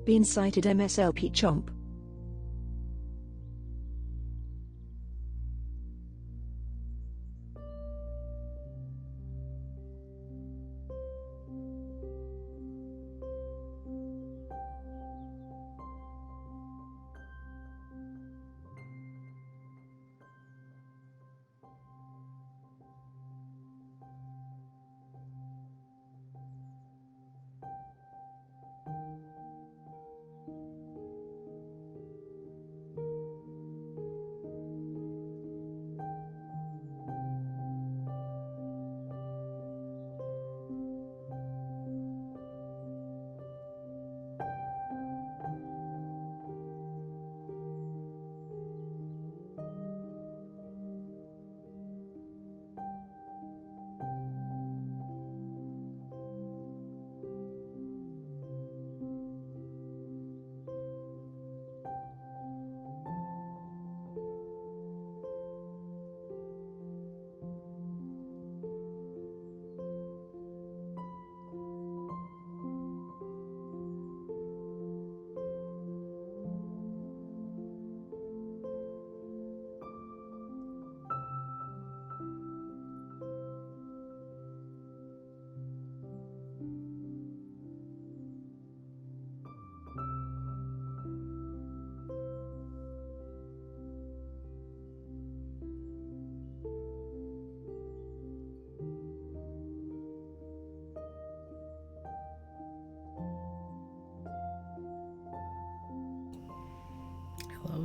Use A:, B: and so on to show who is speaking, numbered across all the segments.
A: Been cited MSLP chomp.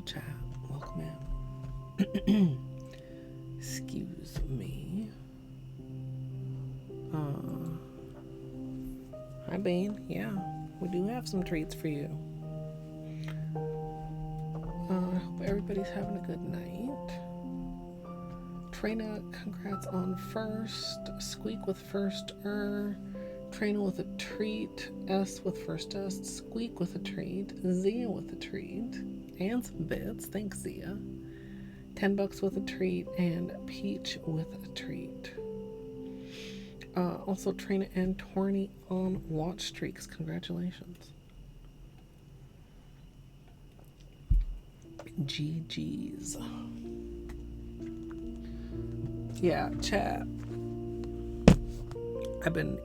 B: Hello, chat. Welcome in. Excuse me. Hi, Bean. Yeah, we do have some treats for you. I hope everybody's having a good night. Trina, congrats on first. Squeak with first. Trina with a treat. S with first S. Squeak with a treat. Zia with a treat. And some bits. Thanks, Zia. $10 with a treat. And Peach with a treat. Also, Trina and Torny on watch streaks. Congratulations. GG's. Yeah, chat. I've been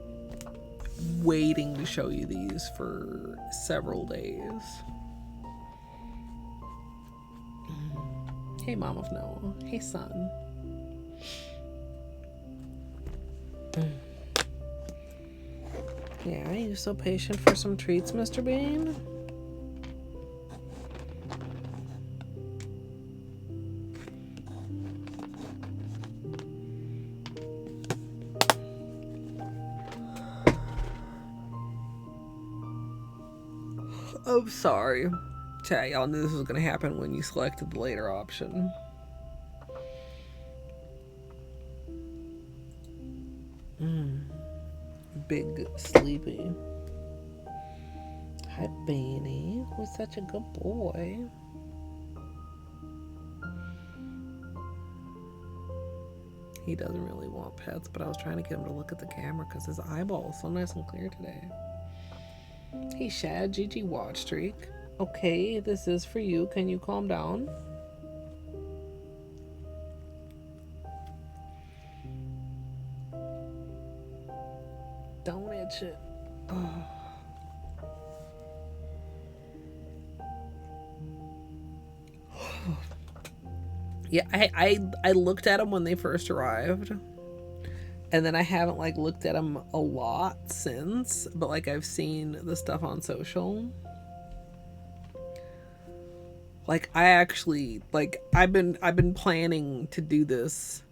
B: waiting to show you these for several days. Hey, Mom of Noah. Hey, son. Yeah, you're so patient for some treats, Mr. Bean. I'm sorry. Chat, y'all knew this was going to happen when you selected the later option. Big sleepy. Hi, Beanie. Who's such a good boy? He doesn't really want pets, but I was trying to get him to look at the camera because his eyeball is so nice and clear today. Hey, Shad, GG watch streak. Okay, this is for you. Can you calm down? Don't itch it. Oh. Yeah, I looked at them when they first arrived, and then I haven't like looked at them a lot since, but like I've seen the stuff on social. Like I actually like I've been planning to do this.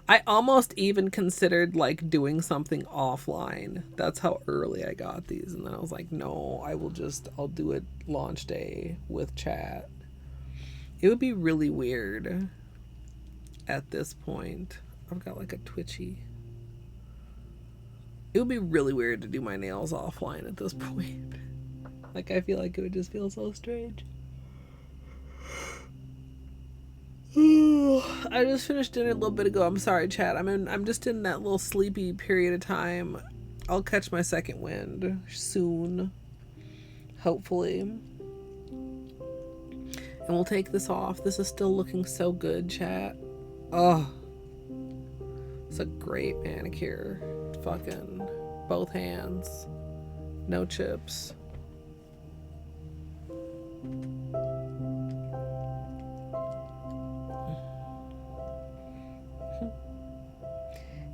B: I almost even considered like doing something offline. That's how early I got these, and then I was like, no, I'll do it launch day with chat. It would be really weird at this point. I've got like a twitchy. It would be really weird to do my nails offline at this point. Like I feel like it would just feel so strange. I just finished dinner a little bit ago. I'm sorry, chat. I'm just in that little sleepy period of time. I'll catch my second wind soon, hopefully. And we'll take this off. This is still looking so good, chat. Oh, it's a great manicure. Fucking both hands. No chips.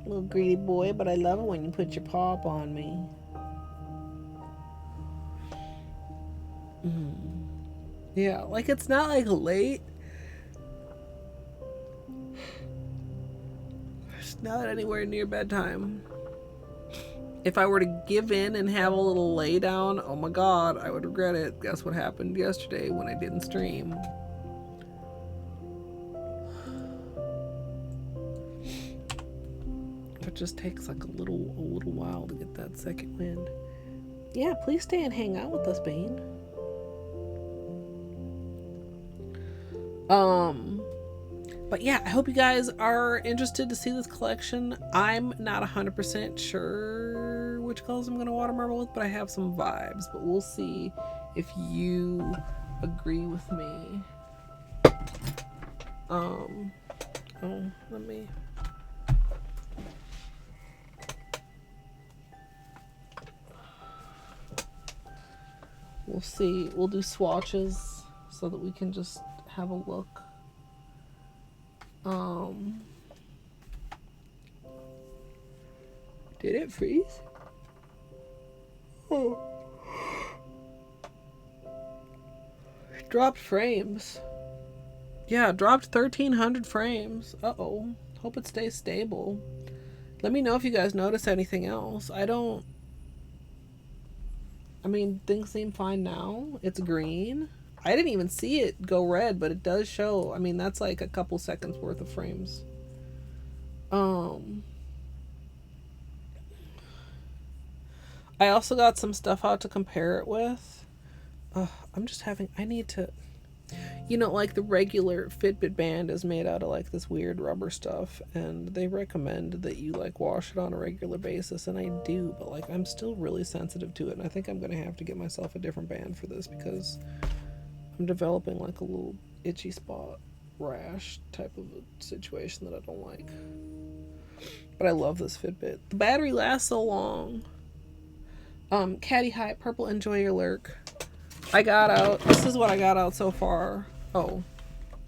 B: Little greedy boy, but I love it when you put your paw up on me. Yeah, like it's not like late. It's not anywhere near bedtime. If I were to give in and have a little lay down, oh my god, I would regret it. Guess what happened yesterday when I didn't stream? It just takes like a little while to get that second wind. Yeah, please stay and hang out with us, Bane. But yeah, I hope you guys are interested to see this collection. I'm not 100% sure which colors I'm going to water marble with, but I have some vibes. But we'll see if you agree with me. Let me... We'll see. We'll do swatches so that we can just have a look. Did it freeze? Oh. Dropped frames. Yeah, dropped 1,300 frames. Uh-oh. Hope it stays stable. Let me know if you guys notice anything else. I mean, things seem fine now. It's green. I didn't even see it go red, but it does show. I mean, that's like a couple seconds worth of frames. I also got some stuff out to compare it with. I'm just having, I need to, you know, like the regular Fitbit band is made out of like this weird rubber stuff, and they recommend that you like wash it on a regular basis, and I do, but like I'm still really sensitive to it, and I think I'm gonna have to get myself a different band for this because I'm developing like a little itchy spot rash type of a situation that I don't like. But I love this Fitbit. The battery lasts so long. Caddy Hi, Purple, enjoy your lurk. I got out, this is what I got out so far. Oh,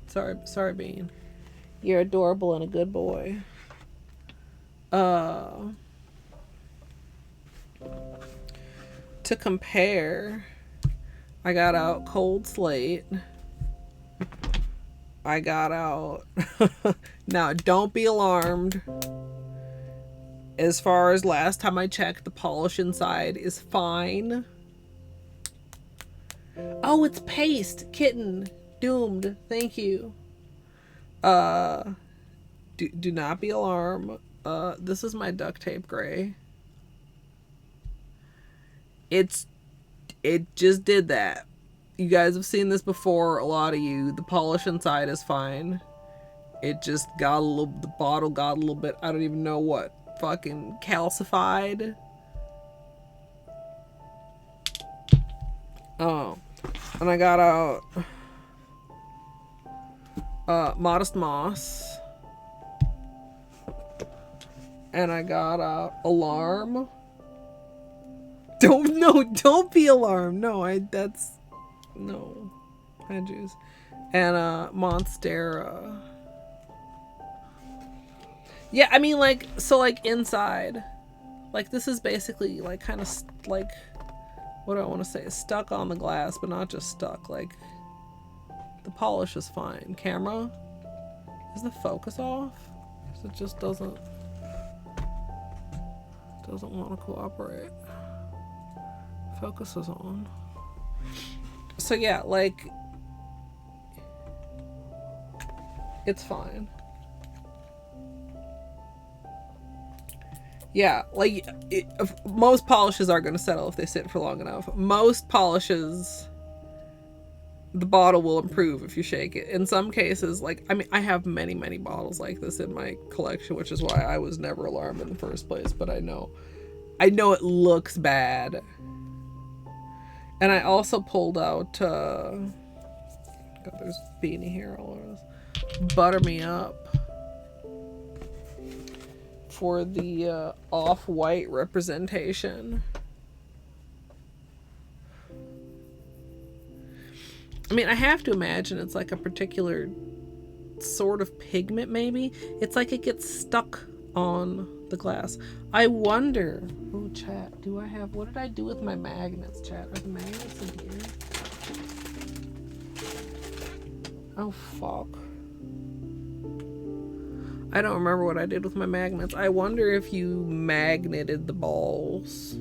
B: sorry Bean. You're adorable and a good boy. To compare, I got out Cold Slate. I got out, now don't be alarmed. As far as last time I checked, the polish inside is fine. Oh, it's paste. Kitten. Doomed. Thank you. Do not be alarmed. This is my duct tape gray. It just did that. You guys have seen this before, a lot of you. The polish inside is fine. It just got a little, the bottle got a little bit, I don't even know what, fucking calcified. Oh. And I got out Modest Moss. And I got out Alarm. Don't be alarmed. No, no. I juice. And Monstera. Yeah, I mean, like, so like inside, like this is basically like kind of like, what do I want to say? Stuck on the glass, but not just stuck. Like, the polish is fine. Camera, is the focus off? It just doesn't want to cooperate. Focus is on. So yeah, like, it's fine. Yeah, like, most polishes are going to settle if they sit for long enough. Most polishes, the bottle will improve if you shake it. In some cases, like, I mean, I have many, many bottles like this in my collection, which is why I was never alarmed in the first place, but I know it looks bad. And I also pulled out, God, there's beanie hair all over this. Butter Me Up. For the off-white representation. I mean, I have to imagine it's like a particular sort of pigment, maybe. It's like it gets stuck on the glass. I wonder, oh chat, what did I do with my magnets, chat? Are the magnets in here? Oh fuck. I don't remember what I did with my magnets. I wonder if you magneted the balls,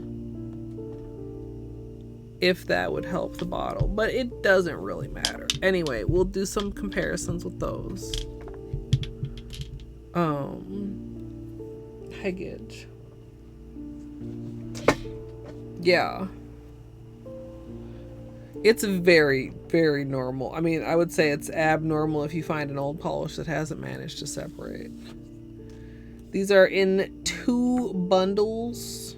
B: if that would help the bottle, but it doesn't really matter. Anyway, we'll do some comparisons with those. Heggage. Yeah. It's very, very normal. I mean, I would say it's abnormal if you find an old polish that hasn't managed to separate. These are in 2 bundles.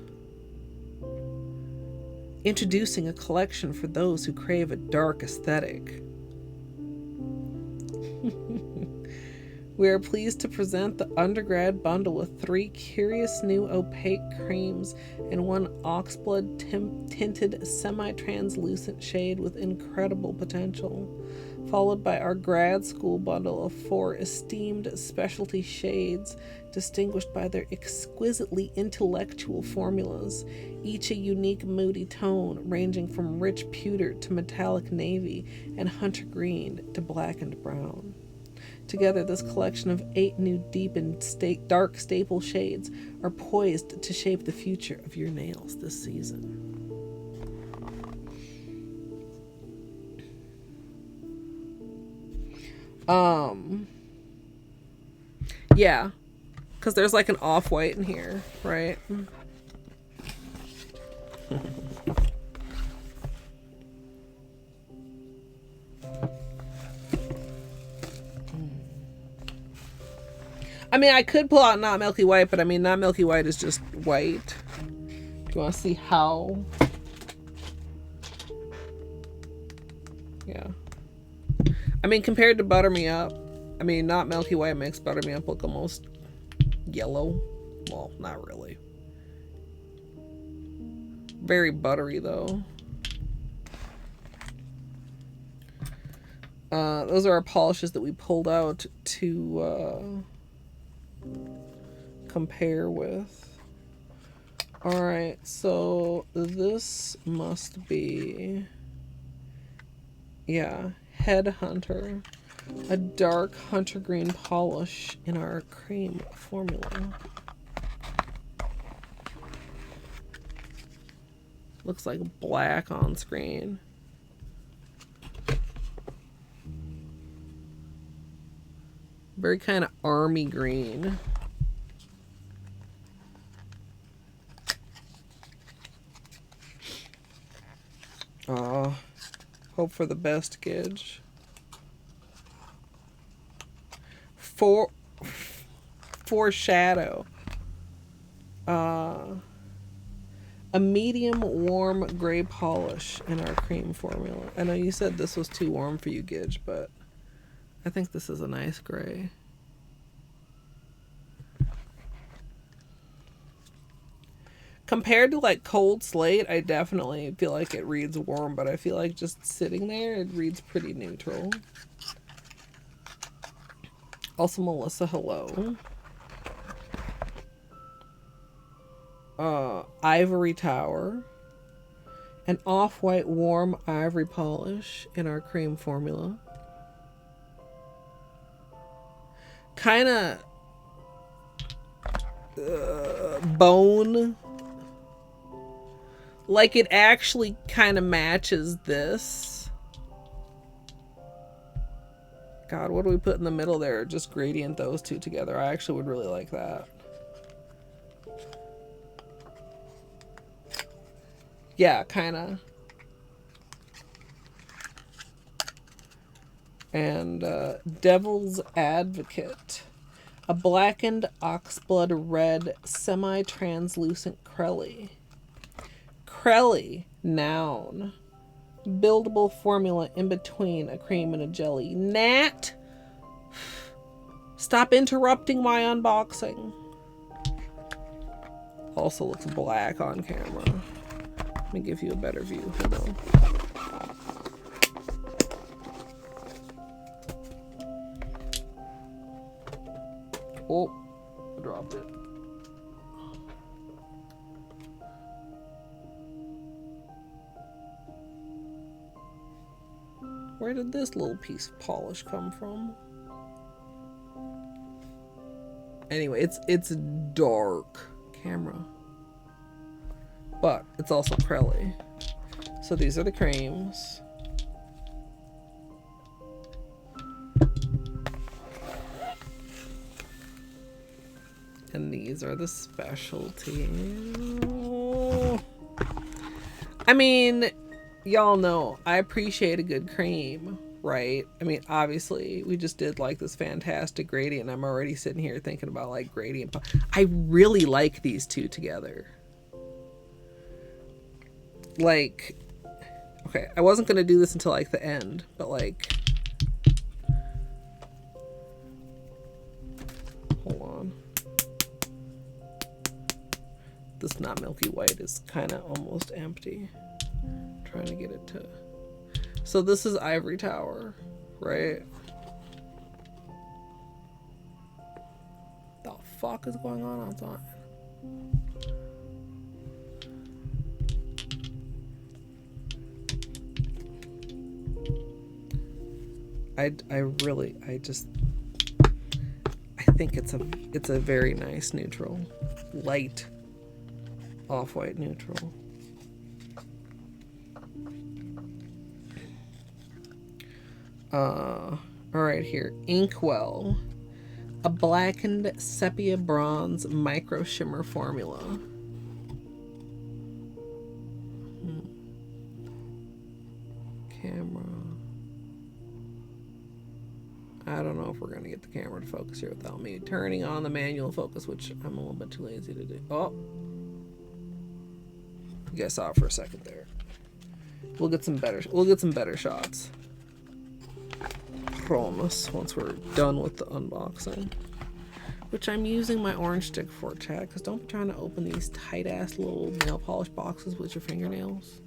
B: Introducing a collection for those who crave a dark aesthetic. We are pleased to present the undergrad bundle with 3 curious new opaque creams and 1 oxblood tinted semi-translucent shade with incredible potential, followed by our grad school bundle of 4 esteemed specialty shades distinguished by their exquisitely intellectual formulas, each a unique moody tone ranging from rich pewter to metallic navy and hunter green to black and brown. Together, this collection of 8 new deep and dark staple shades are poised to shape the future of your nails this season. Yeah, because there's like an off-white in here, right? I mean, I could pull out Not Milky White, but I mean, Not Milky White is just white. Do you want to see how? Yeah. I mean, compared to Butter Me Up, I mean, Not Milky White makes Butter Me Up look almost yellow. Well, not really. Very buttery, though. Those are our polishes that we pulled out to compare with. Alright, so this must be, yeah, Headhunter, a dark hunter green polish in our cream formula. Looks like black on screen. Very kind of army green. Hope for the best, Gidge. Foreshadow. A medium warm gray polish in our cream formula. I know you said this was too warm for you, Gidge, but I think this is a nice gray. Compared to like Cold Slate, I definitely feel like it reads warm, but I feel like just sitting there, it reads pretty neutral. Also, Melissa, hello. Ivory Tower. An off-white warm ivory polish in our cream formula. Kind of bone. Like it actually kind of matches this. God, what do we put in the middle there? Just gradient those two together. I actually would really like that. Yeah, kind of. And Devil's Advocate. A blackened oxblood red semi-translucent Crelly. Crelly, noun. Buildable formula in between a cream and a jelly. Nat! Stop interrupting my unboxing. Also looks black on camera. Let me give you a better view. Hold on. Oh, I dropped it. Where did this little piece of polish come from? Anyway, it's dark camera, but it's also Crelly. So these are the creams. And these are the specialty. I mean, y'all know I appreciate a good cream, right? I mean, obviously, we just did like this fantastic gradient. I'm already sitting here thinking about like gradient. I really like these two together. Like, okay, I wasn't going to do this until like the end, but like, hold on. This Not Milky White is kind of almost empty. I'm trying to get it to... So this is Ivory Tower, right? The fuck is going on outside? think it's a very nice neutral, light off-white neutral. All right, here, Inkwell, a blackened sepia bronze micro shimmer formula. Camera. I don't know if we're gonna get the camera to focus here without me turning on the manual focus, which I'm a little bit too lazy to do. Oh, you guys saw it for a second there. We'll get some better shots. Promise, once we're done with the unboxing, which I'm using my orange stick for, chat, because don't be trying to open these tight ass little nail polish boxes with your fingernails.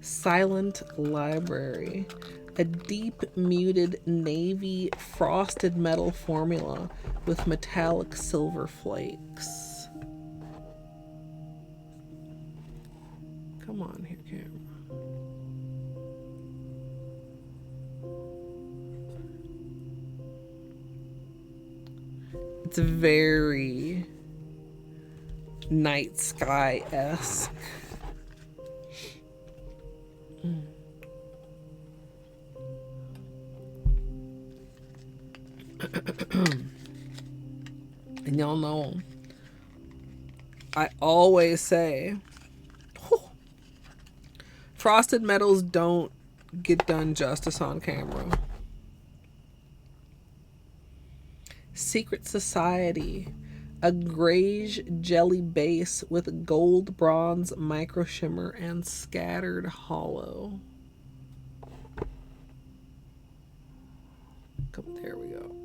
B: Silent Library, a deep muted navy frosted metal formula with metallic silver flakes. Come on here, camera. It's very night sky-esque. And y'all know I always say frosted metals don't get done justice on camera. Secret Society, a grayish jelly base with gold bronze micro shimmer and scattered hollow. There we go.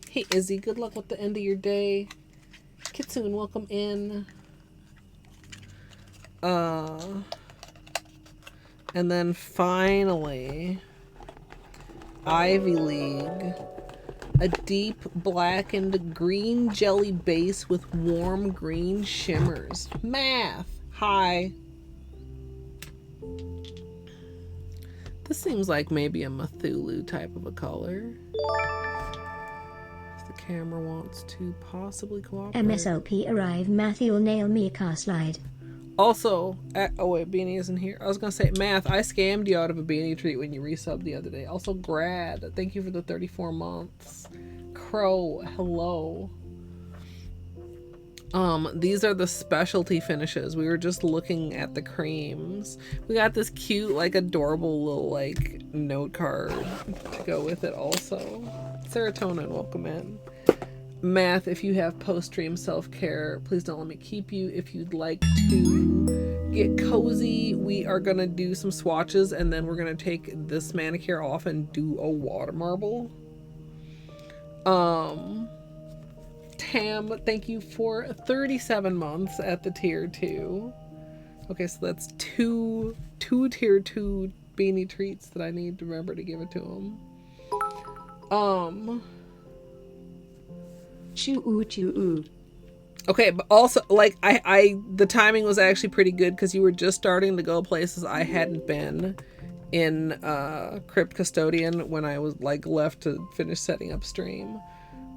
B: Hey Izzy, good luck with the end of your day. Kitsune, welcome in. And then finally, Ivy League, a deep blackened green jelly base with warm green shimmers. Math, hi. This seems like maybe a Cthulhu type of a color. If the camera wants to possibly cooperate.
C: MSLP arrive, Matthew nail me a car slide.
B: Also, oh wait, Beanie isn't here. I was gonna say, Math, I scammed you out of a Beanie treat when you resubbed the other day. Also, Grad, thank you for the 34 months. Crow, hello. These are the specialty finishes. We were just looking at the creams. We got this cute, like, adorable little, like, note card to go with it also. Serotonin, welcome in. Math, if you have post-stream self-care, please don't let me keep you. If you'd like to get cozy, we are gonna do some swatches, and then we're gonna take this manicure off and do a water marble. Tam, thank you for 37 months at the tier 2. Okay, so that's two tier 2 beanie treats that I need to remember to give it to him. Okay, but also, like, the timing was actually pretty good because you were just starting to go places I hadn't been in Crypt Custodian when I was, like, left to finish setting up stream.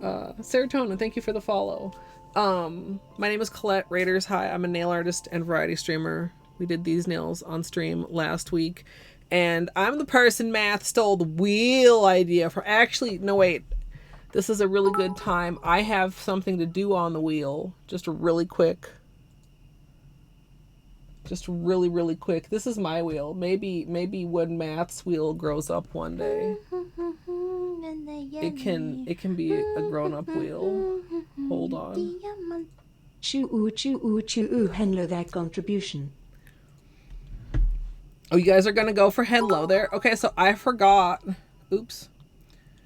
B: Serotonin, thank you for the follow. My name is Colette Raiders. Hi, I'm a nail artist and variety streamer. We did these nails on stream last week, and I'm the person Math stole the wheel idea from. Actually, no, wait. This is a really good time. I have something to do on the wheel. Just really quick. Just really quick. This is my wheel. Maybe when Math's wheel grows up one day, it can be a grown-up wheel. Hold on.
A: Hello, that contribution.
B: Oh, you guys are gonna go for hello there? Okay, so I forgot. Oops.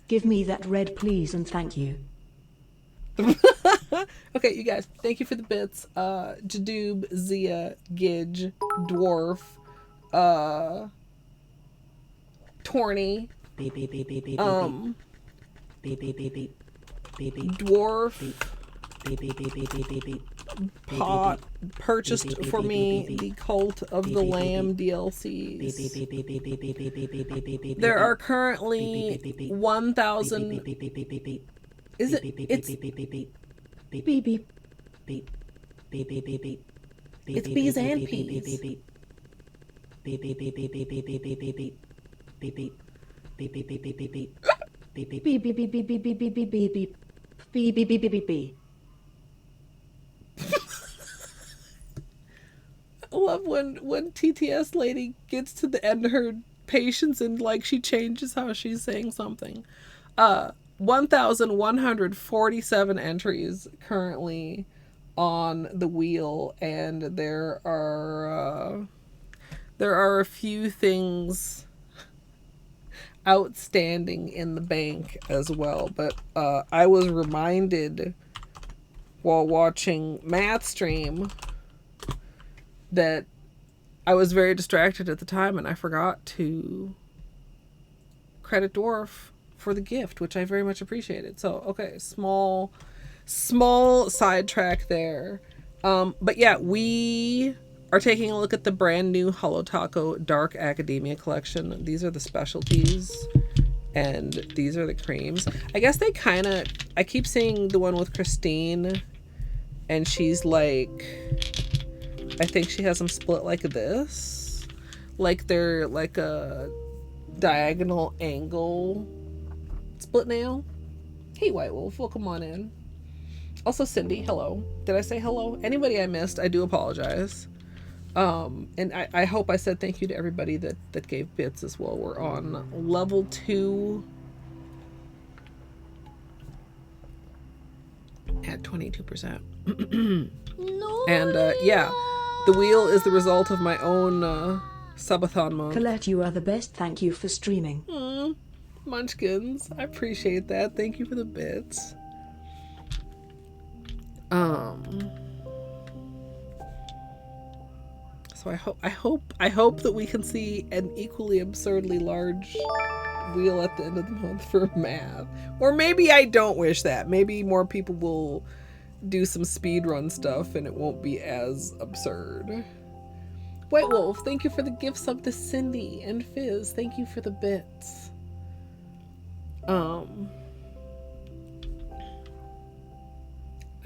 A: Give me that red, please, and thank you.
B: Okay, you guys, thank you for the bits. Jadoob, Zia, Gidge, Dwarf, Torny, dwarf pot purchased for me the Cult of the Lamb DLCs. There are currently 1,000. Is it? It's it's bees and peas. I love when TTS lady gets to the end of her patience and like she changes how she's saying something. 1,147 entries currently on the wheel, and there are a few things outstanding in the bank as well. But I was reminded while watching Matt's stream that I was very distracted at the time and I forgot to credit Dwarf for the gift, which I very much appreciated. So, okay, small sidetrack there. But yeah, we are taking a look at the brand new Holo Taco Dark Academia collection. These are the specialties and these are the creams. I guess they kind of, I keep seeing the one with Christine and she's like, I think she has them split like this. Like they're like a diagonal angle split nail. Hey, White Wolf, welcome on in. Also, Cindy, hello. Did I say hello? Anybody I missed, I do apologize. And I hope I said thank you to everybody that gave bits as well. We're on level 2 at 22%.
C: No.
B: And yeah, the wheel is the result of my own subathon month.
A: Colette, you are the best. Thank you for streaming.
B: Munchkins, I appreciate that. Thank you for the bits. So I hope that we can see an equally absurdly large wheel at the end of the month for math. Or maybe I don't wish that. Maybe more people will do some speedrun stuff and it won't be as absurd. White Wolf, thank you for the gift sub to Cindy, and Fizz, thank you for the bits.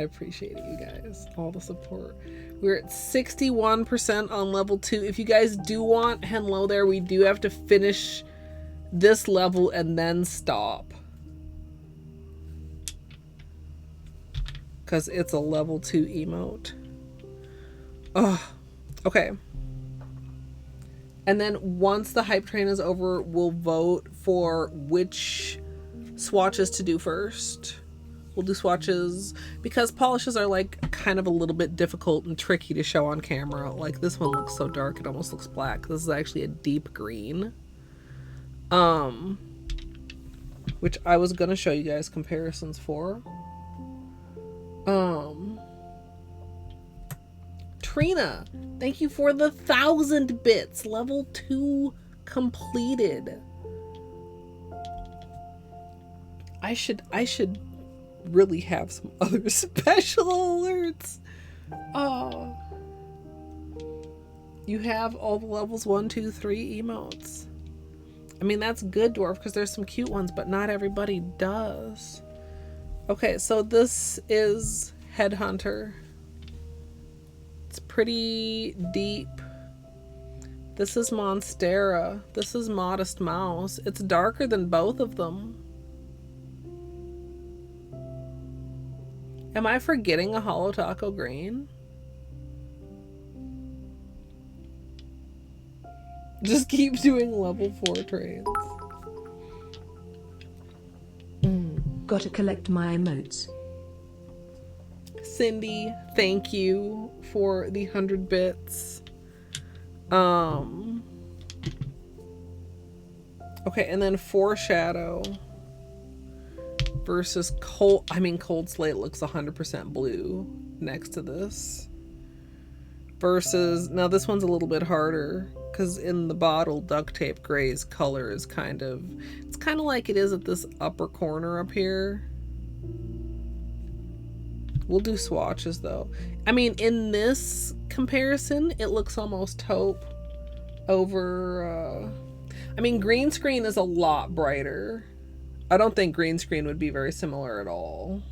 B: I appreciate it, you guys. All the support. We're at 61% on level 2. If you guys do want Henlo there, we do have to finish this level and then stop. Because it's a level 2 emote. Oh, okay. And then once the hype train is over, we'll vote for which swatches to do first. We'll do swatches because polishes are like kind of a little bit difficult and tricky to show on camera. Like this one looks so dark, it almost looks black. This is actually a deep green. Which I was gonna show you guys comparisons for. Trina, thank you for the 1,000 bits. Level 2 completed. I should really have some other special alerts. Oh, you have all the levels 1, 2, 3 emotes. I mean, that's good, Dwarf, because there's some cute ones, but not everybody does. Okay, so this is Headhunter. It's pretty deep. This is Monstera. This is Modest Mouse. It's darker than both of them. Am I forgetting a Holo Taco Green? Just keep doing level 4 trades.
A: Gotta collect my emotes.
B: Cindy, thank you for the 100 bits. Okay, and then Foreshadow versus Cold Slate looks 100% blue next to this. Versus, now this one's a little bit harder because in the bottle Duct Tape Gray's color is it's kind of like it is at this upper corner up here. We'll do swatches though. I mean, in this comparison, it looks almost taupe over, I mean, green screen is a lot brighter. I don't think green screen would be very similar at all.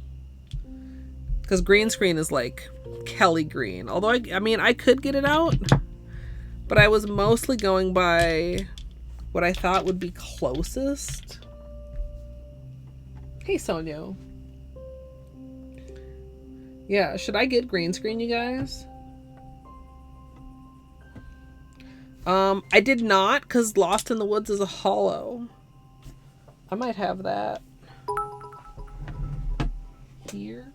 B: Because green screen is like Kelly green. Although, I mean, I could get it out. But I was mostly going by what I thought would be closest. Hey, Sonia. Yeah, should I get green screen, you guys? I did not, because Lost in the Woods is a holo. I might have that here.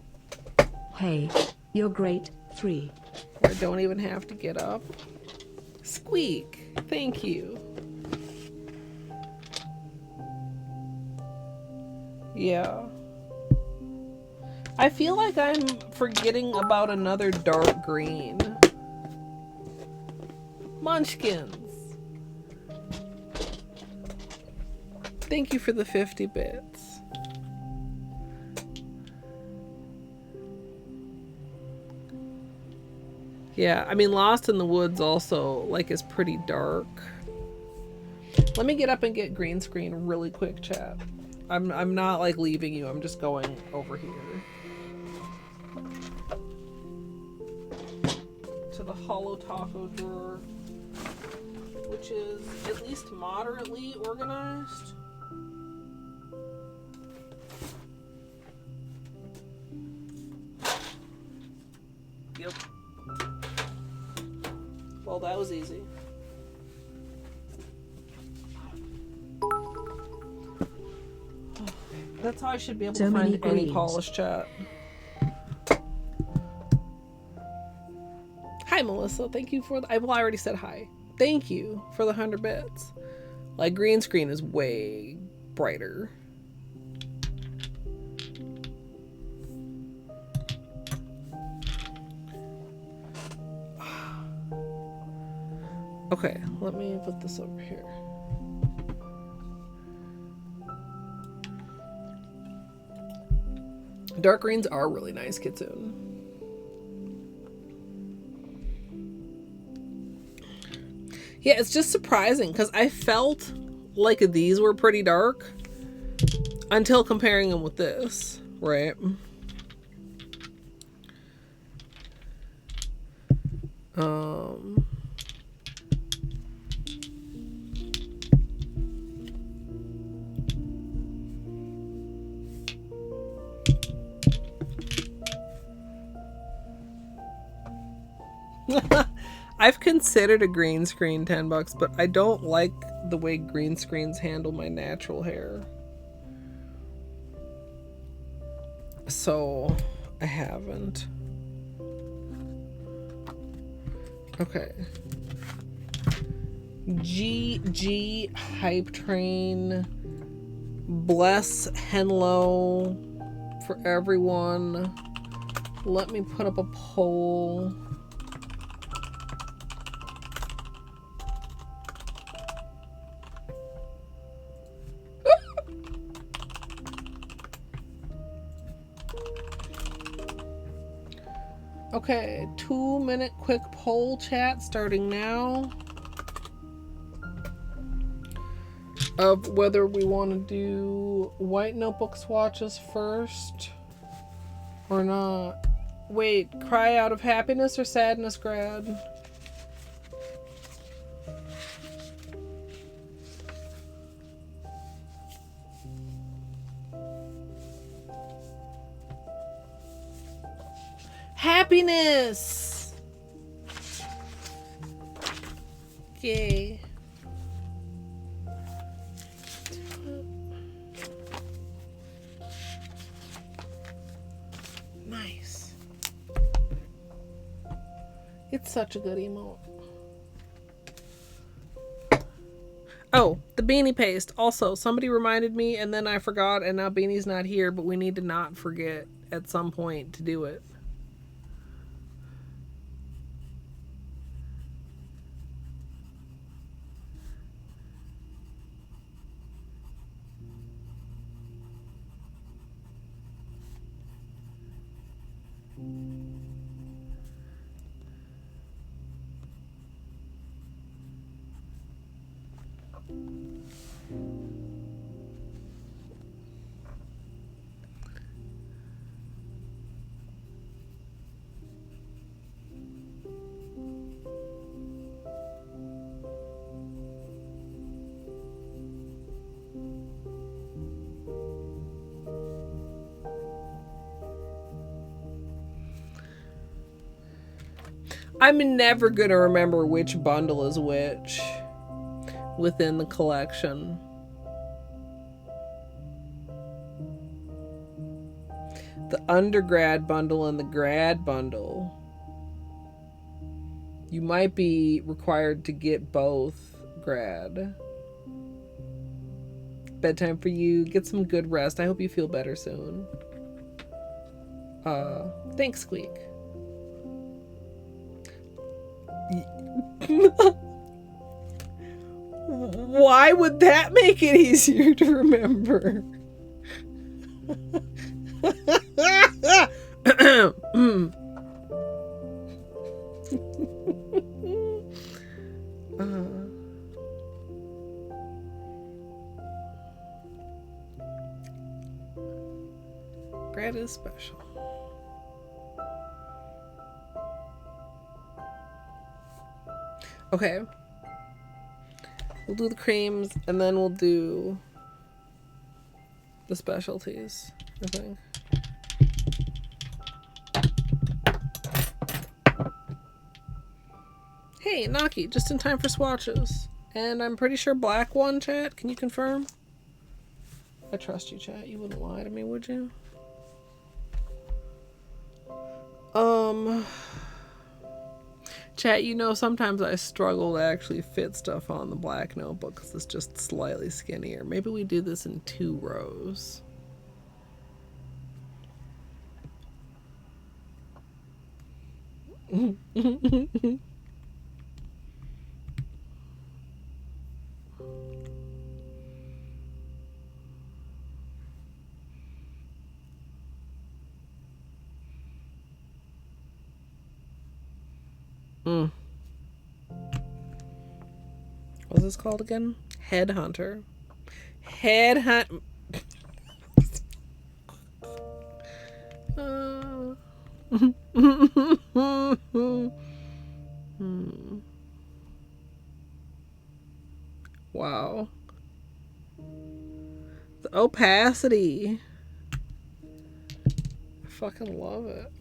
A: Hey, you're great. 3.
B: Where I don't even have to get up. Squeak. Thank you. Yeah. I feel like I'm forgetting about another dark green. Munchkins. Thank you for the 50 bits. Yeah, I mean, Lost in the Woods also, like, is pretty dark. Let me get up and get green screen really quick, chat. I'm not, like, leaving you. I'm just going over here. To the Holo taco drawer, which is at least moderately organized. Yep. Well, that was easy. That's how I should be able to find any polish, chat. Hi, Melissa. Thank you for the... Well, I already said hi. Thank you for the 100 bits. Like, green screen is way brighter. Okay, let me put this over here. Dark greens are really nice, Kitsune. Yeah, it's just surprising because I felt like these were pretty dark until comparing them with this, right? I've considered a green screen $10, but I don't like the way green screens handle my natural hair. So I haven't. Okay. GG Hype Train. Bless Henlo for everyone. Let me put up a poll. Okay, 2-minute quick poll chat starting now of whether we want to do white notebook swatches first or not. Wait, cry out of happiness or sadness, grad? Happiness! Yay. Nice. It's such a good emote. Oh, the beanie paste. Also, somebody reminded me and then I forgot and now Beanie's not here, but we need to not forget at some point to do it. I'm never gonna remember which bundle is which within the collection. The undergrad bundle and the grad bundle. You might be required to get both grad. Bedtime for you. Get some good rest. I hope you feel better soon. Thanks, Squeak. Why would that make it easier to remember? Grad is special. Okay. We'll do the creams and then we'll do the specialties, I think. Hey, Naki, just in time for swatches. And I'm pretty sure black one, chat. Can you confirm? I trust you, chat. You wouldn't lie to me, would you? Chat, you know, sometimes I struggle to actually fit stuff on the black notebook because it's just slightly skinnier. Maybe we do this in 2 rows. What's this called again? Headhunter. Headhunt. Wow. The opacity. I fucking love it.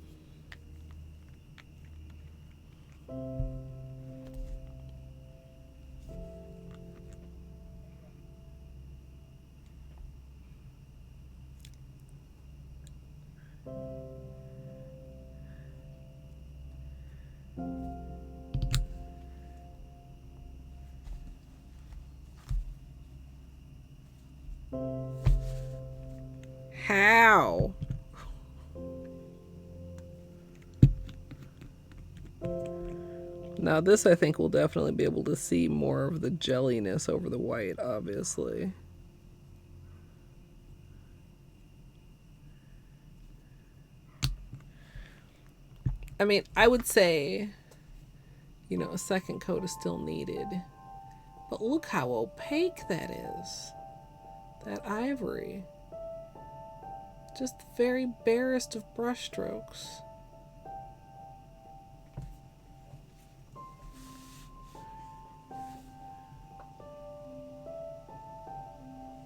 B: How? Now this I think we'll definitely be able to see more of the jelliness over the white, obviously. I mean, I would say, you know, a second coat is still needed. But look how opaque that is. That ivory. Just the very barest of brush strokes.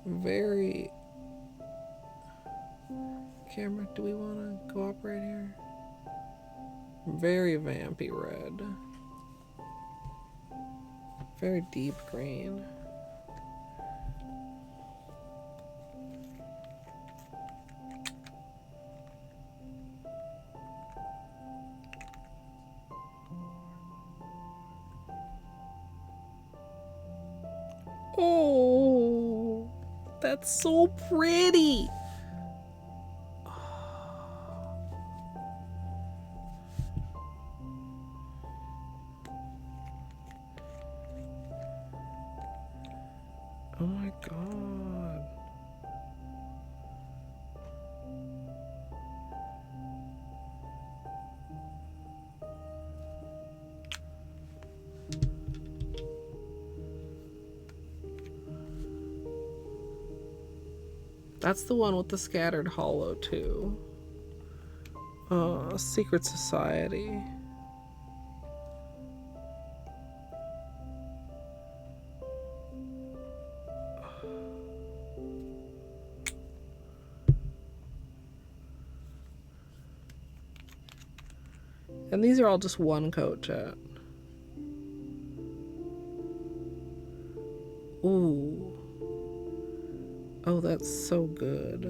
B: Very... Camera, do we want to cooperate here? Very vampy red. Very deep green. Oh, that's so pretty. Oh my God. That's the one with the scattered holo too. Secret Society. And these are all just one coat, chat. Ooh. Oh, that's so good.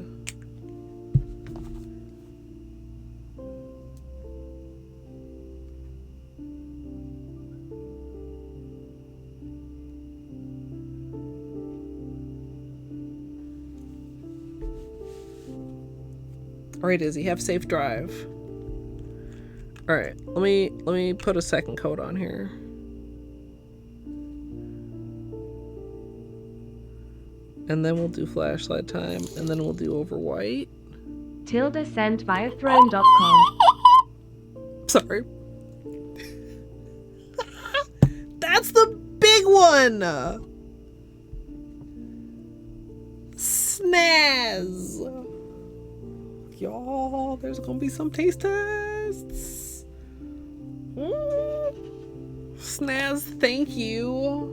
B: All right, Izzy, have safe drive. All right, let me put a second coat on here. And then we'll do flashlight time, and then we'll do over white.
D: Tilda sent via throne.com.
B: Sorry. That's the big one! Snaz! Y'all, there's gonna be some taste tests. Snaz, thank you.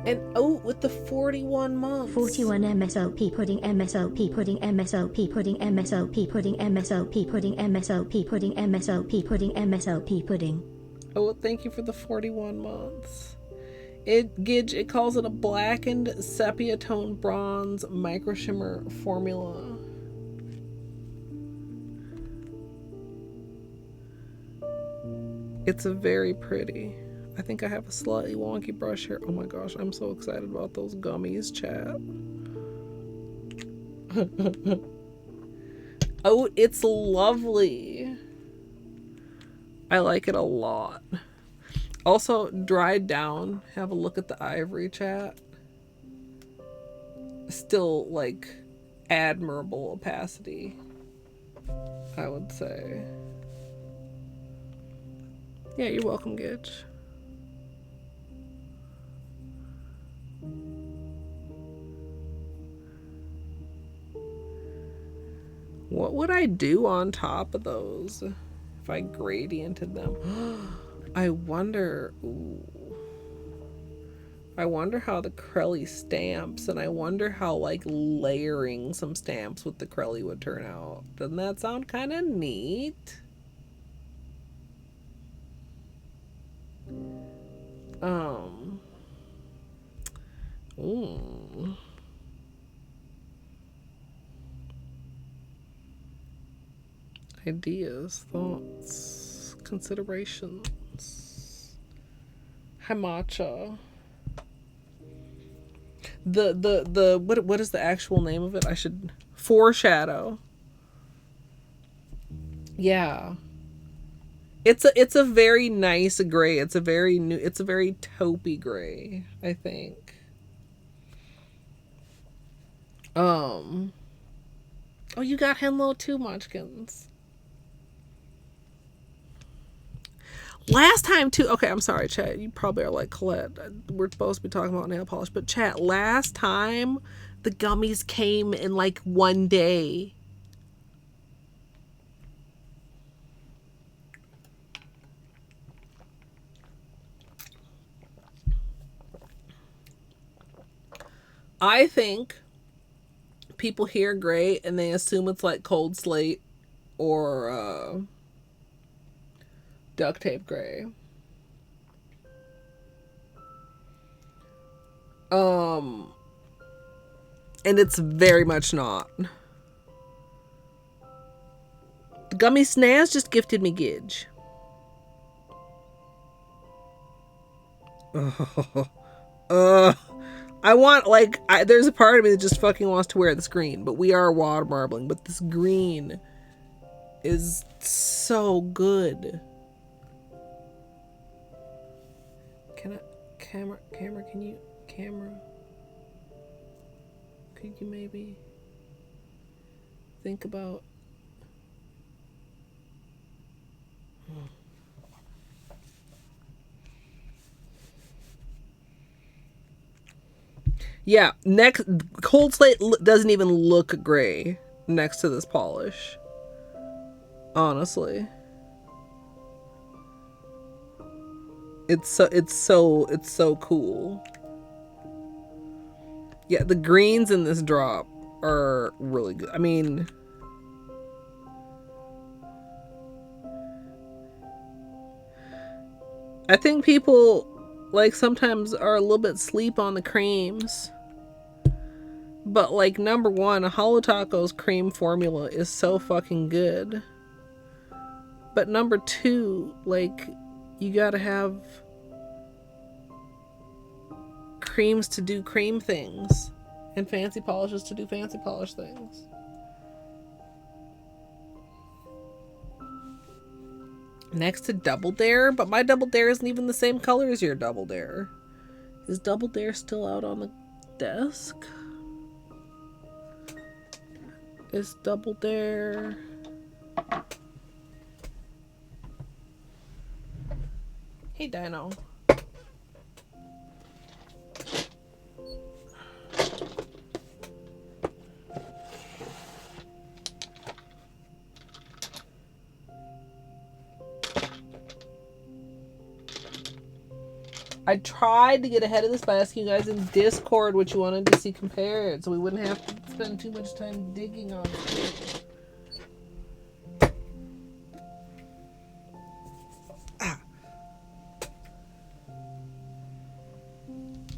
B: And oh, with the 41 months.
C: 41 MSLP pudding, MSLP pudding, MSLP pudding, MSLP pudding, MSLP pudding, MSLP pudding, MSLP pudding, MSLP pudding.
B: Oh, thank you for the 41 months. It calls it a blackened sepia tone bronze micro shimmer formula. It's a very pretty. I think I have a slightly wonky brush here. Oh my gosh, I'm so excited about those gummies, chat. Oh, it's lovely. I like it a lot. Also, dried down. Have a look at the ivory, chat. Still, like, admirable opacity, I would say. Yeah, you're welcome, Gitch. What would I do on top of those if I gradiented them? I wonder. Ooh. I wonder how the Crelly stamps, and I wonder how like layering some stamps with the Crelly would turn out. Doesn't that sound kind of neat? Ooh. Ideas, thoughts, considerations. Hamacha. What is the actual name of it? I should foreshadow. Yeah. It's a very nice gray. It's a very taupey gray, I think. Oh, you got Henlo too, Munchkins. Last time too. Okay, I'm sorry, chat. You probably are like Colette. We're supposed to be talking about nail polish, but chat. Last time the gummies came in like one day. I think people hear gray and they assume it's like cold slate or duct tape gray. And it's very much not. The Gummy Snaz just gifted me Gidge. I want, like, there's a part of me that just fucking wants to wear this green, but we are water marbling, but this green is so good. Can I, camera, could you maybe think about, yeah, next, cold slate doesn't even look gray next to this polish. Honestly. It's so cool. Yeah, the greens in this drop are really good. I mean, I think people like sometimes are a little bit sleep on the creams. But like number one, Holo Taco's cream formula is so fucking good. But number two, like, you gotta have creams to do cream things and fancy polishes to do fancy polish things. Next to Double Dare, but my Double Dare isn't even the same color as your Double Dare. Is Double Dare still out on the desk? Is Double Dare... Hey, Dino. I tried to get ahead of this by asking you guys in Discord what you wanted to see compared, so we wouldn't have to spend too much time digging on it.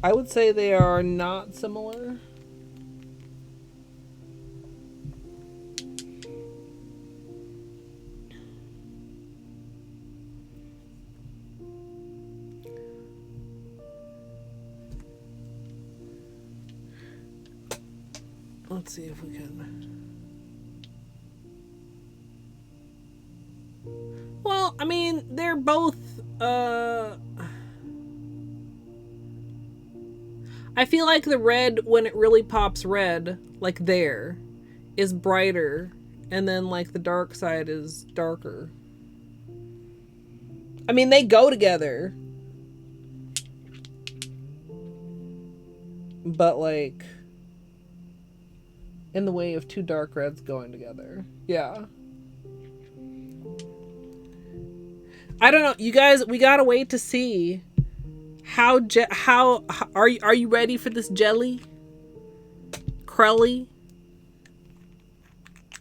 B: I would say they are not similar. Let's see if we can. Well, I mean, they're both, I feel like the red, when it really pops red, like there, is brighter, and then like the dark side is darker. I mean, they go together. But like, in the way of two dark reds going together. Yeah. I don't know. You guys, we gotta wait to see how are you ready for this jelly? Crelly?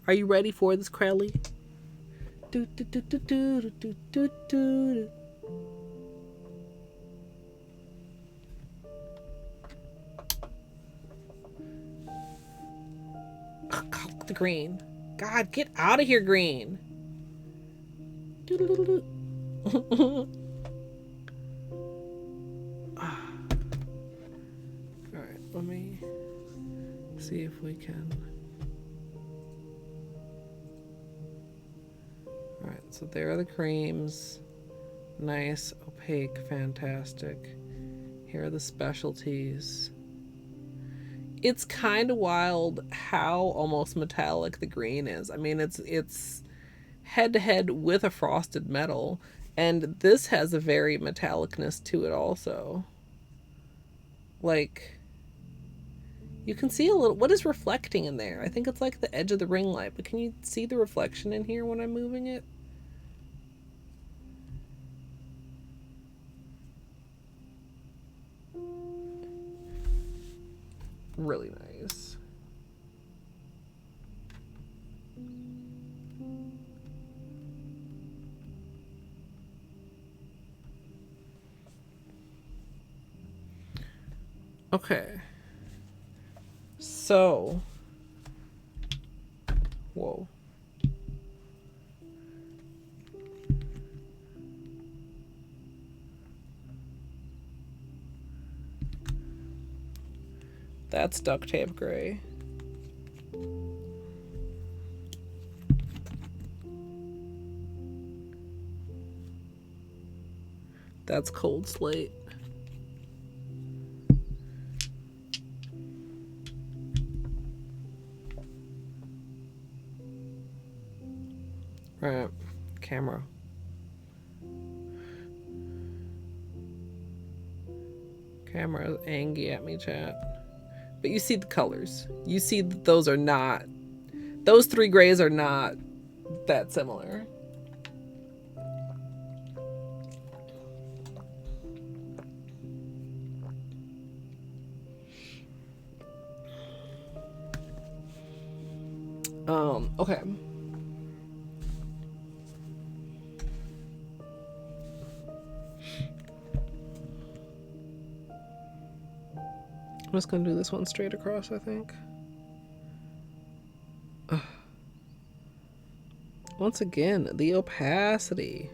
B: Are you ready for this Crelly? Do, do, do, do, do, do, do, do. Oh, the green. God, get out of here, green. Alright, let me see if we can. Alright, so there are the creams. Nice, opaque, fantastic. Here are the specialties. It's kind of wild how almost metallic the green is. I mean, it's head to head with a frosted metal, and this has a very metallicness to it also. Like, you can see a little, what is reflecting in there? I think it's like the edge of the ring light, but can you see the reflection in here when I'm moving it? Really nice. Okay. So. Whoa. That's duct tape gray. That's cold slate. Right, camera. Camera is angry at me, chat. But you see the colors. You see that those are not, those three grays are not that similar. Okay. I'm just gonna do this one straight across, I think. Ugh. Once again, the opacity.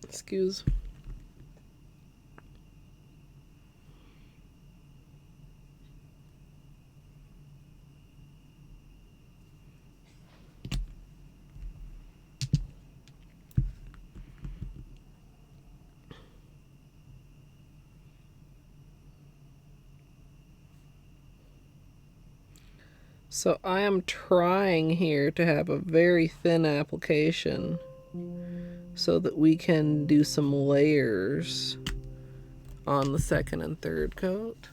B: Excuse. So I am trying here to have a very thin application so that we can do some layers on the second and third coat.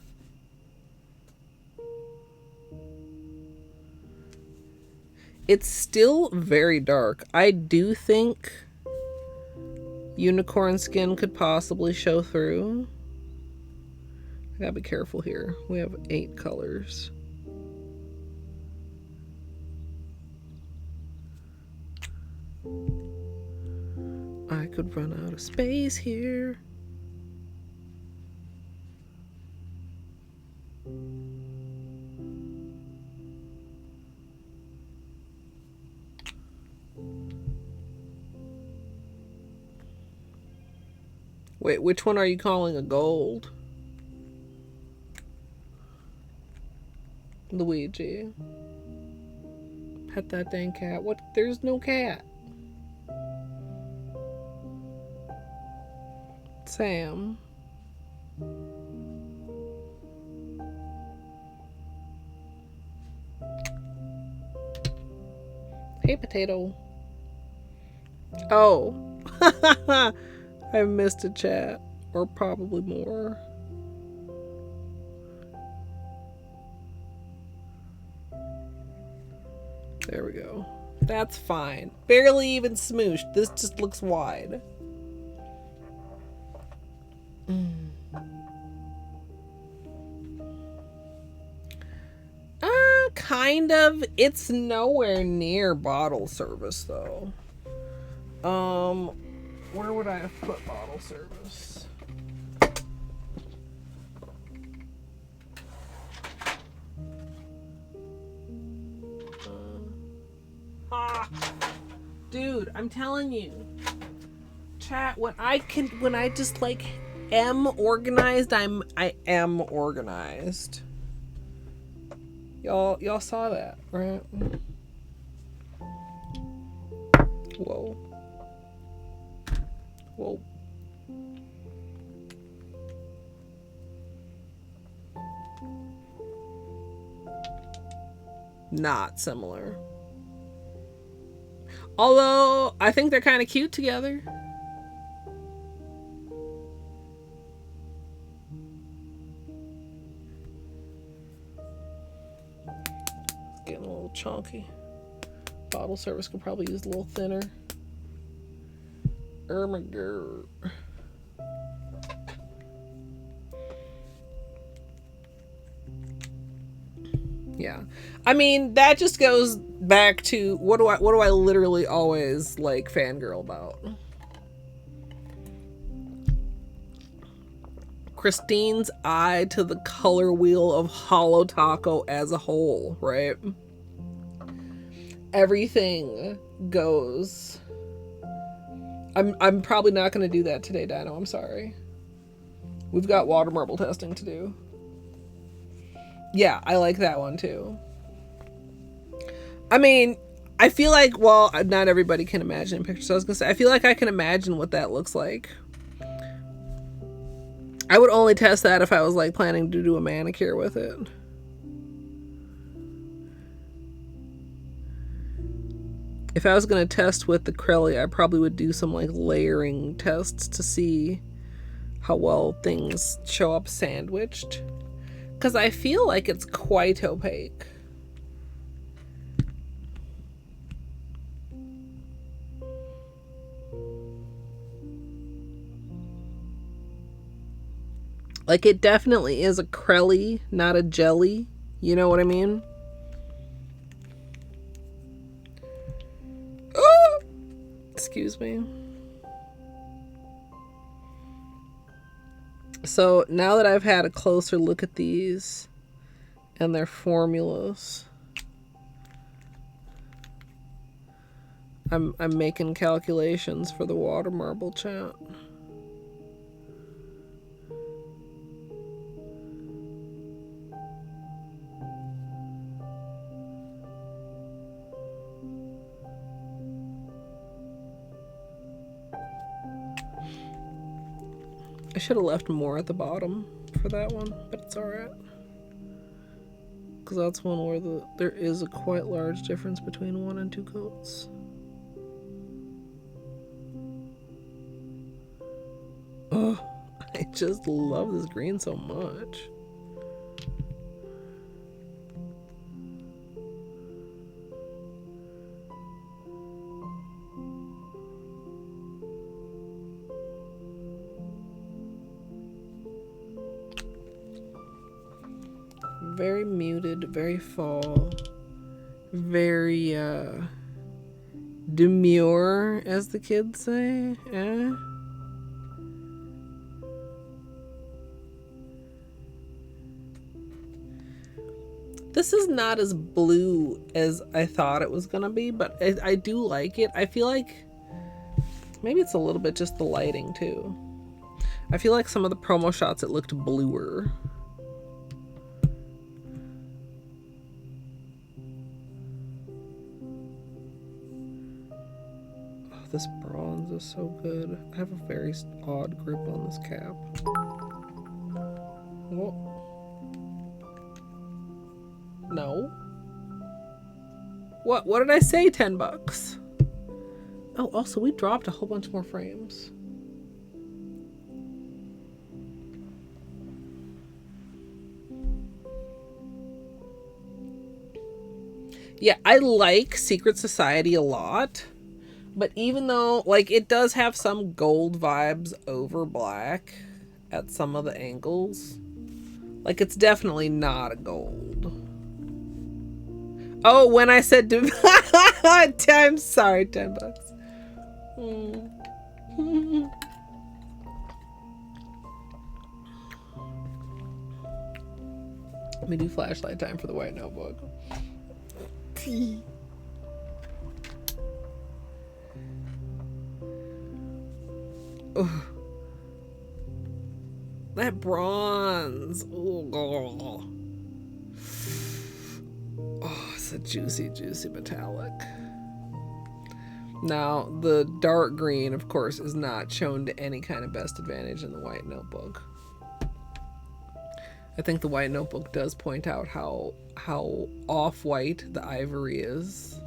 B: It's still very dark. I do think unicorn skin could possibly show through. I gotta be careful here. We have 8 colors. I could run out of space here. Wait, which one are you calling a gold? Luigi. Pet that dang cat. What? There's no cat. Sam. Hey, potato. Oh. I missed a chat. Or probably more. There we go. That's fine. Barely even smooshed. This just looks wide. Kind of. It's nowhere near bottle service though. Where would I have put bottle service? Dude, I'm telling you. Chat, when I just like am organized, I am organized. Y'all saw that, right? Whoa. Whoa. Not similar. Although, I think they're kind of cute together. It's getting a little chunky. Bottle service could probably use a little thinner. Ermiger. Yeah. I mean, that just goes back to what do I literally always like fangirl about? Christine's eye to the color wheel of Holo Taco as a whole, right? Everything goes. I'm probably not going to do that today, Dino. I'm sorry. We've got water marble testing to do. Yeah, I like that one too. I mean, I feel like, well, not everybody can imagine pictures. I was going to say, I feel like I can imagine what that looks like. I would only test that if I was like planning to do a manicure with it. If I was going to test with the Crelly, I probably would do some like layering tests to see how well things show up sandwiched. Because I feel like it's quite opaque. Like, it definitely is a Crelly, not a jelly. You know what I mean? Oh! Excuse me. So, now that I've had a closer look at these and their formulas, I'm making calculations for the water marble chat. I should have left more at the bottom for that one, but it's alright. Because that's one where there is a quite large difference between 1 and 2 coats. Oh, I just love this green so much. Very muted, very fall, very demure, as the kids say. This is not as blue as I thought it was gonna be, but I do like it. I feel like maybe it's a little bit just the lighting too. I feel like some of the promo shots it looked bluer. This bronze is so good. I have a very odd grip on this cap. What? No. What did I say? $10. Oh, also we dropped a whole bunch more frames. Yeah, I like Secret Society a lot. But even though, like, it does have some gold vibes over black at some of the angles, like, it's definitely not a gold. Oh, when I said, I'm sorry, $10. Let me do flashlight time for the white notebook. Oh, that bronze. Oh, it's a juicy, juicy metallic. Now, the dark green, of course, is not shown to any kind of best advantage in the white notebook. I think the white notebook does point out how off-white the ivory is.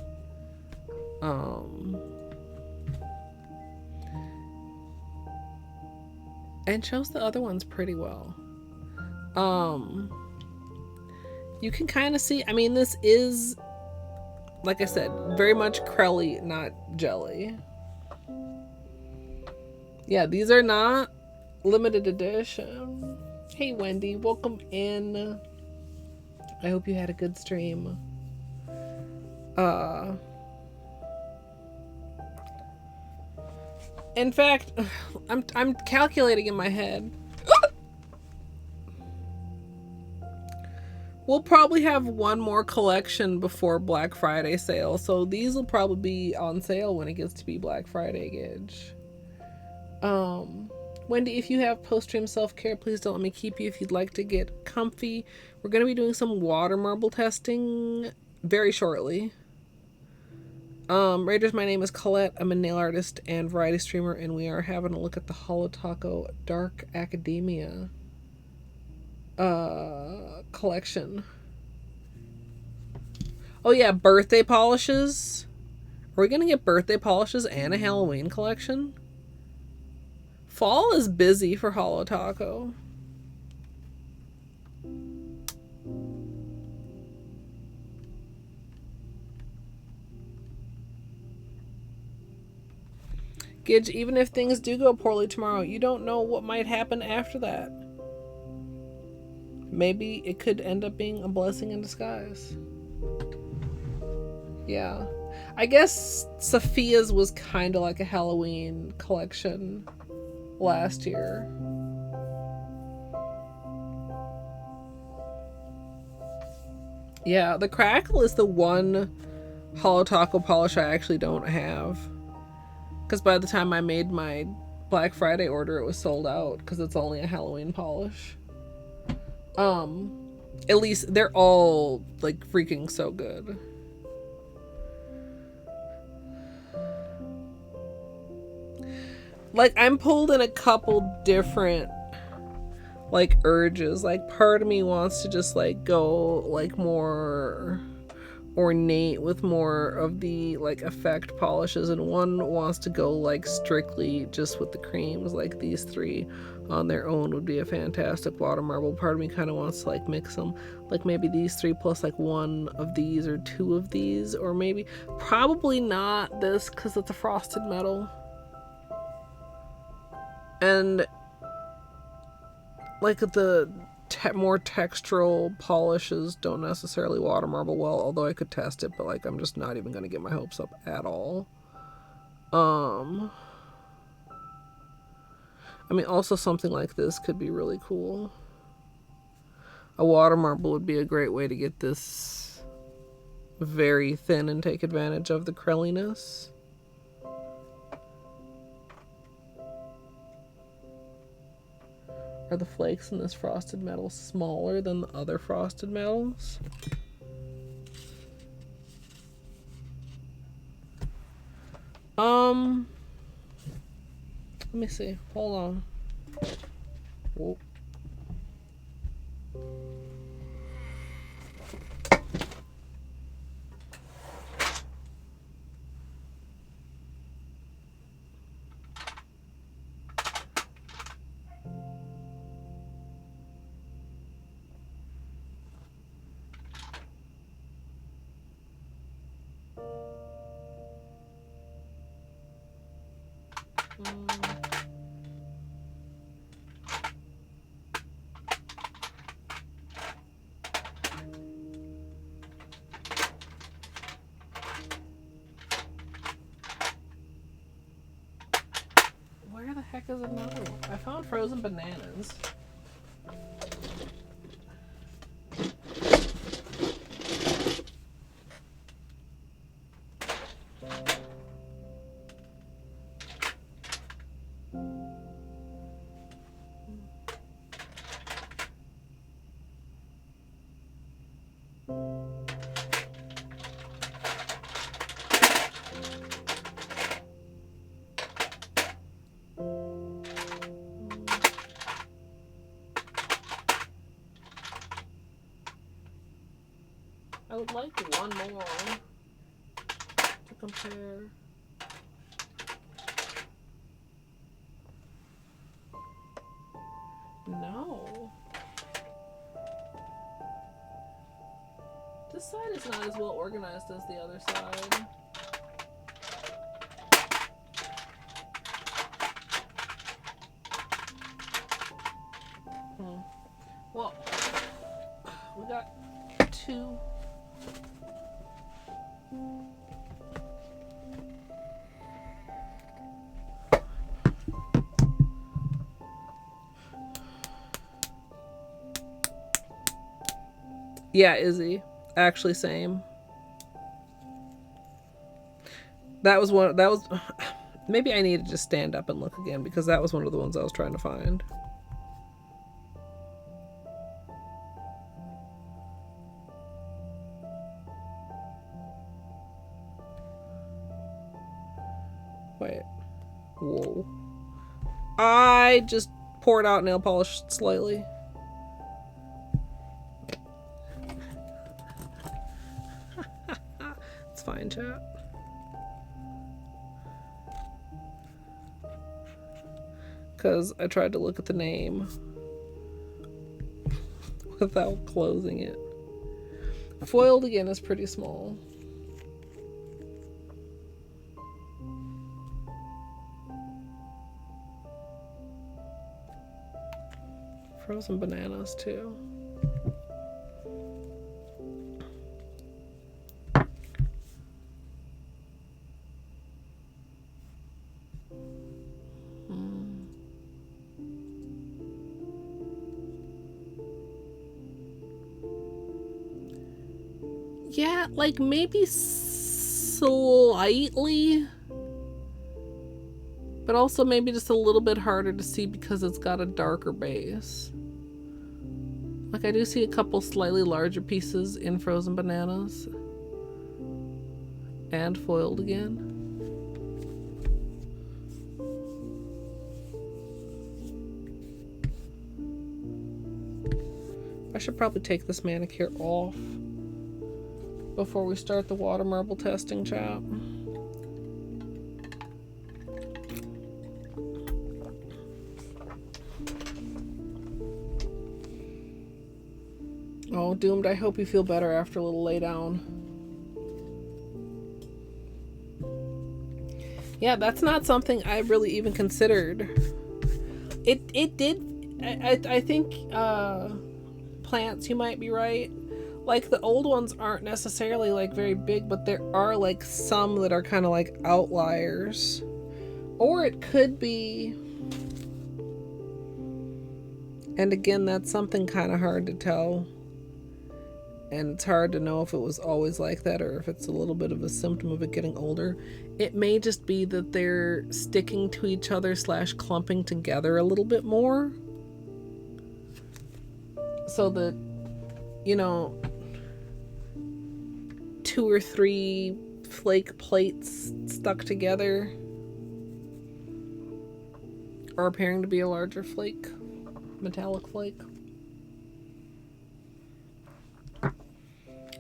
B: And shows the other ones pretty well. You can kind of see, I mean, this is, like I said, very much Crelly, not jelly. Yeah, these are not limited edition. Hey Wendy, welcome in. I hope you had a good stream. In fact, I'm calculating in my head. We'll probably have one more collection before Black Friday sale, so these will probably be on sale when it gets to be Black Friday gauge. Wendy, if you have post-stream self-care, please don't let me keep you if you'd like to get comfy. We're going to be doing some water marble testing very shortly. Raiders, my name is Colette. I'm a nail artist and variety streamer, and we are having a look at the Holo Taco Dark Academia collection. Oh yeah, birthday polishes Are we gonna get birthday polishes and a Halloween collection? Fall is busy for Holo Taco. Gidge, even if things do go poorly tomorrow, you don't know what might happen after that. Maybe it could end up being a blessing in disguise. Yeah. I guess Sophia's was kind of like a Halloween collection last year. Yeah, the Crackle is the one Holo Taco polish I actually don't have. Because by the time I made my Black Friday order, it was sold out because it's only a Halloween polish. At least they're all like freaking so good. Like, I'm pulled in a couple different like urges. Like, part of me wants to just like go like more ornate with more of the like effect polishes, and one wants to go like strictly just with the creams. Like, these three on their own would be a fantastic water marble. Part of me kind of wants to like mix them, like maybe these three plus like one of these or two of these, or maybe probably not this because it's a frosted metal, and like the more textural polishes don't necessarily water marble well, although I could test it, but like I'm just not even gonna get my hopes up at all. I mean, also something like this could be really cool. A water marble would be a great way to get this very thin and take advantage of the creliness. Are the flakes in this frosted metal smaller than the other frosted metals? Let me see. Hold on. Whoa. Where the heck is another one? I found frozen bananas. I would like one more to compare. No. This side is not as well organized as the other side. Well, we got two. Yeah, Izzy. Actually, same. That was one. That was. Maybe I need to just stand up and look again, because that was one of the ones I was trying to find. Wait. Whoa. I just poured out nail polish slightly. It's fine, chat. because I tried to look at the name without closing it. Foiled again is pretty small. Frozen bananas too. Yeah, like maybe slightly, but also maybe just a little bit harder to see because it's got a darker base. Like I do see a couple slightly larger pieces in frozen bananas and foiled again. I should probably take this manicure off before we start the water marble testing, chat. Oh, Doomed, I hope you feel better after a little lay down. Yeah, that's not something I really even considered. It did, I think, plants, you might be right. Like the old ones aren't necessarily like very big, but there are like some that are kind of like outliers. Or it could be, and again, that's something kind of hard to tell. And it's hard to know if it was always like that or if it's a little bit of a symptom of it getting older. It may just be that they're sticking to each other / clumping together a little bit more. So that, you know, 2 or 3 flake plates stuck together are appearing to be a larger flake, metallic flake.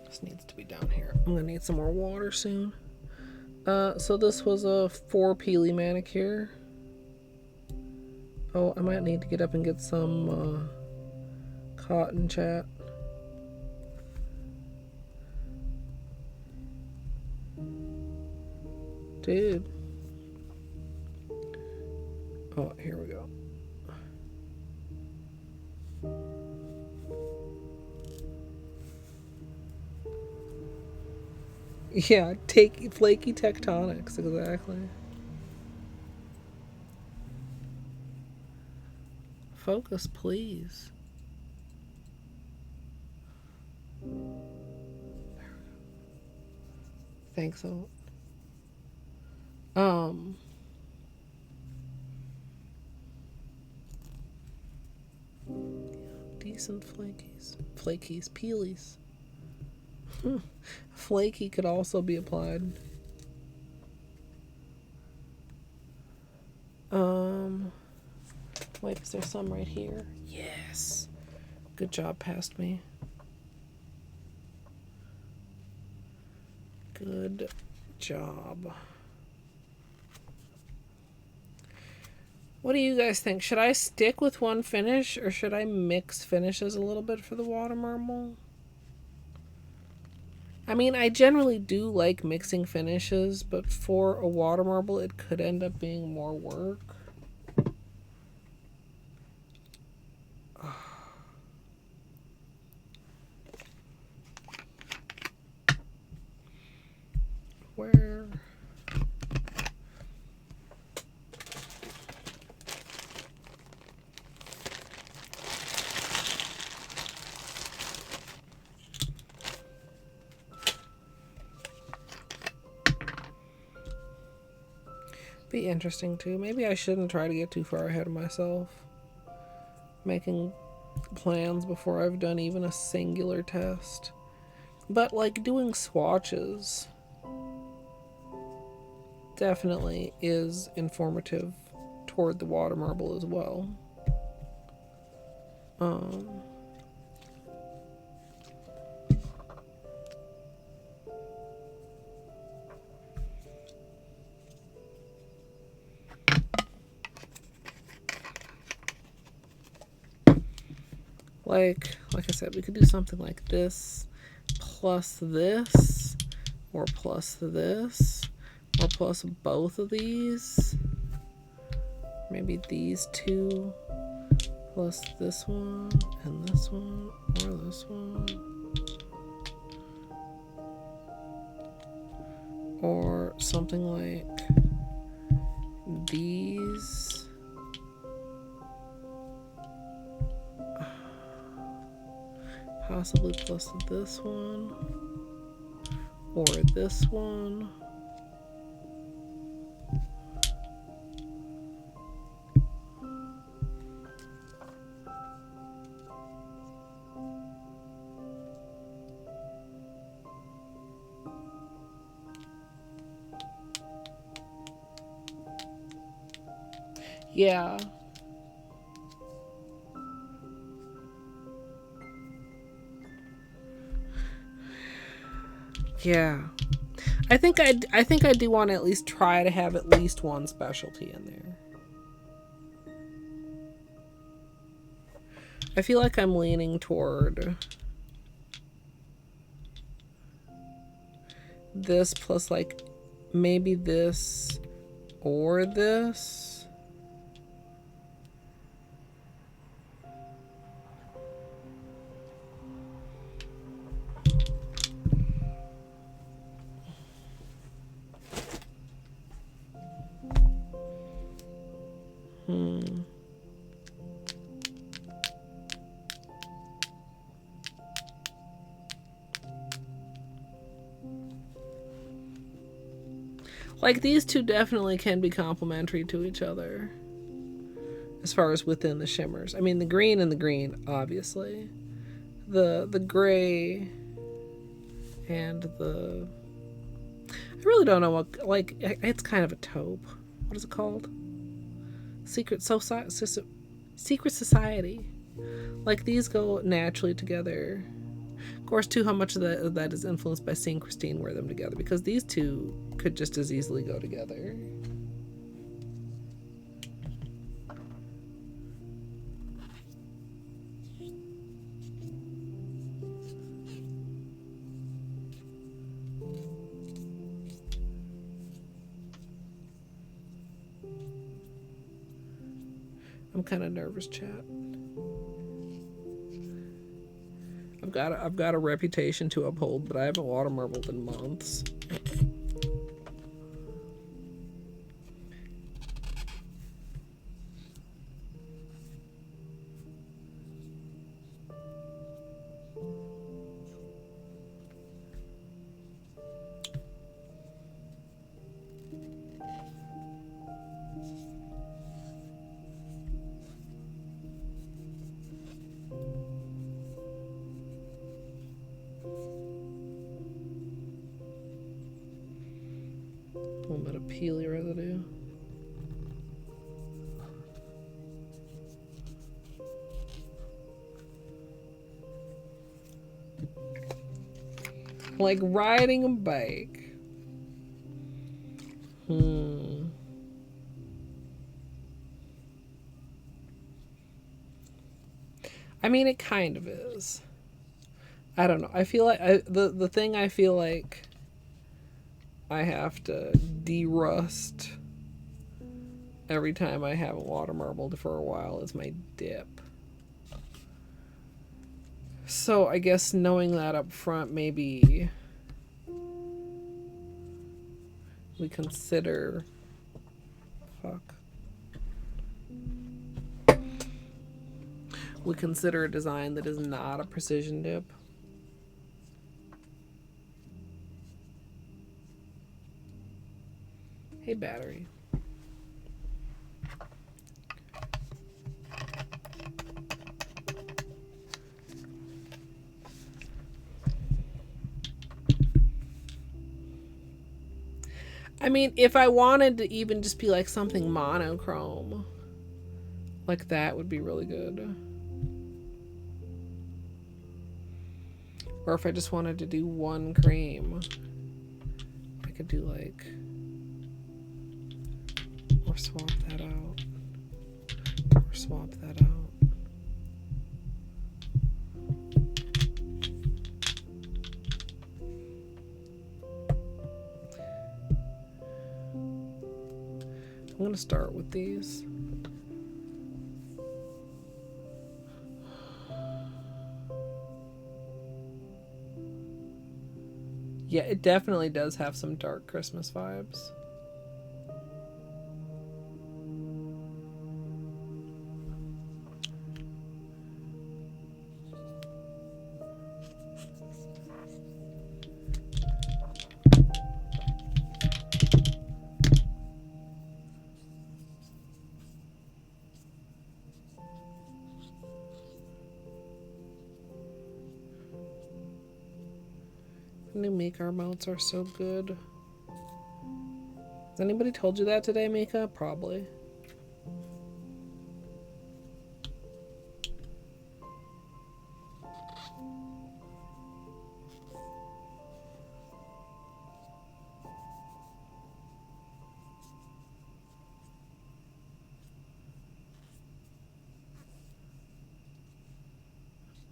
B: This needs to be down here. I'm gonna need some more water soon. So this was a 4 peely manicure. Oh, I might need to get up and get some cotton, chat. Dude. Oh, here we go. Yeah, take flaky tectonics, exactly. Focus, please. Thanks a lot. Decent flakies, peelies. Flaky could also be applied. Wait, is there some right here? Yes. Good job, past me. Good job. What do you guys think? Should I stick with one finish or should I mix finishes a little bit for the water marble? I mean, I generally do like mixing finishes, but for a water marble, it could end up being more work. Where? Be interesting too. Maybe I shouldn't try to get too far ahead of myself, making plans before I've done even a singular test. But like doing swatches definitely is informative toward the water marble as well. Like I said, we could do something like this, plus this, or plus this, or plus both of these. Maybe these two, plus this one, and this one, or this one. Or something like these. Possibly plus this one. Or this one. Yeah. Yeah. I think I do want to at least try to have at least one specialty in there. I feel like I'm leaning toward this plus like maybe this or this. Like these two definitely can be complementary to each other as far as within the shimmers. I mean, the green and the green, obviously. The gray and the... I really don't know what... Like, it's kind of a taupe. What is it called? Secret Society. Like, these go naturally together. Of course, too, how much of that is influenced by seeing Christine wear them together, because these two could just as easily go together. I'm kind of nervous, chat. I've got a reputation to uphold, but I haven't water marbled in months. A little bit of peely residue. Like riding a bike. I mean, it kind of is. I don't know. I feel like the thing I feel like I have to de-rust every time I haven't water marbled for a while is my dip. So I guess knowing that up front, maybe we consider... We consider a design that is not a precision dip. Hey, battery. I mean, if I wanted to even just be like something monochrome, like that would be really good. Or if I just wanted to do one cream, I could do like, or swap that out, or swap that out. gonna start with these. Yeah, it definitely does have some dark Christmas vibes. New Mika mounts are so good. Has anybody told you that today, Mika? Probably.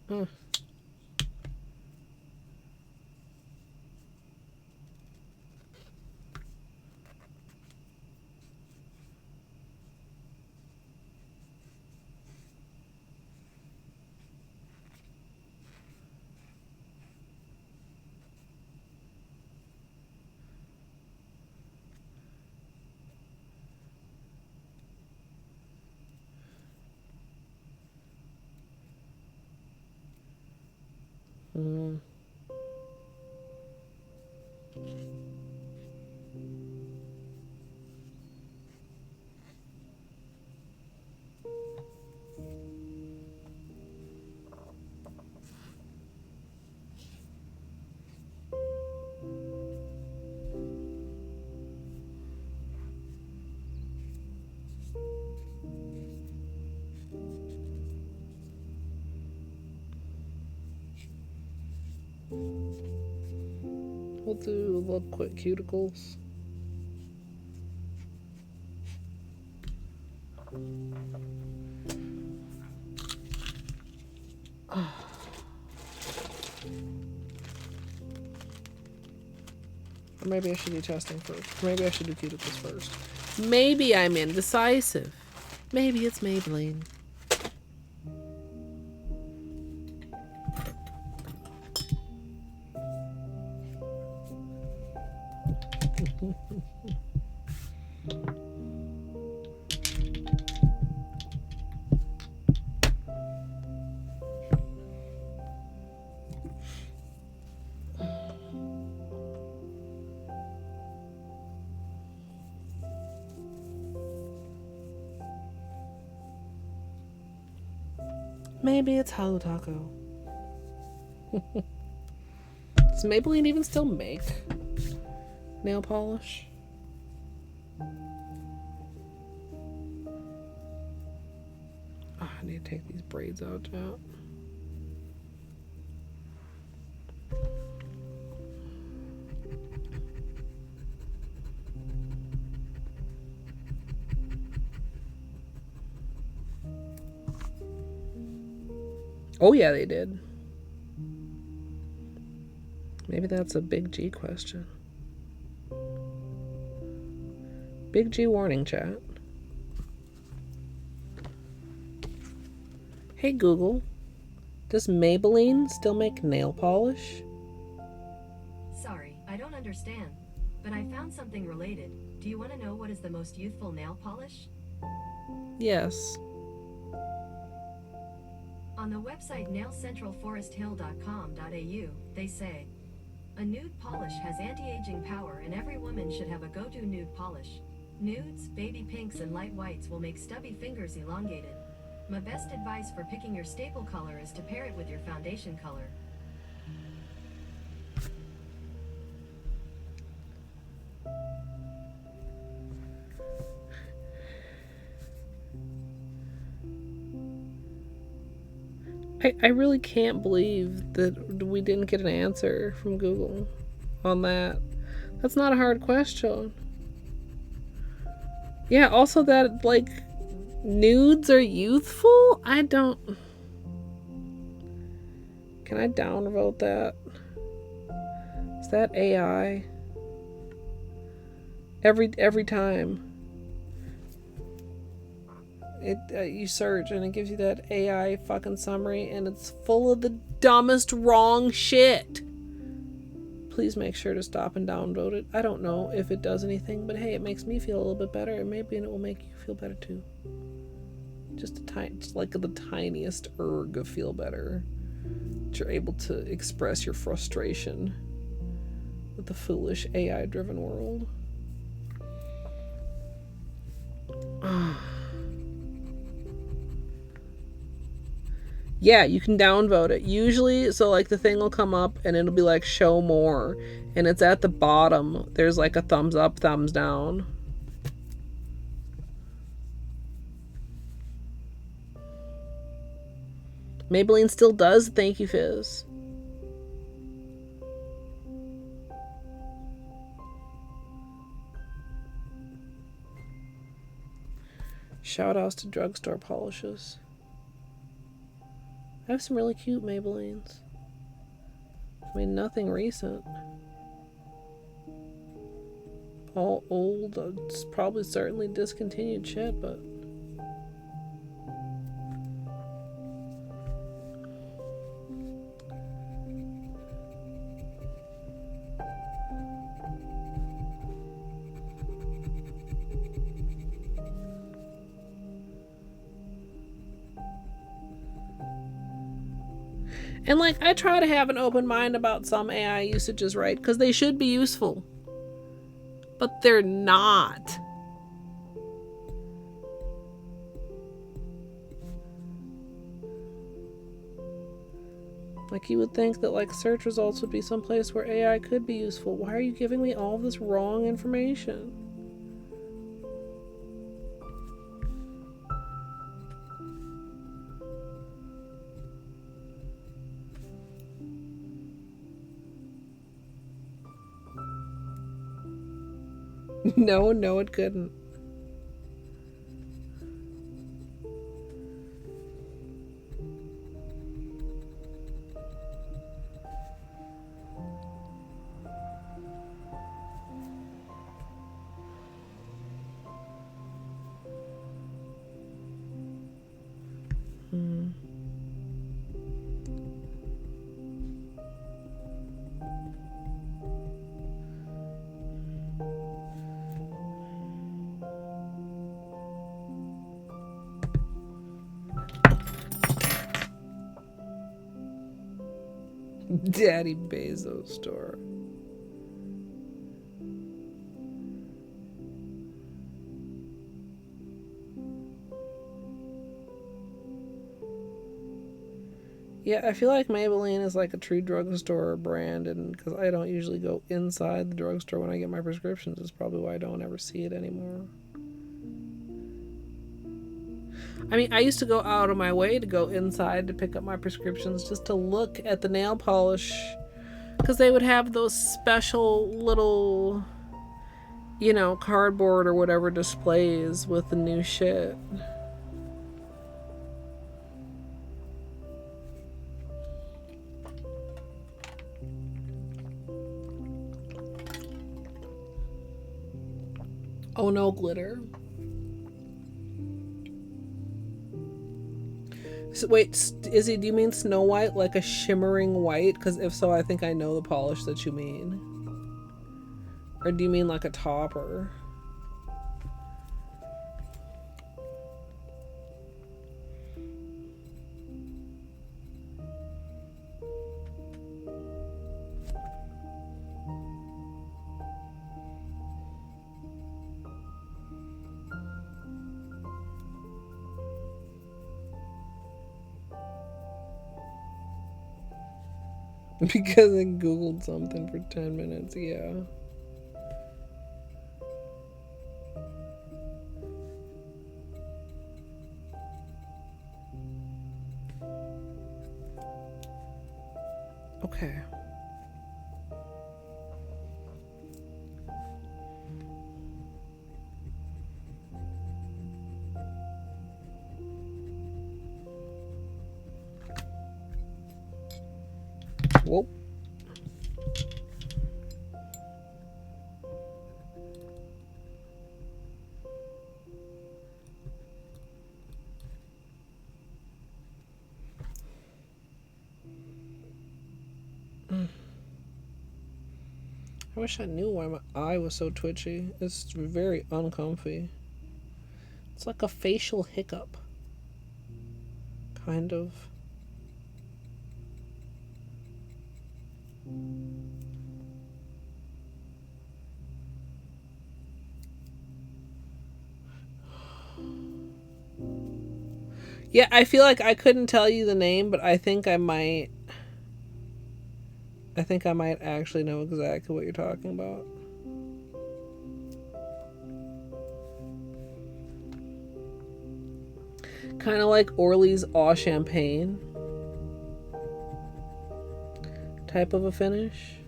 B: Hmm. Mm. We'll do a little quick cuticles. Or maybe I should do testing first. Maybe I should do cuticles first. Maybe I'm indecisive. Maybe it's Maybelline. Maybe it's Holo Taco. Does Maybelline even still make nail polish? Oh, I need to take these braids out, chat. Oh yeah, they did. Maybe that's a big G question. Big G warning, chat. Hey Google, does Maybelline still make nail polish?
E: Sorry, I don't understand. But I found something related. Do you want to know what is the most youthful nail polish?
B: Yes.
E: On the website nailcentralforesthill.com.au, they say, a nude polish has anti-aging power and every woman should have a go-to nude polish. Nudes, baby pinks and light whites will make stubby fingers elongated. My best advice for picking your staple color is to pair it with your foundation color.
B: I really can't believe that we didn't get an answer from Google on that. That's not a hard question. Yeah, also that, like, nudes are youthful? I don't... Can I downvote that? Is that AI? Every time. You search and it gives you that AI fucking summary, and it's full of the dumbest wrong shit. Please make sure to stop and downvote it. I don't know if it does anything, but hey, it makes me feel a little bit better, and maybe it will make you feel better too. Just like the tiniest erg of feel better. That you're able to express your frustration with the foolish AI-driven world. Yeah, you can downvote it. Usually, so like the thing will come up and it'll be like show more, and it's at the bottom. There's like a thumbs up, thumbs down. Maybelline still does. Thank you, Fizz. Shout outs to drugstore polishes. I have some really cute Maybellines. I mean, nothing recent. All old. It's probably certainly discontinued shit, but... And like, I try to have an open mind about some AI usages, right? Because they should be useful. But they're not. Like, you would think that like search results would be someplace where AI could be useful. Why are you giving me all this wrong information? No, it couldn't. Daddy Bezos store. Yeah, I feel like Maybelline is like a true drugstore brand, and because I don't usually go inside the drugstore when I get my prescriptions, is probably why I don't ever see it anymore. I mean, I used to go out of my way to go inside to pick up my prescriptions just to look at the nail polish, because they would have those special little, you know, cardboard or whatever displays with the new shit. Oh no, glitter. So wait, Izzy, do you mean Snow White, like a shimmering white? Because if so, I think I know the polish that you mean. Or do you mean like a topper? Because I googled something for 10 minutes, yeah. Okay. Whoa. I wish I knew why my eye was so twitchy. It's very uncomfy. It's like a facial hiccup. Kind of. Yeah, I feel like I couldn't tell you the name, but I think I might actually know exactly what you're talking about. Kind of like Orly's Eau Champagne type of a finish.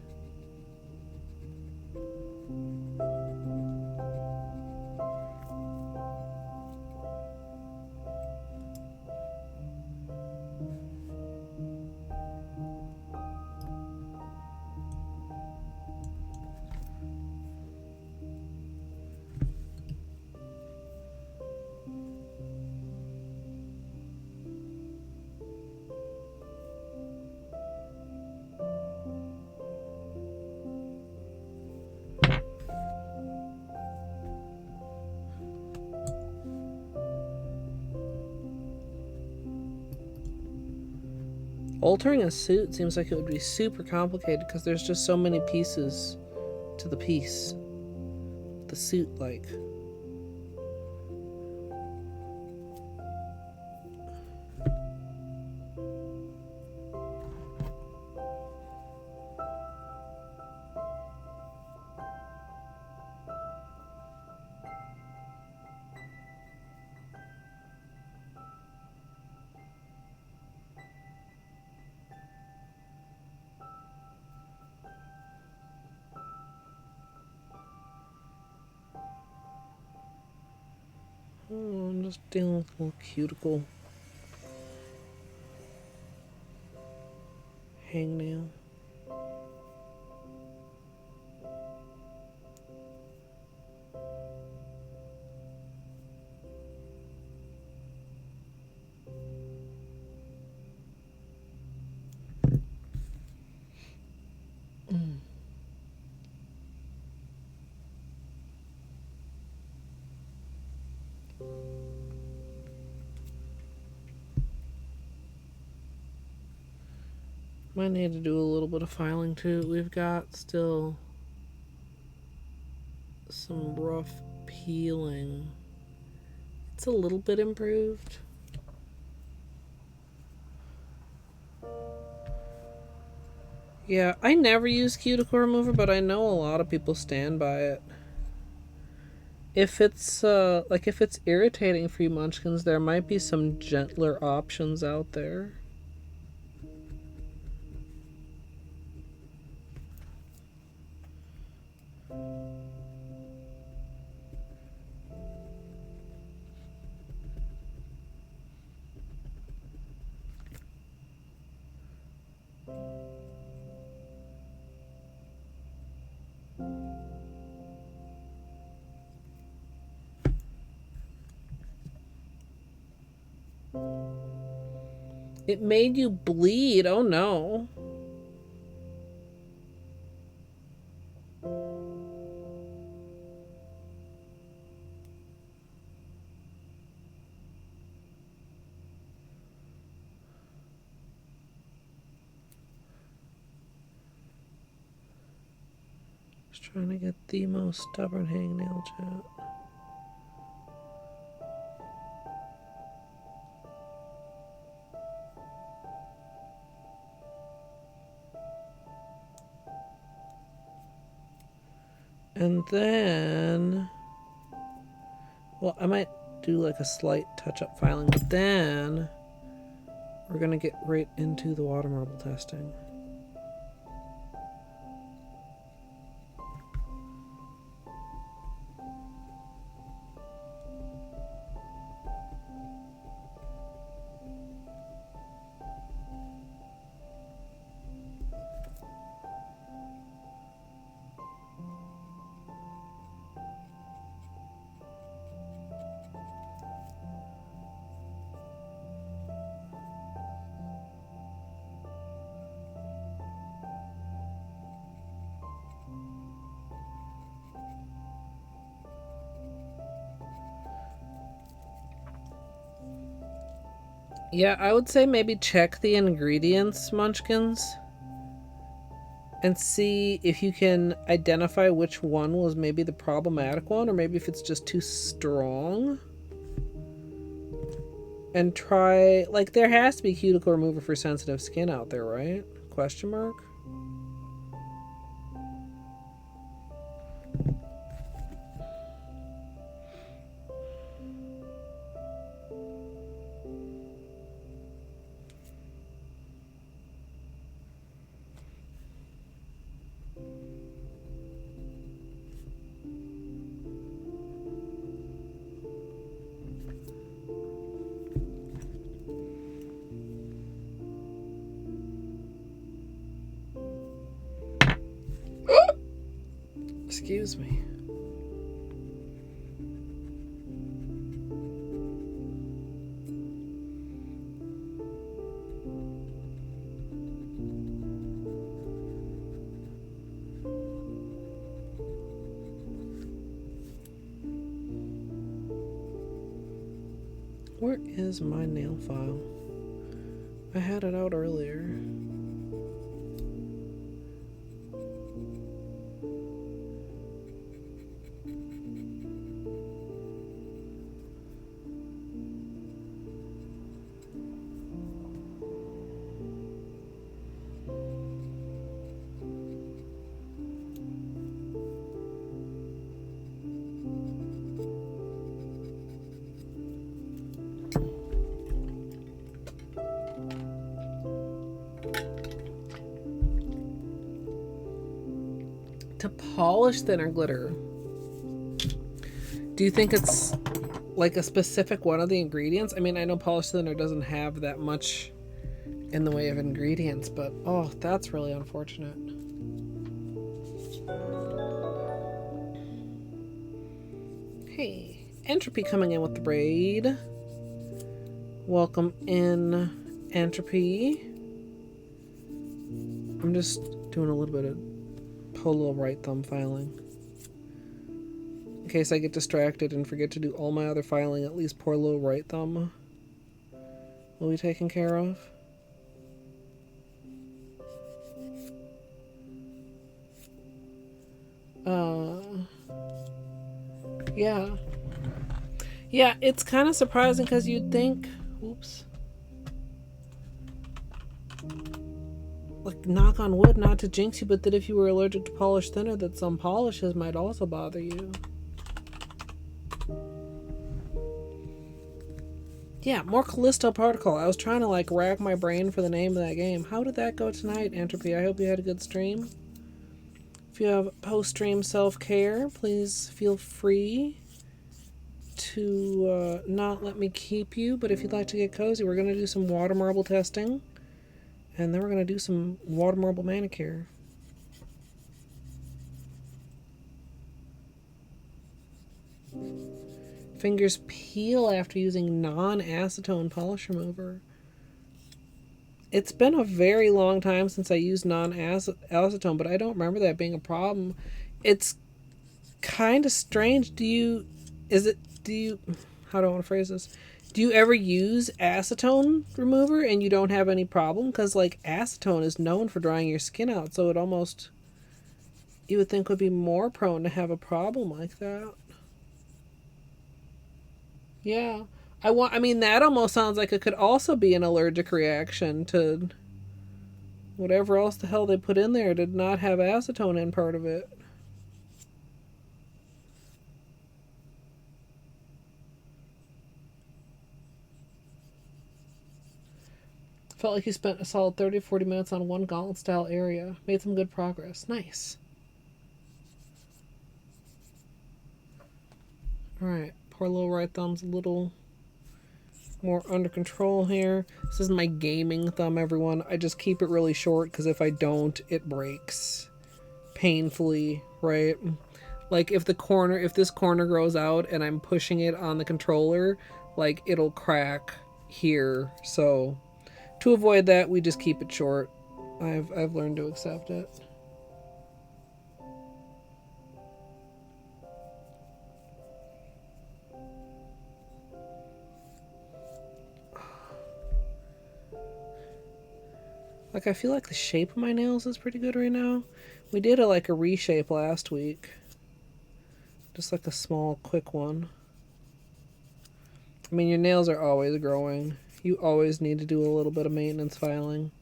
B: Altering a suit seems like it would be super complicated because there's just so many pieces to the piece. The suit, like. Oh, I'm just dealing with a little cuticle hangnail. Might need to do a little bit of filing too. We've got still some rough peeling. It's a little bit improved. Yeah, I never use cuticle remover, but I know a lot of people stand by it. If it's if it's irritating for you munchkins, there might be some gentler options out there. It made you bleed. Oh no. Just trying to get the most stubborn hangnail, chat. And then, well, I might do like a slight touch-up filing, but then we're gonna get right into the water marble testing. Yeah, I would say maybe check the ingredients, Munchkins, and see if you can identify which one was maybe the problematic one, or maybe if it's just too strong. And try, like, there has to be cuticle remover for sensitive skin out there, right? Question mark? Excuse me. Where is my nail file? I had it out earlier. To polish thinner glitter, do you think it's like a specific one of the ingredients? I mean, I know polish thinner doesn't have that much in the way of ingredients, but oh, that's really unfortunate. Hey, Entropy coming in with the braid. Welcome in, Entropy. I'm just doing a little bit of Holo right thumb filing. In case I get distracted and forget to do all my other filing, at least poor little right thumb will be taken care of. Yeah. Yeah, it's kind of surprising because you'd think, oops. Like, knock on wood, not to jinx you, but that if you were allergic to polish thinner, that some polishes might also bother you. Yeah, more Callisto Protocol. I was trying to, like, rack my brain for the name of that game. How did that go tonight, Entropy? I hope you had a good stream. If you have post-stream self-care, please feel free to not let me keep you. But if you'd like to get cozy, we're going to do some water marble testing. And then we're going to do some water marble manicure. Fingers peel after using non-acetone polish remover. It's been a very long time since I used non-acetone, but I don't remember that being a problem. It's kind of strange. How do I want to phrase this? Do you ever use acetone remover and you don't have any problem? Because, like, acetone is known for drying your skin out, so it almost, you would think, would be more prone to have a problem like that. Yeah. I mean, that almost sounds like it could also be an allergic reaction to whatever else the hell they put in there did not have acetone in part of it. Felt like you spent a solid 30 to 40 minutes on one gauntlet style area. Made some good progress. Nice. Alright, poor little right thumb's a little more under control here. This is my gaming thumb, everyone. I just keep it really short because if I don't, it breaks painfully, right? Like if this corner grows out and I'm pushing it on the controller, like it'll crack here. So to avoid that, we just keep it short. I've learned to accept it. Like, I feel like the shape of my nails is pretty good right now. We did a reshape last week. Just like a small, quick one. I mean, your nails are always growing. You always need to do a little bit of maintenance filing.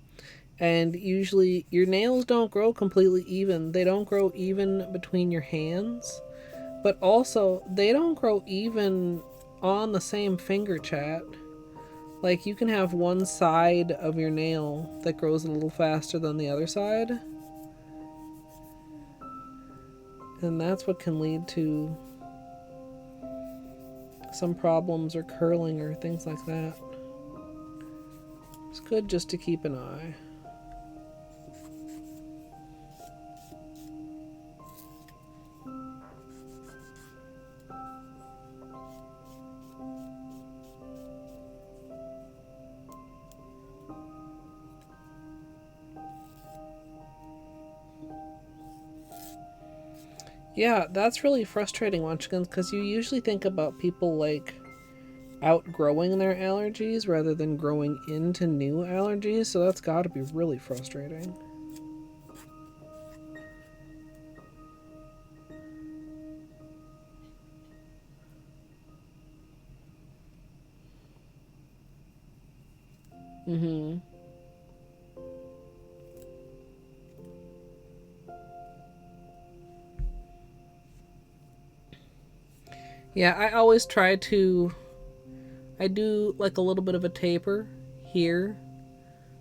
B: And usually, your nails don't grow completely even. They don't grow even between your hands. But also, they don't grow even on the same finger, chat. Like, you can have one side of your nail that grows a little faster than the other side. And that's what can lead to some problems or curling or things like that. It's good just to keep an eye. Yeah, that's really frustrating, Munchkins, because you usually think about people like outgrowing their allergies rather than growing into new allergies, so that's got to be really frustrating. Mm-hmm. Yeah, I always try to... I do like a little bit of a taper here,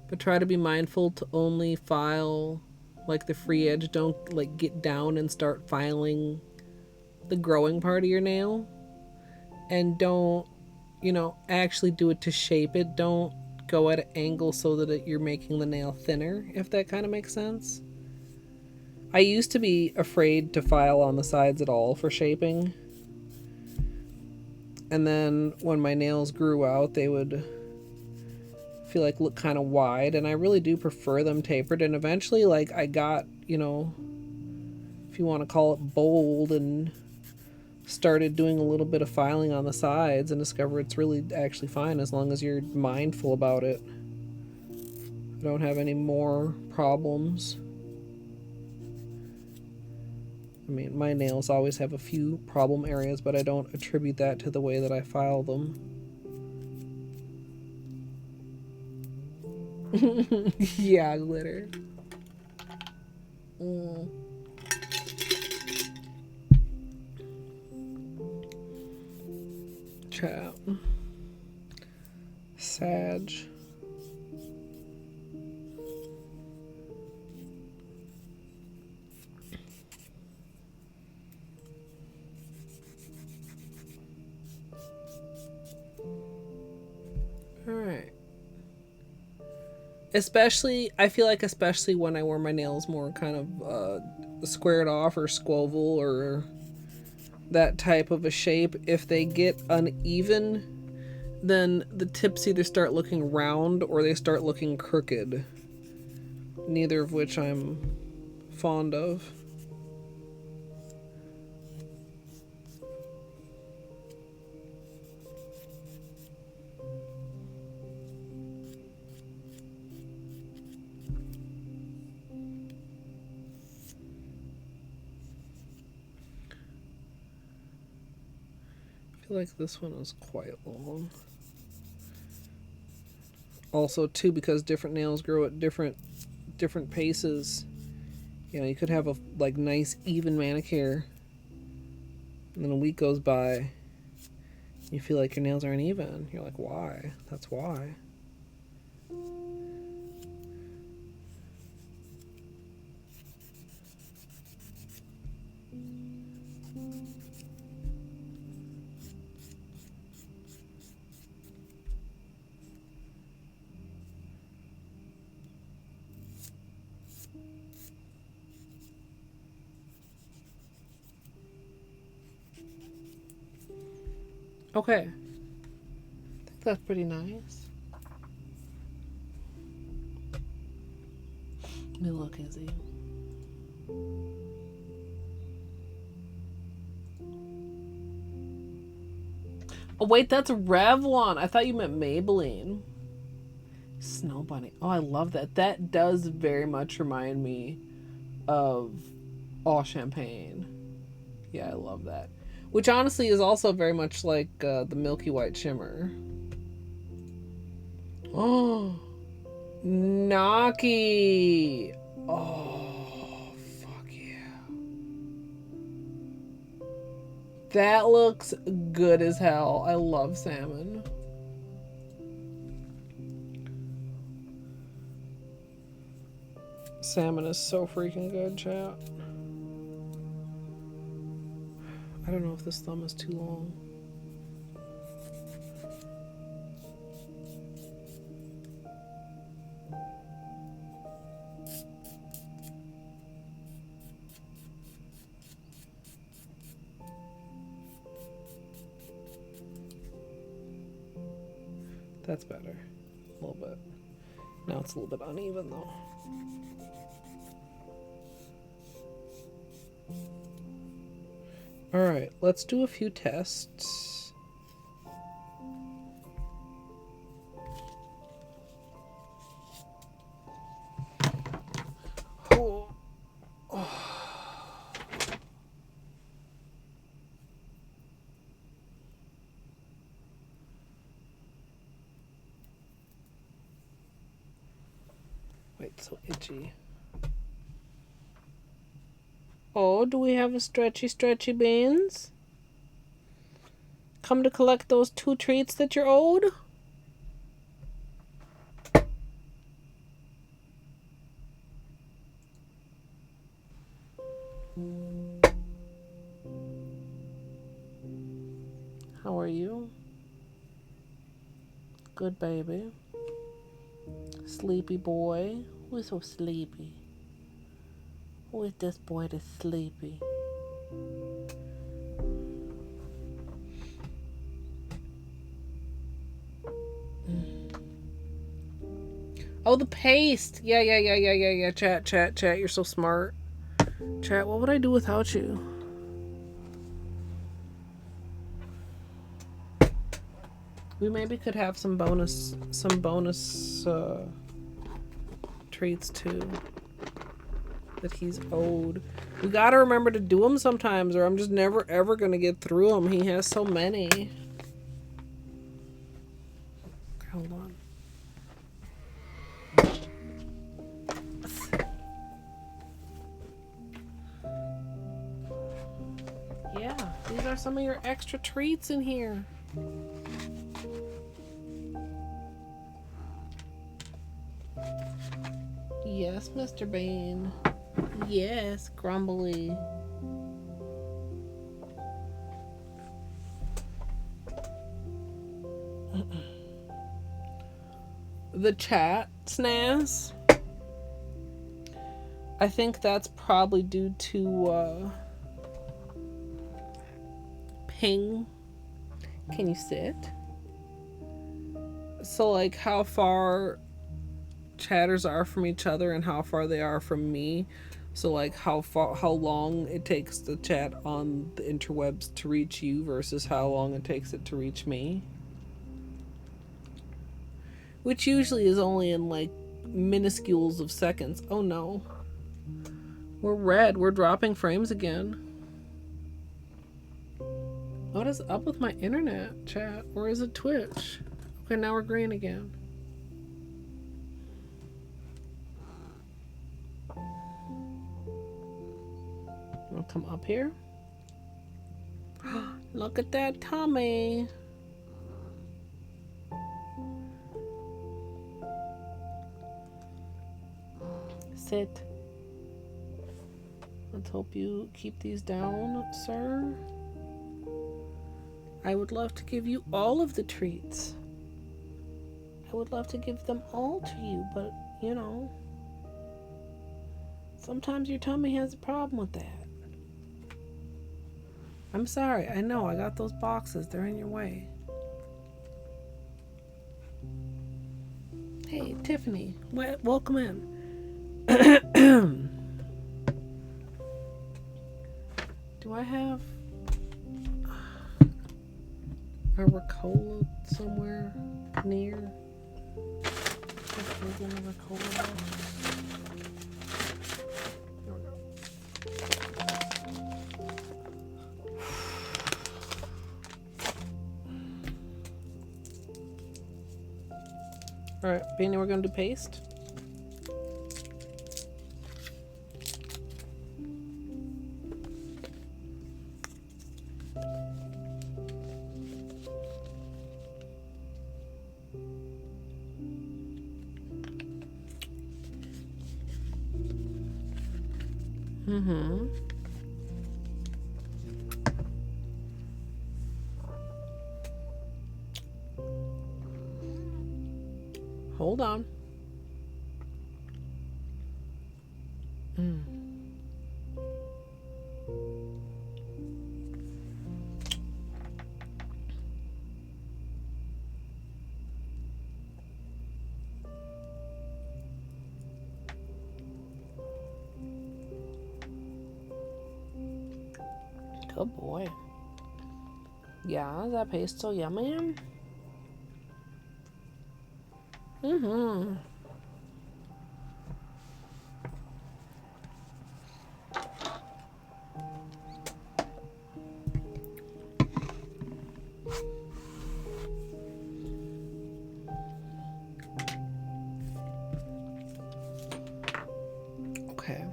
B: but try to be mindful to only file like the free edge. Don't like get down and start filing the growing part of your nail. And don't, actually do it to shape it. Don't go at an angle so that you're making the nail thinner, if that kind of makes sense. I used to be afraid to file on the sides at all for shaping. And then when my nails grew out, they would feel like look kind of wide, and I really do prefer them tapered. And eventually, like, I got, if you want to call it bold, and started doing a little bit of filing on the sides and discovered it's really actually fine as long as you're mindful about it. I don't have any more problems. I mean, my nails always have a few problem areas, but I don't attribute that to the way that I file them. Yeah, glitter. Chat. Sag. Alright. I feel like especially when I wear my nails more kind of squared off or squoval or that type of a shape, if they get uneven, then the tips either start looking round or they start looking crooked. Neither of which I'm fond of. I feel like this one is quite long. Also, too, because different nails grow at different paces. You could have a nice even manicure, and then a week goes by, you feel like your nails aren't even. You're like, why? That's why. Okay. I think that's pretty nice. Let me look, Izzy. Oh, wait, that's Revlon. I thought you meant Maybelline. Snow bunny. Oh, I love that. That does very much remind me of All Champagne. Yeah, I love that. Which honestly is also very much like the Milky White Shimmer. Oh, Naki. Oh, fuck yeah. That looks good as hell. I love salmon. Salmon is so freaking good, chat. I don't know if this thumb is too long. That's better. A little bit. Now it's a little bit uneven though. Alright, let's do a few tests. Oh. Wait, so itchy. Oh, do we have a stretchy beans? Come to collect those 2 treats that you're owed? How are you? Good, baby. Sleepy boy. Who's so sleepy? Who is this boy that's sleepy? Oh, the paste. Yeah. Chat. You're so smart. Chat, what would I do without you? We maybe could have some bonus treats too that he's owed. We gotta remember to do them sometimes, or I'm just never ever gonna get through them. He has so many. Okay, hold on. Yeah, these are some of your extra treats in here. Yes, Mr. Bean. Yes, Grumbly. The chat snaz. I think that's probably due to ping. Can you sit? So like how far chatters are from each other and how far they are from me. So like how long it takes the chat on the interwebs to reach you versus how long it takes it to reach me. Which usually is only in like minuscules of seconds. Oh no. We're red. We're dropping frames again. What is up with my internet, chat? Or is it Twitch? Okay, now we're green again. I'll come up here. Look at that tummy. Sit. Let's hope you keep these down, sir. I would love to give you all of the treats. I would love to give them all to you, but, you know, sometimes your tummy has a problem with that. I'm sorry. I know. I got those boxes. They're in your way. Hey, Tiffany. Welcome in. Do I have a Ricola somewhere near? Anything in the Holo box? There we go. Alright, Beanie, we're gonna do paste. Mm-hmm. Hold on. Good boy. Yeah, is that paste so yummy? Mm-hmm. Okay.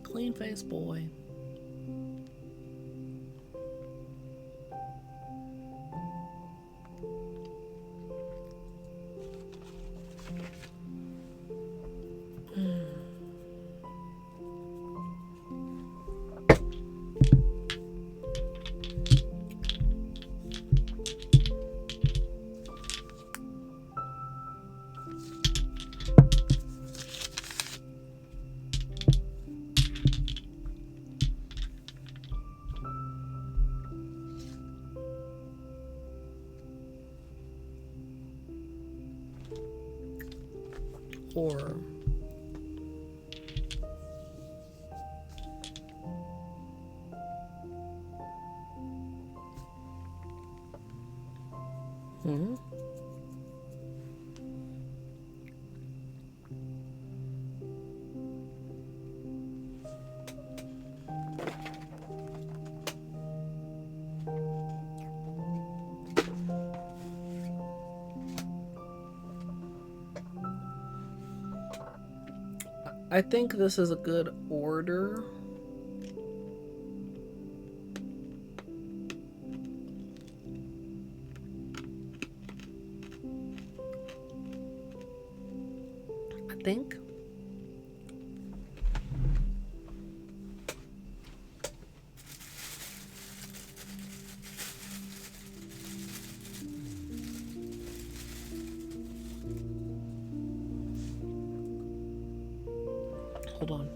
B: Clean face boy. Or I think this is a good order. I think. Hold on.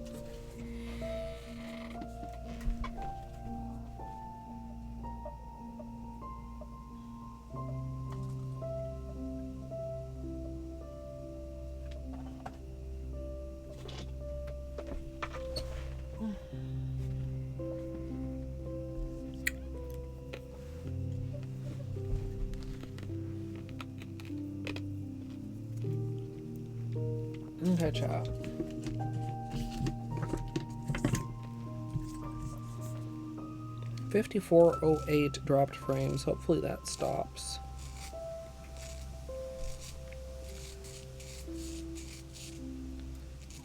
B: Okay, child. 5408 dropped frames. Hopefully that stops.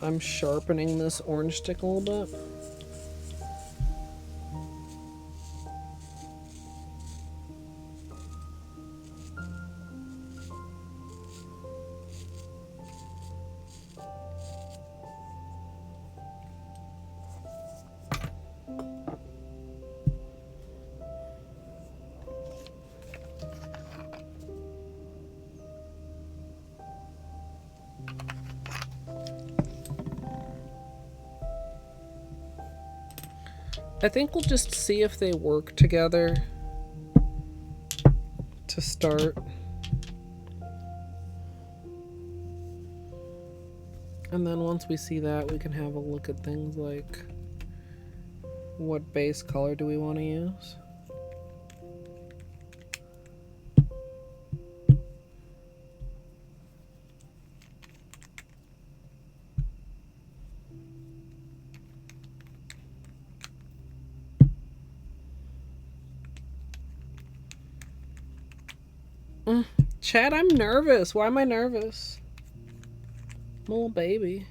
B: I'm sharpening this orange stick a little bit. I think we'll just see if they work together to start. And then once we see that, we can have a look at things like what base color do we want to use. Chad, I'm nervous. Why am I nervous? I'm a little baby.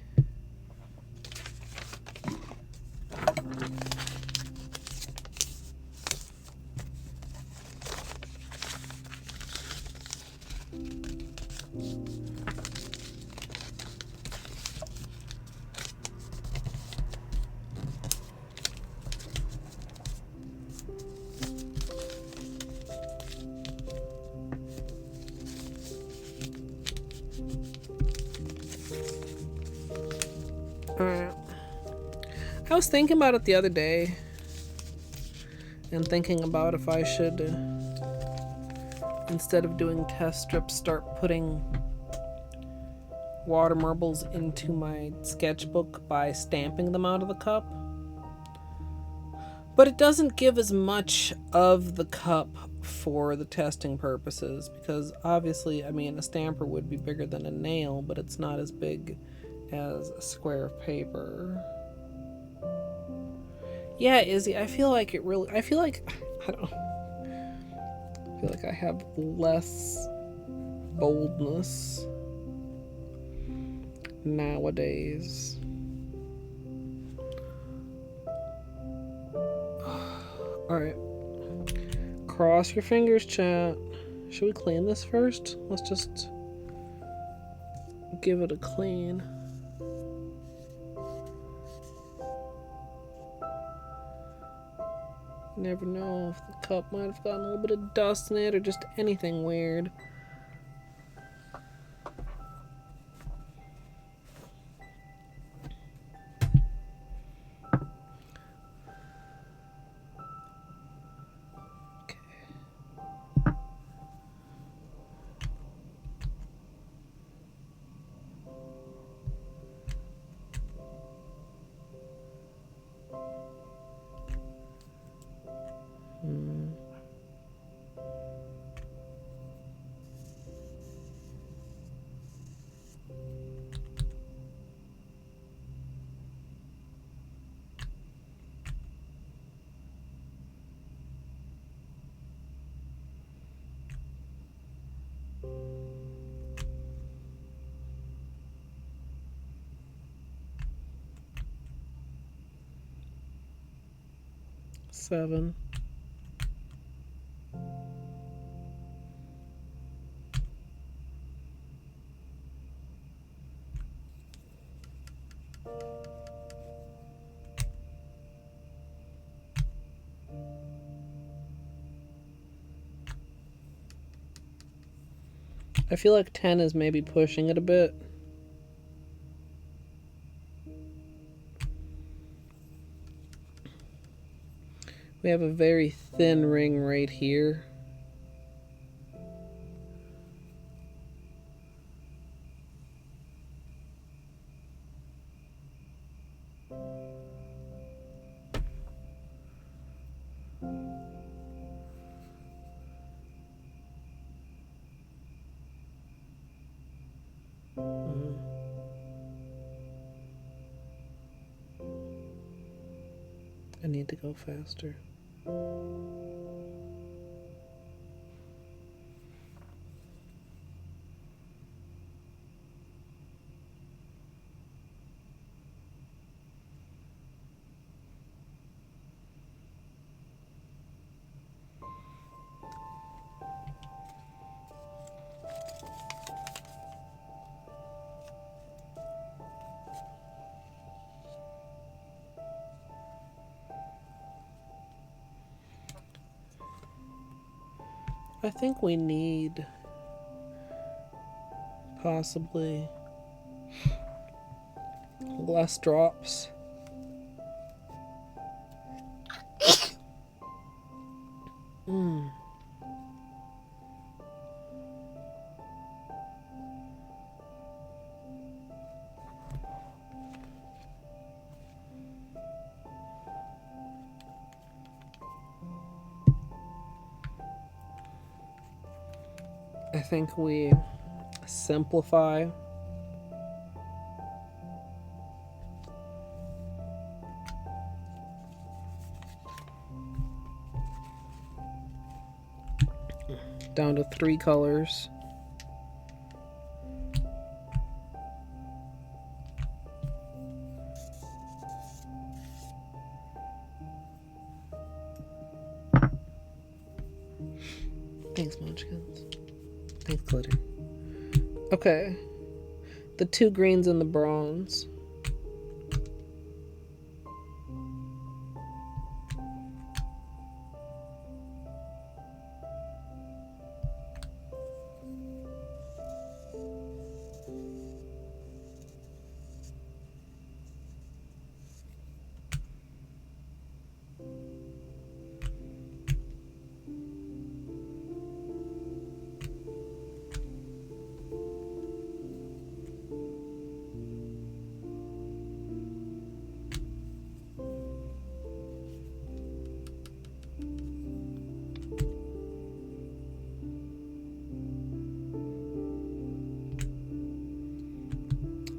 B: Alright. I was thinking about it the other day and thinking about if I should, instead of doing test strips, start putting water marbles into my sketchbook by stamping them out of the cup. But it doesn't give as much of the cup for the testing purposes because obviously, I mean, a stamper would be bigger than a nail, but it's not as big as a square of paper. Yeah, Izzy, I feel like I don't know. I feel like I have less boldness nowadays. Alright. Cross your fingers, chat. Should we clean this first? Let's just give it a clean. Never know if the cup might have gotten a little bit of dust in it or just anything weird. Seven. I feel like 10 is maybe pushing it a bit. We have a very thin ring right here. I need to go faster. I think we need possibly less drops. think we simplify. Down to 3 colors. Thanks, Munchkins. Thanks, Glitter. Okay. The 2 greens and the bronze.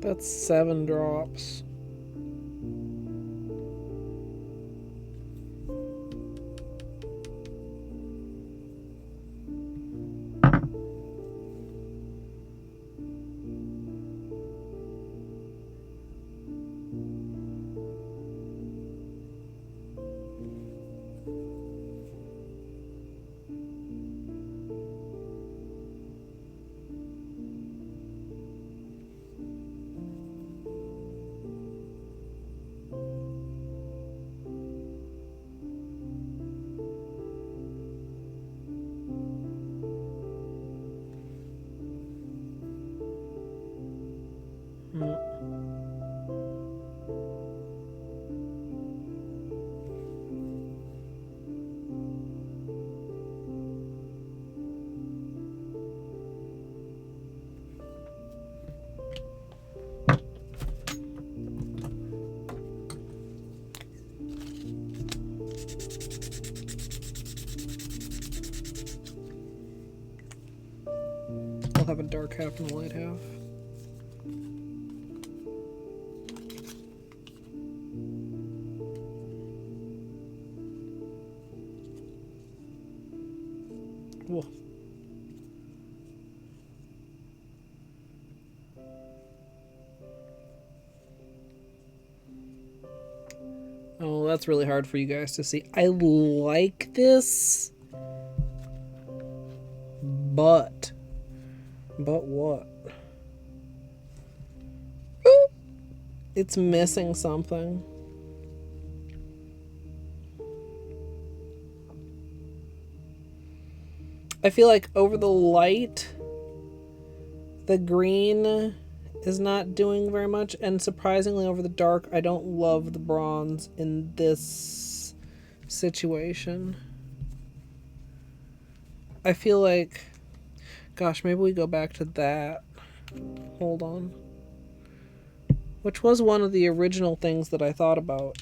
B: That's 7 drops. I'll have a dark half and a light half. Whoa. Oh, that's really hard for you guys to see. I like this, but what? It's missing something. I feel like over the light, the green is not doing very much, and surprisingly over the dark, I don't love the bronze in this situation. I feel like, gosh, maybe we go back to that. Hold on. Which was one of the original things that I thought about.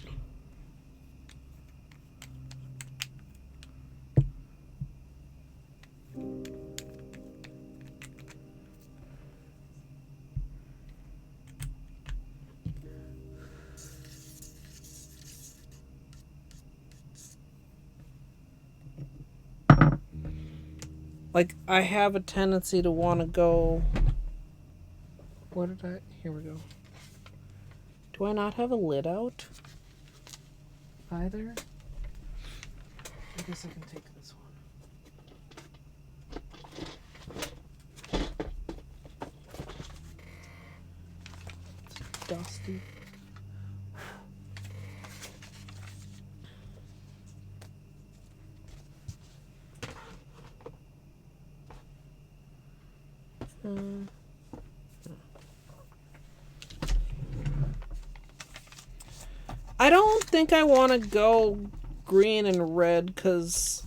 B: Like, I have a tendency to want to go... Where did I... Here we go. Do I not have a lid out? Either? I guess I can take this one. It's dusty. I don't think I want to go green and red because,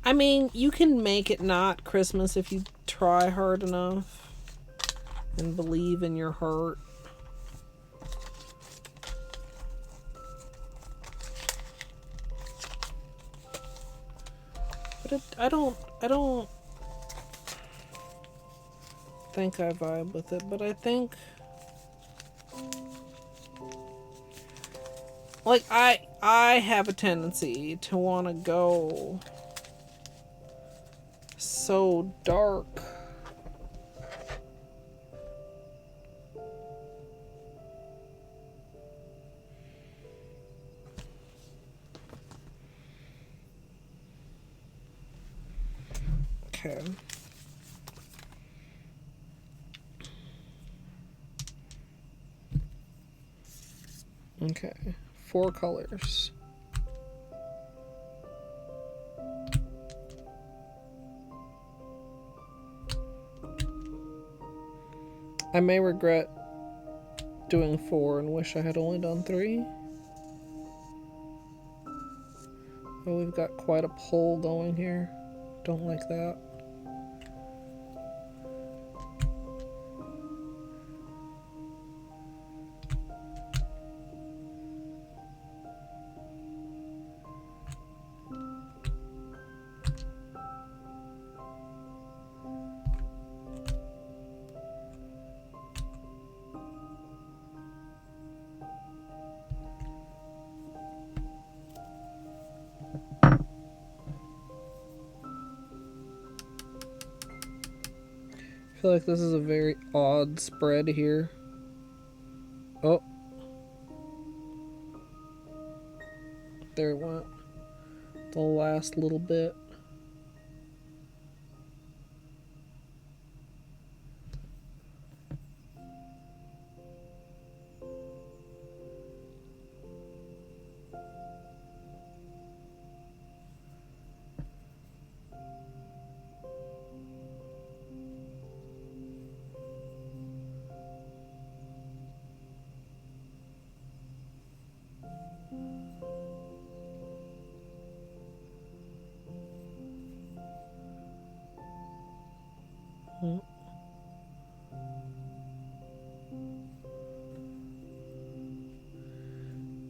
B: I mean, you can make it not Christmas if you try hard enough and believe in your heart. But I don't think I vibe with it, but I think like I have a tendency to want to go so dark. Okay. Okay, 4 colors. I may regret doing 4 and wish I had only done 3. Oh, we've got quite a pull going here. Don't like that. I feel like this is a very odd spread here. Oh. There it went. The last little bit.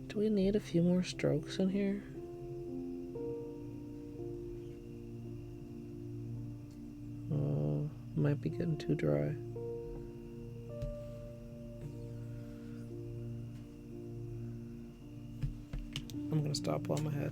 B: Do we need a few more strokes in here? Might be getting too dry. I'm gonna stop while I'm ahead.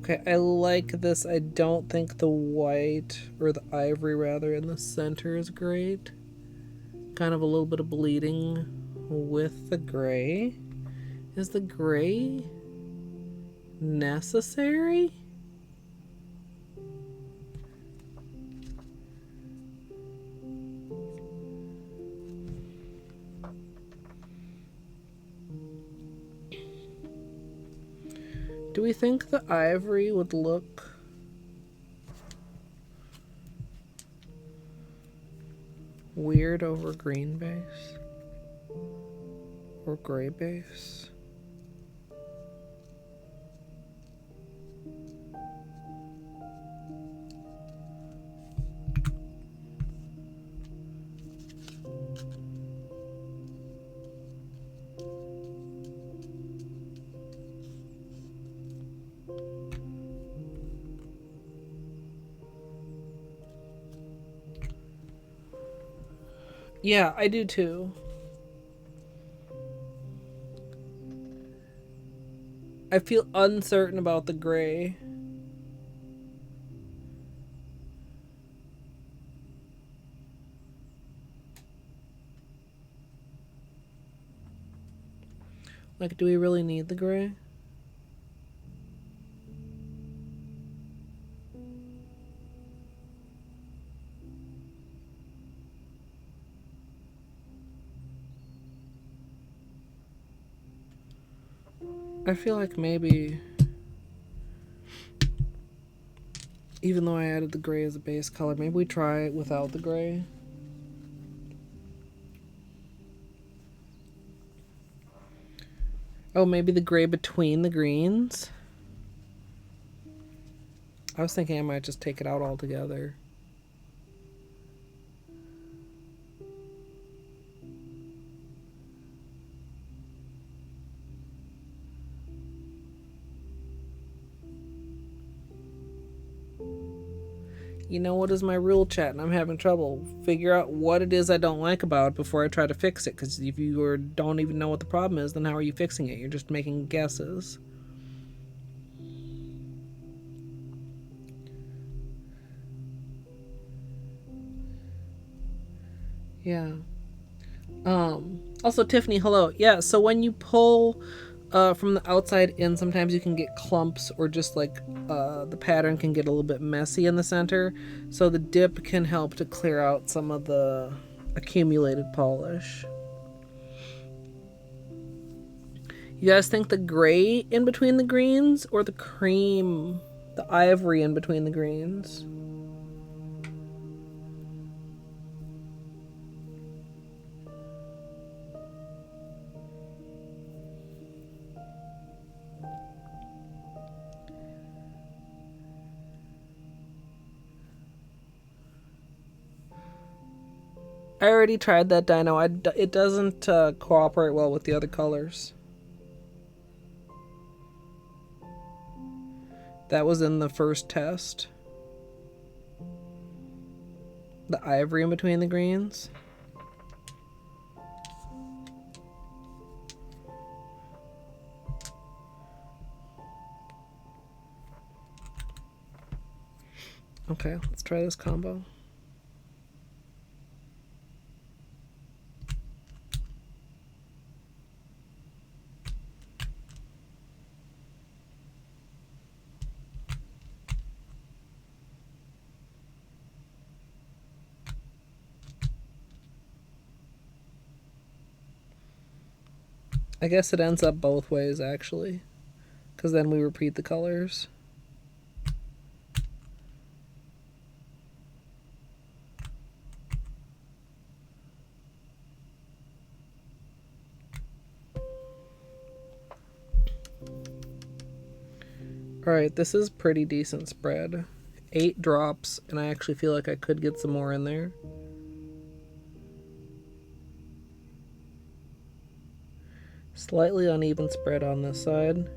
B: Okay, I like this. I don't think the white, or the ivory rather, in the center is great. Kind of a little bit of bleeding with the gray. Is the gray necessary? Do we think the ivory would look weird over green base or gray base? Yeah, I do too. I feel uncertain about the gray. Like, do we really need the gray? I feel like maybe, even though I added the gray as a base color, maybe we try it without the gray. Oh, maybe the gray between the greens? I was thinking I might just take it out altogether. You know what is my rule, chat, and I'm having trouble. Figure out what it is I don't like about it before I try to fix it, because if you don't even know what the problem is, then how are you fixing it? You're just making guesses. Yeah. Also, Tiffany, hello. Yeah, so when you pull from the outside in, sometimes you can get clumps, or just like the pattern can get a little bit messy in the center. So the dip can help to clear out some of the accumulated polish. You guys think the gray in between the greens, or the cream, the ivory in between the greens? I already tried that dino. It doesn't cooperate well with the other colors. That was in the first test. The ivory in between the greens. Okay, let's try this combo. I guess it ends up both ways, actually, because then we repeat the colors. Alright, this is pretty decent spread. 8 drops, and I actually feel like I could get some more in there. Slightly uneven spread on this side.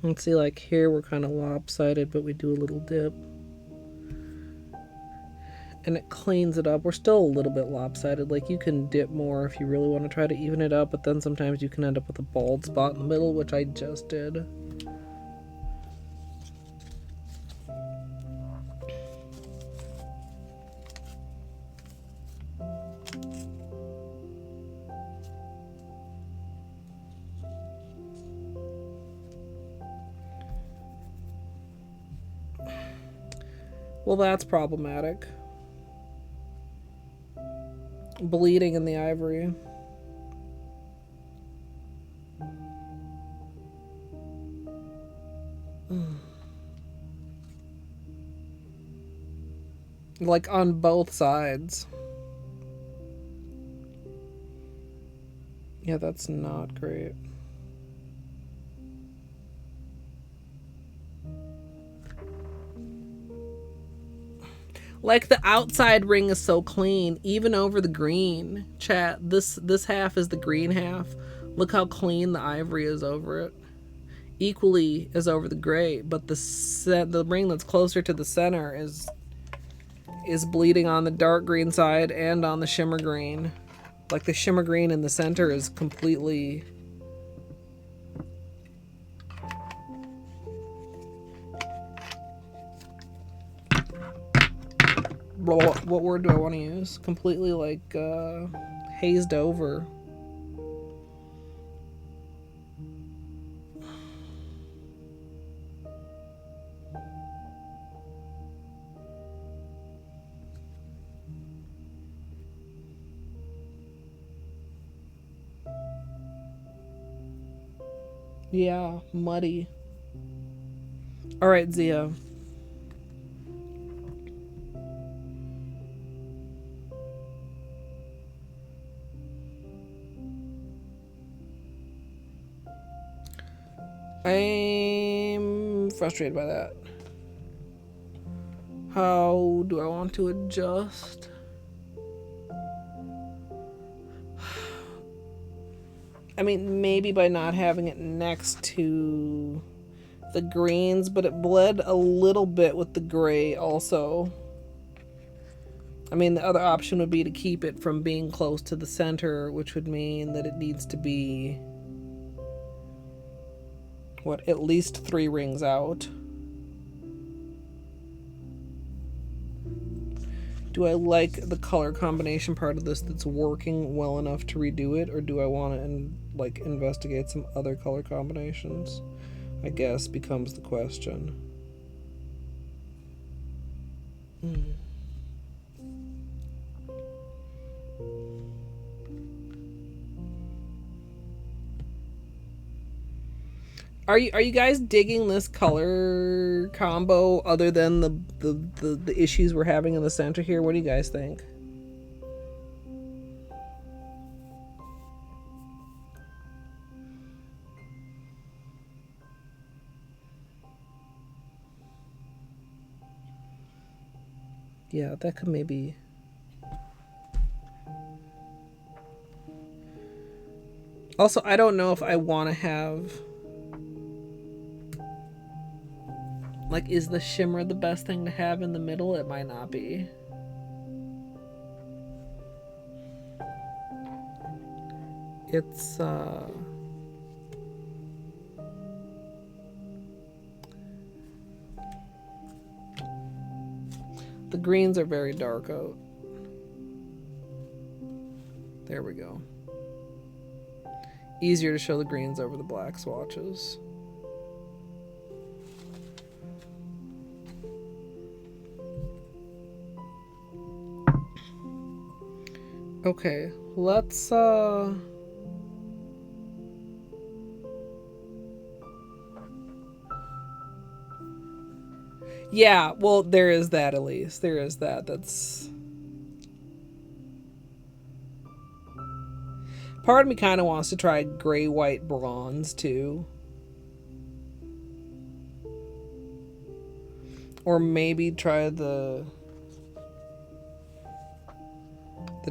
B: Let's see, like here we're kind of lopsided, but we do a little dip. And it cleans it up. We're still a little bit lopsided. Like, you can dip more if you really want to try to even it up, but then sometimes you can end up with a bald spot in the middle, which I just did. Well, that's problematic. Bleeding in the ivory. Like on both sides. Yeah, that's not great. Like, the outside ring is so clean, even over the green. Chat, this half is the green half. Look how clean the ivory is over it. Equally as over the gray, but the ring that's closer to the center is bleeding on the dark green side and on the shimmer green. Like, the shimmer green in the center is completely... What word do I want to use? Completely, like, hazed over. Yeah, muddy. All right, Zia. I'm frustrated by that. How do I want to adjust? I mean, maybe by not having it next to the greens, but it bled a little bit with the gray also. I mean, the other option would be to keep it from being close to the center, which would mean that it needs to be, what, at least 3 rings out. Do I like the color combination part of this that's working well enough to redo it, or do I want to like investigate some other color combinations? I guess becomes the question. Are you guys digging this color combo other than the issues we're having in the center here? What do you guys think? Yeah, that could maybe... Also, I don't know if I want to have... Like, is the shimmer the best thing to have in the middle? It might not be. It's, the greens are very dark out. There we go. Easier to show the greens over the black swatches. Okay, let's yeah, well, there is that at least. There is that. That's... Part of me kind of wants to try gray, white, bronze, too. Or maybe try the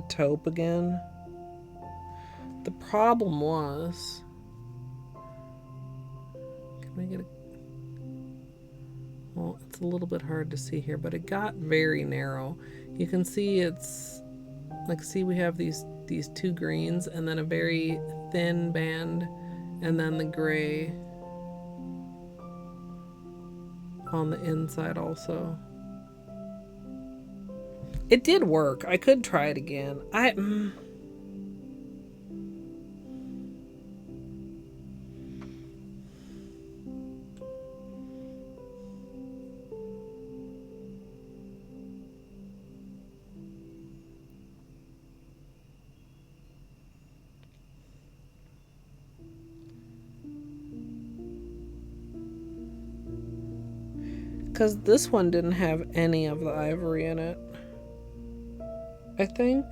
B: taupe again. The problem was... Can we get a... Well, it's a little bit hard to see here, but it got very narrow. You can see it's... Like, see, we have these 2 greens and then a very thin band and then the gray on the inside also. It did work. I could try it again. Because this one didn't have any of the ivory in it, I think.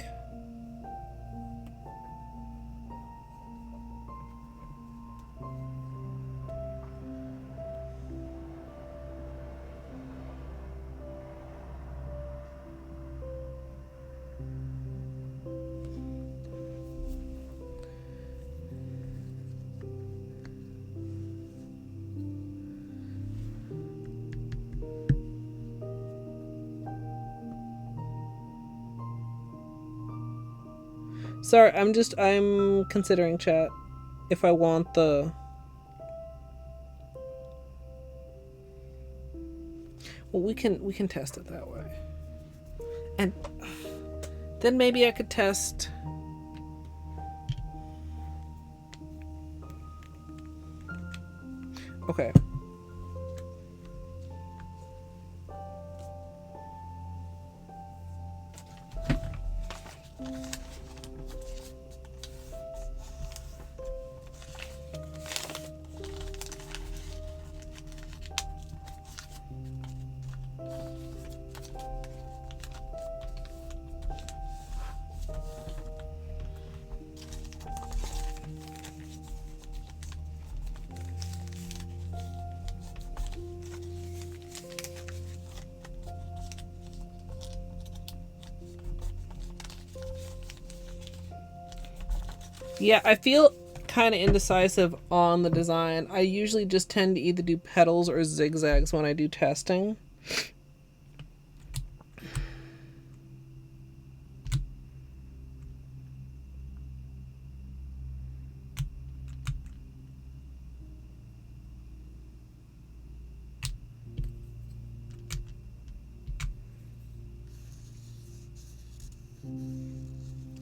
B: Sorry, I'm considering, chat, if I want the... Well, we can test it that way. And then maybe I could test... Okay. Yeah, I feel kind of indecisive on the design. I usually just tend to either do petals or zigzags when I do testing.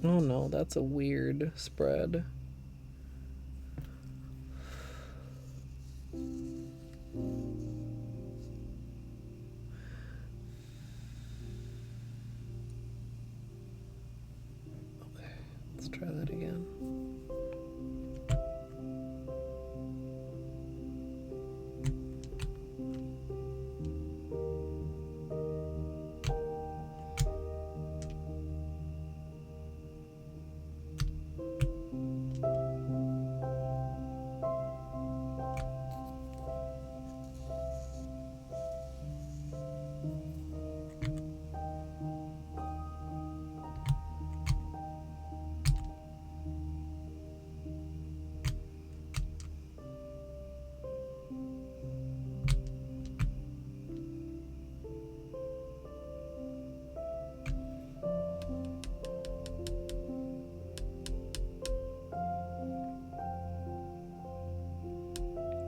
B: Oh no, that's a weird spread. Okay, let's try that again.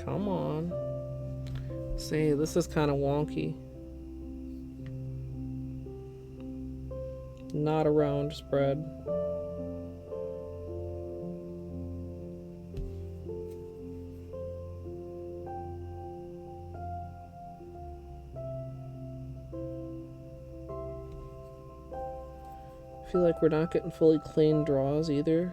B: Come on. See, this is kind of wonky. Not a round spread. I feel like we're not getting fully clean draws either.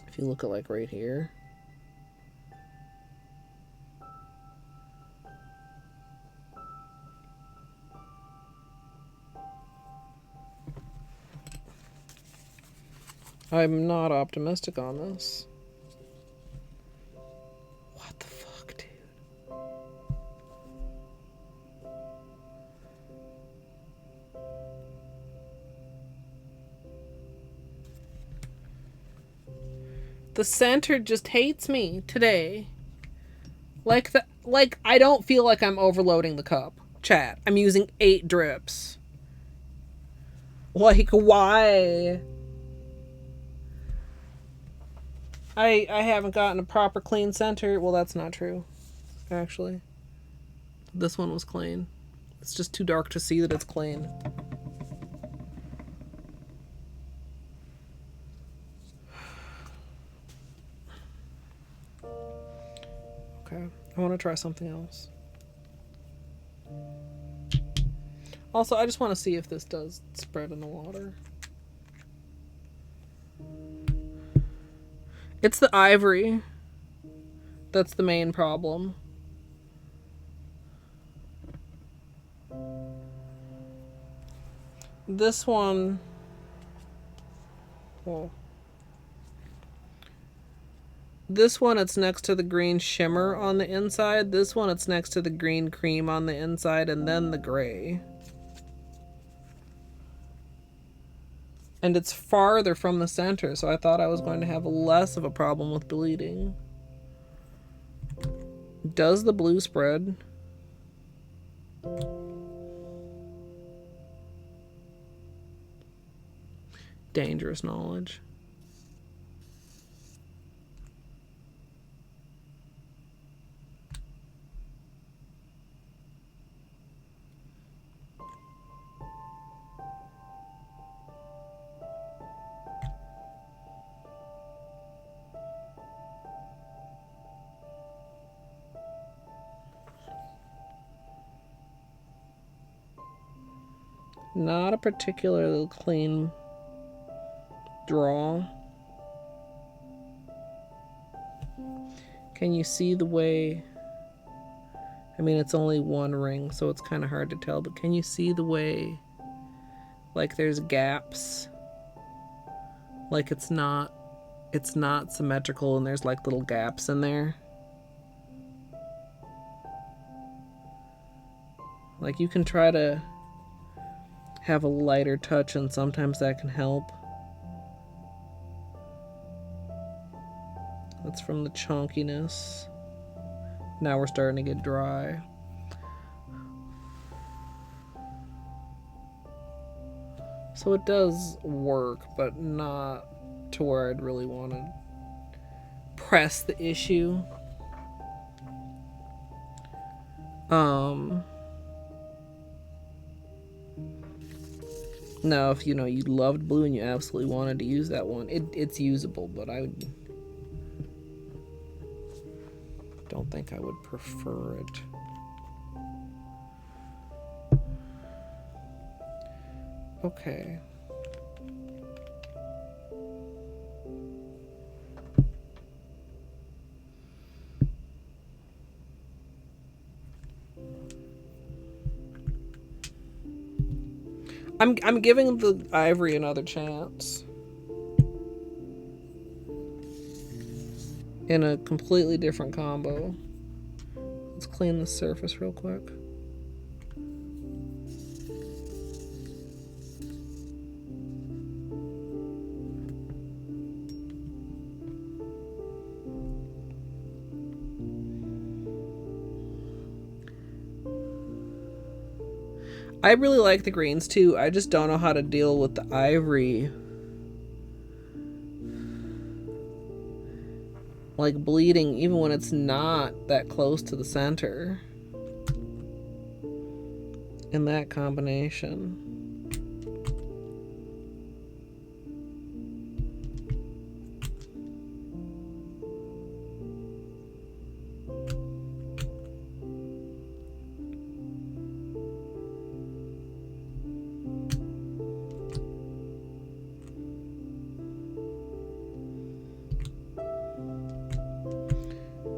B: If you look at like right here. I'm not optimistic on this. What the fuck, dude? The center just hates me today. Like I don't feel like I'm overloading the cup. Chat. I'm using 8 drips. Like, why? I haven't gotten a proper clean center. Well, that's not true, actually. This one was clean. It's just too dark to see that it's clean. Okay, I want to try something else. Also, I just want to see if this does spread in the water. It's the ivory that's the main problem. This one, well, this one it's next to the green shimmer on the inside. This one it's next to the green cream on the inside, and then the gray. And it's farther from the center, so I thought I was going to have less of a problem with bleeding. Does the blue spread? Dangerous knowledge. Not a particularly clean draw. Can you see the way? I mean, it's only one ring, so it's kind of hard to tell, but can you see the way, like, there's gaps? Like, it's not symmetrical, and there's like little gaps in there. Like, you can try to have a lighter touch, and sometimes that can help. That's from the chunkiness. Now we're starting to get dry. So it does work, but not to where I'd really want to press the issue. Now, if you know you loved blue and you absolutely wanted to use that one, it's usable, but I don't think I would prefer it. Okay. I'm giving the ivory another chance. In a completely different combo. Let's clean the surface real quick. I really like the greens too. I just don't know how to deal with the ivory. Like bleeding even when it's not that close to the center. In that combination.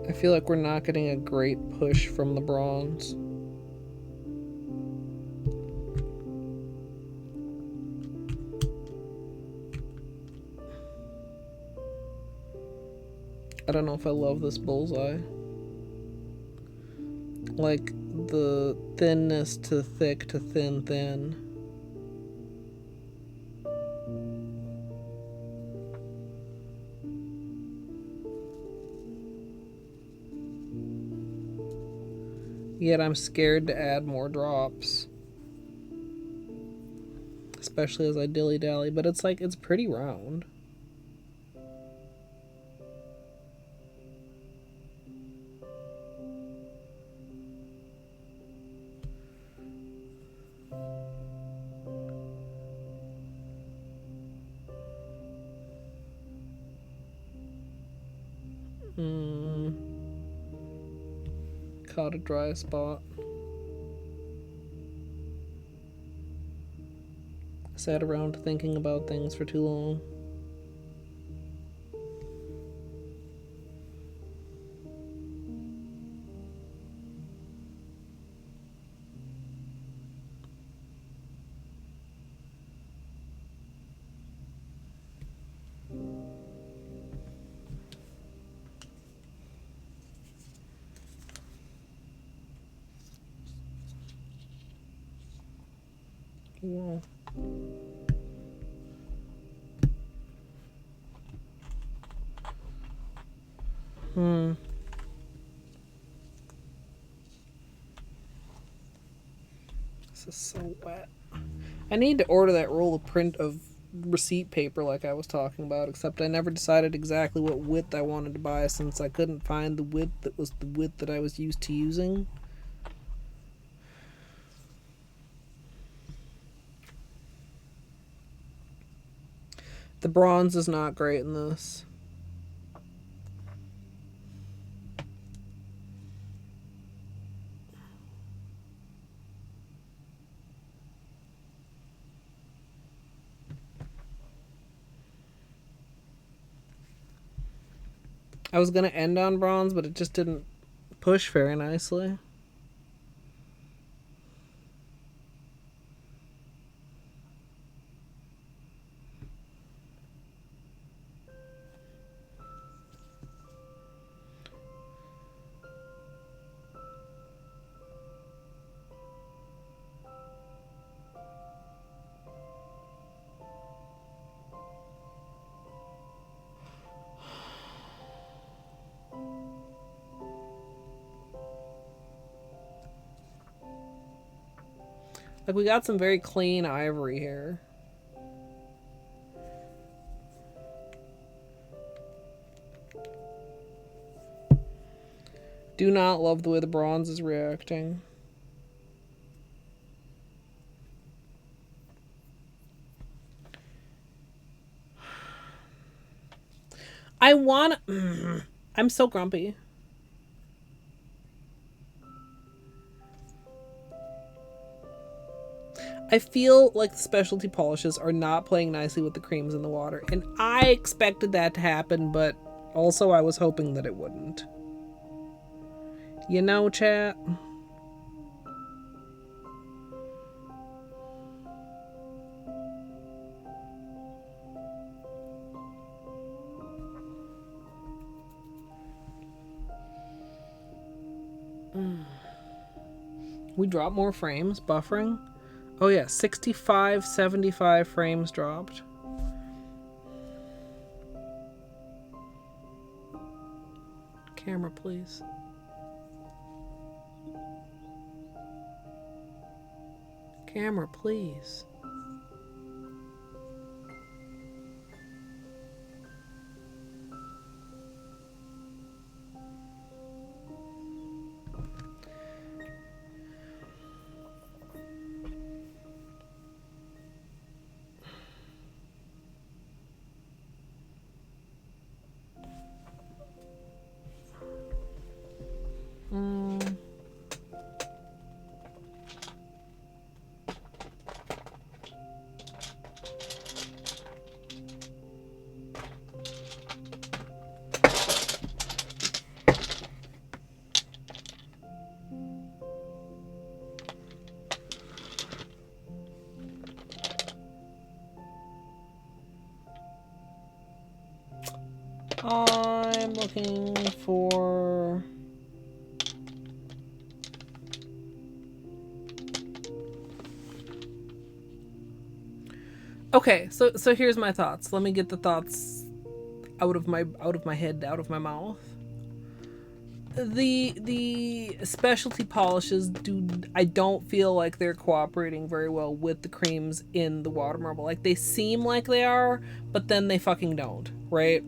B: I feel like we're not getting a great push from the bronze. I don't know if I love this bullseye. Like the thinness to thick to thin thin. Yet I'm scared to add more drops. Especially as I dilly-dally, but it's like, it's pretty round. Caught a dry spot. Sat around thinking about things for too long. Wow. This is so wet. I need to order that roll of print of receipt paper like I was talking about, except I never decided exactly what width I wanted to buy since I couldn't find the width that was the width that I was used to using. The bronze is not great in this. I was going to end on bronze, but it just didn't push very nicely. Like, we got some very clean ivory here. Do not love the way the bronze is reacting. I want... I'm so grumpy. I feel like the specialty polishes are not playing nicely with the creams in the water. And I expected that to happen, but also I was hoping that it wouldn't. You know, chat? We dropped more frames. Buffering. Oh yeah, 65, 75 frames dropped. Camera, please. Camera, please. I'm looking for... Okay, so here's my thoughts. Let me get the thoughts out of my head, out of my mouth. The specialty polishes I don't feel like they're cooperating very well with the creams in the water marble. Like, they seem like they are, but then they fucking don't, right?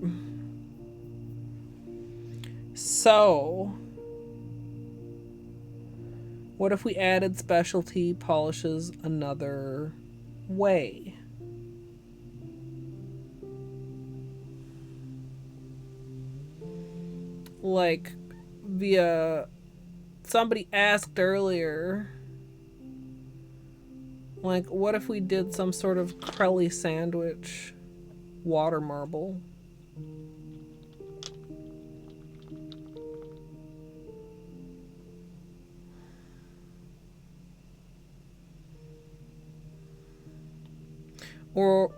B: So, what if we added specialty polishes another way? Like, via... Somebody asked earlier, like, what if we did some sort of Crelly sandwich water marble?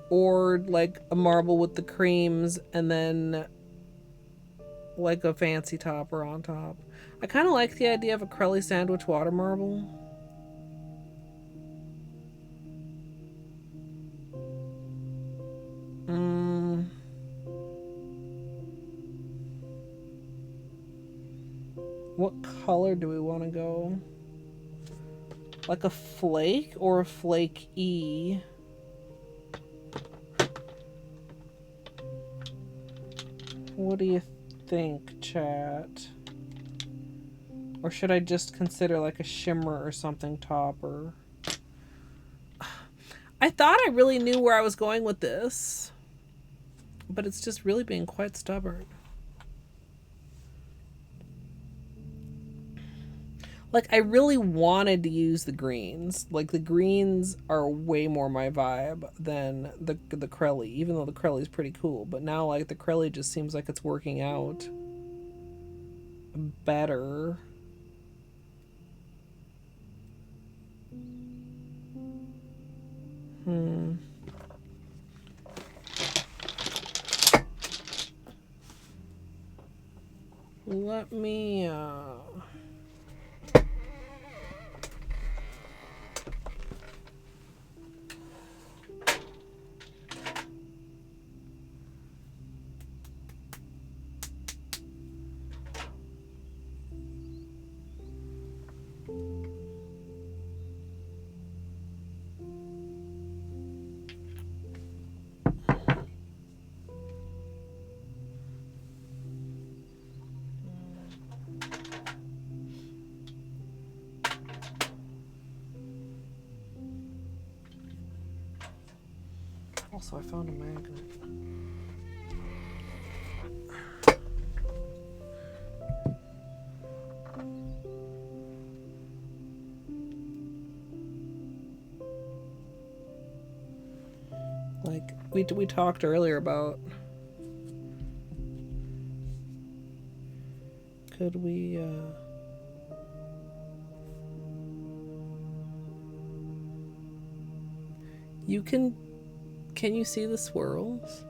B: Or like a marble with the creams and then like a fancy topper on top. I kind of like the idea of a Crelly sandwich water marble. What color do we want to go? Like a flake or a flake-y? What do you think, chat? Or should I just consider like a shimmer or something topper? I thought I really knew where I was going with this, but it's just really being quite stubborn. Like, I really wanted to use the greens. Like, the greens are way more my vibe than the Crelly, even though the Crelly is pretty cool. But now, like, the Crelly just seems like it's working out better. Let me, Also, I found a magnet. Like we talked earlier about, could we you can you see the swirls?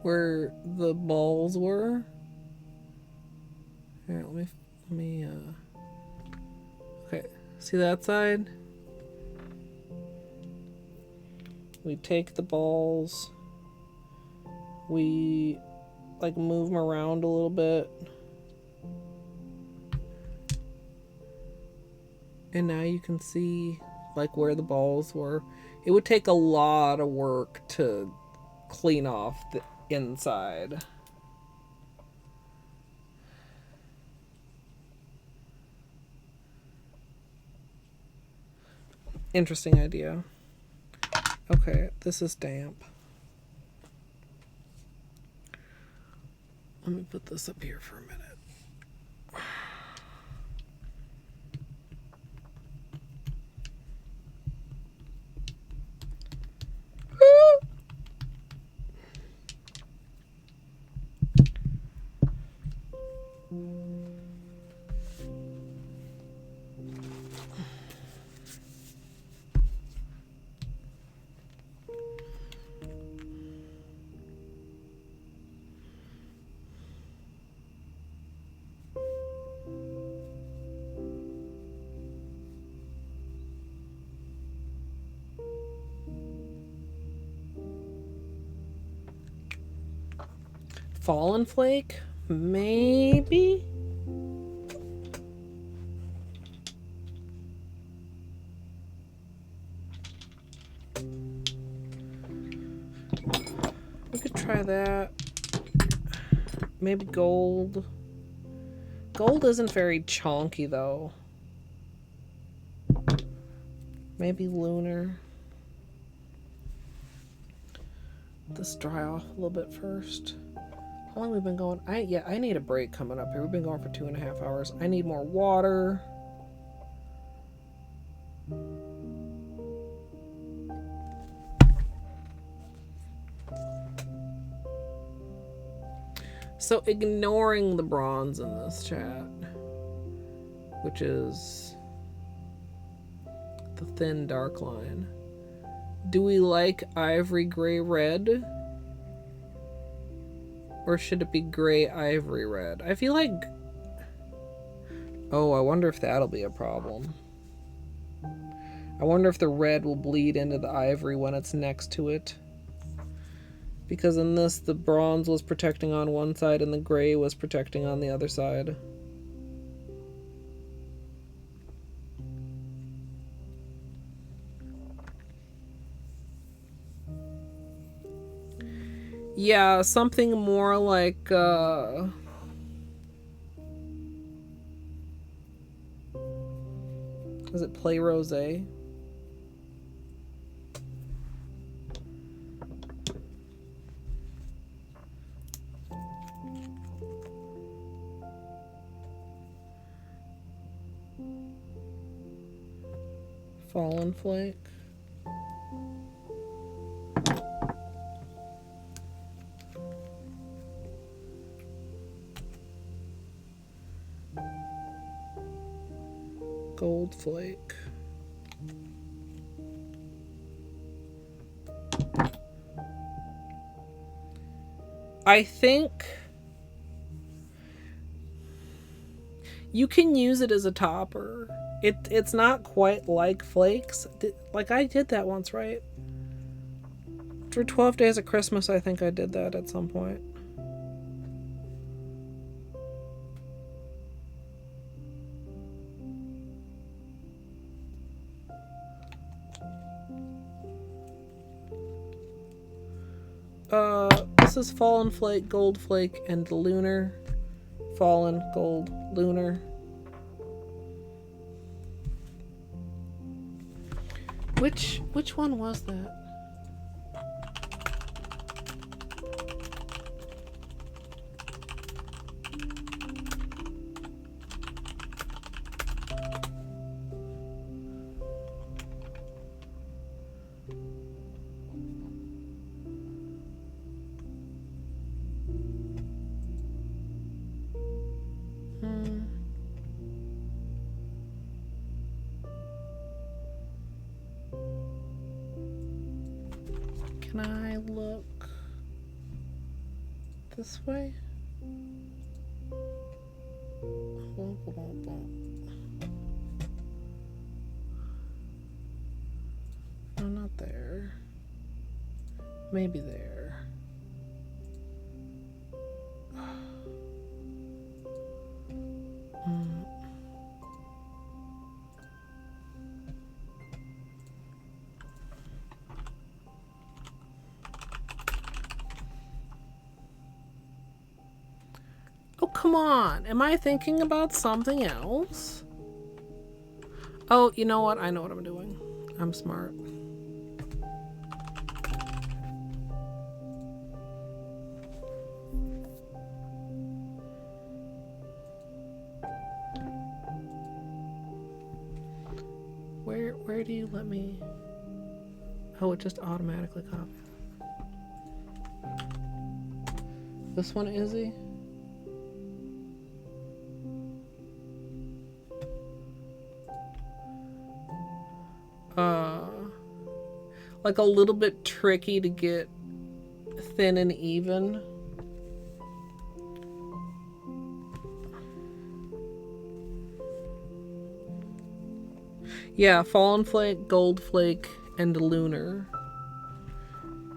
B: Where the balls were? Here, let me okay, see that side? We take the balls, we like move them around a little bit, and now you can see like where the balls were. It would take a lot of work to clean off the inside. Interesting idea. Okay, this is damp. Let me put this up here for a minute. Fallen flake? Maybe? We could try that. Maybe gold. Gold isn't very chonky though. Maybe lunar. Let this dry off a little bit first. How long have we been going? I need a break coming up here. We've been going for 2.5 hours. I need more water. So ignoring the bronze in this chat, which is the thin dark line. Do we like ivory gray red? Or should it be gray ivory red? I feel like... Oh, I wonder if that'll be a problem. I wonder if the red will bleed into the ivory when it's next to it. Because in this, the bronze was protecting on one side and the gray was protecting on the other side. Yeah, something more like, is it Play Rosé? Fallen flake. Gold flake. I think you can use it as a topper. It's not quite like flakes. Like I did that once, right? For 12 Days of Christmas, I think I did that at some point. This is Fallen Flake, Gold Flake, and Lunar. Fallen, Gold, Lunar. Which one was that? Can I look this way? No, not there. Maybe there. Oh, come on. Am I thinking about something else? Oh, you know what? I know what I'm doing. I'm smart. Where do you let me? Oh, it just automatically copies. This one, Izzy? Like a little bit tricky to get thin and even. Yeah, Fallen Flake, Gold Flake, and Lunar.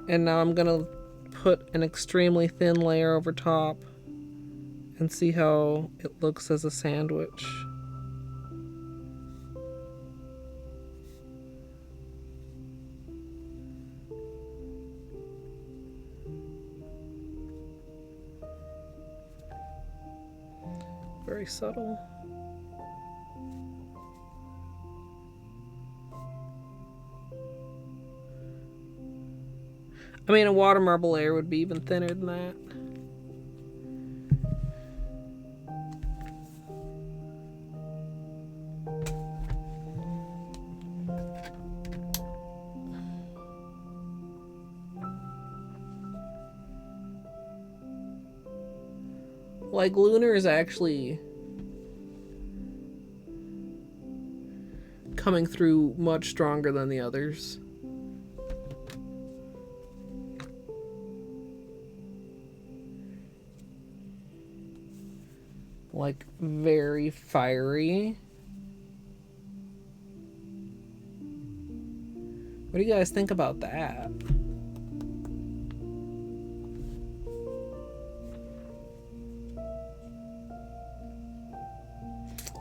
B: And now I'm gonna put an extremely thin layer over top and see how it looks as a sandwich. Very subtle. I mean, a water marble layer would be even thinner than that. Like, Lunar is actually coming through much stronger than the others. Like, very fiery. What do you guys think about that?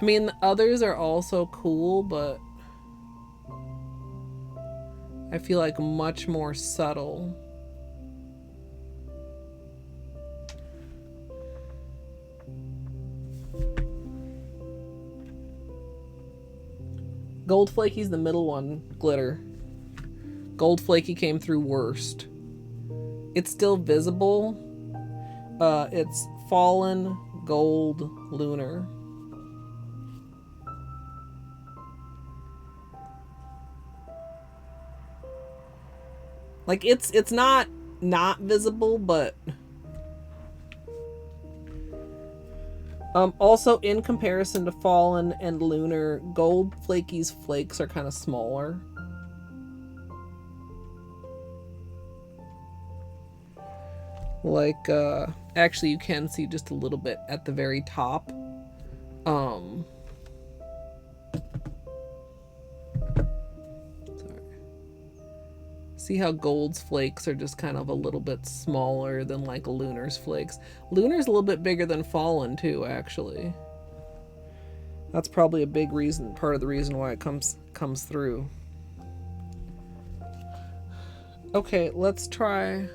B: I mean, the others are also cool, but I feel like much more subtle. Gold Flaky's the middle one, glitter. Gold Flaky came through worst. It's still visible. It's Fallen, Gold, Lunar. Like, it's not visible, but also in comparison to Fallen and Lunar, Gold Flaky's flakes are kind of smaller. Like, actually you can see just a little bit at the very top. See how Gold's flakes are just kind of a little bit smaller than like Lunar's flakes. Lunar's a little bit bigger than Fallen too, actually. That's probably a big reason, part of the reason why it comes through. Okay, let's try.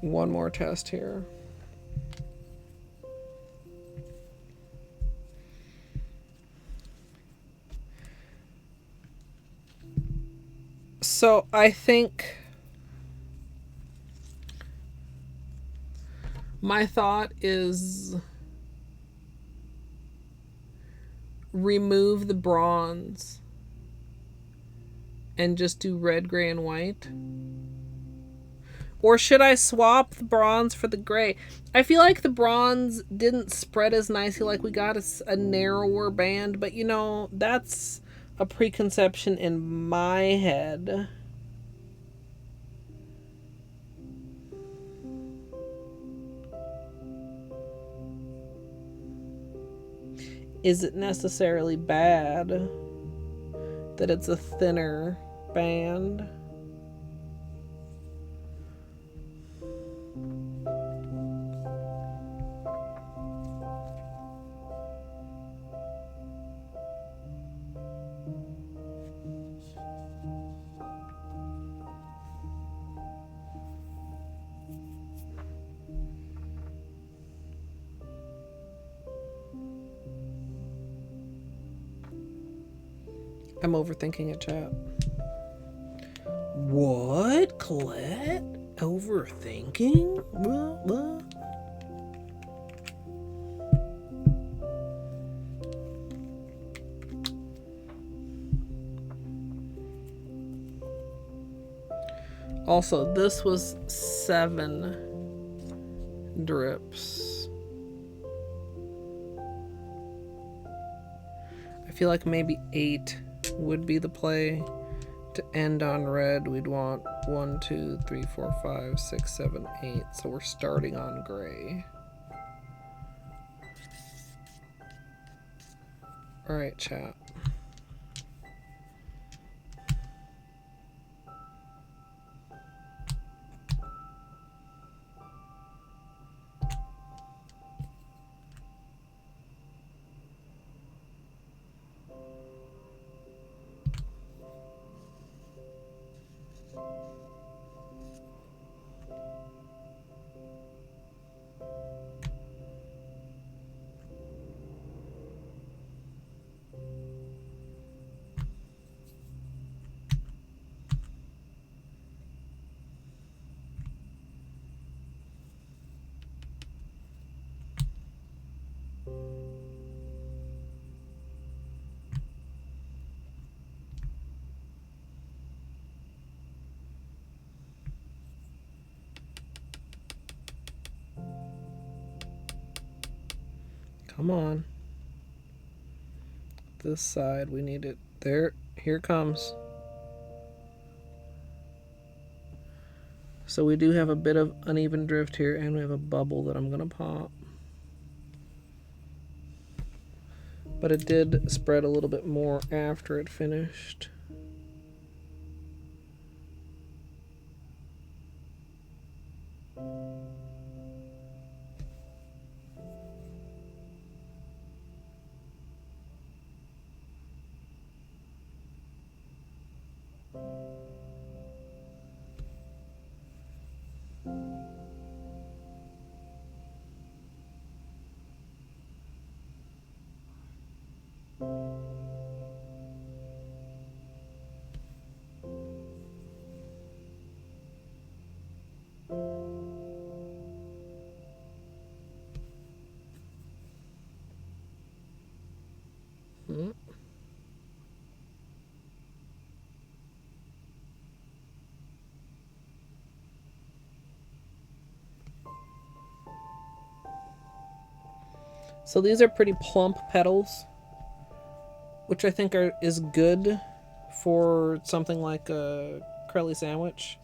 B: One more test here. So I think my thought is remove the bronze and just do red, gray, and white. Or should I swap the bronze for the gray? I feel like the bronze didn't spread as nicely, like we got a narrower band, but you know, that's a preconception in my head. Is it necessarily bad that it's a thinner band? I'm overthinking it, chat. What? Colette? Overthinking? What? Also, this was 7 drips. I feel like maybe 8 would be the play. To end on red, we'd want 1, 2, 3, 4, 5, 6, 7, 8. So we're starting on gray. Alright, chat. Come on. This side, we need it. There, here it comes. So we do have a bit of uneven drift here, and we have a bubble that I'm gonna pop. But it did spread a little bit more after it finished. So these are pretty plump petals, which I think is good for something like a curly sandwich.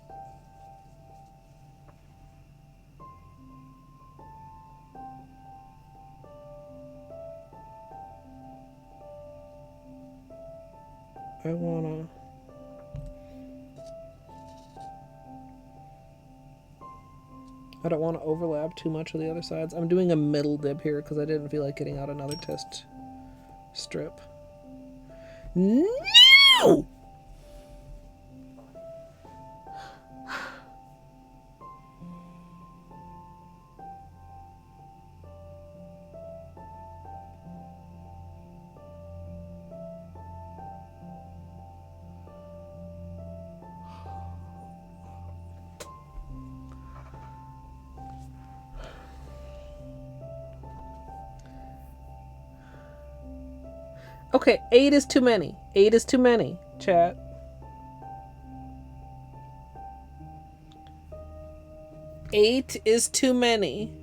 B: I don't want to overlap too much of the other sides. I'm doing a middle dip here because I didn't feel like getting out another test strip. No! Okay, 8 is too many. 8 is too many, chat. Eight is too many.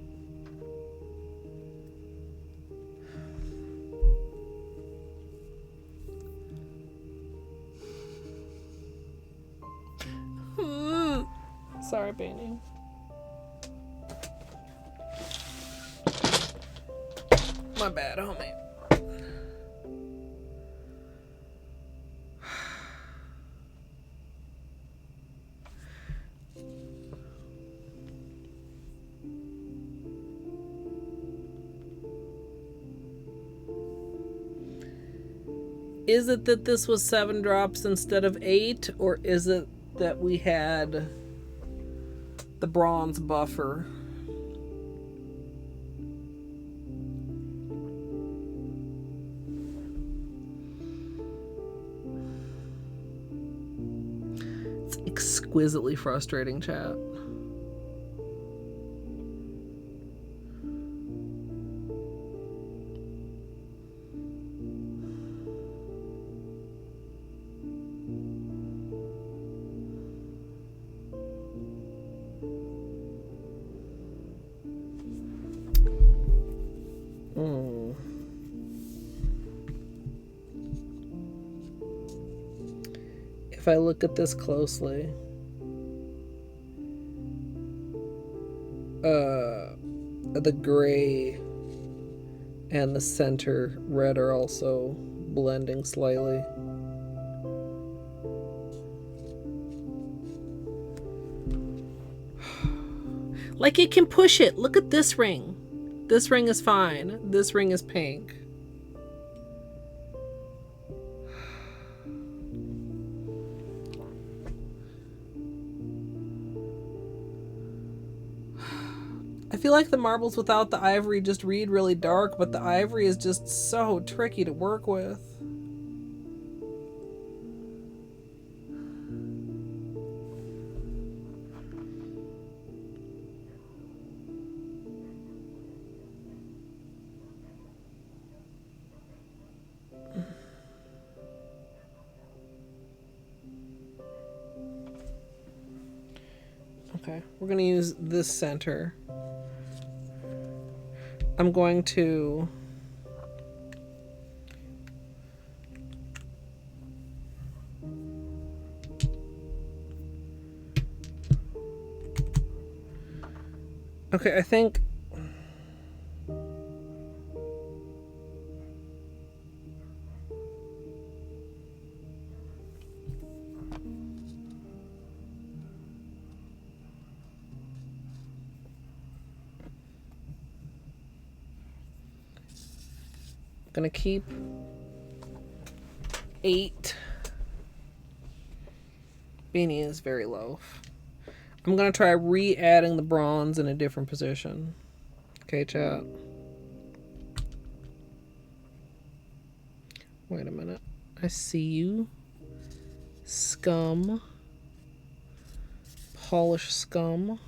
B: Sorry, Benny. My bad, homie. Is it that this was 7 drops instead of 8, or is it that we had the bronze buffer? It's exquisitely frustrating, chat. If I look at this closely, the gray and the center red are also blending slightly. Like it can push it. Look at this ring. This ring is fine. This ring is pink. I feel like the marbles without the ivory just read really dark, but the ivory is just so tricky to work with. Okay, we're gonna use this center. I'm going to okay, I think gonna keep 8. Beanie is very low. I'm gonna try re-adding the bronze in a different position. Okay, chat. Wait a minute. I see you. Scum. Polish scum.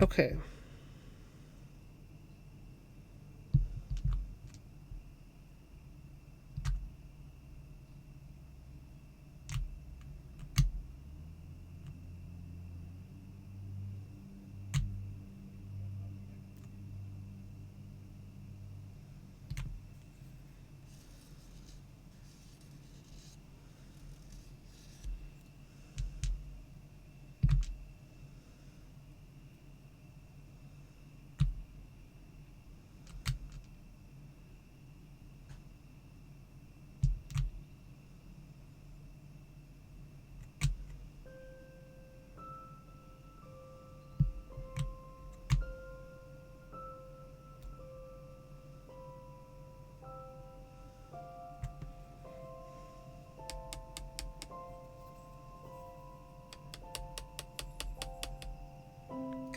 B: Okay.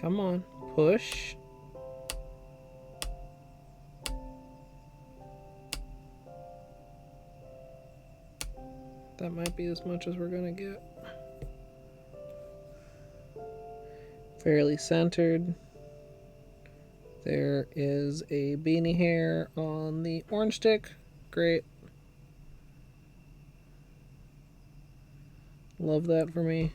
B: Come on, push. That might be as much as we're gonna get. Fairly centered. There is a beanie hair on the orange stick. Great. Love that for me.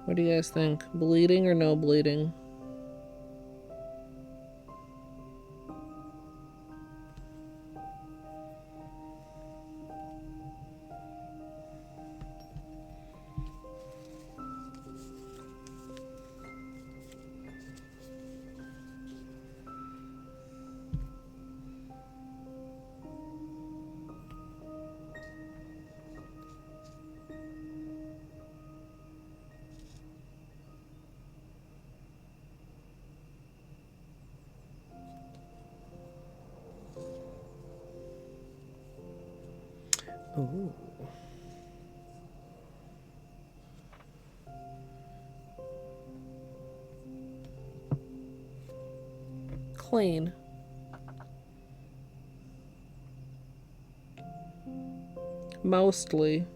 B: What do you guys think? Bleeding or no bleeding? Ooh. Clean. Mostly.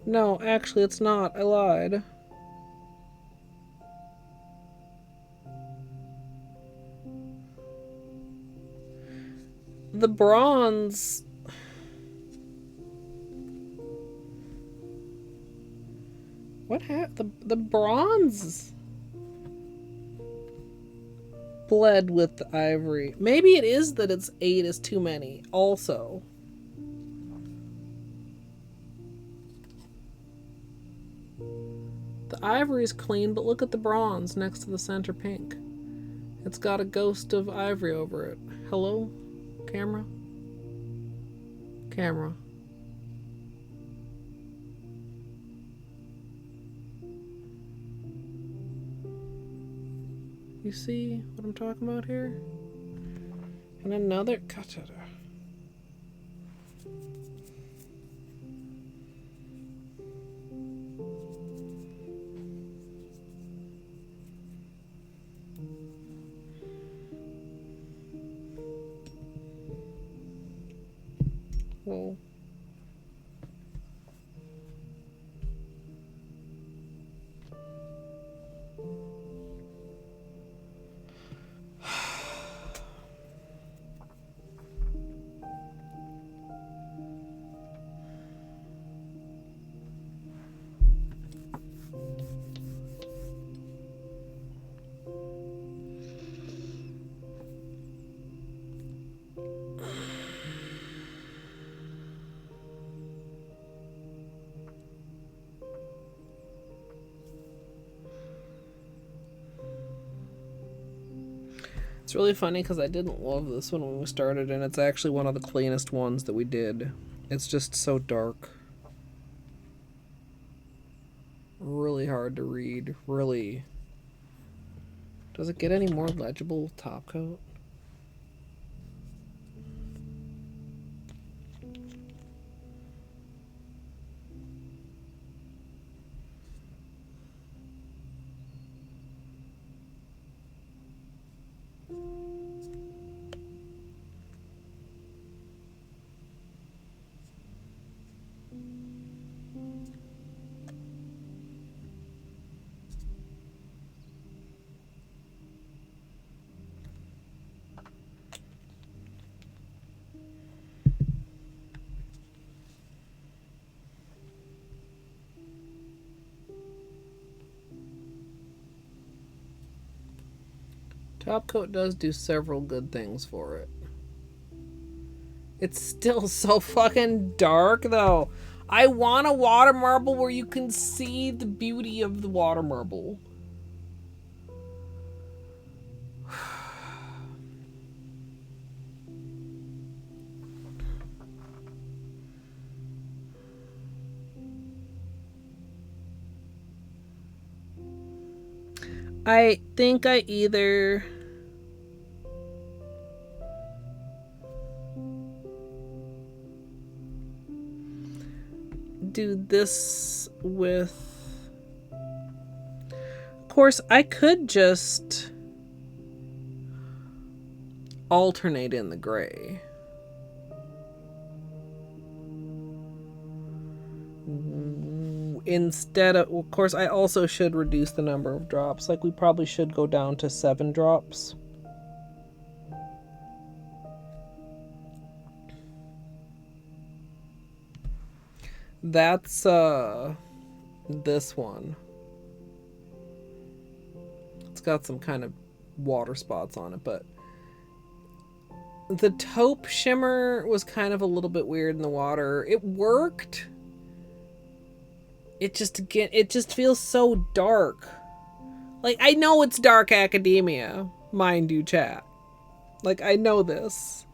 B: No, actually it's not. I lied. The bronze... What happened? The bronze bled with the ivory. Maybe it is that it's 8 is too many also. The ivory is clean, but look at the bronze next to the center pink. It's got a ghost of ivory over it. Hello? Camera? Camera. You see what I'm talking about here? And another cutter. Whoa. It's really funny because I didn't love this one when we started, and it's actually one of the cleanest ones that we did. It's just so dark. Really hard to read. Really. Does it get any more legible top coat? Top coat does do several good things for it. It's still so fucking dark though. I want a water marble where you can see the beauty of the water marble. I think I either do this with, of course, I could just alternate in the gray. Instead of course, I also should reduce the number of drops. Like, we probably should go down to 7 drops. That's this one. It's got some kind of water spots on it, but the taupe shimmer was kind of a little bit weird in the water. It worked. It just feels so dark. Like, I know it's dark academia, mind you, chat. Like, I know this.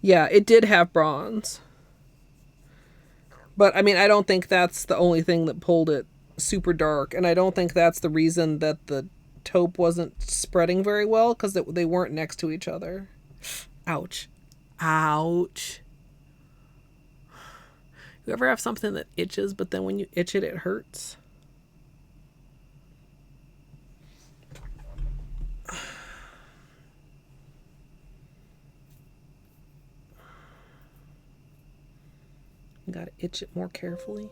B: Yeah, it did have bronze. But, I mean, I don't think that's the only thing that pulled it super dark. And I don't think that's the reason that the taupe wasn't spreading very well, because they weren't next to each other. Ouch. Ouch. You ever have something that itches, but then when you itch it, it hurts? You gotta itch it more carefully.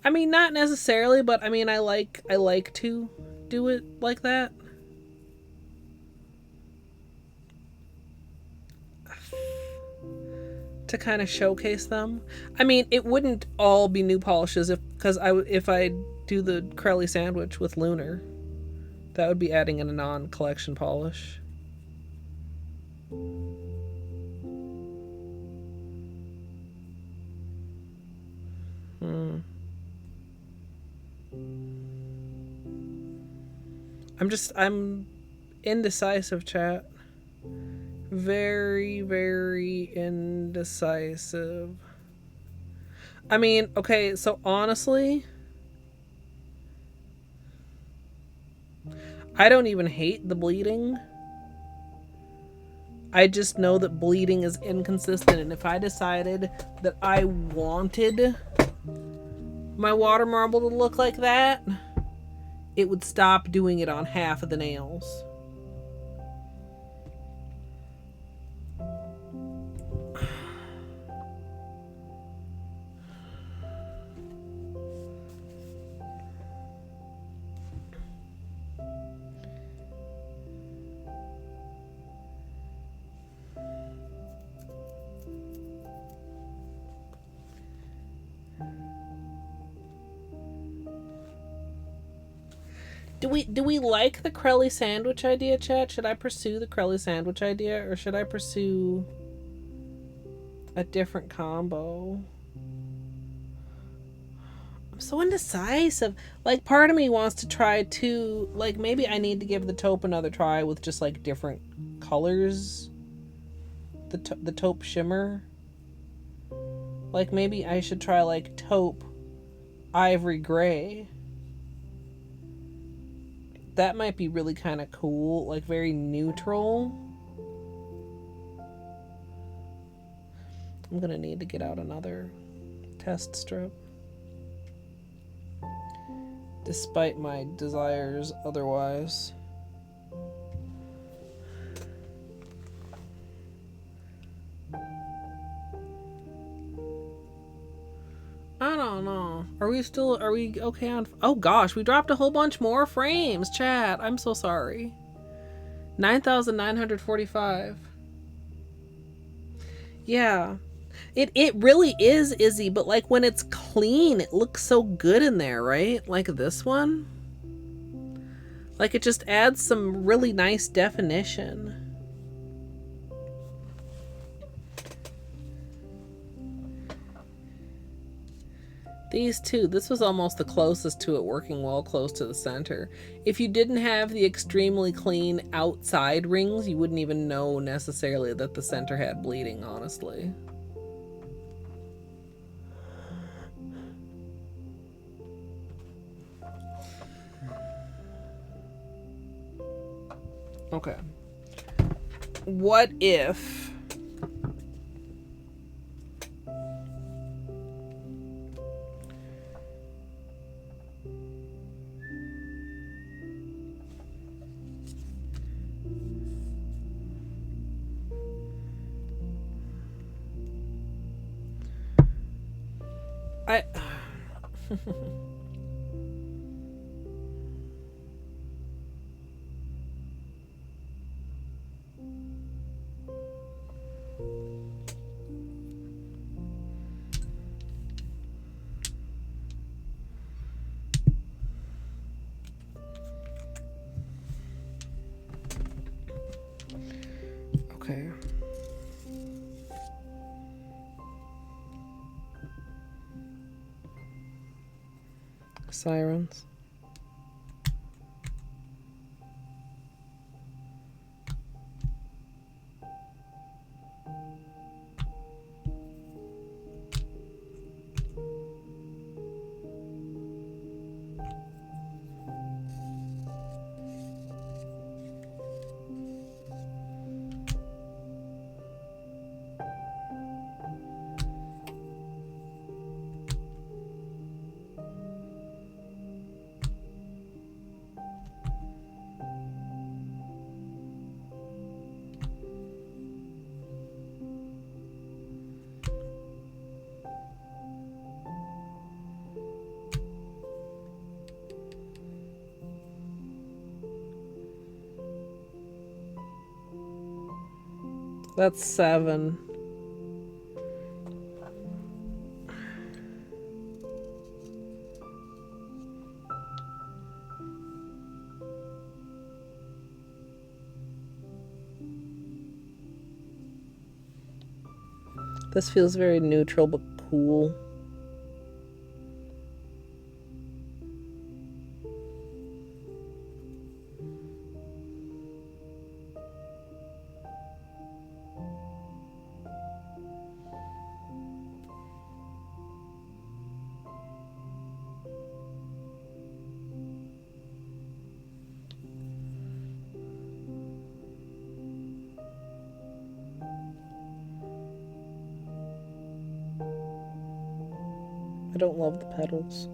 B: I mean, not necessarily, but I mean, I like to do it like that. To kind of showcase them. I mean, it wouldn't all be new polishes if I do the Crelly sandwich with Lunar. That would be adding in a non-collection polish. I'm indecisive, chat. Very, very indecisive. I mean, okay, so honestly, I don't even hate the bleeding. I just know that bleeding is inconsistent, and if I decided that I wanted my water marble to look like that, it would stop doing it on half of the nails. Do we like the Crelly sandwich idea, chat? Should I pursue the Crelly sandwich idea, or should I pursue a different combo? I'm so indecisive. Like, part of me wants to try to, like, maybe I need to give the taupe another try with just like different colors. The taupe shimmer. Like, maybe I should try like taupe ivory gray. That might be really kind of cool, like very neutral. I'm gonna need to get out another test strip, despite my desires otherwise. I don't know. Are we okay on... Oh gosh, we dropped a whole bunch more frames, chat. I'm so sorry. 9,945. Yeah. It really is Izzy, but like when it's clean, it looks so good in there, right? Like this one. Like it just adds some really nice definition. These two, this was almost the closest to it working well close to the center. If you didn't have the extremely clean outside rings, you wouldn't even know necessarily that the center had bleeding, honestly. Okay. What if... Okay. Sirens. That's 7. This feels very neutral but cool. I don't love the petals.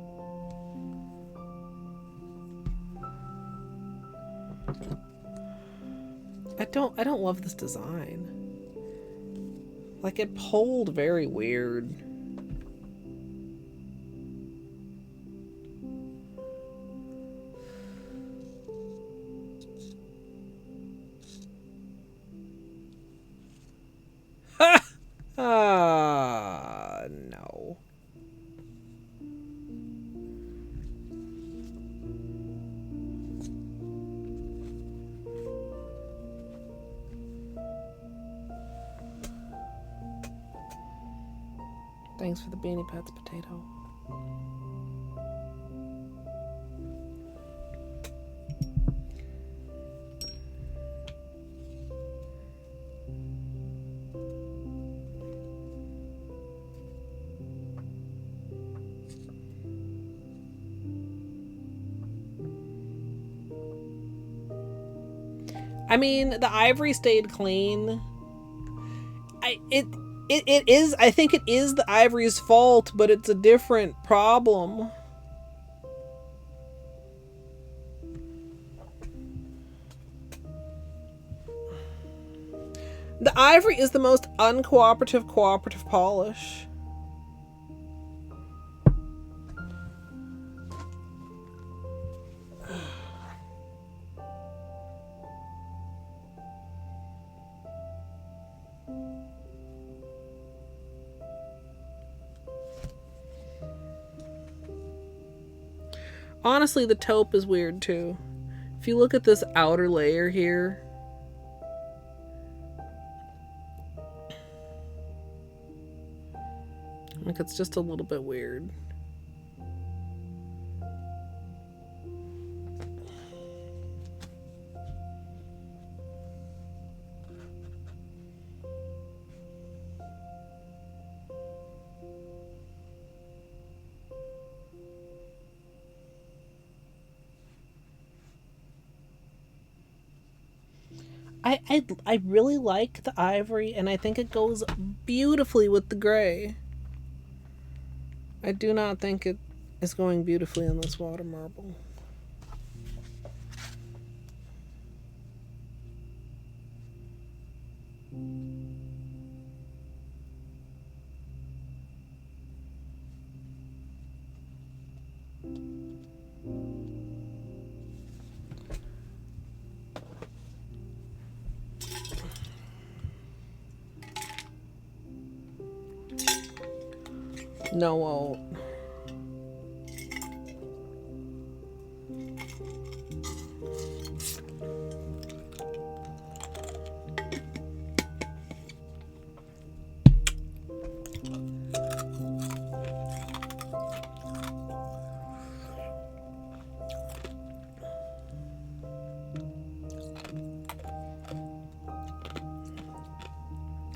B: I don't love this design. Like, it pulled very weird. No. Thanks for the Beanie Pets potato. I mean, the ivory stayed clean. It is, I think it is the ivory's fault, but it's a different problem. The ivory is the most uncooperative cooperative polish. Honestly, the taupe is weird too. If you look at this outer layer here, like, it's just a little bit weird. I really like the ivory, and I think it goes beautifully with the gray. I do not think it is going beautifully in this water marble. No, won't.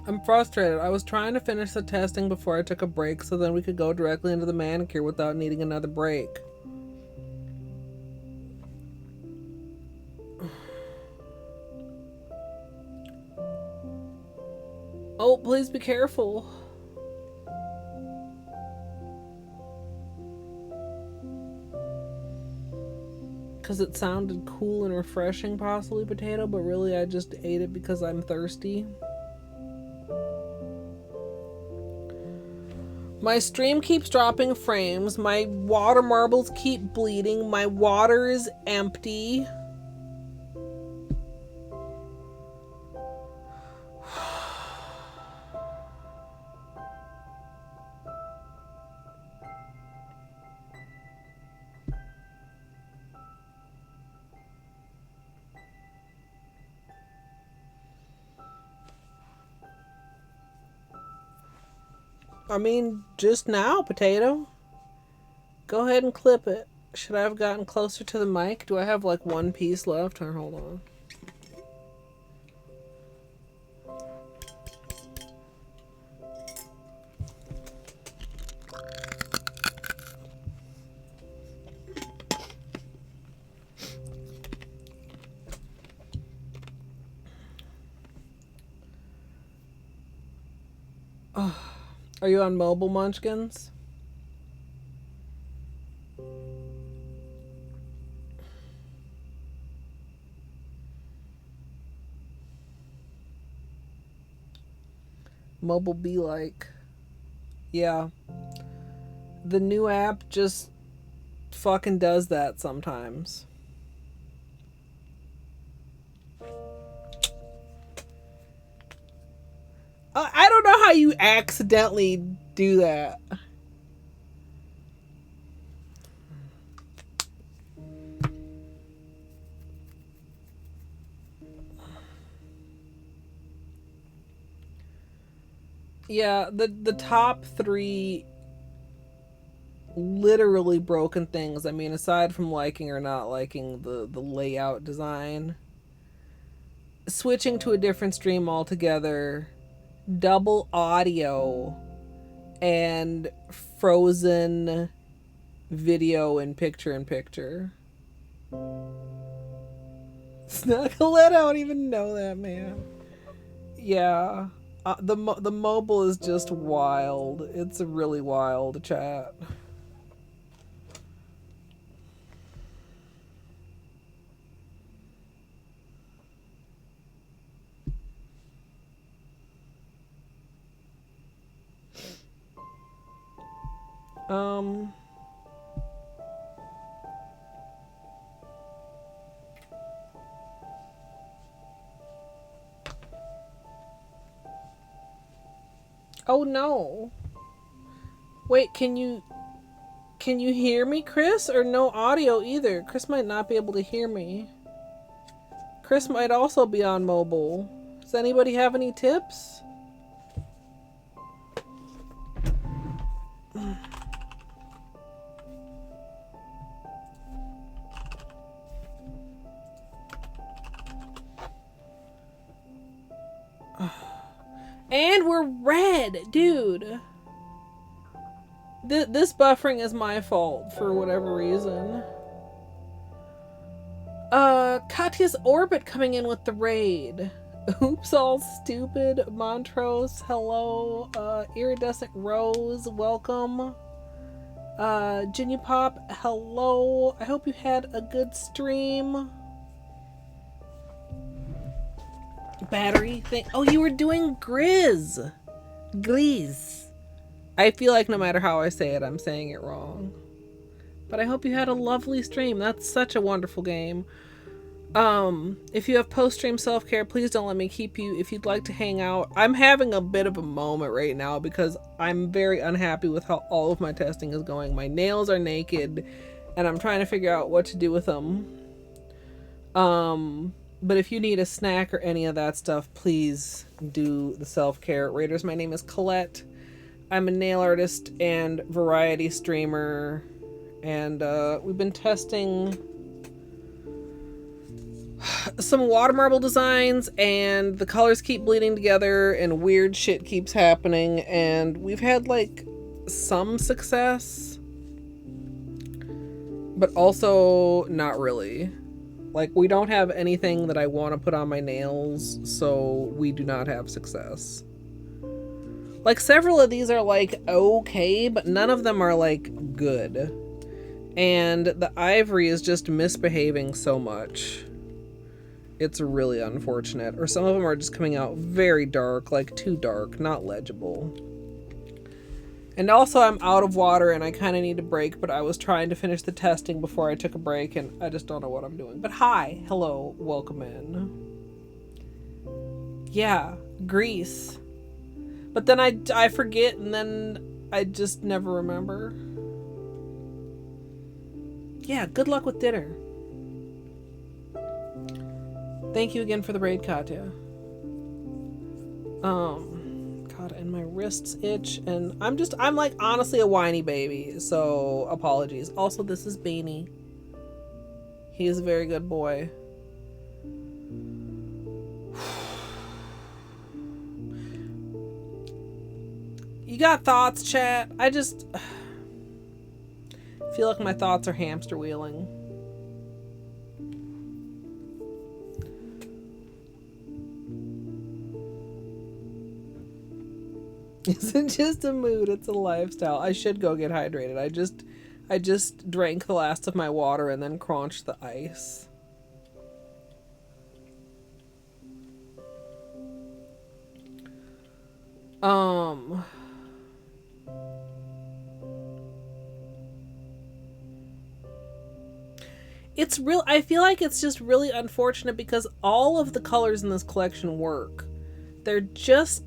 B: I'm frustrated. I was trying to finish the testing before I took a break so then we could go directly into the manicure without needing another break. Oh, please be careful. Because it sounded cool and refreshing, possibly potato, but really I just ate it because I'm thirsty. My stream keeps dropping frames. My water marbles keep bleeding. My water is empty. I mean, just now, potato. Go ahead and clip it. Should I have gotten closer to the mic? Do I have like one piece left? Or hold on. Oh. Are you on mobile, Munchkins? Mobile be like. Yeah. The new app just fucking does that sometimes. I don't know how you accidentally do that. Yeah, the top three literally broken things. I mean, aside from liking or not liking the layout design, switching to a different stream altogether, double audio, and frozen video in picture-in-picture. It's not Colette. I don't even know that, man. Yeah. The mobile is just wild. It's a really wild chat. Oh no. Wait, can you hear me, Chris? Or no audio either? Chris might not be able to hear me. Chris might also be on mobile. Does anybody have any tips? And we're red, dude. This buffering is my fault for whatever reason. Katya's Orbit coming in with the raid. Oops, all stupid. Montrose, hello. Iridescent Rose, welcome. Ginny Pop, hello. I hope you had a good stream. Battery thing. Oh, you were doing Grizz. Grizz. I feel like no matter how I say it, I'm saying it wrong. But I hope you had a lovely stream. That's such a wonderful game. If you have post-stream self-care, please don't let me keep you. If you'd like to hang out, I'm having a bit of a moment right now because I'm very unhappy with how all of my testing is going. My nails are naked and I'm trying to figure out what to do with them. But if you need a snack or any of that stuff, please do the self-care. Raiders, my name is Colette. I'm a nail artist and variety streamer, and we've been testing some water marble designs, and the colors keep bleeding together and weird shit keeps happening, and we've had like some success, but also not really. Like, we don't have anything that I want to put on my nails, so we do not have success. Like, several of these are, like, okay, but none of them are, like, good. And the ivory is just misbehaving so much. It's really unfortunate. Or some of them are just coming out very dark, like, too dark, not legible. And also, I'm out of water and I kind of need a break, but I was trying to finish the testing before I took a break, and I just don't know what I'm doing. But hi, hello, welcome in. Yeah, Greece. But then I forget, and then I just never remember. Yeah, good luck with dinner. Thank you again for the raid, Katya. God, and my wrists itch, and I'm like honestly a whiny baby, so apologies. Also, this is Beanie. He is a very good boy. You got thoughts, chat? I just feel like my thoughts are hamster wheeling. Isn't just a mood, it's a lifestyle. I should go get hydrated. I just drank the last of my water and then crunched the ice. It's real. I feel like it's just really unfortunate because all of the colors in this collection work. They're just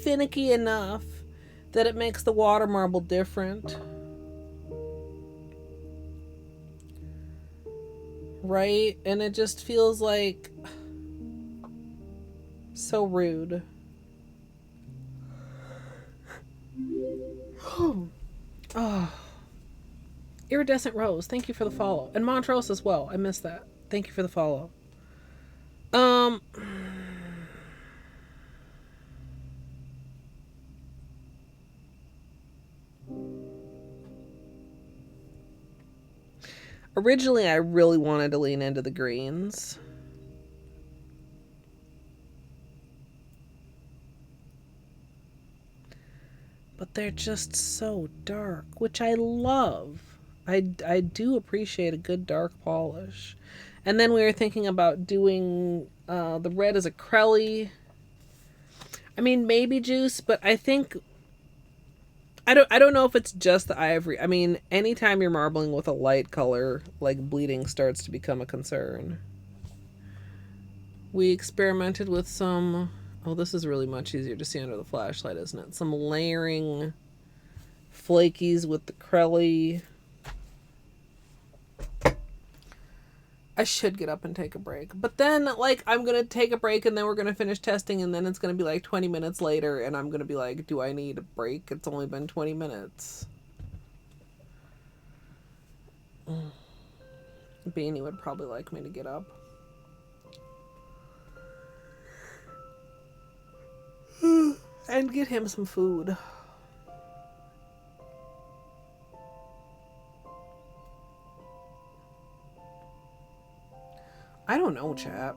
B: finicky enough that it makes the water marble different. Right? And it just feels like so rude. Oh. Iridescent Rose, thank you for the follow. And Montrose as well. I missed that. Thank you for the follow. Originally, I really wanted to lean into the greens. But they're just so dark, which I love. I do appreciate a good dark polish. And then we were thinking about doing the red as acrylic. I mean, maybe juice, but I think I don't know if it's just the ivory. I mean, anytime you're marbling with a light color, like, bleeding starts to become a concern. We experimented with some, oh, this is really much easier to see under the flashlight, isn't it? Some layering flakies with the Crelly. I should get up and take a break. But then, like, I'm going to take a break and then we're going to finish testing and then it's going to be like 20 minutes later and I'm going to be like, do I need a break? It's only been 20 minutes. Beanie would probably like me to get up. And get him some food. I don't know, chat.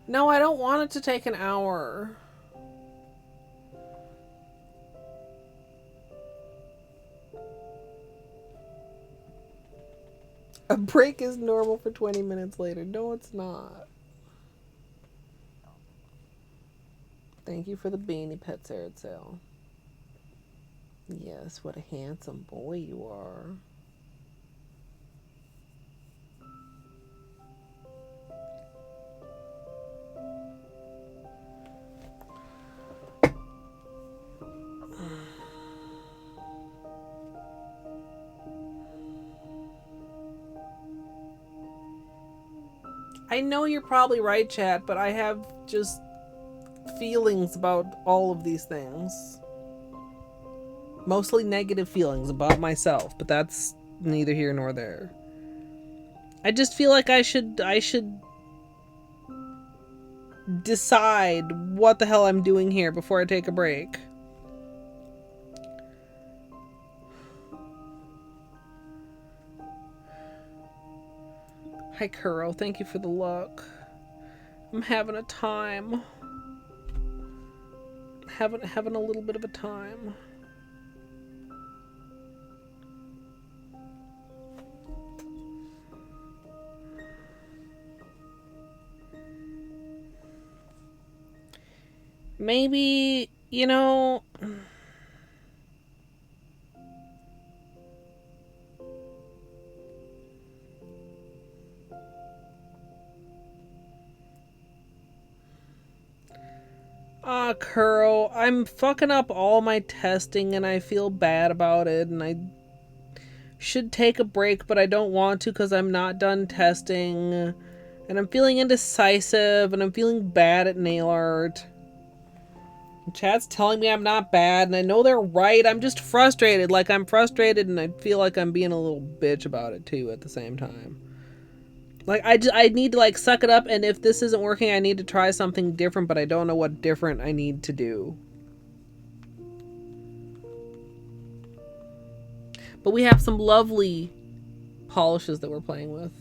B: No, I don't want it to take an hour. A break is normal for 20 minutes later. No, it's not. Thank you for the beanie pet, Sarah Sale. Yes, what a handsome boy you are. I know you're probably right, chat, but I have just feelings about all of these things. Mostly negative feelings about myself, but that's neither here nor there. I just feel like I should decide what the hell I'm doing here before I take a break. Hi, Kuro. Thank you for the luck. I'm having a time. Having a little bit of a time. Maybe, you know... Kuro, I'm fucking up all my testing and I feel bad about it and I should take a break, but I don't want to because I'm not done testing and I'm feeling indecisive and I'm feeling bad at nail art. Chat's telling me I'm not bad and I know they're right. I'm just frustrated. Like, I'm frustrated and I feel like I'm being a little bitch about it too at the same time. Like, I need to, like, suck it up, and if this isn't working, I need to try something different, but I don't know what different I need to do. But we have some lovely polishes that we're playing with.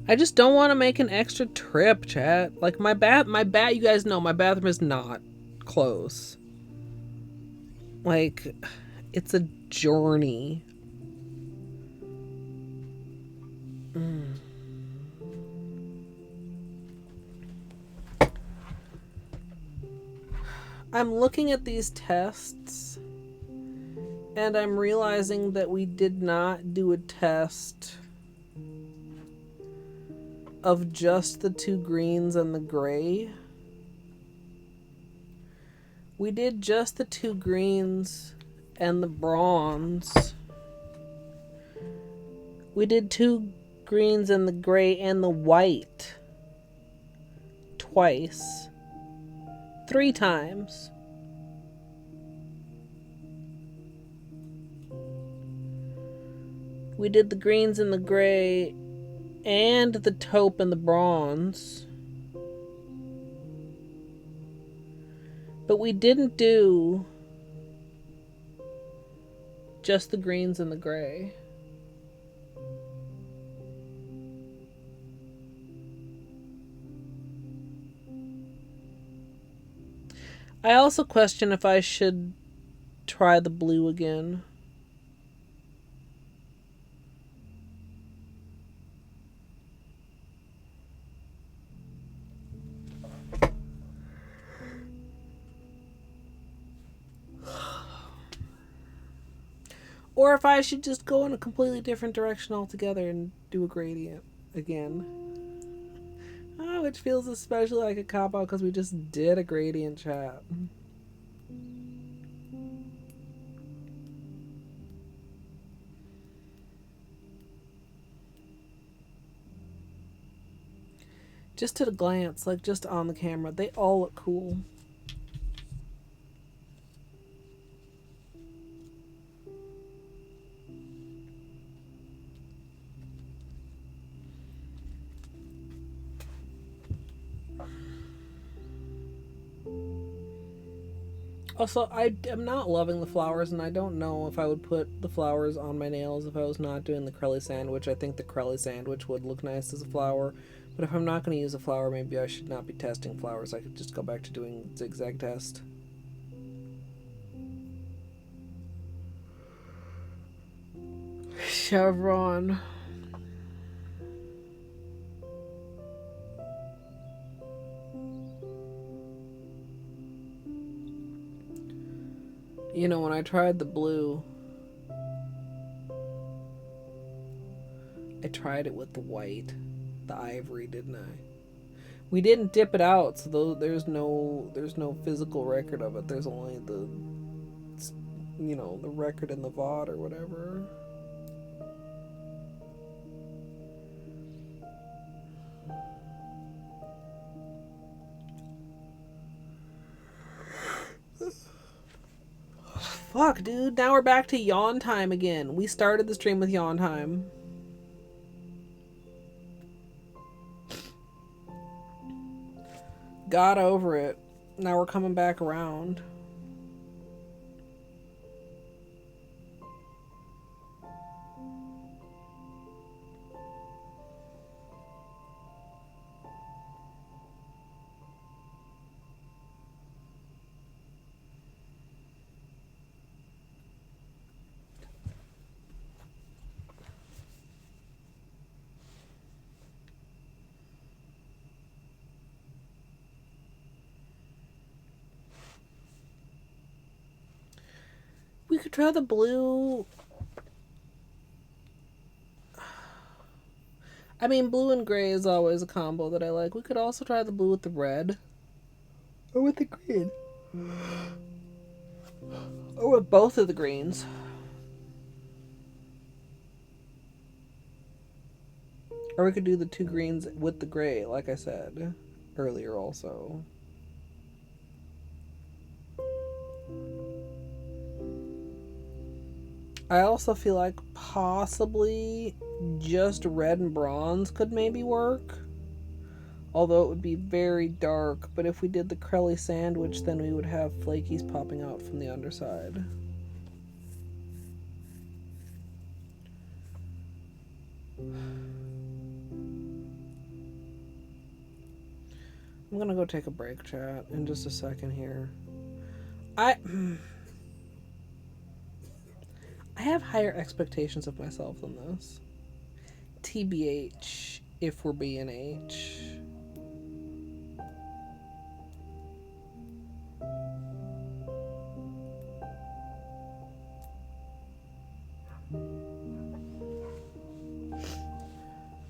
B: I just don't want to make an extra trip, chat. Like, you guys know, my bathroom is not close. Like, it's a journey. I'm looking at these tests, and I'm realizing that we did not do a test of just the two greens and the gray. We did just the two greens and the bronze. We did two greens and the gray and the white twice. 3 times. We did the greens and the gray and the taupe and the bronze. But we didn't do just the greens and the gray. I also question if I should try the blue again. Or if I should just go in a completely different direction altogether and do a gradient again. Oh, which feels especially like a cop-out because we just did a gradient, chat. Just at a glance, like just on the camera, they all look cool. Also, I am not loving the flowers, and I don't know if I would put the flowers on my nails if I was not doing the Crelly sandwich. I think the Crelly sandwich would look nice as a flower, but if I'm not going to use a flower, maybe I should not be testing flowers. I could just go back to doing zigzag test. Chevron. You know, when I tried the blue, I tried it with the white, the ivory, didn't I? We didn't dip it out, so there's no physical record of it. There's only the, you know, the record in the VOD or whatever. Fuck, dude. Now we're back to yawn time again. We started the stream with yawn time. Got over it. Now we're coming back around. We could try the blue. I mean, blue and gray is always a combo that I like. We could also try the blue with the red. Or with the green. Or with both of the greens. Or we could do the two greens with the gray, like I said earlier also. I also feel like possibly just red and bronze could maybe work. Although it would be very dark, but if we did the Crelly sandwich, then we would have flakies popping out from the underside. I'm gonna go take a break, chat, in just a second here. I have higher expectations of myself than this. TBH, if we're B&H.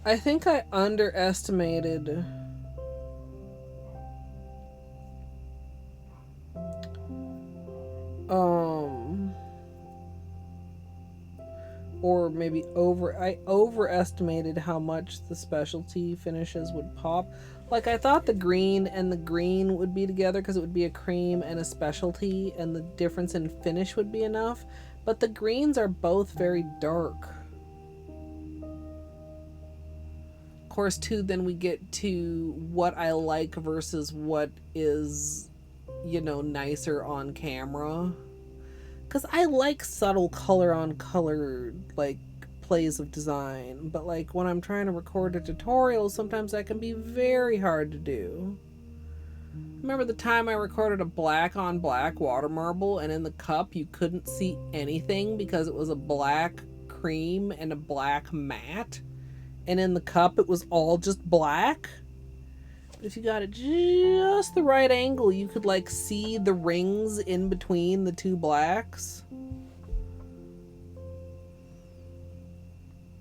B: I think I underestimated or maybe I overestimated how much the specialty finishes would pop. Like, I thought the green and the green would be together because it would be a cream and a specialty, and the difference in finish would be enough, but the greens are both very dark. Of course, too, then we get to what I like versus what is, you know, nicer on camera. Because I like subtle color on color, like, plays of design. But, like, when I'm trying to record a tutorial, sometimes that can be very hard to do. Remember the time I recorded a black on black water marble, and in the cup you couldn't see anything because it was a black cream and a black matte? And in the cup it was all just black? But if you got it just the right angle, you could, like, see the rings in between the two blacks.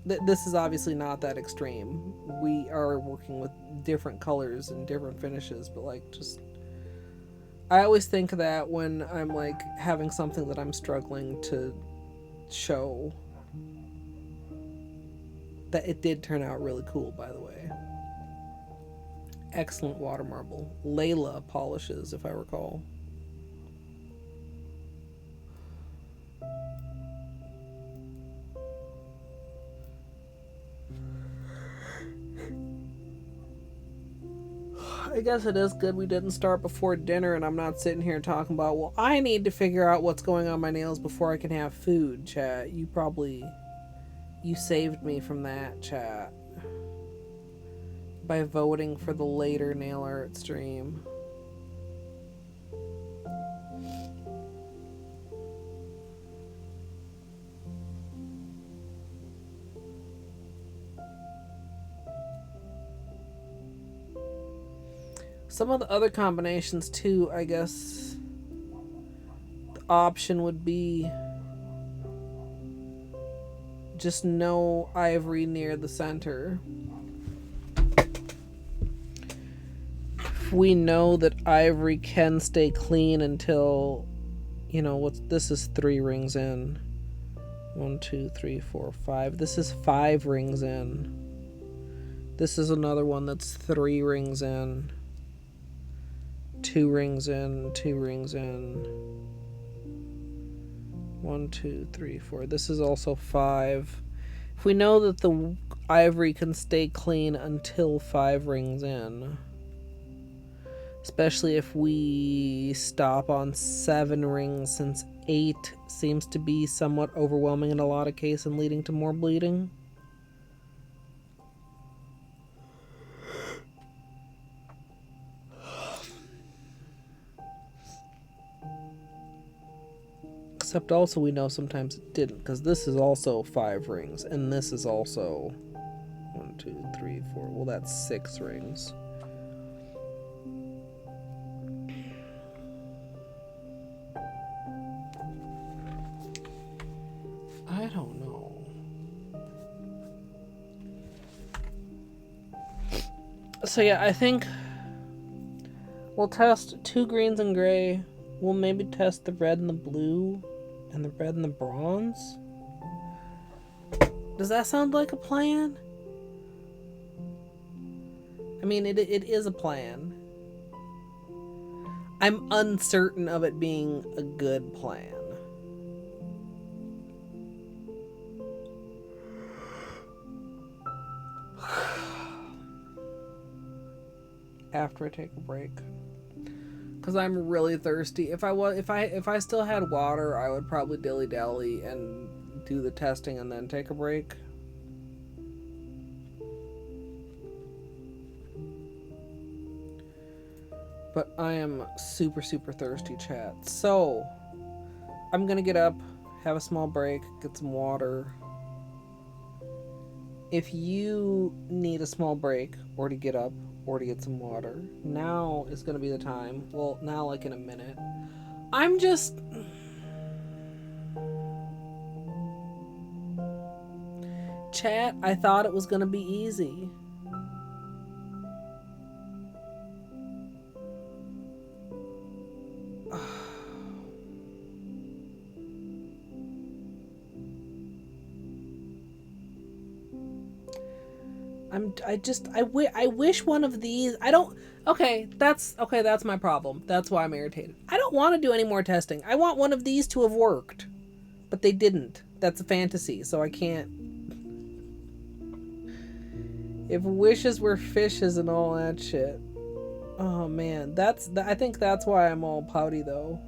B: This is obviously not that extreme. We are working with different colors and different finishes, but, like, just... I always think of that when I'm, like, having something that I'm struggling to show. That it did turn out really cool, by the way. Excellent water marble. Layla polishes, if I recall. I guess it is good we didn't start before dinner and I'm not sitting here talking about, well, I need to figure out what's going on my nails before I can have food, chat. You saved me from that, chat. By voting for the later nail art stream. Some of the other combinations too, I guess the option would be just no ivory near the center. We know that ivory can stay clean until, you know, this is 3 rings in. 1, 2, 3, 4, 5. This is 5 rings in. This is another one that's 3 rings in. 2 rings in, 2 rings in. 1, 2, 3, 4. This is also 5. If we know that the ivory can stay clean until 5 rings in, especially if we stop on 7 rings, since 8 seems to be somewhat overwhelming in a lot of cases and leading to more bleeding. Except also we know sometimes it didn't, because this is also 5 rings, and this is also 1, 2, 3, 4. Well, that's 6 rings. I don't know. So yeah, I think we'll test 2 greens and gray. We'll maybe test the red and the blue and the red and the bronze. Does that sound like a plan? I mean, it is a plan. I'm uncertain of it being a good plan. After I take a break, because I'm really thirsty. If I still had water, I would probably dilly-dally and do the testing and then take a break. But I am super, super thirsty, chat. So I'm gonna get up, have a small break, get some water. If you need a small break, or to get up, or to get some water, now is gonna be the time. Well, now, like in a minute. I'm just... Chat, I thought it was gonna be easy. I wish one of these, that's my problem. That's why I'm irritated. I don't want to do any more testing. I want one of these to have worked, but they didn't. That's a fantasy, so I can't. If wishes were fishes and all that shit. Oh man, I think that's why I'm all pouty though.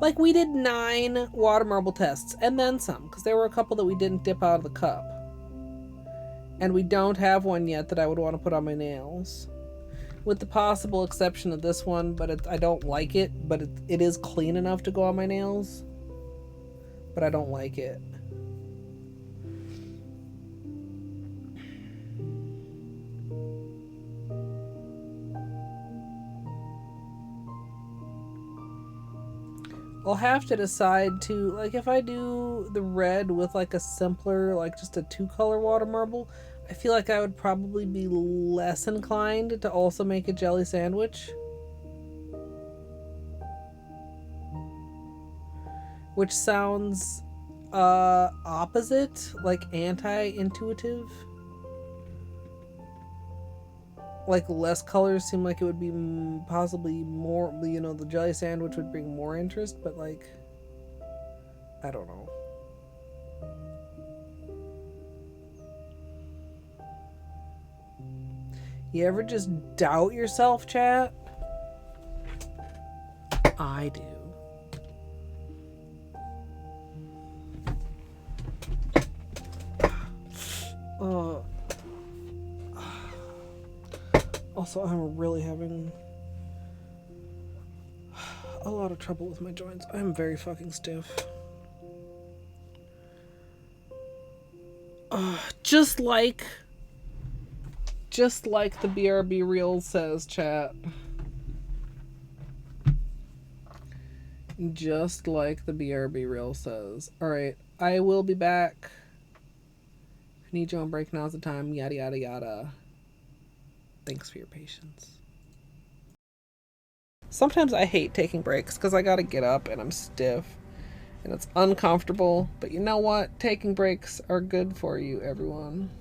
B: Like, we did 9 water marble tests, and then some, because there were a couple that we didn't dip out of the cup. And we don't have one yet that I would want to put on my nails. With the possible exception of this one, but I don't like it, but it is clean enough to go on my nails. But I don't like it. I'll have to decide to, like, if I do the red with like a simpler, like just a 2-color water marble, I feel like I would probably be less inclined to also make a jelly sandwich. Which sounds opposite, like anti-intuitive. Like, less colors seem like it would be possibly more, you know, the jelly sandwich would bring more interest, but like, I don't know. You ever just doubt yourself, chat? I do. Also, I'm really having a lot of trouble with my joints. I'm very fucking stiff. Just like the BRB reel says, chat. Just like the BRB reel says. Alright, I will be back. If you need your own break, now's the time. Yada yada yada. Thanks for your patience. Sometimes I hate taking breaks because I gotta get up and I'm stiff and it's uncomfortable. But you know what? Taking breaks are good for you, everyone.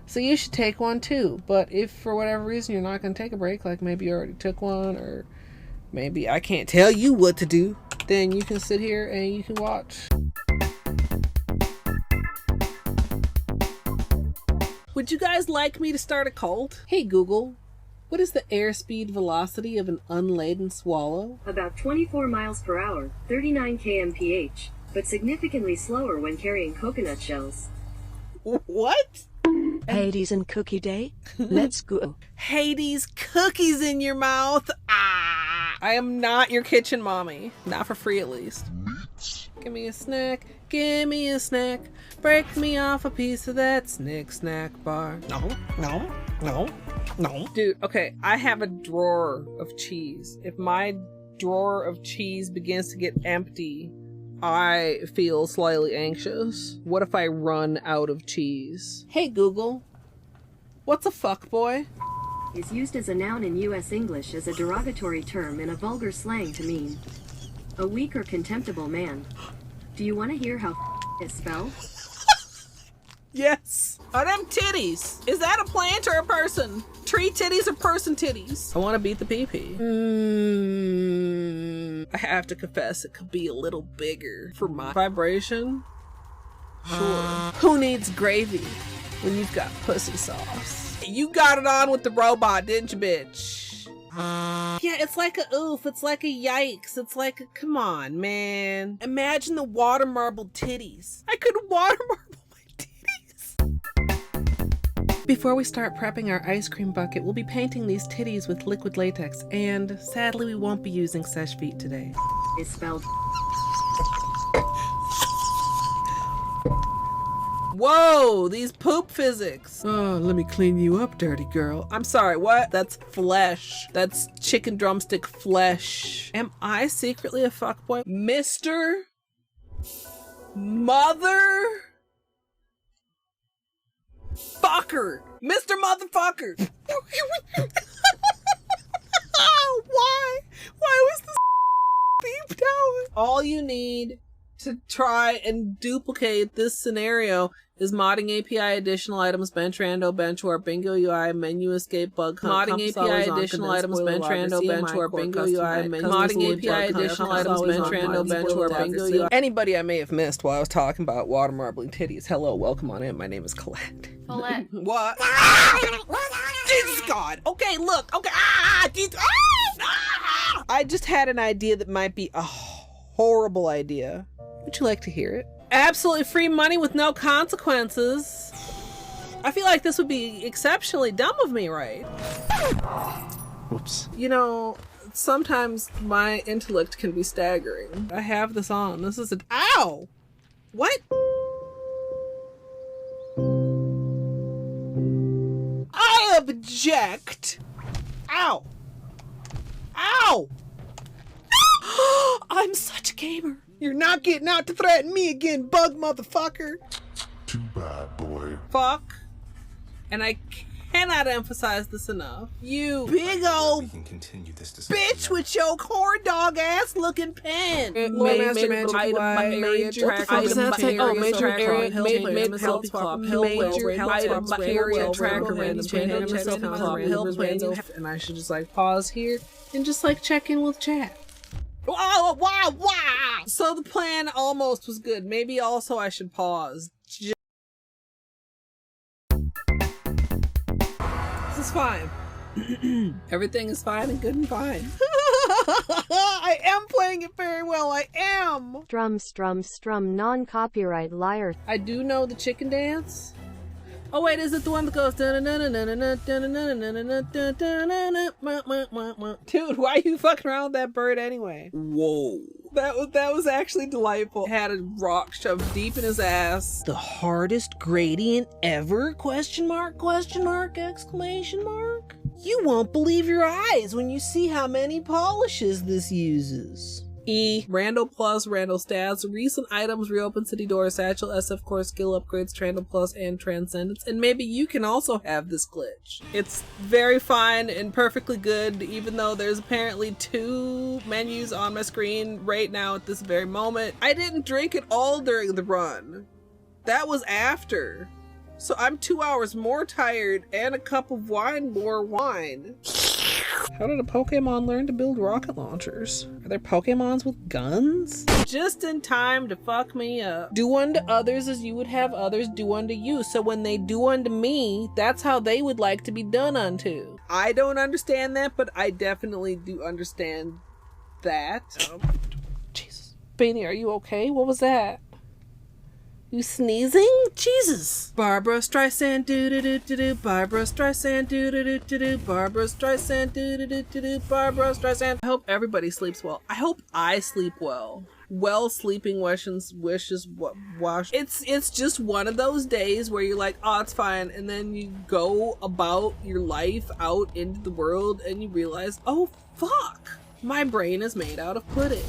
B: So you should take one too. But if for whatever reason you're not gonna take a break, like maybe you already took one, or maybe I can't tell you what to do, then you can sit here and you can watch. Would you guys like me to start a cult? Hey Google, what is the airspeed velocity of an unladen swallow?
E: About 24 miles per hour, 39 kmph, but significantly slower when carrying coconut shells.
B: What?
A: Hades and Cookie Day? Let's go.
B: Hades, cookies in your mouth. Ah! I am not your kitchen mommy. Not for free, at least. Give me a snack. Give me a snack. Break me off a piece of that snack bar. No. Dude, okay, I have a drawer of cheese. If my drawer of cheese begins to get empty, I feel slightly anxious. What if I run out of cheese? Hey Google, what's a fuckboy?
E: Is used as a noun in U.S. English as a derogatory term in a vulgar slang to mean a weak or contemptible man. Do you want to hear how is spelled?
B: Yes. Are them titties? Is that a plant or a person? Tree titties or person titties? I want to beat the pee-pee. I have to confess, it could be a little bigger for my vibration. Sure. Who needs gravy when you've got pussy sauce? You got it on with the robot, didn't you, bitch? Yeah, it's like a oof, it's like a yikes, it's like a come on, man. Imagine the water marble titties. I could water marble my titties. Before we start prepping our ice cream bucket, we'll be painting these titties with liquid latex, and sadly we won't be using sesh feet today.
E: Is spelled.
B: Whoa, these poop physics. Oh, let me clean you up, dirty girl. I'm sorry, what? That's flesh. That's chicken drumstick flesh. Am I secretly a fuckboy? Mr. Mother Fucker. Mr. Motherfucker. Why? Why was this beeped out? All you need to try and duplicate this scenario is modding API additional items bench rando bench warp bingo UI menu escape bug modding API additional items bench rando bench warp bingo UI menu modding API additional items bench rando bench warp bingo UI. Anybody I may have missed while I was talking about water marbling titties, hello, welcome on in. My name is Colette.
D: Colette.
B: What? Jesus God. Okay, look. Okay. I just had an idea that might be a horrible idea. Would you like to hear it? Absolutely free money with no consequences. I feel like this would be exceptionally dumb of me, right?
F: Whoops.
B: You know, sometimes my intellect can be staggering. I have this on. This is a... Ow! What? I object! Ow! Ow! I'm such a gamer. You're not getting out to threaten me again, bug motherfucker.
F: Too bad, boy.
B: Fuck. And I cannot emphasize this enough. You big old
F: We can continue this discussion
B: bitch with your corn dog ass looking pen.
G: Major
B: and I should just like pause here and just like check in with chat. Wow. So the plan almost was good. Maybe also I should pause. This is Everything's fine. Everything is fine and good and fine. I am playing it very well. I am.
G: Strum, non-copyright liar.
B: I do know the chicken dance. Oh wait, is it the one that goes? Dude, why are you fucking around with that bird anyway? Whoa. That was actually delightful. Had a rock shoved deep in his ass. The hardest gradient ever? Question mark, exclamation mark. You won't believe your eyes when you see how many polishes this uses. E. Randall Plus, Randall Stats, recent items, reopen city door, satchel, SF core, skill upgrades, Trandall Plus, and Transcendence. And maybe you can also have this glitch. It's very fine and perfectly good, even though there's apparently 2 menus on my screen right now at this very moment. I didn't drink it all during the run. That was after. So I'm 2 hours more tired and a cup of wine more wine. How did a Pokemon learn to build rocket launchers? Are there Pokemons with guns? Just in time to fuck me up. Do unto others as you would have others do unto you. So when they do unto me, that's how they would like to be done unto. I don't understand that, but I definitely do understand that. Jesus. Beanie, are you okay? What was that? You sneezing? Jesus. Barbara Streisand do-do-do-do-do. Barbara Streisand do-do-do-do-do. Barbara Streisand do-do-do-do-do. Barbara Streisand. I hope everybody sleeps well. I hope I sleep well. Well sleeping wishes wash. It's just one of those days where you're like, oh, it's fine. And then you go about your life out into the world and you realize, oh, fuck. My brain is made out of pudding.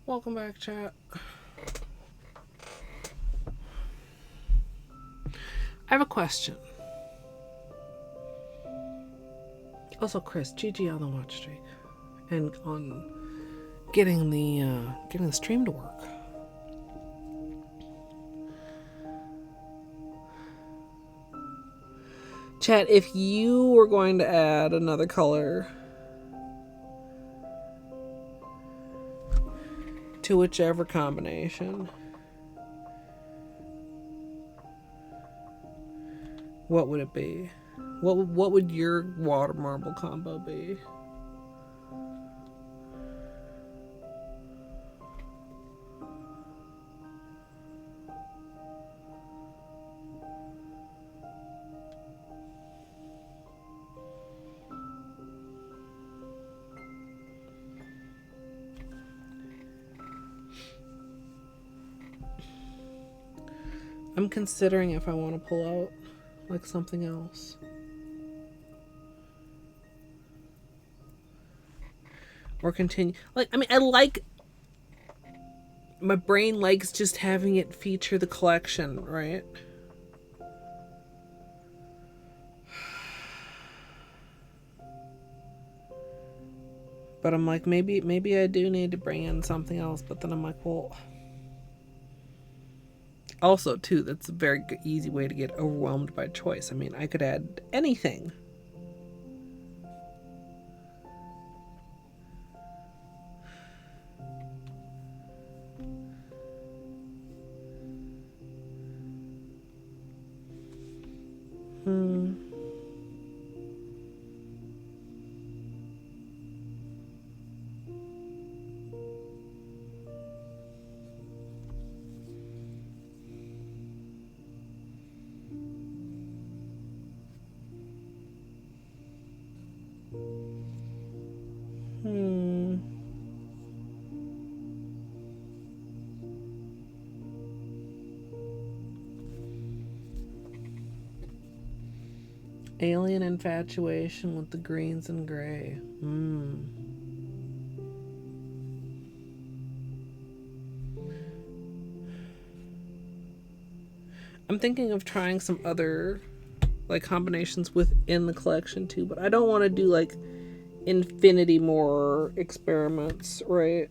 B: Welcome back, chat. I have a question. Also, Chris, GG on the watch streak and on getting the stream to work. Chat, if you were going to add another color to whichever combination, what would it be? What would your water marble combo be? I'm considering if I want to pull out like something else. Or continue. Like, I mean, my brain likes just having it feature the collection, right? But I'm like, maybe I do need to bring in something else, but then I'm like, well, also, too, that's a very easy way to get overwhelmed by choice. I mean, I could add anything. Alien infatuation with the greens and gray. I'm thinking of trying some other like combinations within the collection too, but I don't want to do like infinity more experiments, right?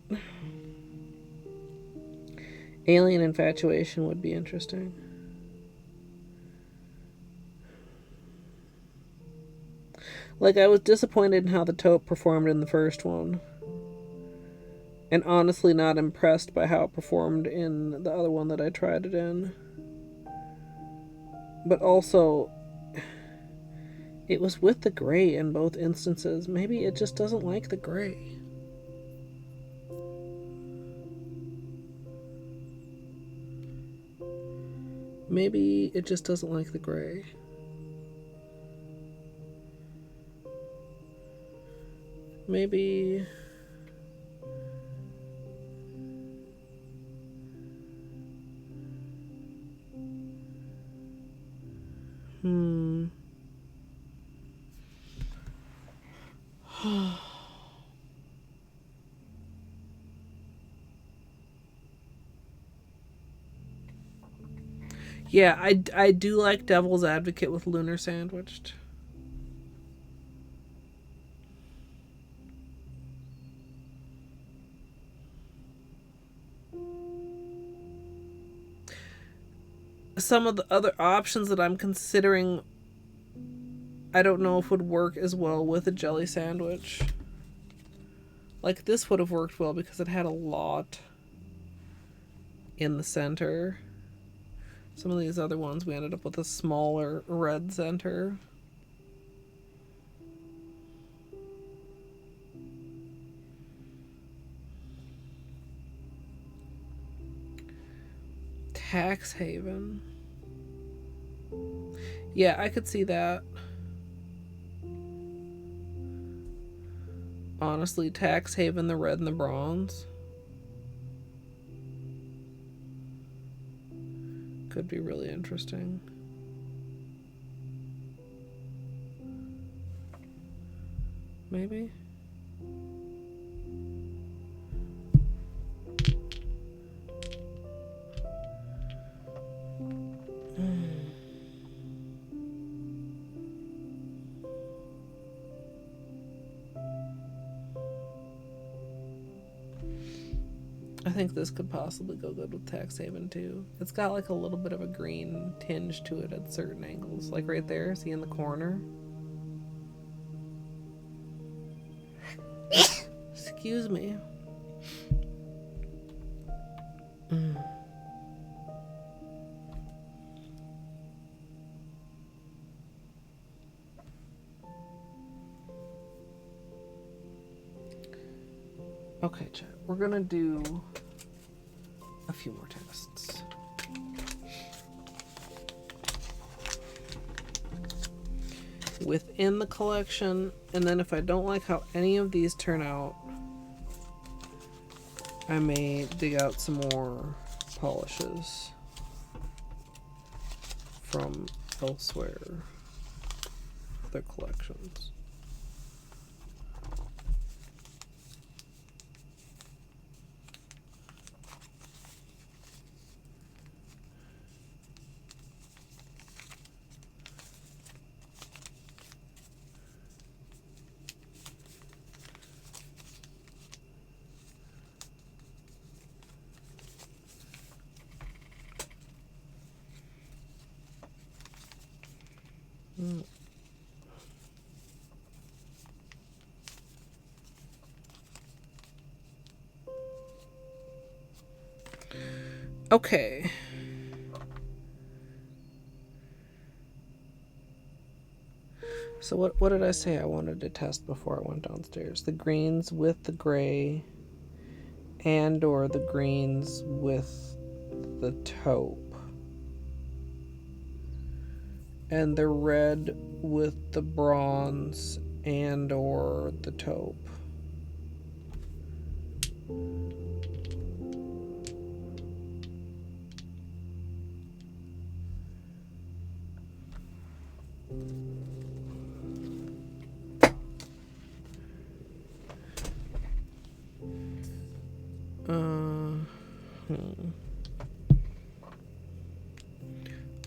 B: Alien infatuation would be interesting. Like, I was disappointed in how the taupe performed in the first one. And honestly not impressed by how it performed in the other one that I tried it in. But also, it was with the gray in both instances. Maybe it just doesn't like the gray. Maybe it just doesn't like the gray. Maybe... Yeah, I do like Devil's Advocate with Lunar Sandwiched. Some of the other options that I'm considering, I don't know if would work as well with a jelly sandwich. Like, this would have worked well because it had a lot in the center. Some of these other ones, we ended up with a smaller red center. Tax haven. Yeah, I could see that. Honestly, tax haven, the red and the bronze. Could be really interesting. Maybe. I think this could possibly go good with Tax Haven too. It's got like a little bit of a green tinge to it at certain angles. Like right there, see in the corner? Excuse me. Okay, chat. We're gonna do a few more tests. Within the collection, and then if I don't like how any of these turn out, I may dig out some more polishes from elsewhere, other collections. Okay. So what did I say I wanted to test before I went downstairs? The greens with the gray and or the greens with the taupe. And the red with the bronze and or the taupe.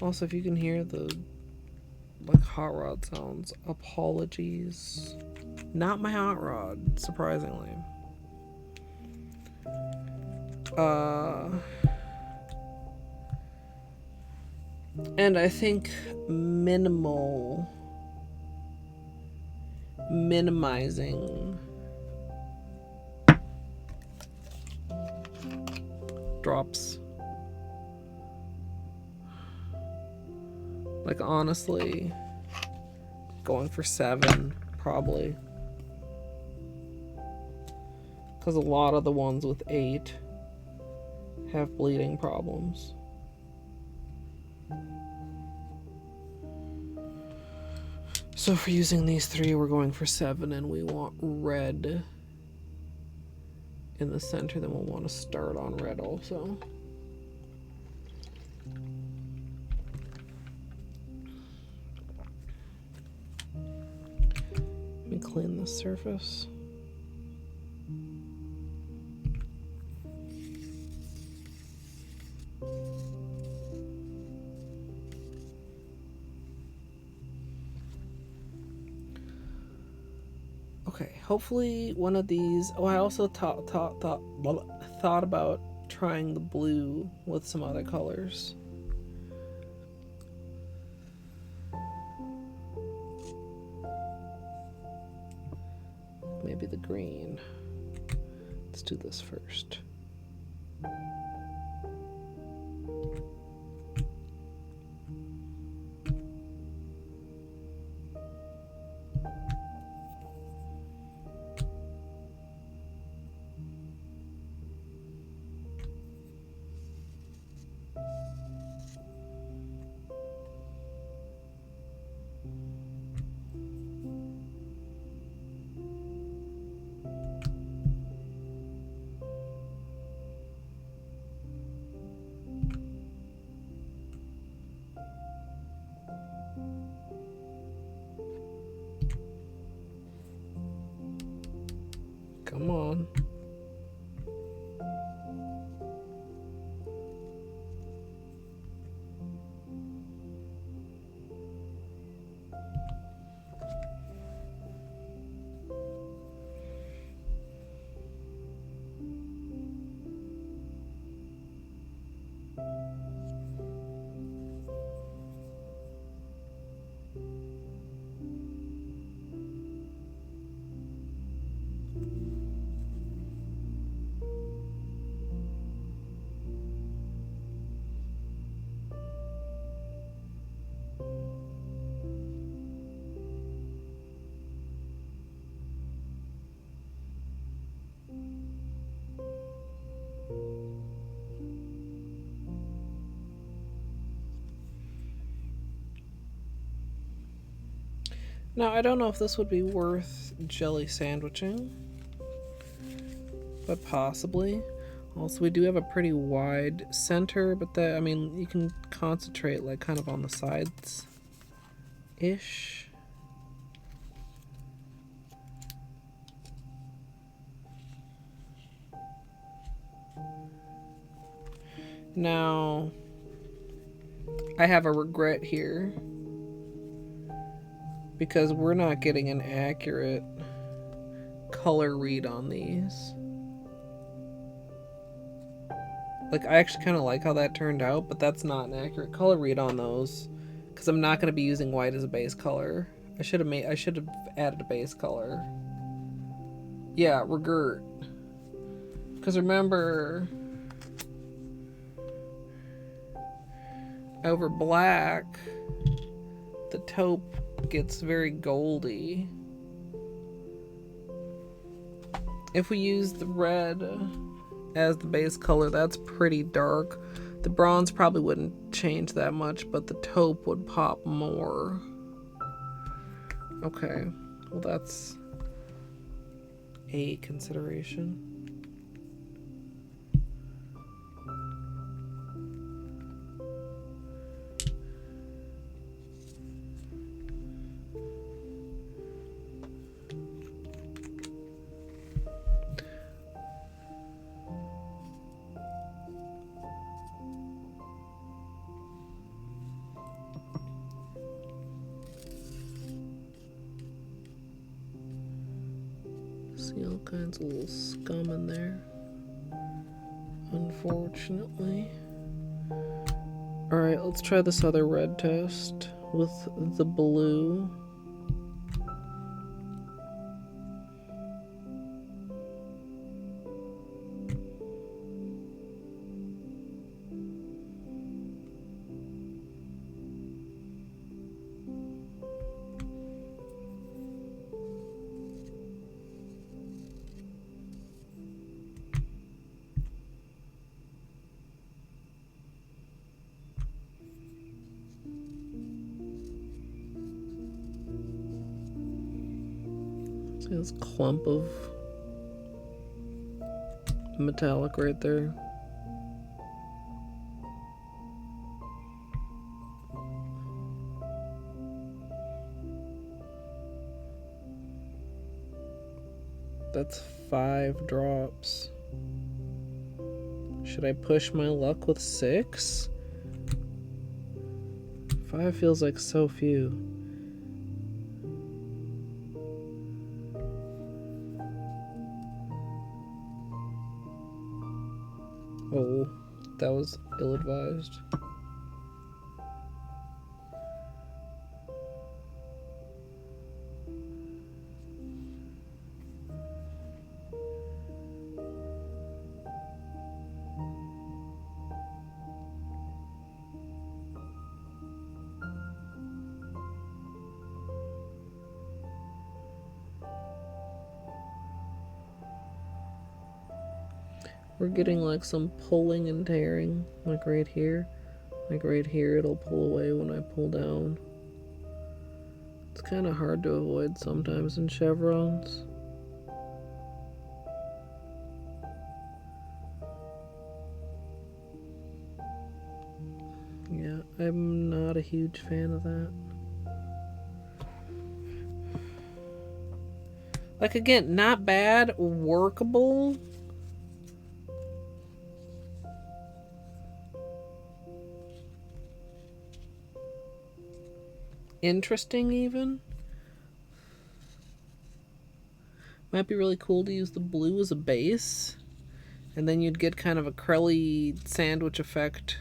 B: Also, if you can hear the like hot rod sounds, apologies. Not my hot rod, surprisingly. And I think minimizing drops. Like honestly, going for 7 probably. Because a lot of the ones with 8 have bleeding problems. So for using these 3, we're going for 7, and we want red in the center. Then we'll want to start on red also. Let me clean the surface. Okay, hopefully one of these. Oh, I also thought about trying the blue with some other colors. Maybe the green. Let's do this first. Come on. Now, I don't know if this would be worth jelly sandwiching, but possibly. Also, we do have a pretty wide center, but that, I mean, you can concentrate like kind of on the sides-ish. Now, I have a regret here because we're not getting an accurate color read on these. Like, I actually kind of like how that turned out, but that's not an accurate color read on those because I'm not going to be using white as a base color. I should have added a base color. Yeah, regret. Because remember, over black, the taupe gets very goldy. If we use the red as the base color, that's pretty dark. The bronze probably wouldn't change that much, but the taupe would pop more. Okay, well that's a consideration. See all kinds of little scum in there, unfortunately. Alright, let's try this other red test with the blue. See this clump of metallic right there. That's 5 drops. Should I push my luck with 6? 5 feels like so few. Oh, that was ill-advised. We're getting like some pulling and tearing, like right here. Like right here, it'll pull away when I pull down. It's kind of hard to avoid sometimes in chevrons. Yeah, I'm not a huge fan of that. Like, again, not bad, workable. Interesting, even. Might be really cool to use the blue as a base, and then you'd get kind of a crelly sandwich effect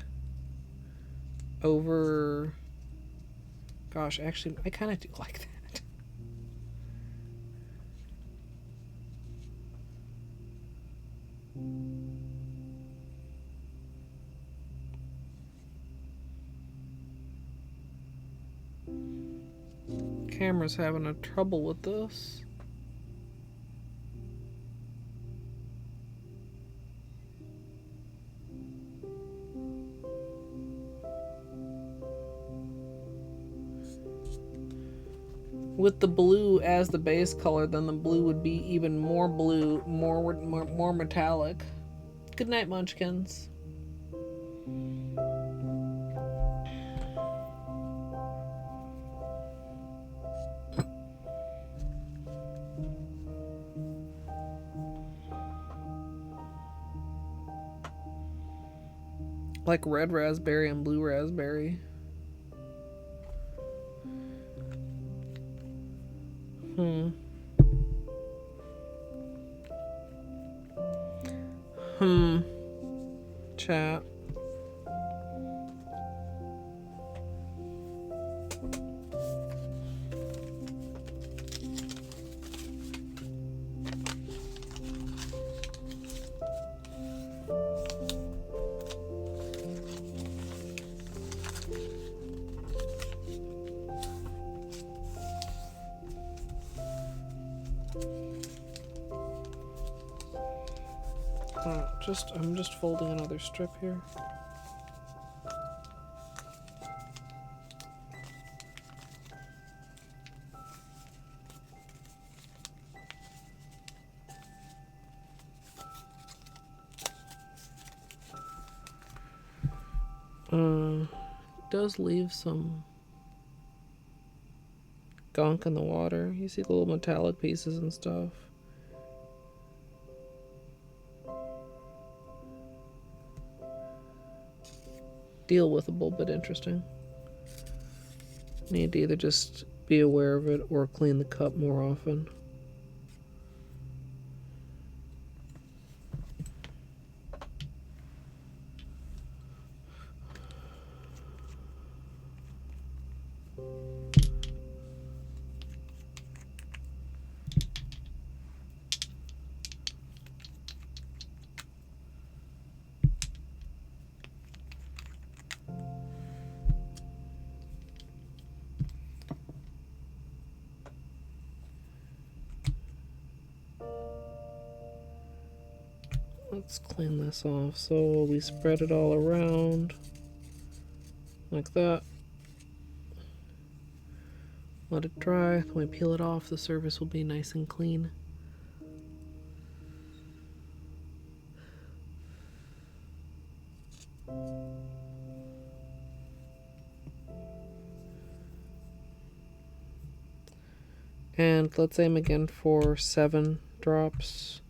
B: over. Gosh, actually, I kind of do like that. Camera's having a trouble with this. with the blue as the base color, then the blue would be even more blue, more metallic. Good night, munchkins. Like red raspberry and blue raspberry. Chat. I'm just folding another strip here. It does leave some gunk in the water. You see the little metallic pieces and stuff. Deal withable, but interesting. Need to either just be aware of it or clean the cup more often. Let's clean this off. So we spread it all around like that. Let it dry. When we peel it off, the surface will be nice and clean. And let's aim again for 7 drops.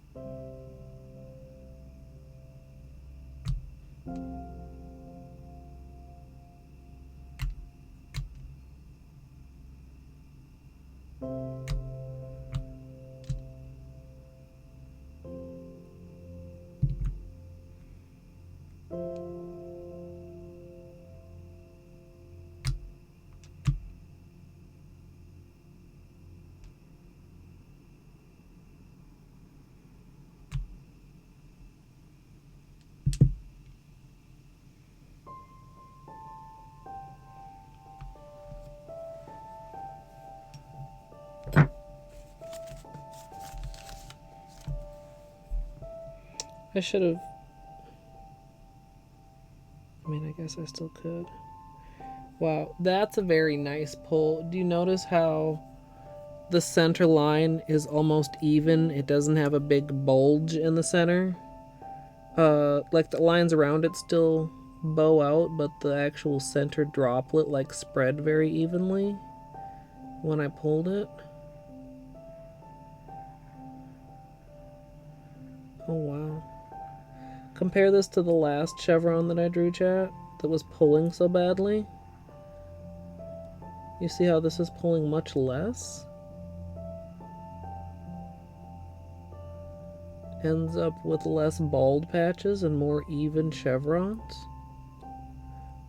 B: I should have... I mean, I guess I still could. Wow, that's a very nice pull. Do you notice how the center line is almost even? It doesn't have a big bulge in the center. Like the lines around it still bow out, but the actual center droplet like spread very evenly when I pulled it. Oh wow. Compare this to the last chevron that I drew, chat, that was pulling so badly. You see how this is pulling much less? Ends up with less bald patches and more even chevrons.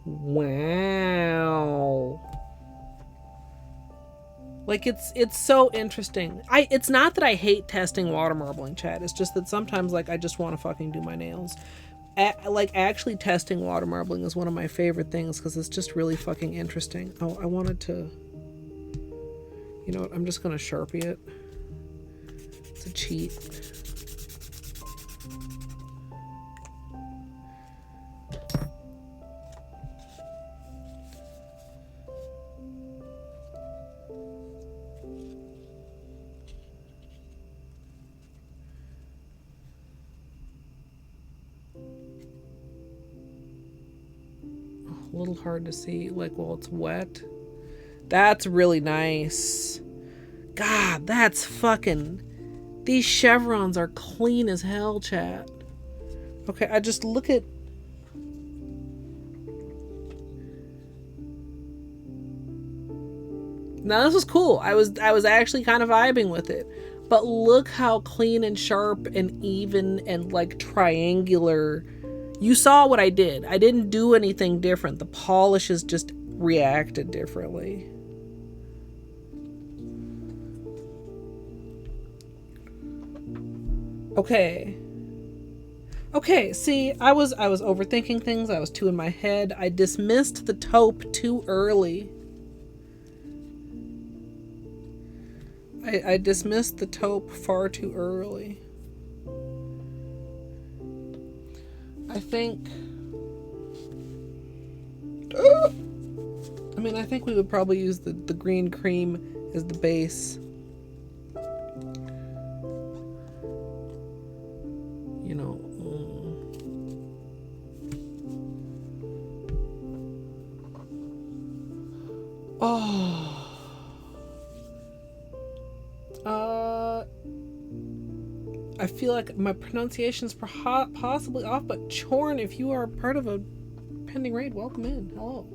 B: Wow. Like it's so interesting. It's not that I hate testing water marbling, chat. It's just that sometimes like I just want to fucking do my nails. Like actually testing water marbling is one of my favorite things because it's just really fucking interesting. Oh, I wanted to. You know what? I'm just gonna Sharpie it. It's a cheat. little hard to see, like, while it's wet. That's really nice. God, that's fucking... These chevrons are clean as hell, chat. Okay, I just look at... Now this was cool. I was actually kind of vibing with it. But look how clean and sharp and even and like triangular. You saw what I did. I didn't do anything different. The polishes just reacted differently. Okay. Okay, see, I was overthinking things. I was too in my head. I dismissed the taupe too early. I dismissed the taupe far too early. I think... I mean, I think we would probably use the green cream as the base. You know... Oh... I feel like my pronunciation's possibly off, but Chorn, if you are part of a pending raid, welcome in. Hello.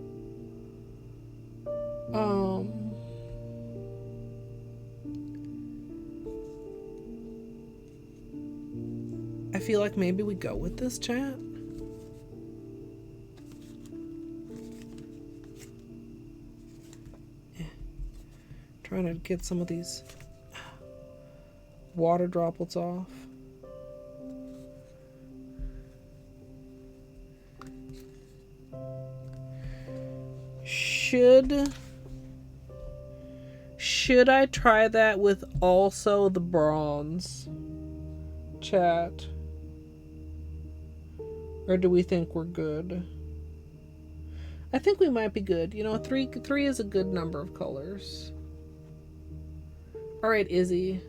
B: I feel like maybe we go with this, chat. Yeah. Trying to get some of these water droplets off. Should I try that with also the bronze, chat? Or do we think we're good? I think we might be good. You know, three is a good number of colors. All right, Izzy.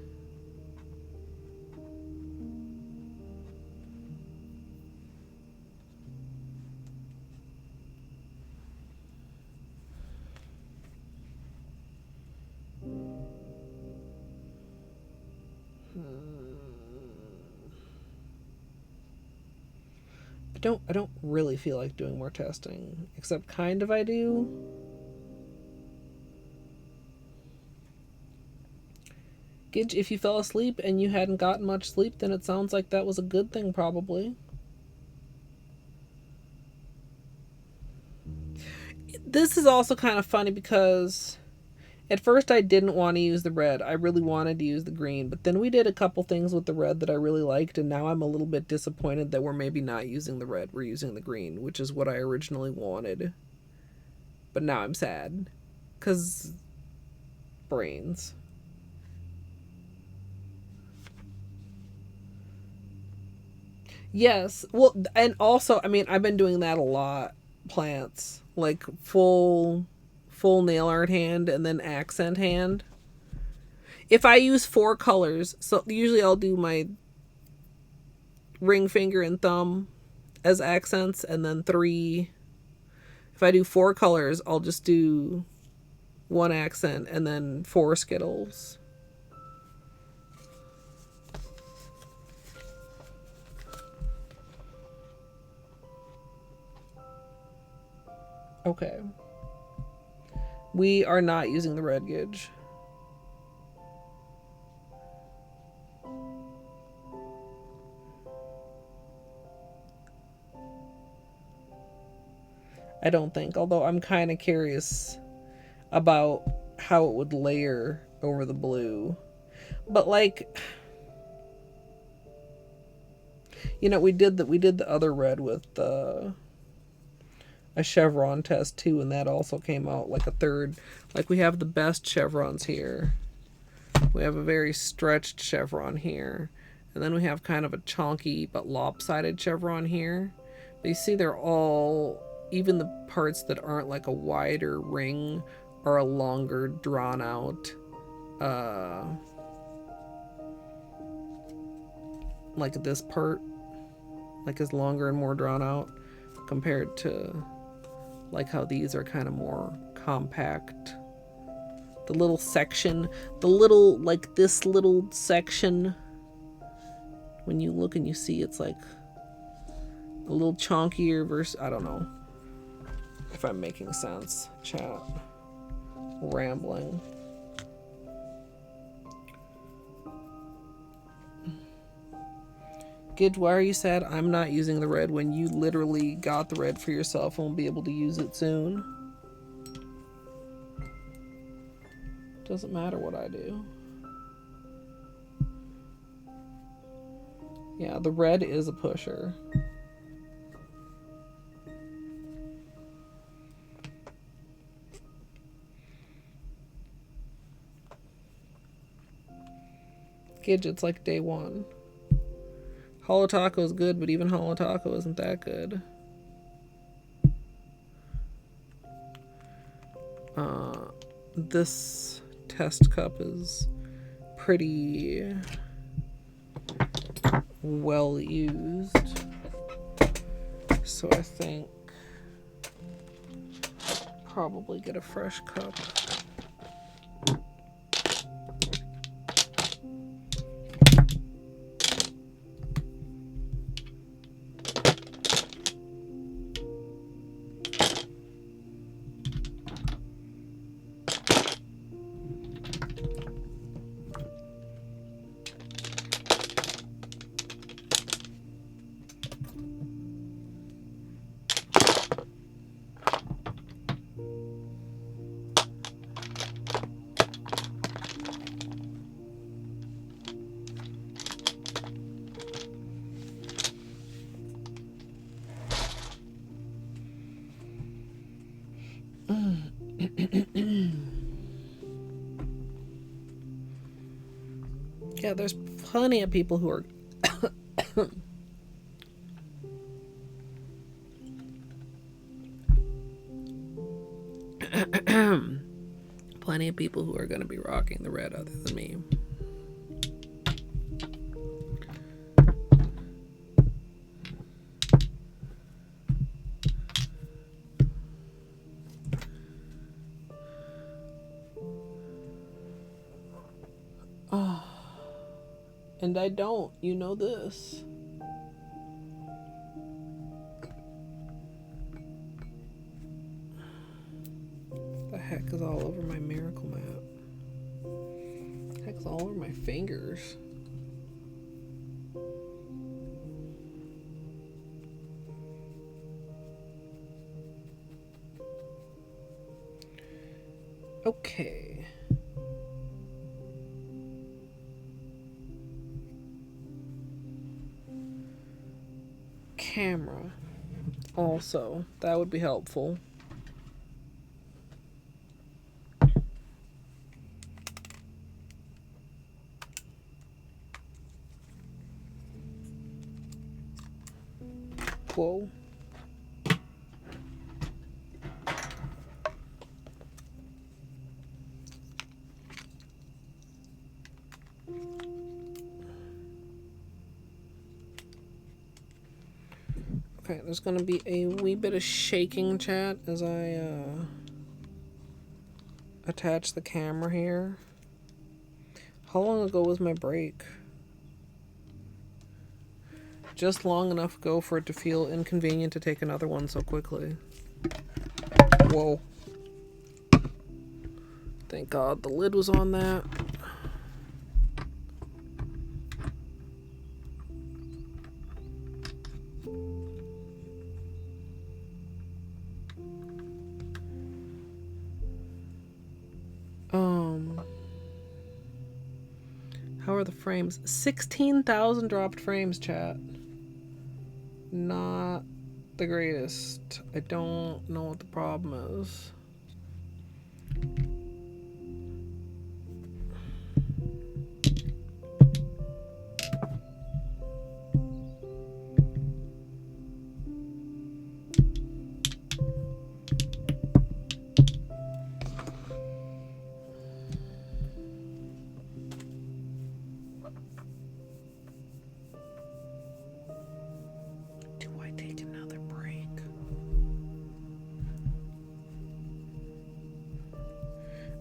B: I don't really feel like doing more testing, except kind of I do. Gidge, if you fell asleep and you hadn't gotten much sleep, then it sounds like that was a good thing, probably. This is also kind of funny because at first I didn't want to use the red. I really wanted to use the green, but then we did a couple things with the red that I really liked, and now I'm a little bit disappointed that we're maybe not using the red. We're using the green, which is what I originally wanted. But now I'm sad. 'Cause brains. Yes. Well, and also, I mean, I've been doing that a lot. Plants. Like full nail art hand and then accent hand. If I use 4 colors, so usually I'll do my ring finger and thumb as accents, and then 3. If I do 4 colors, I'll just do 1 accent and then 4 Skittles. Okay. We are not using the red gauge. I don't think, although I'm kind of curious about how it would layer over the blue. But like, you know, we did the other red with a chevron test too, and that also came out like a third. Like, we have the best chevrons here. We have a very stretched chevron here, and then we have kind of a chonky but lopsided chevron here. But you see, they're all, even the parts that aren't like a wider ring are a longer, drawn out, like this part, like is longer and more drawn out compared to like how these are kind of more compact. The little section, the little, like this little section, when you look and you see it's like a little chonkier versus, I don't know if I'm making sense, chat. Rambling. Gidge, why are you sad I'm not using the red when you literally got the red for yourself and will be able to use it soon? Doesn't matter what I do. Yeah, the red is a pusher. Gidge, it's like day one. Holo Taco is good, but even Holo Taco isn't that good. This test cup is pretty well used, so I think probably get a fresh cup. Yeah, there's plenty of people who are plenty of people who are going to be rocking the red other than me. And I don't, you know this. The heck is all over my miracle map? The heck's all over my fingers. Okay. Camera also, that would be helpful. Whoa. Okay, there's going to be a wee bit of shaking, chat, as I attach the camera here. How long ago was my break? Just long enough ago for it to feel inconvenient to take another one so quickly. Whoa. Thank God the lid was on that. How are the frames? 16,000 dropped frames, chat. Not the greatest. I don't know what the problem is.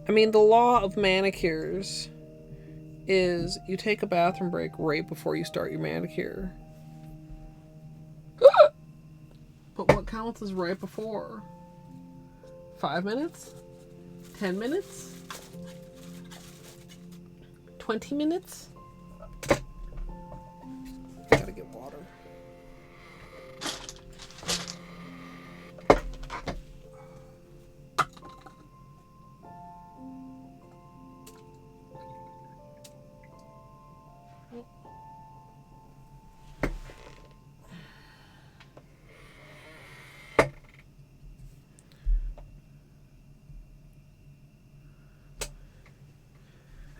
B: I mean, the law of manicures is you take a bathroom break right before you start your manicure. But what counts as right before? 5 minutes? 10 minutes? 20 minutes? Gotta get water.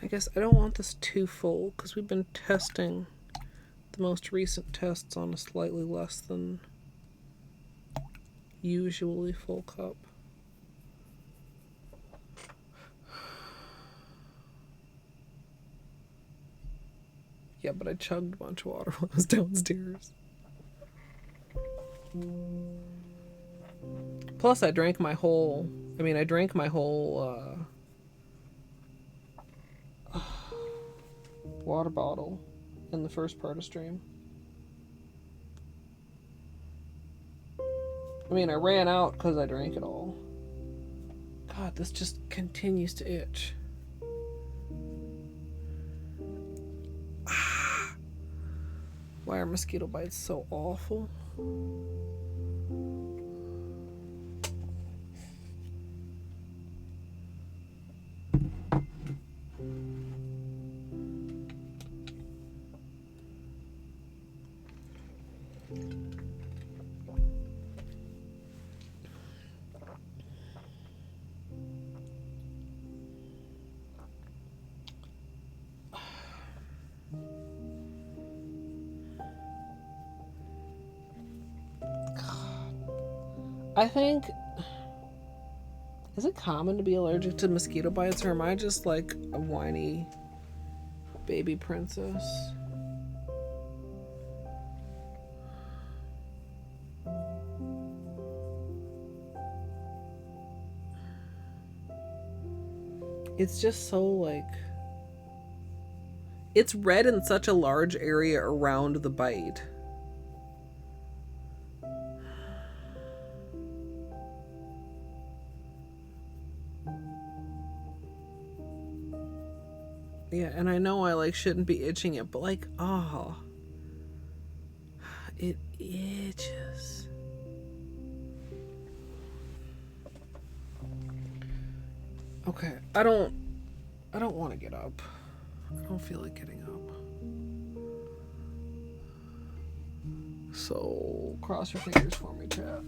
B: I guess I don't want this too full because we've been testing the most recent tests on a slightly less than usually full cup. Yeah, but I chugged a bunch of water while I was downstairs. Plus, I drank my whole water bottle in the first part of stream. I mean, I ran out because I drank it all. God, this just continues to itch. Why are mosquito bites so awful? I think, is it common to be allergic to mosquito bites, or am I just like a whiny baby princess? It's just so like, it's red in such a large area around the bite. Yeah, and I know I like shouldn't be itching it, but like, oh, it itches. Okay, I don't want to get up. I don't feel like getting up. So cross your fingers for me, chat.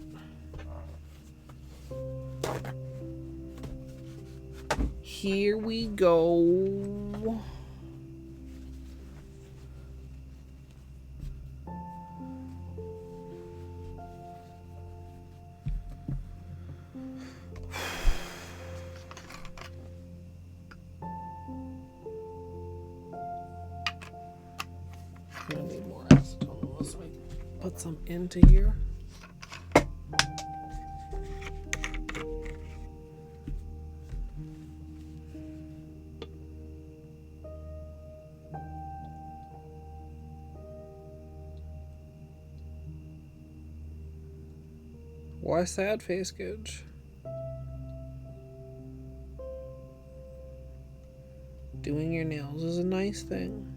B: Here we go. I'm gonna need more acetone. Let's put some into here. Why sad face, Gidge? Doing your nails is a nice thing.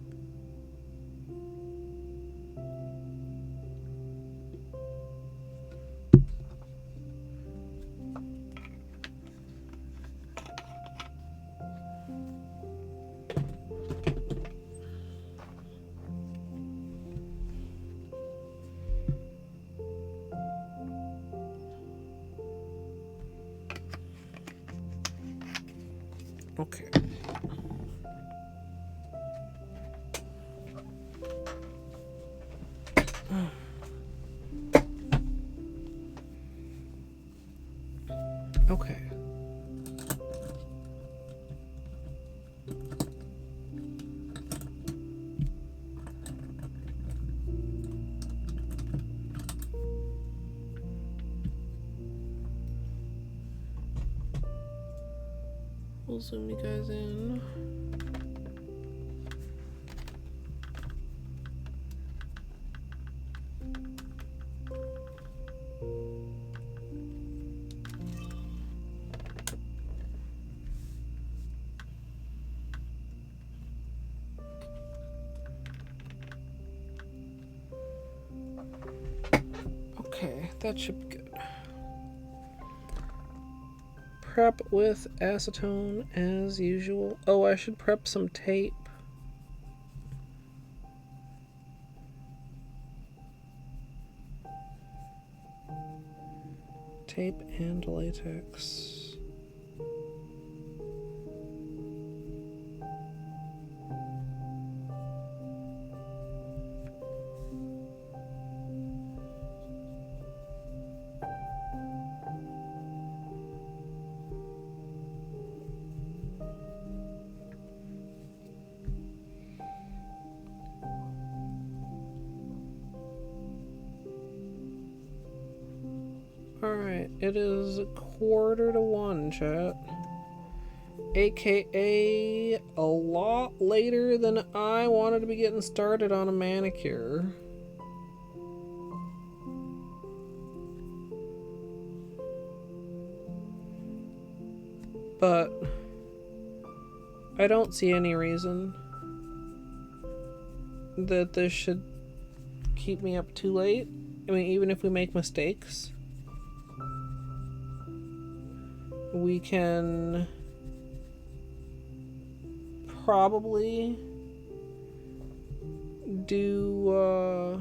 B: Okay. Okay. We'll zoom you guys in. Okay, that should be good. Prep with acetone as usual. Oh, I should prep some tape. Tape and latex. Alright, it is 1:45, chat. AKA a lot later than I wanted to be getting started on a manicure. But I don't see any reason that this should keep me up too late. I mean, even if we make mistakes, we can probably do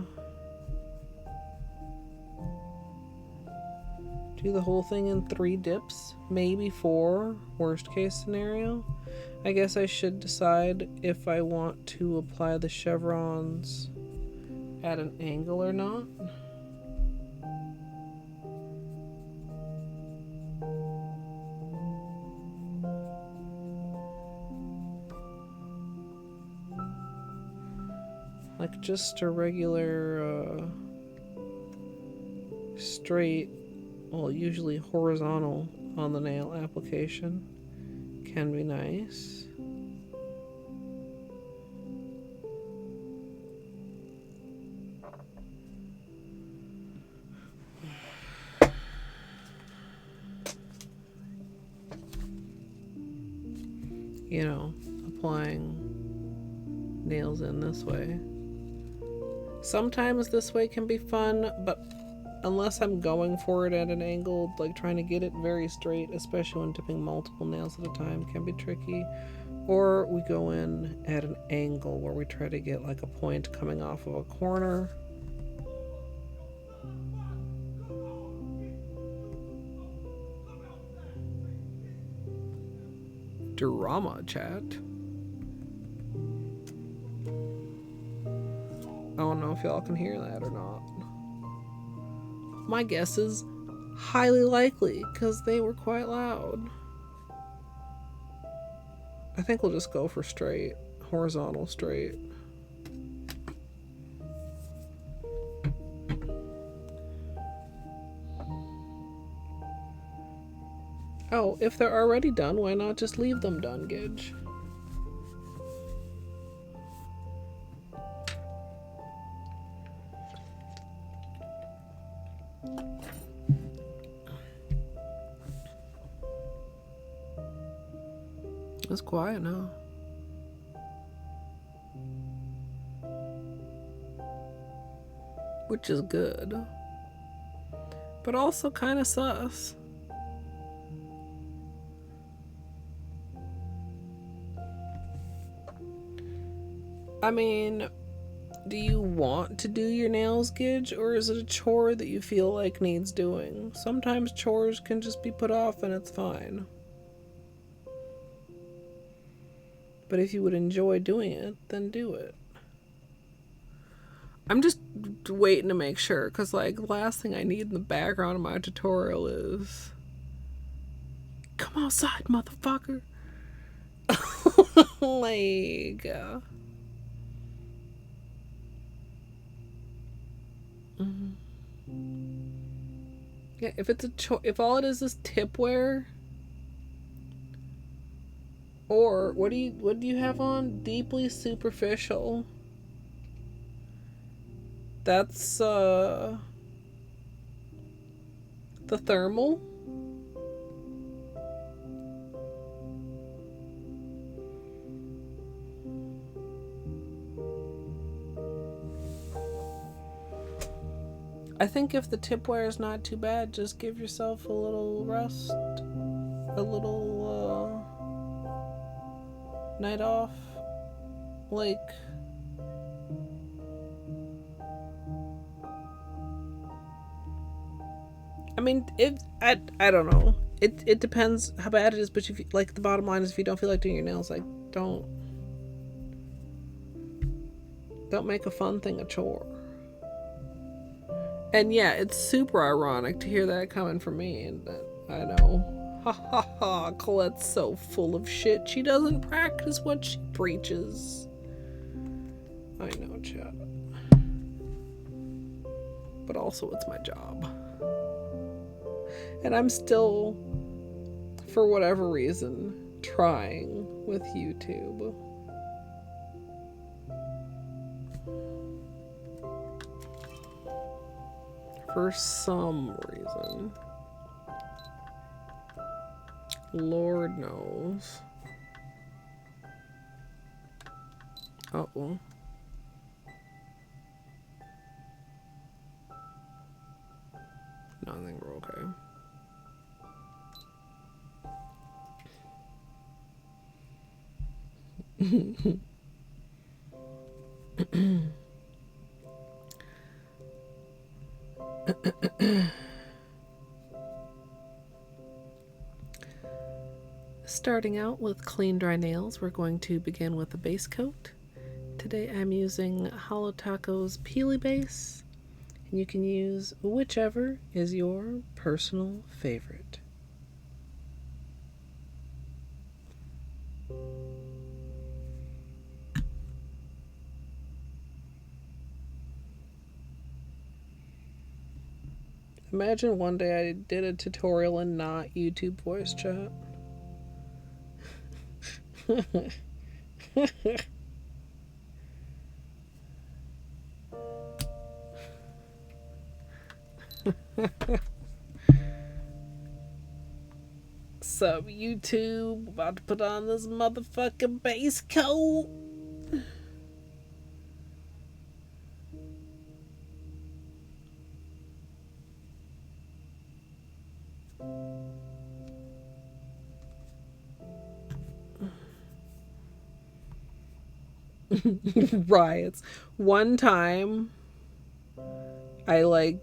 B: the whole thing in 3 dips, maybe 4, worst case scenario. I guess I should decide if I want to apply the chevrons at an angle or not. Like just a regular straight, well, usually horizontal on the nail application can be nice. You know, applying nails in this way. Sometimes this way can be fun, but unless I'm going for it at an angle, like trying to get it very straight, especially when dipping multiple nails at a time, can be tricky. Or we go in at an angle where we try to get like a point coming off of a corner. Drama, chat. I don't know if y'all can hear that or not. My guess is highly likely, because they were quite loud. I think we'll just go for straight, horizontal straight. Oh, if they're already done, why not just leave them done, Gidge? It's quiet now. Which is good. But also kind of sus. I mean, do you want to do your nails, Gidge, or is it a chore that you feel like needs doing? Sometimes chores can just be put off and it's fine. But if you would enjoy doing it, then do it. I'm just waiting to make sure, because like the last thing I need in the background of my tutorial is, come outside, motherfucker. Like, yeah, if it's a if all it is tip wear, Or what do you have on? Deeply superficial. That's the thermal. I think if the tip wear is not too bad, just give yourself a little rest, a little night off. Like, I mean, I don't know. It depends how bad it is, but if you, like, the bottom line is if you don't feel like doing your nails, like, don't make a fun thing a chore. And yeah, it's super ironic to hear that coming from me, and I know. Ha ha ha, Colette's so full of shit. She doesn't practice what she preaches. I know, chat. But also, it's my job. And I'm still, for whatever reason, trying with YouTube. For some reason. Lord knows. Uh-oh. No, I think we're okay. Starting out with clean dry nails, we're going to begin with a base coat. Today I'm using Holo Taco's Peely Base, and you can use whichever is your personal favorite. Imagine one day I did a tutorial and not YouTube voice chat. Sup, YouTube? About to put on this motherfucking base coat. Riots. One time I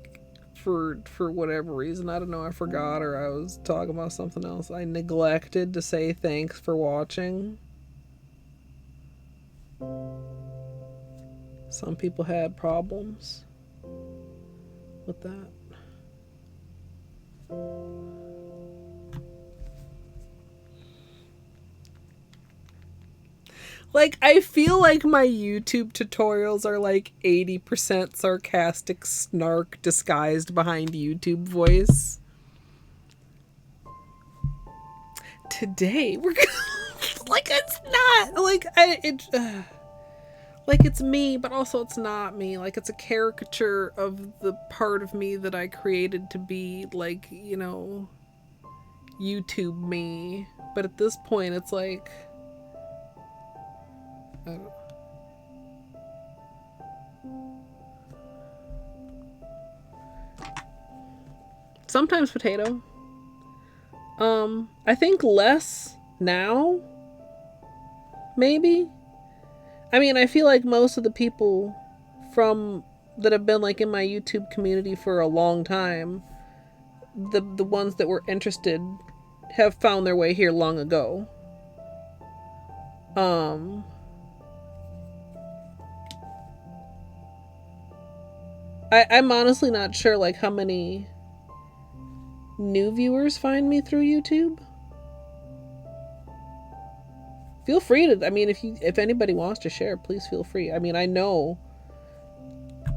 B: for whatever reason, I don't know, I forgot or I was talking about something else. I neglected to say thanks for watching. Some people had problems with that. Like, I feel like my YouTube tutorials are like 80% sarcastic snark disguised behind YouTube voice. Today, we're gonna... like, it's not... Like, like, it's me, but also it's not me. Like, it's a caricature of the part of me that I created to be, like, you know, YouTube me. But at this point, it's like... Sometimes potato. I think less now. Maybe. I mean, I feel like most of the people that have been like in my YouTube community for a long time, the ones that were interested have found their way here long ago. I'm honestly not sure like how many new viewers find me through YouTube. Feel free to, I mean, if anybody wants to share, please feel free. I mean, I know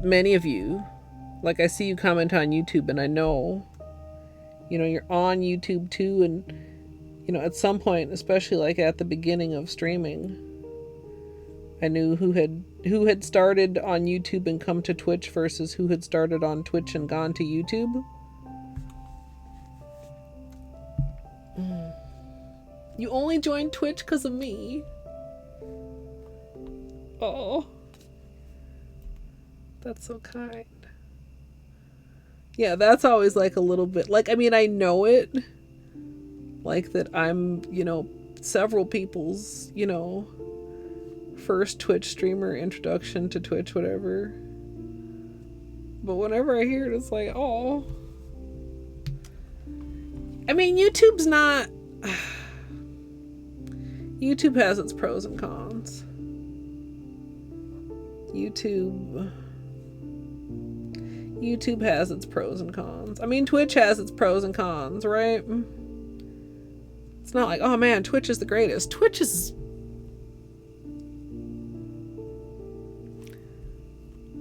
B: many of you, like I see you comment on YouTube and I know, you know, you're on YouTube too, and you know, at some point, especially like at the beginning of streaming, I knew who had started on YouTube and come to Twitch versus who had started on Twitch and gone to YouTube. You only joined Twitch because of me. Oh, that's so kind. Yeah, that's always like a little bit like, I mean, I know it, like that I'm, you know, several people's, you know, first Twitch streamer, introduction to Twitch, whatever. But whenever I hear it, it's like, oh. I mean, YouTube's not... YouTube has its pros and cons. YouTube has its pros and cons. I mean, Twitch has its pros and cons, right? It's not like, oh man, Twitch is the greatest. Twitch is...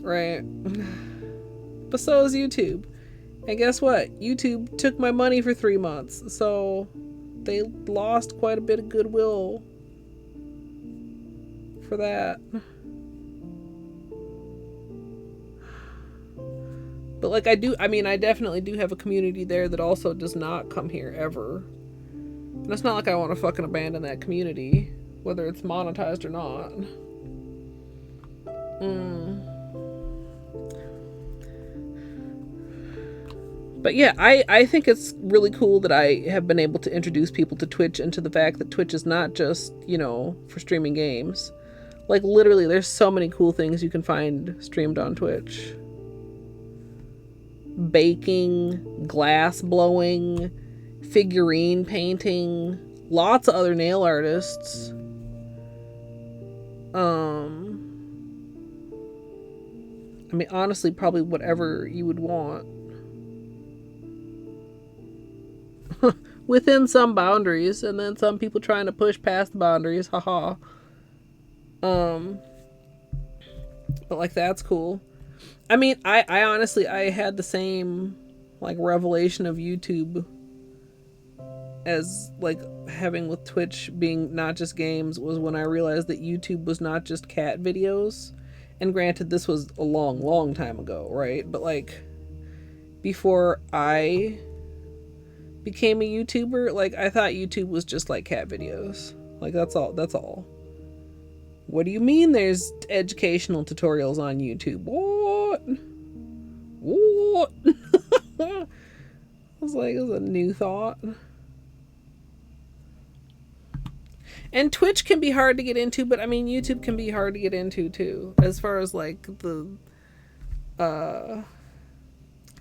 B: Right. But so is YouTube. And guess what? YouTube took my money for 3 months. So they lost quite a bit of goodwill for that. But like I definitely do have a community there that also does not come here ever. And it's not like I want to fucking abandon that community, whether it's monetized or not. But yeah, I think it's really cool that I have been able to introduce people to Twitch and to the fact that Twitch is not just, you know, for streaming games. Like literally, there's so many cool things you can find streamed on Twitch. Baking, glass blowing, figurine painting, lots of other nail artists. I mean, honestly, probably whatever you would want. Within some boundaries, and then some people trying to push past the boundaries, haha. But like, that's cool. I mean, I honestly, I had the same, like, revelation of YouTube as, like, having with Twitch being not just games, was when I realized that YouTube was not just cat videos. And granted, this was a long, long time ago, right? But, like, before I became a YouTuber, like, I thought YouTube was just, like, cat videos. Like, that's all. What do you mean there's educational tutorials on YouTube? What? I was like, it was a new thought. And Twitch can be hard to get into, but I mean, YouTube can be hard to get into too, as far as like the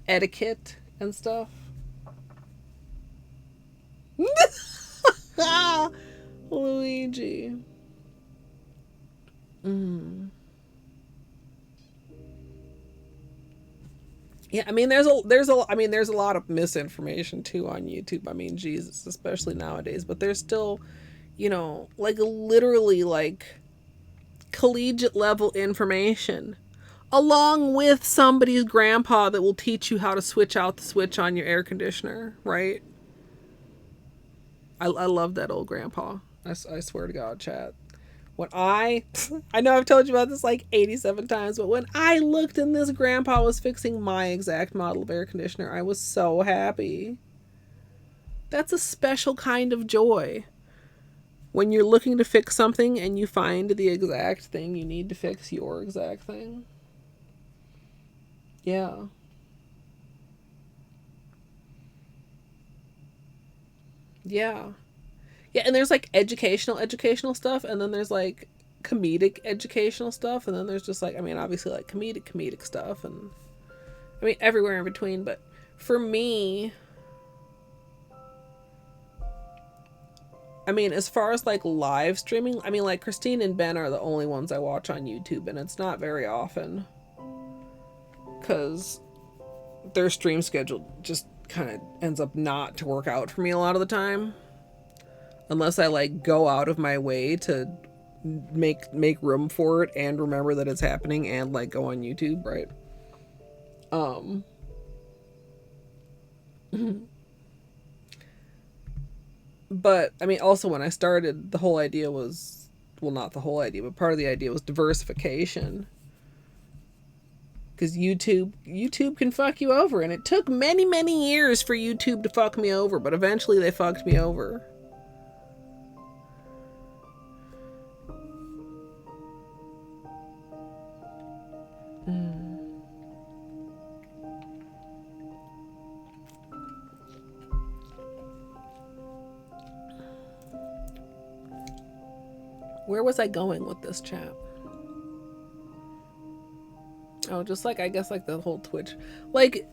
B: etiquette and stuff. Luigi. Yeah, I mean, there's a lot of misinformation too on YouTube. I mean, Jesus, especially nowadays. But there's still, you know, like literally like collegiate level information, along with somebody's grandpa that will teach you how to switch out the switch on your air conditioner, right? I love that old grandpa. I swear to God, chat. When I know I've told you about this like 87 times, but when I looked and this grandpa was fixing my exact model of air conditioner, I was so happy. That's a special kind of joy. When you're looking to fix something and you find the exact thing you need to fix your exact thing. Yeah. Yeah. Yeah, and there's like educational stuff, and then there's like comedic educational stuff, and then there's just like, I mean, obviously like comedic stuff, and I mean everywhere in between. But for me, I mean, as far as like live streaming, I mean, like Christine and Ben are the only ones I watch on YouTube, and it's not very often because their stream schedule just kind of ends up not to work out for me a lot of the time. Unless I like go out of my way to make room for it and remember that it's happening and like go on YouTube, right? But, I mean, also when I started, the whole idea was, well, not the whole idea, but part of the idea was diversification. Because YouTube can fuck you over. And it took many, many years for YouTube to fuck me over. But eventually they fucked me over. Where was I going with this chat? Oh, just like, I guess, like the whole Twitch. Like,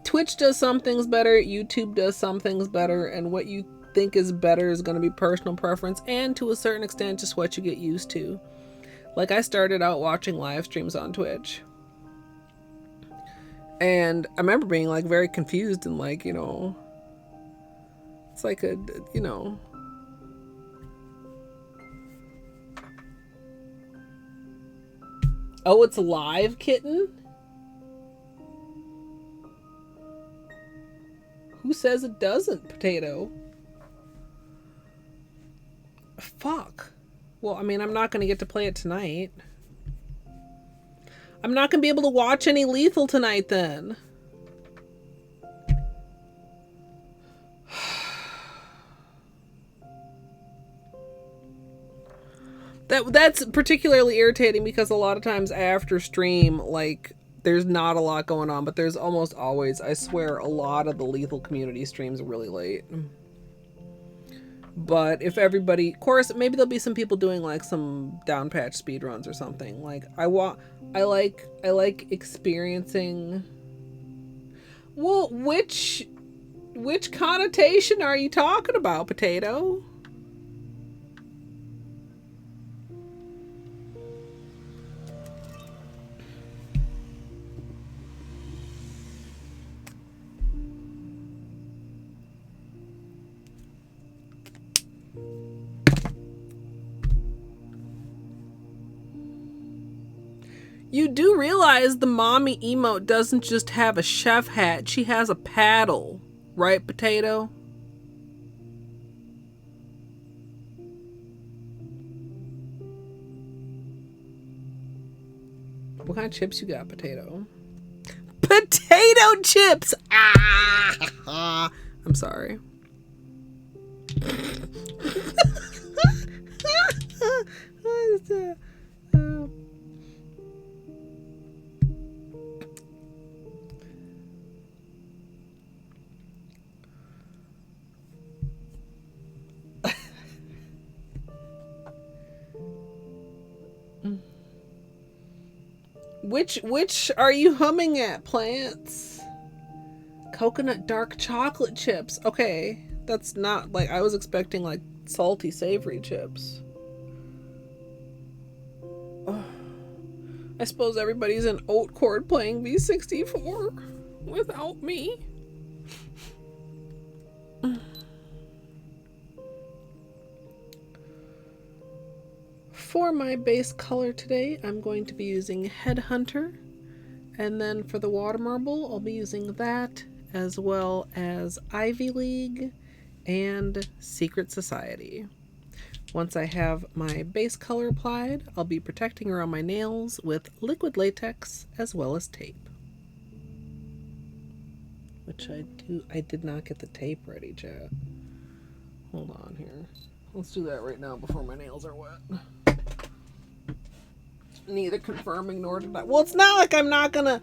B: Twitch does some things better, YouTube does some things better, and what you think is better is going to be personal preference, and to a certain extent, just what you get used to. Like, I started out watching live streams on Twitch. And I remember being, like, very confused and, like, you know, it's like a, you know... Oh, it's live, kitten? Who says it doesn't, potato? Fuck. Well, I mean, I'm not going to get to play it tonight. I'm not going to be able to watch any Lethal tonight, then. That's particularly irritating because a lot of times after stream, like, there's not a lot going on, but there's almost always, I swear, a lot of the Lethal community streams are really late. But if everybody, of course, maybe there'll be some people doing like some down patch speedruns or something. Like, I like experiencing. Well, which connotation are you talking about, potato? You do realize the mommy emote doesn't just have a chef hat, she has a paddle, right, potato? What kind of chips you got, potato? Potato chips! Ah! I'm sorry. Which are you humming at, plants? Coconut dark chocolate chips. Okay, that's not like, I was expecting like salty savory chips. Oh, I suppose everybody's in oat cord playing V64 without me. For my base color today, I'm going to be using Headhunter, and then for the water marble, I'll be using that, as well as Ivy League and Secret Society. Once I have my base color applied, I'll be protecting around my nails with liquid latex as well as tape. Which I did not get the tape ready, chat. Hold on here. Let's do that right now before my nails are wet. Neither confirming nor deny. Well, it's not like I'm not gonna...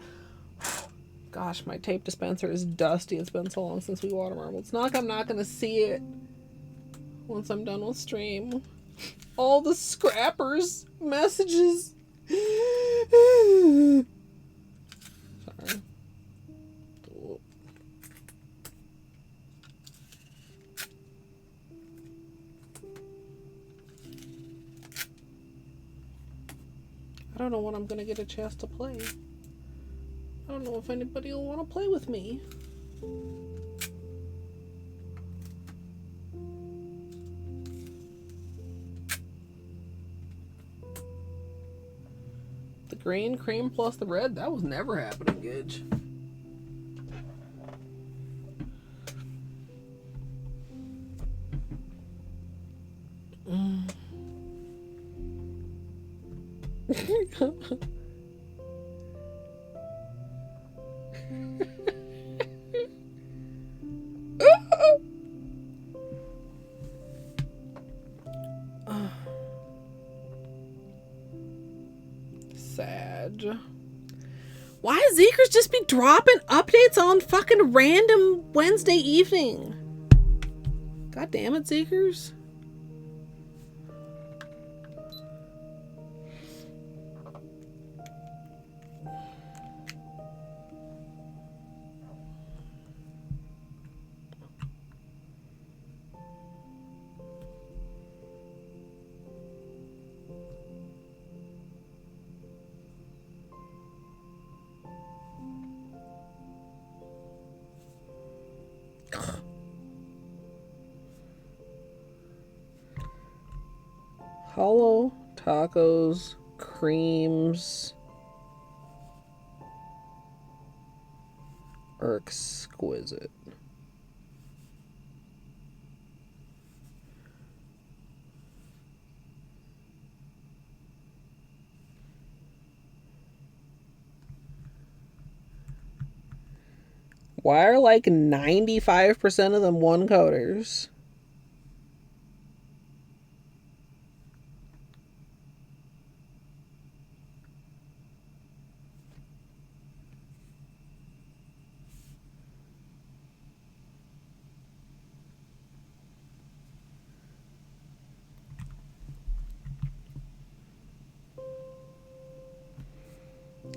B: Gosh, my tape dispenser is dusty. It's been so long since we water marbled. It's not like I'm not gonna see it once I'm done with stream. All the scrappers messages. Sorry. I don't know when I'm gonna get a chance to play. I don't know if anybody will want to play with me. The green cream plus the red, that was never happening, Gidge. Sad. Why does Zekers just be dropping updates on fucking random Wednesday evening? God damn it, Zekers. Holo tacos, creams are exquisite. Why are like 95% of them one coaters?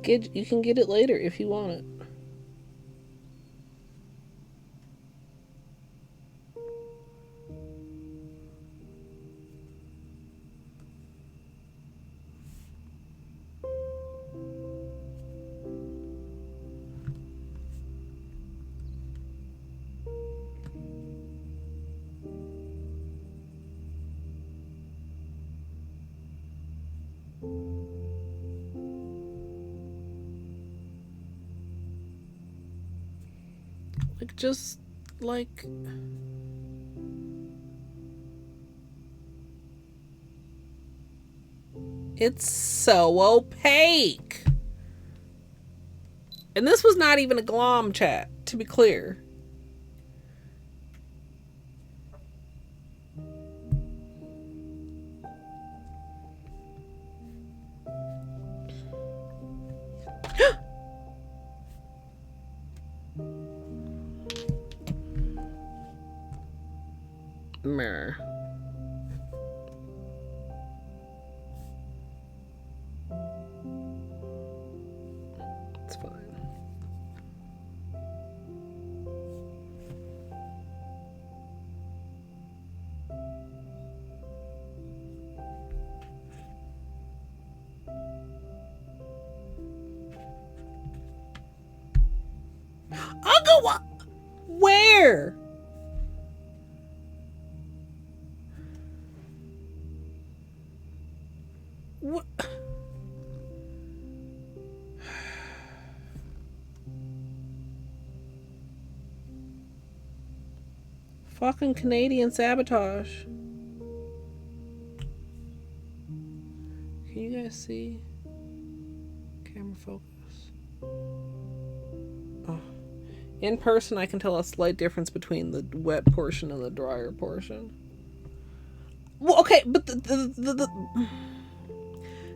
B: You can get it later if you want it. Like, just like, it's so opaque. And this was not even a glom chat, to be clear. Mirror. It's fine. I'll go up. Where? What? Fucking Canadian sabotage. Can you guys see? Camera focus. Oh. In person, I can tell a slight difference between the wet portion and the drier portion. Well, okay, but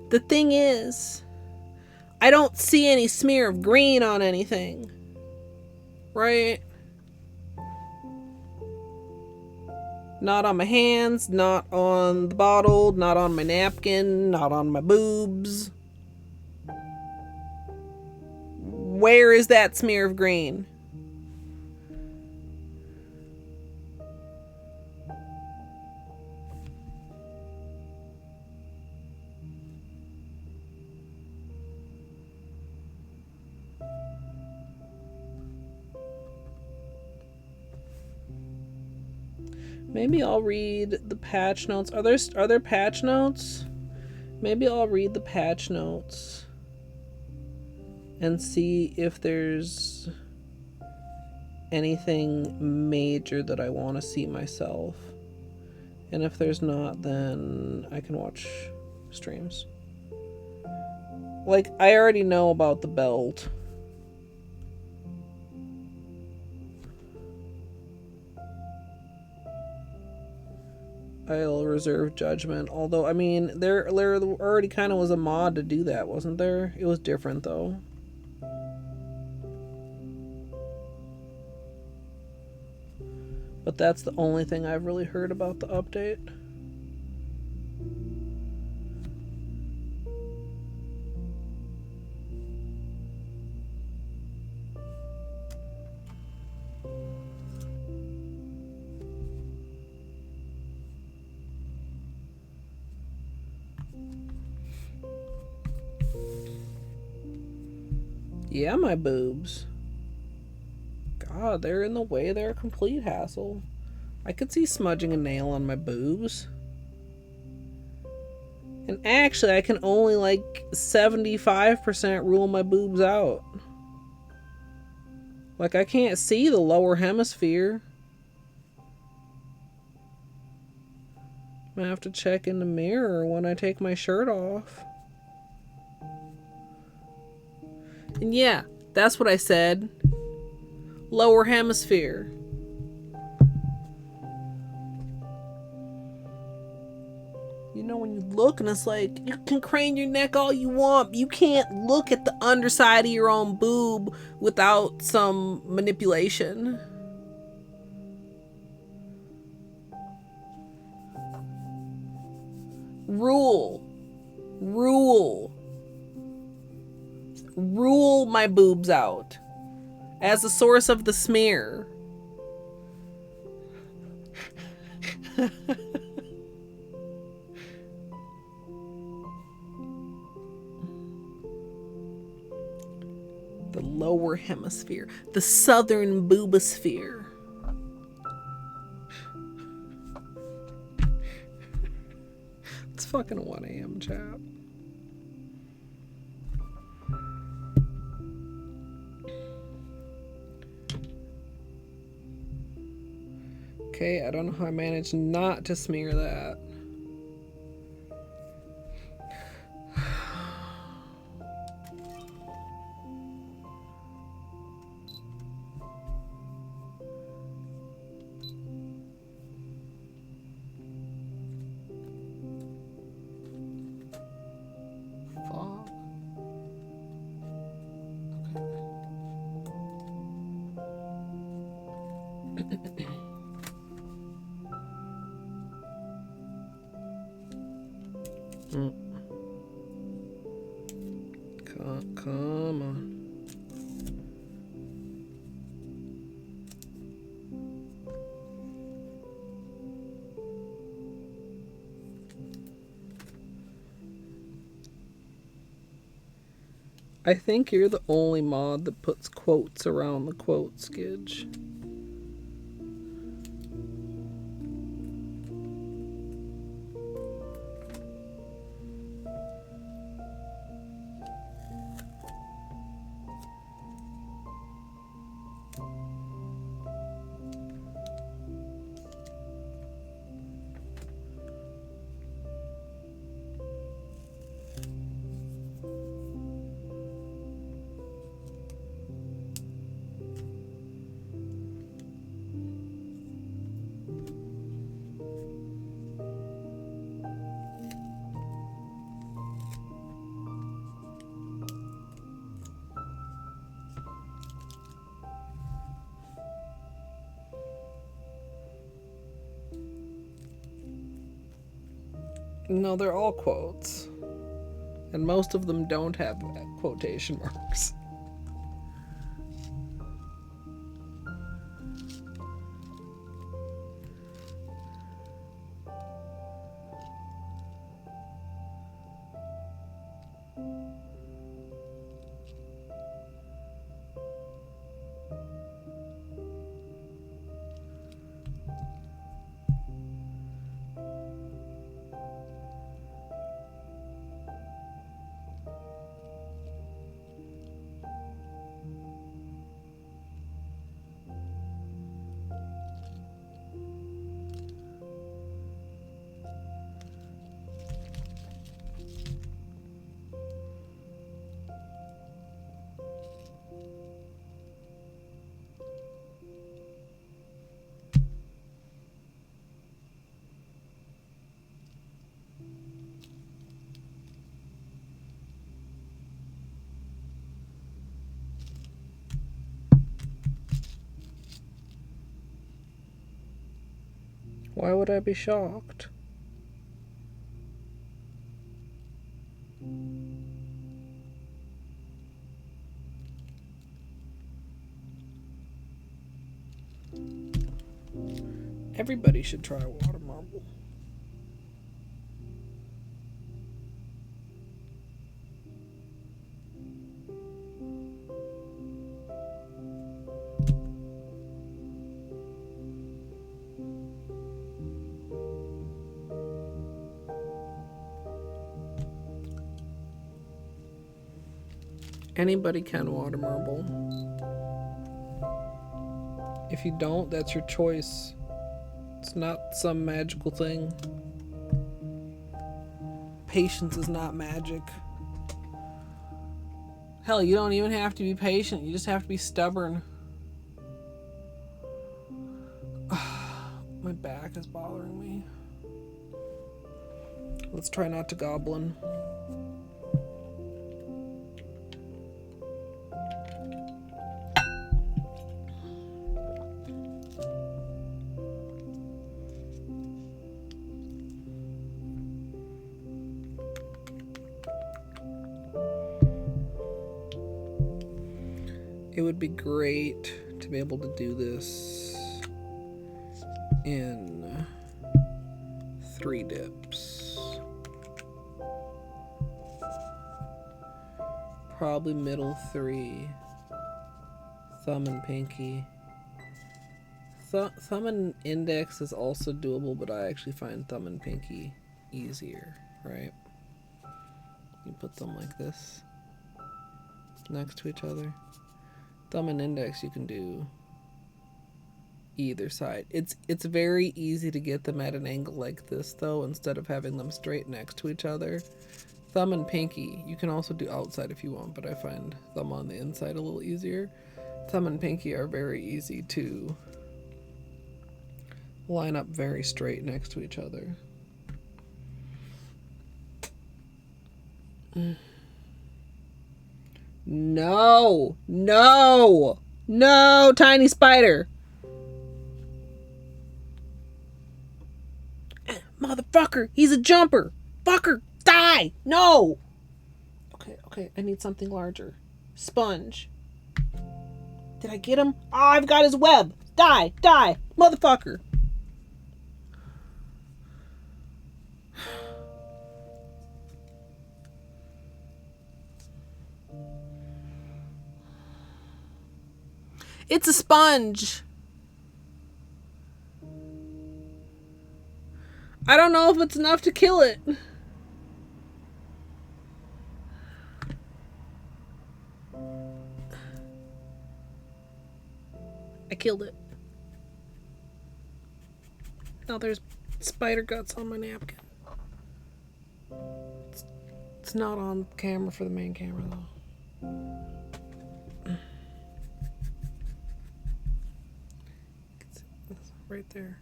B: the thing is, I don't see any smear of green on anything. Right? Not on my hands, not on the bottle, not on my napkin, not on my boobs. Where is that smear of green? Maybe I'll read the patch notes. Are there patch notes? Maybe I'll read the patch notes and see if there's anything major that I want to see myself. And if there's not, then I can watch streams. Like, I already know about the belt. I'll reserve judgment. Although, I mean, there already kind of was a mod to do that, wasn't there? It was different, though. But that's the only thing I've really heard about the update. Yeah, my boobs. God, they're in the way. They're a complete hassle. I could see smudging a nail on my boobs. And actually, I can only like 75% rule my boobs out. Like, I can't see the lower hemisphere. I'm gonna have to check in the mirror when I take my shirt off. And yeah, that's what I said. Lower hemisphere. You know, when you look and it's like, you can crane your neck all you want. You can't look at the underside of your own boob without some manipulation. Rule my boobs out as the source of the smear. The lower hemisphere, the southern boobosphere. It's fucking 1 a.m. chat. Okay, I don't know how I managed not to smear that. Fuck. Okay. Come on. I think you're the only mod that puts quotes around the quote, Skidge. No, they're all quotes. And most of them don't have quotation marks. Why would I be shocked? Everybody should try water marble. Anybody can water marble. If you don't, that's your choice. It's not some magical thing. Patience is not magic. Hell, you don't even have to be patient. You just have to be stubborn. My back is bothering me. Let's try not to goblin. It would be great to be able to do this in 3 dips. Probably middle 3, thumb and pinky. Thumb and index is also doable, but I actually find thumb and pinky easier, right? You put them like this next to each other. Thumb and index you can do either side. It's very easy to get them at an angle like this though, instead of having them straight next to each other. Thumb and pinky you can also do outside if you want, but I find thumb on the inside a little easier. Thumb and pinky are very easy to line up very straight next to each other. No, no, no, tiny spider. Motherfucker, he's a jumper. Fucker, die. No. Okay, I need something larger. Sponge. Did I get him? Oh, I've got his web. Die, motherfucker. It's a sponge. I don't know if it's enough to kill it. I killed it. Now there's spider guts on my napkin. It's not on camera for the main camera though. Right there.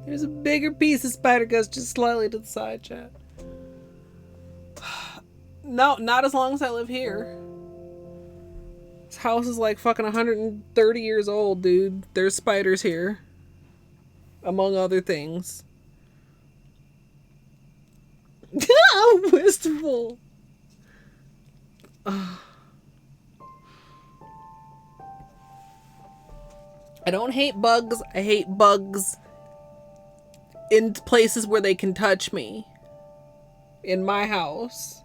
B: There's a bigger piece of spider guts just slightly to the side, chat. No, not as long as I live here. This house is like fucking 130 years old, dude. There's spiders here. Among other things. How wistful. I don't hate bugs. I hate bugs in places where they can touch me. In my house.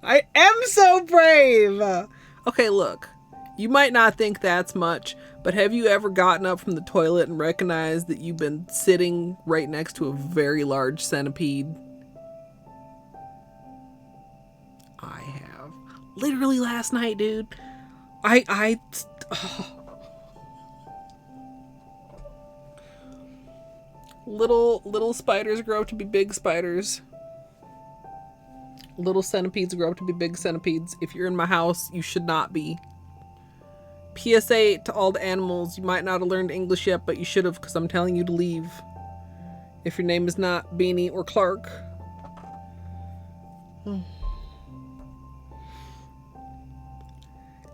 B: I am so brave. Okay, look. You might not think that's much, but have you ever gotten up from the toilet and recognized that you've been sitting right next to a very large centipede? I have. Literally last night, dude. Little spiders grow up to be big spiders. Little centipedes grow up to be big centipedes. If you're in my house, you should not be. PSA to all the animals. You might not have learned English yet, but you should have, because I'm telling you to leave. If your name is not Beanie or Clark.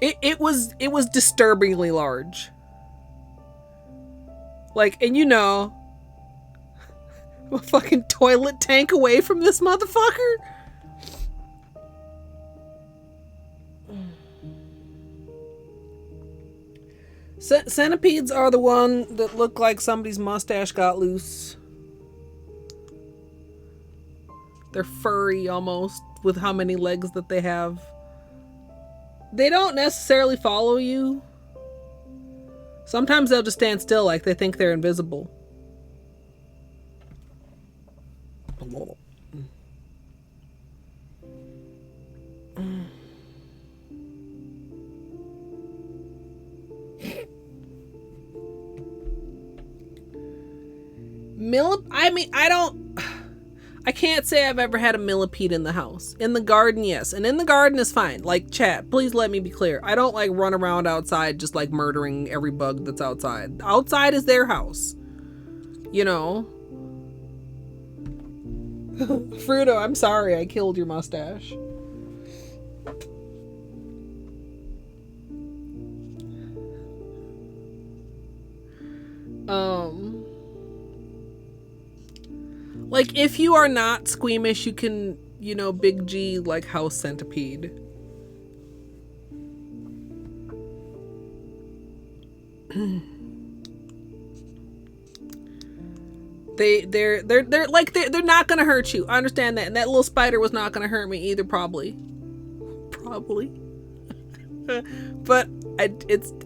B: It was disturbingly large. Like, and you know, I'm a fucking toilet tank away from this motherfucker. Centipedes are the one that look like somebody's mustache got loose. They're furry almost with how many legs that they have. They don't necessarily follow you. Sometimes they'll just stand still like they think they're invisible. I can't say I've ever had a millipede in the house. In the garden, yes. And in the garden is fine. Like, chat, please let me be clear. I don't like run around outside just like murdering every bug that's outside. Outside is their house. You know? Fruto, I'm sorry I killed your mustache. Like, if you are not squeamish, you can, you know, big G, like, house centipede. They're not gonna hurt you. I understand that. And that little spider was not gonna hurt me either, probably. But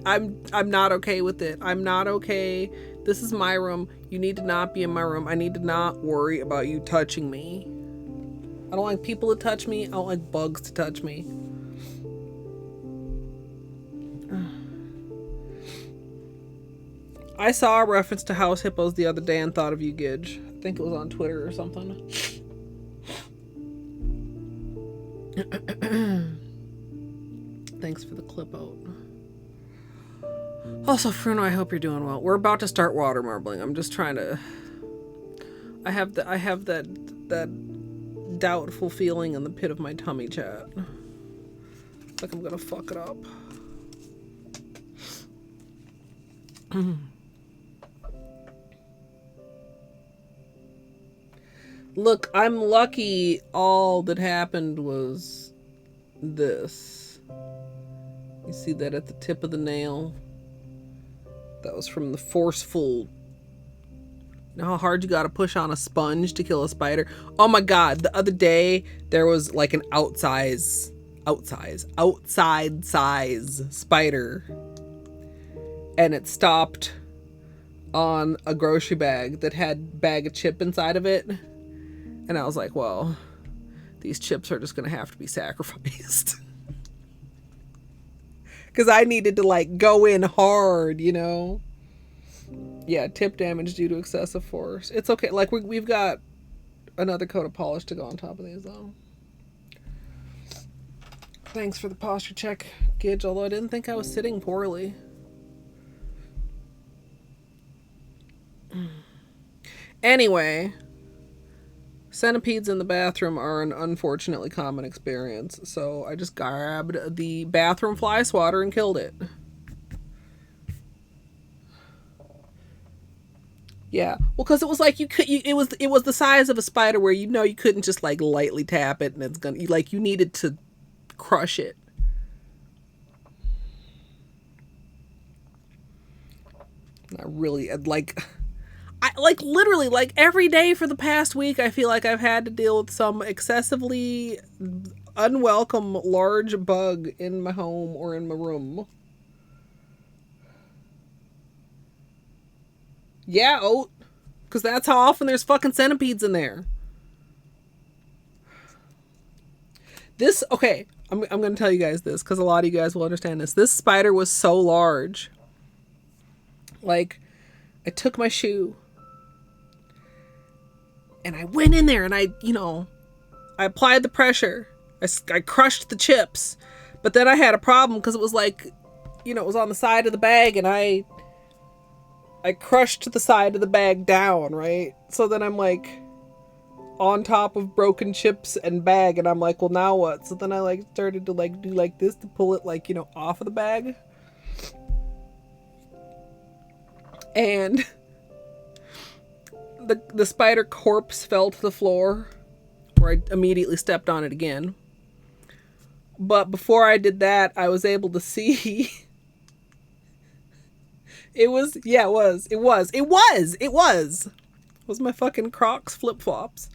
B: I'm not okay with it. I'm not okay. This is my room. You need to not be in my room. I need to not worry about you touching me. I don't like people to touch me. I don't like bugs to touch me. I saw a reference to house hippos the other day and thought of you, Gidge. I think it was on Twitter or something. Thanks for the clip out. Also, Fruno, I hope you're doing well. We're about to start water marbling. I'm just trying to... I have that doubtful feeling in the pit of my tummy, chat. Like I'm gonna fuck it up. Look, I'm lucky all that happened was this. You see that at the tip of the nail? That was from the forceful... You know how hard you gotta push on a sponge to kill a spider? Oh my god, the other day, there was like an outside size spider. And it stopped on a grocery bag that had a bag of chip inside of it. And I was like, well, these chips are just gonna have to be sacrificed. Because I needed to, like, go in hard, you know? Yeah, tip damage due to excessive force. It's okay. Like, we've got another coat of polish to go on top of these, though. Thanks for the posture check, Gidge, although I didn't think I was sitting poorly. Anyway... Centipedes in the bathroom are an unfortunately common experience, so I just grabbed the bathroom fly swatter and killed it. Yeah, well, because it was like it was the size of a spider where you know you couldn't just like lightly tap it and it's gonna you needed to crush it. I really literally, like, every day for the past week, I feel like I've had to deal with some excessively unwelcome large bug in my home or in my room. Yeah, Oat. Because that's how often there's fucking centipedes in there. Okay, I'm going to tell you guys this, because a lot of you guys will understand this. This spider was so large. Like, I took my shoe... And I went in there and I applied the pressure. I crushed the chips. But then I had a problem because it was like, it was on the side of the bag and I crushed the side of the bag down, right? So then I'm like on top of broken chips and bag and I'm like, well, now what? So then I like started to like do like this to pull it like, off of the bag. And the spider corpse fell to the floor, where I immediately stepped on it again. But before I did that, I was able to see. It was my fucking Crocs flip-flops.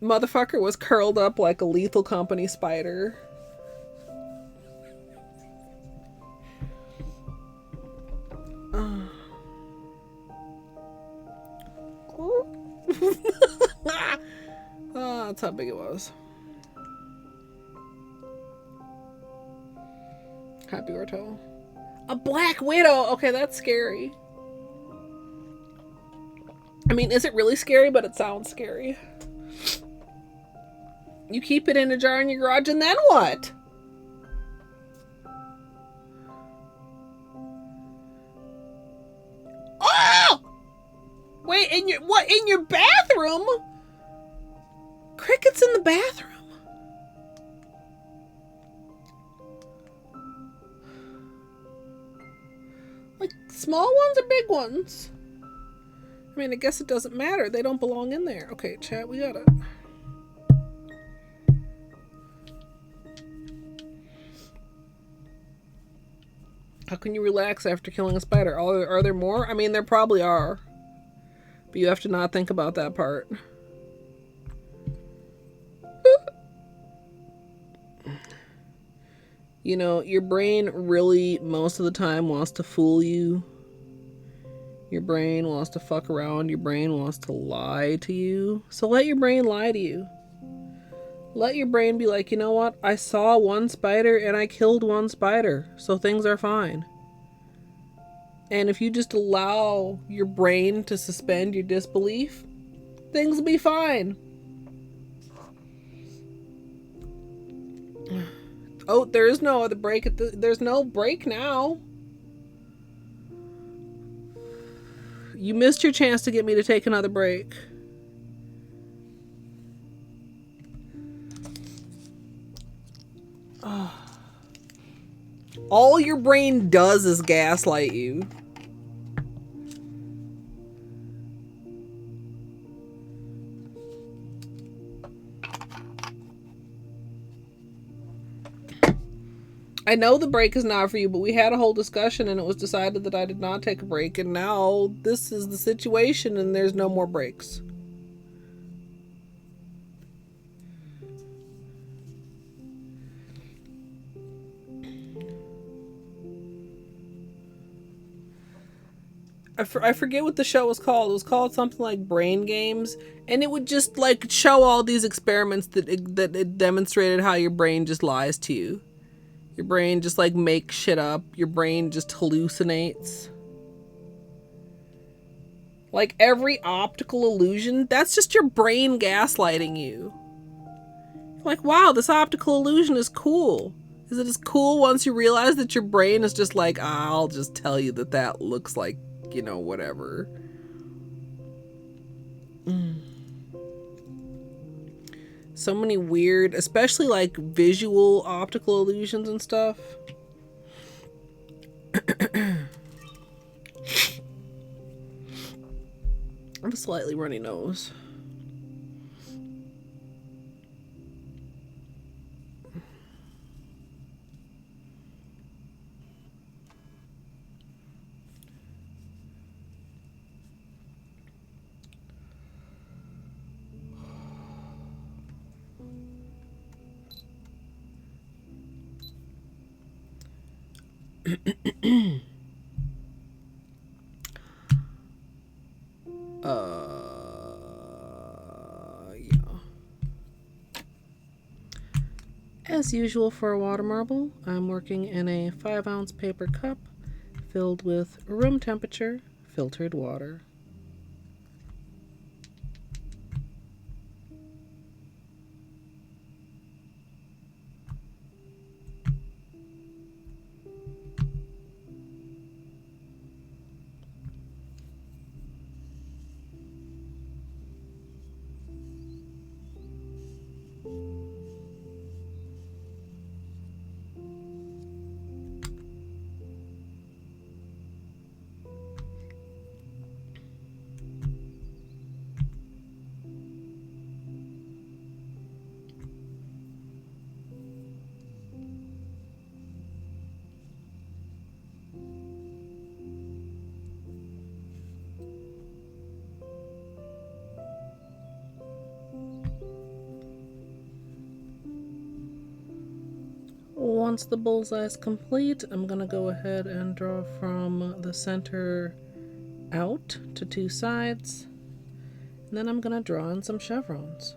B: Motherfucker was curled up like a Lethal Company spider. That's how big it was. Happy Orto. A Black Widow! Okay, that's scary. I mean, is it really scary? But it sounds scary. You keep it in a jar in your garage and then what? Oh! Wait, in your bathroom? Crickets in the bathroom? Like, small ones or big ones? I mean, I guess it doesn't matter. They don't belong in there. Okay, chat, we got it. How can you relax after killing a spider? Are there more? I mean, there probably are. But you have to not think about that part. You know, your brain really, most of the time, wants to fool you. Your brain wants to fuck around. Your brain wants to lie to you. So let your brain lie to you. Let your brain be like, you know what? I saw one spider and I killed one spider. So things are fine. And if you just allow your brain to suspend your disbelief, things will be fine. Oh, there is no other break. There's no break now. You missed your chance to get me to take another break. Oh. All your brain does is gaslight you. I know the break is not for you, but we had a whole discussion and it was decided that I did not take a break, and now this is the situation and there's no more breaks. I forget what the show was called. It was called something like Brain Games, and it would just like show all these experiments that it demonstrated how your brain just lies to you. Your brain just like makes shit up. Your brain just hallucinates. Like every optical illusion, that's just your brain gaslighting you. Like, wow, this optical illusion is cool. Is it as cool once you realize that your brain is just like, I'll just tell you that looks like, you know, whatever. So many weird, especially like visual optical illusions and stuff. I have a slightly runny nose. Yeah. As usual for a water marble, I'm working in a 5-ounce paper cup filled with room temperature filtered water. once the bullseye is complete, I'm going to go ahead and draw from the center out to two sides. And then I'm going to draw in some chevrons.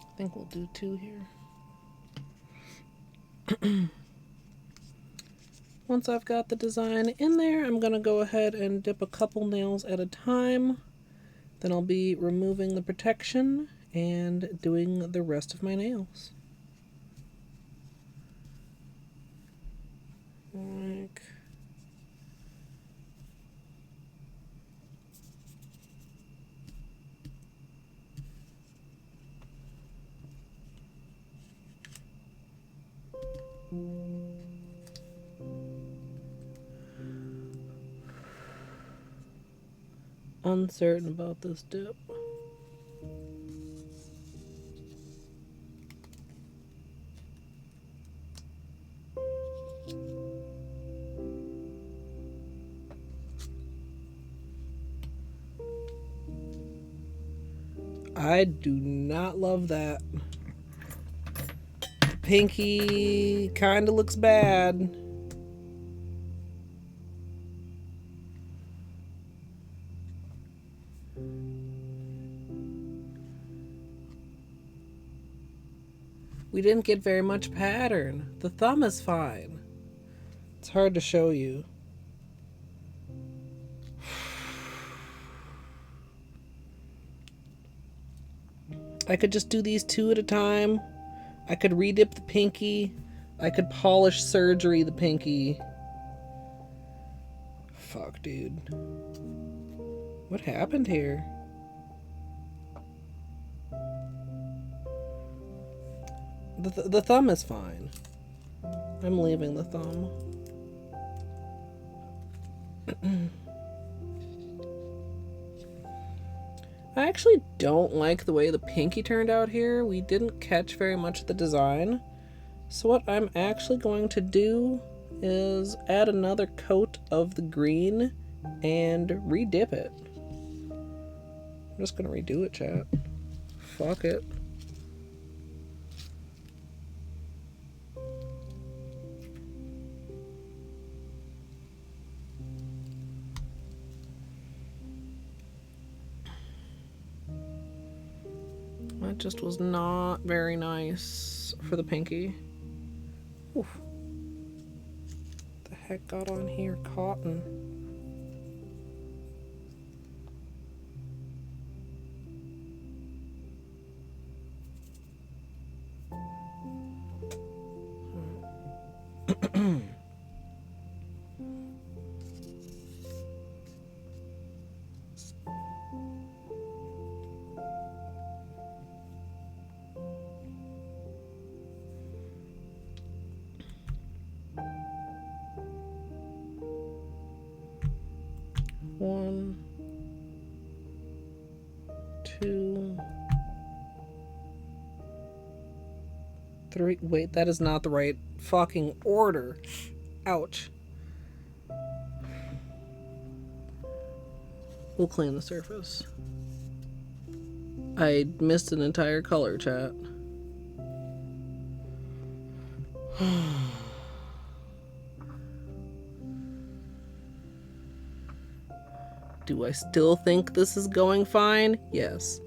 B: I think we'll do two here. Once I've got the design in there, I'm going to go ahead and dip a couple nails at a time. Then I'll be removing the protection and doing the rest of my nails. Like... uncertain about this dip. I do not love that. Pinky kind of looks bad. We didn't get very much pattern. The thumb is fine. It's hard to show you. I could just do these two at a time. I could redip the pinky. I could polish surgery the pinky. Fuck, dude. What happened here? The thumb is fine. I'm leaving the thumb. I actually don't like the way the pinky turned out here. We didn't catch very much of the design. So what I'm actually going to do is add another coat of the green and redip it. I'm just gonna redo it, chat. Fuck it. That just was not very nice for the pinky. Oof. What the heck got on here? Cotton. One, two, three. Wait, that is not the right fucking order. Ouch. We'll clean the surface. I missed an entire color, chat. Do I still think this is going fine? Yes.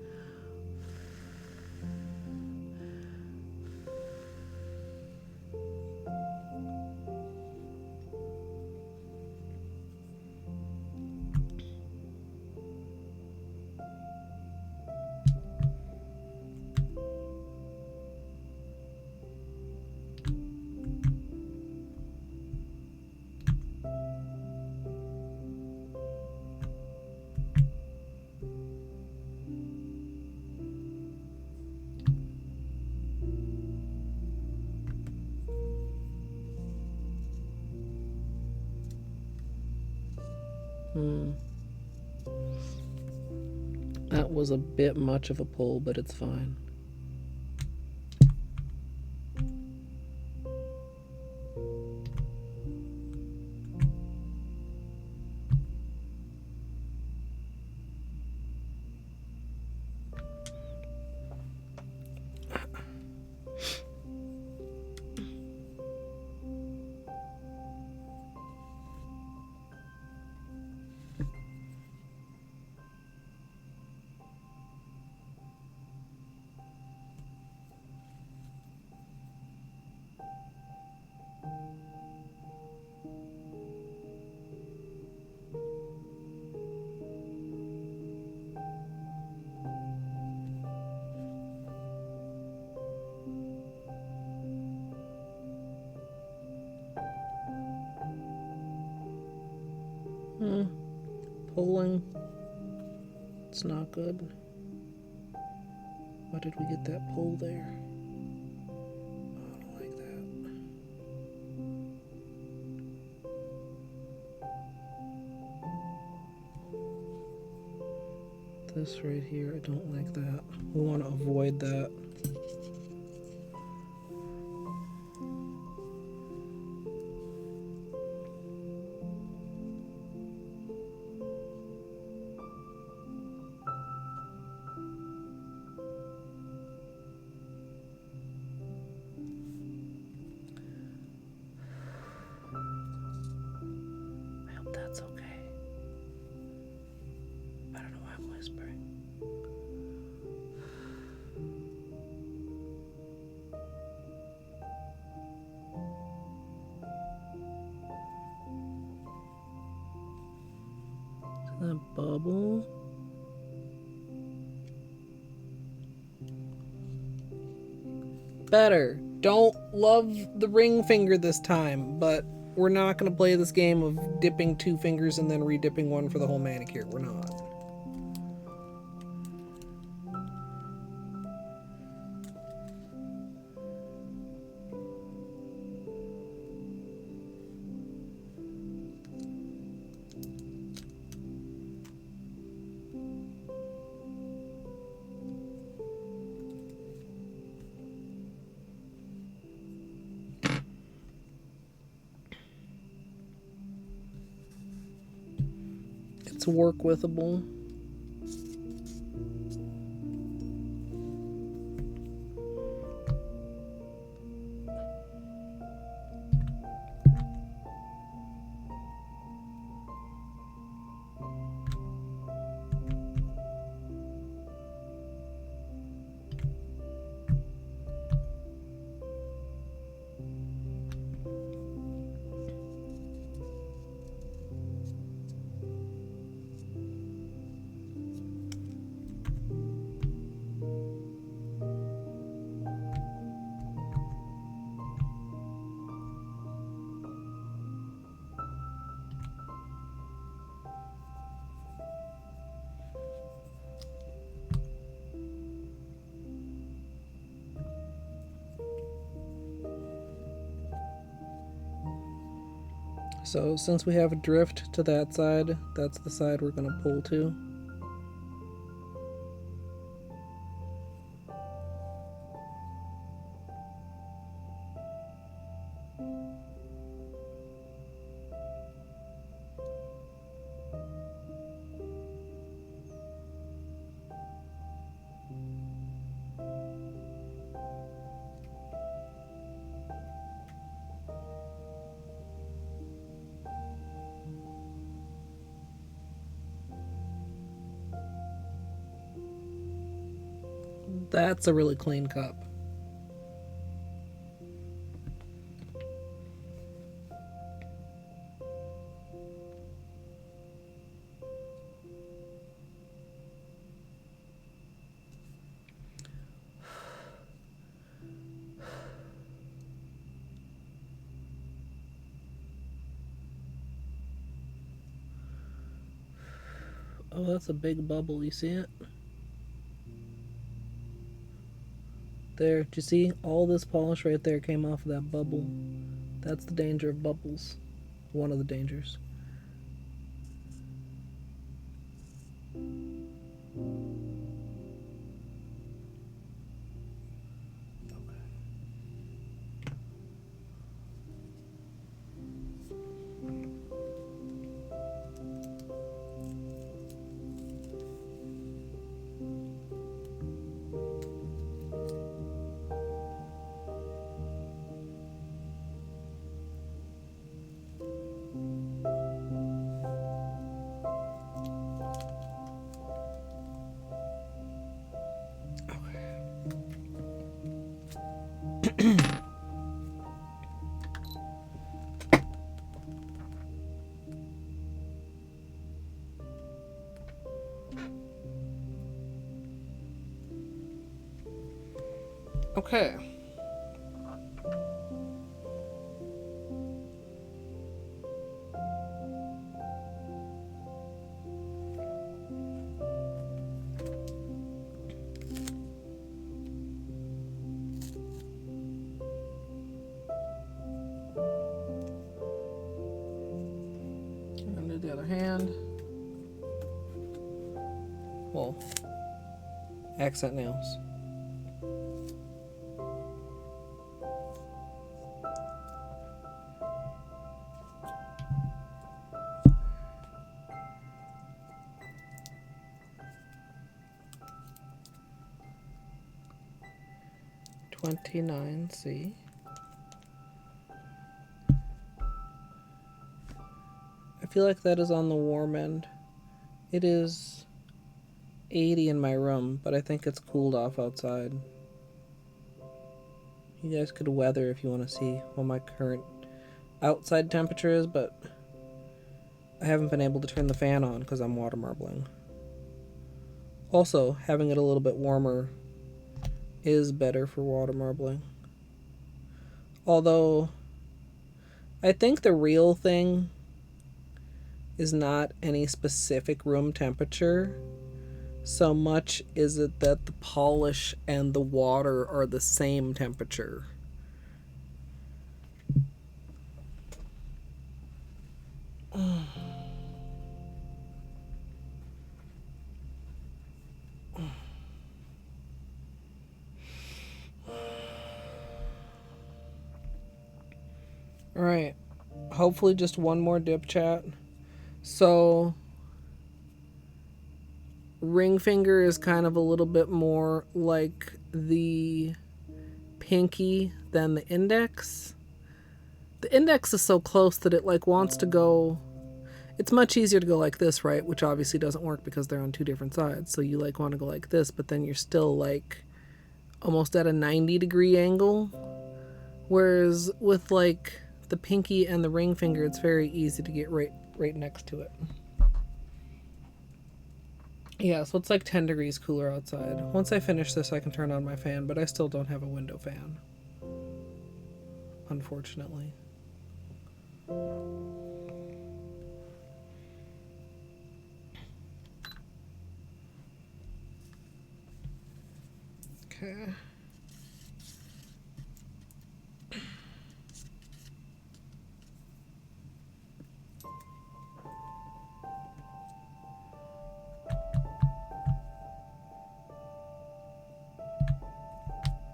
B: That was a bit much of a pull, but it's fine. Pulling. It's not good. Why did we get that pull there? Oh, I don't like that. This right here, I don't like that. We want to avoid that. That's okay. I don't know why I'm whispering. That bubble. Better. Don't love the ring finger this time, but we're not going to play this game of dipping 2 fingers and then re-dipping one for the whole manicure. We're not. It's work withable. So since we have a drift to that side, that's the side we're going to pull to. That's a really clean cup. Oh, that's a big bubble. You see it? There, do you see? All this polish right there came off of that bubble. That's the danger of bubbles. One of the dangers. Okay. I'm gonna do the other hand. Well, accent nails. $29C. I feel like that is on the warm end. It is 80 in my room, but I think it's cooled off outside. You guys could weather if you want to see what my current outside temperature is, but I haven't been able to turn the fan on because I'm water marbling. Also, having it a little bit warmer is better for water marbling. Although, I think the real thing is not any specific room temperature, so much is it that the polish and the water are the same temperature. Alright, hopefully just one more dip, chat. So, ring finger is kind of a little bit more like the pinky than the index. The index is so close that it like wants to go, it's much easier to go like this, right? Which obviously doesn't work because they're on two different sides. So you like want to go like this, but then you're still like almost at a 90-degree angle. Whereas with like the pinky and the ring finger, it's very easy to get right next to it. Yeah, so it's like 10 degrees cooler outside. Once I finish this, I can turn on my fan, but I still don't have a window fan, unfortunately. Okay.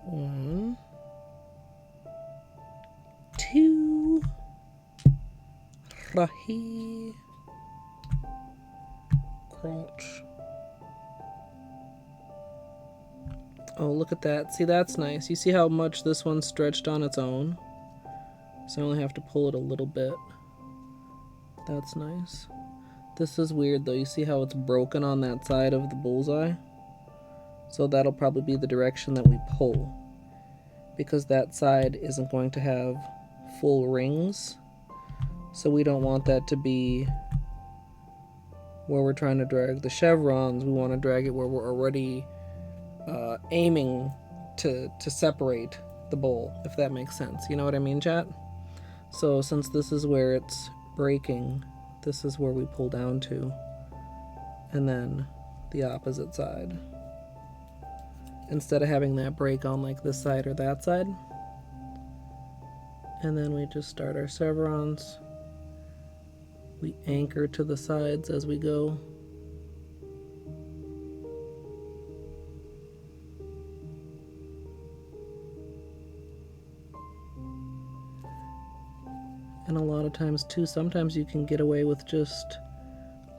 B: One, two, rahi, crotch. Oh, look at that. See, that's nice. You see how much this one's stretched on its own? So I only have to pull it a little bit. That's nice. This is weird though. You see how it's broken on that side of the bullseye? So that'll probably be the direction that we pull, because that side isn't going to have full rings. So we don't want that to be where we're trying to drag the chevrons. We want to drag it where we're already aiming to separate the bowl, if that makes sense. You know what I mean, chat? So since this is where it's breaking, this is where we pull down to, and then the opposite side. Instead of having that break on like this side or that side. And then we just start our chevrons. We anchor to the sides as we go. And a lot of times too, sometimes you can get away with just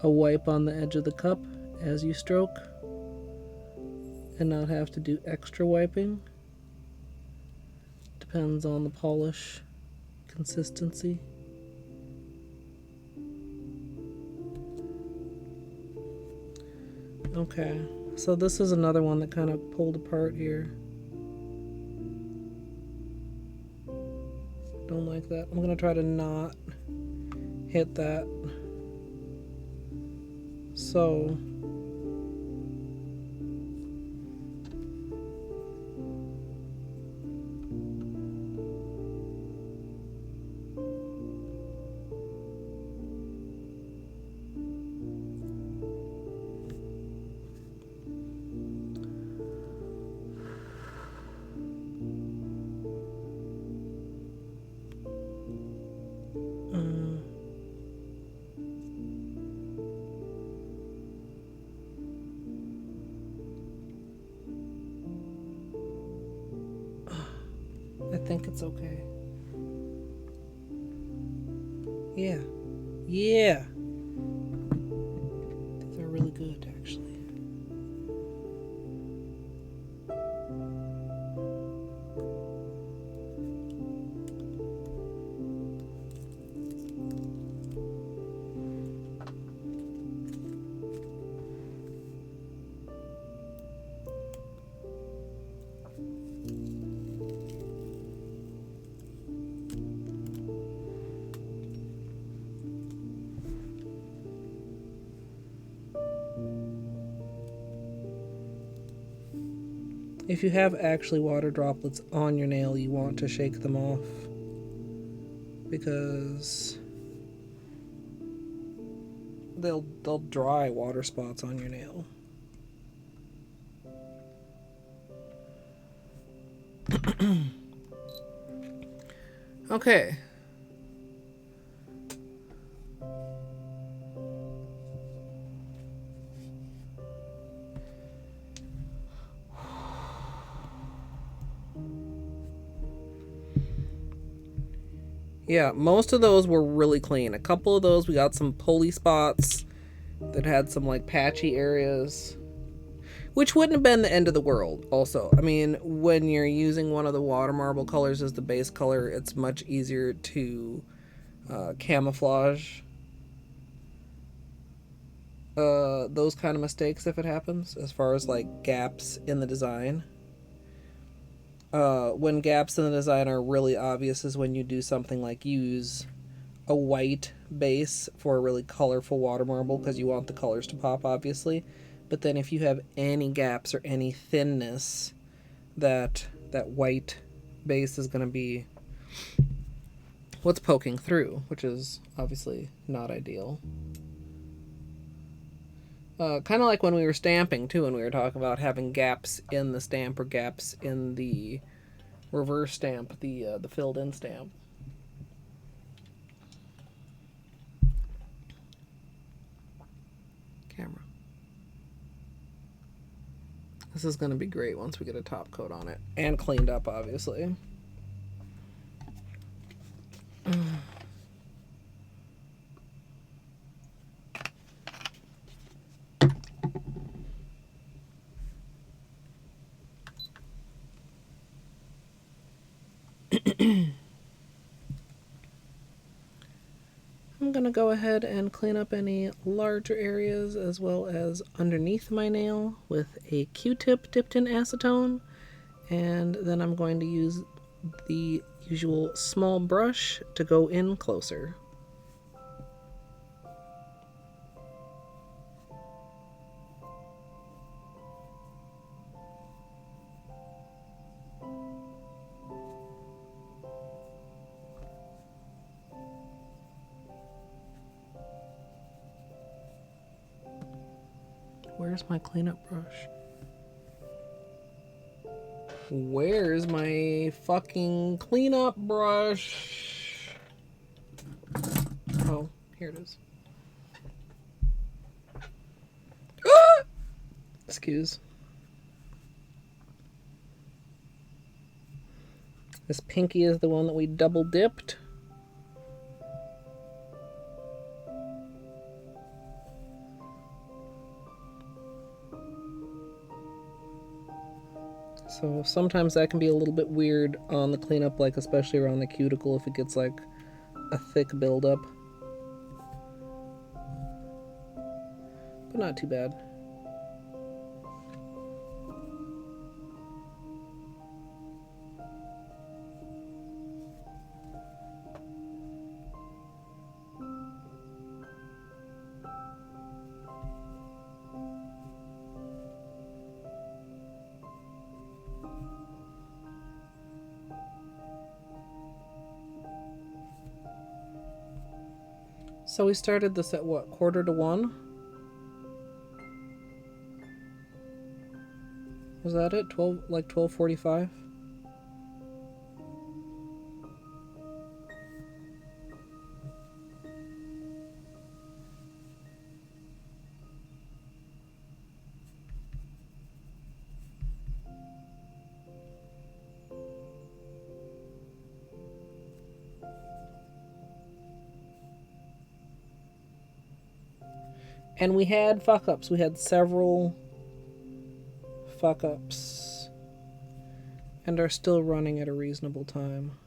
B: a wipe on the edge of the cup as you stroke and not have to do extra wiping. Depends on the polish consistency. Okay, so this is another one that kind of pulled apart here. Don't like that. I'm gonna try to not hit that. So think it's okay. Yeah. Yeah. These are really good, actually. If you have actually water droplets on your nail, you want to shake them off because they'll dry water spots on your nail. Okay. Yeah, most of those were really clean. A couple of those, we got some pulley spots that had some like patchy areas, which wouldn't have been the end of the world also. I mean, when you're using one of the water marble colors as the base color, it's much easier to camouflage those kind of mistakes if it happens, as far as like gaps in the design. When gaps in the design are really obvious is when you do something like use a white base for a really colorful water marble because you want the colors to pop, obviously. But then if you have any gaps or any thinness, that white base is going to be what's poking through, which is obviously not ideal. Kind of like when we were stamping too, and we were talking about having gaps in the stamp or gaps in the reverse stamp, the filled in stamp. Camera. This is going to be great once we get a top coat on it and cleaned up, obviously. I'm going to go ahead and clean up any larger areas as well as underneath my nail with a Q-tip dipped in acetone, and then I'm going to use the usual small brush to go in closer. Where's my cleanup brush? Where's my fucking cleanup brush? Oh, here it is. Ah! Excuse. This pinky is the one that we double dipped. So sometimes that can be a little bit weird on the cleanup, like especially around the cuticle if it gets like a thick buildup. But not too bad. So we started this at what, 1:45? Was that it? 12:45? And we had fuck-ups. We had several fuck-ups. And are still running at a reasonable time.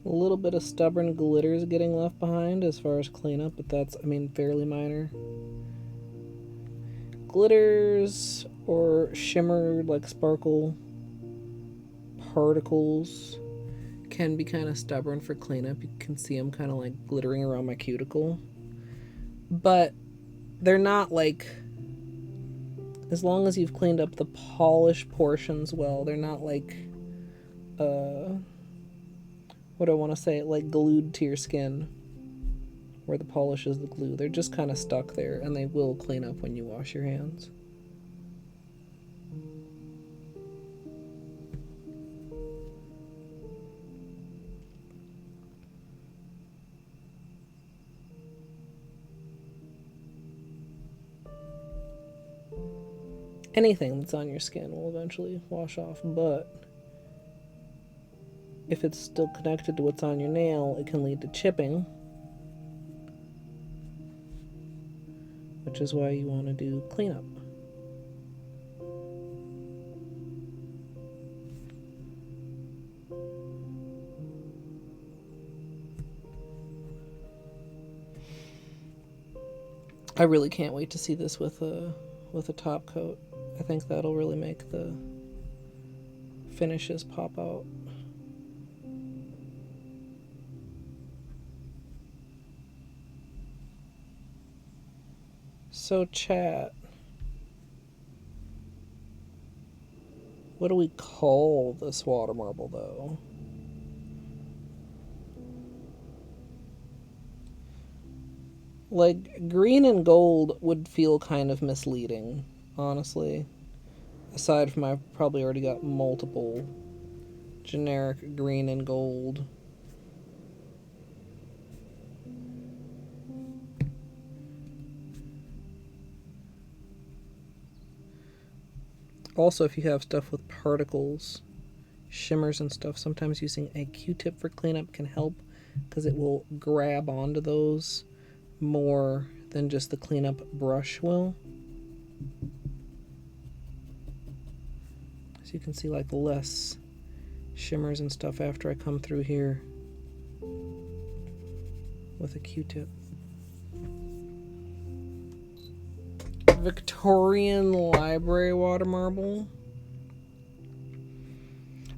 B: A little bit of stubborn glitter is getting left behind as far as cleanup, but that's, I mean, fairly minor. Glitters or shimmered, like sparkle particles can be kind of stubborn for cleanup. You can see them kind of like glittering around my cuticle. But they're not like, as long as you've cleaned up the polished portions well, they're not like, what do I want to say, like glued to your skin, where the polish is the glue. They're just kind of stuck there, and they will clean up when you wash your hands. Anything that's on your skin will eventually wash off, but if it's still connected to what's on your nail, it can lead to chipping, which is why you want to do cleanup. I really can't wait to see this with a top coat. I think that'll really make the finishes pop out. So chat, what do we call this water marble though? Like, green and gold would feel kind of misleading, honestly. Aside from I've probably already got multiple generic green and gold. Also, if you have stuff with particles, shimmers and stuff, sometimes using a Q-tip for cleanup can help, because it will grab onto those more than just the cleanup brush will. So you can see like less shimmers and stuff after I come through here with a Q-tip. Victorian Library water marble.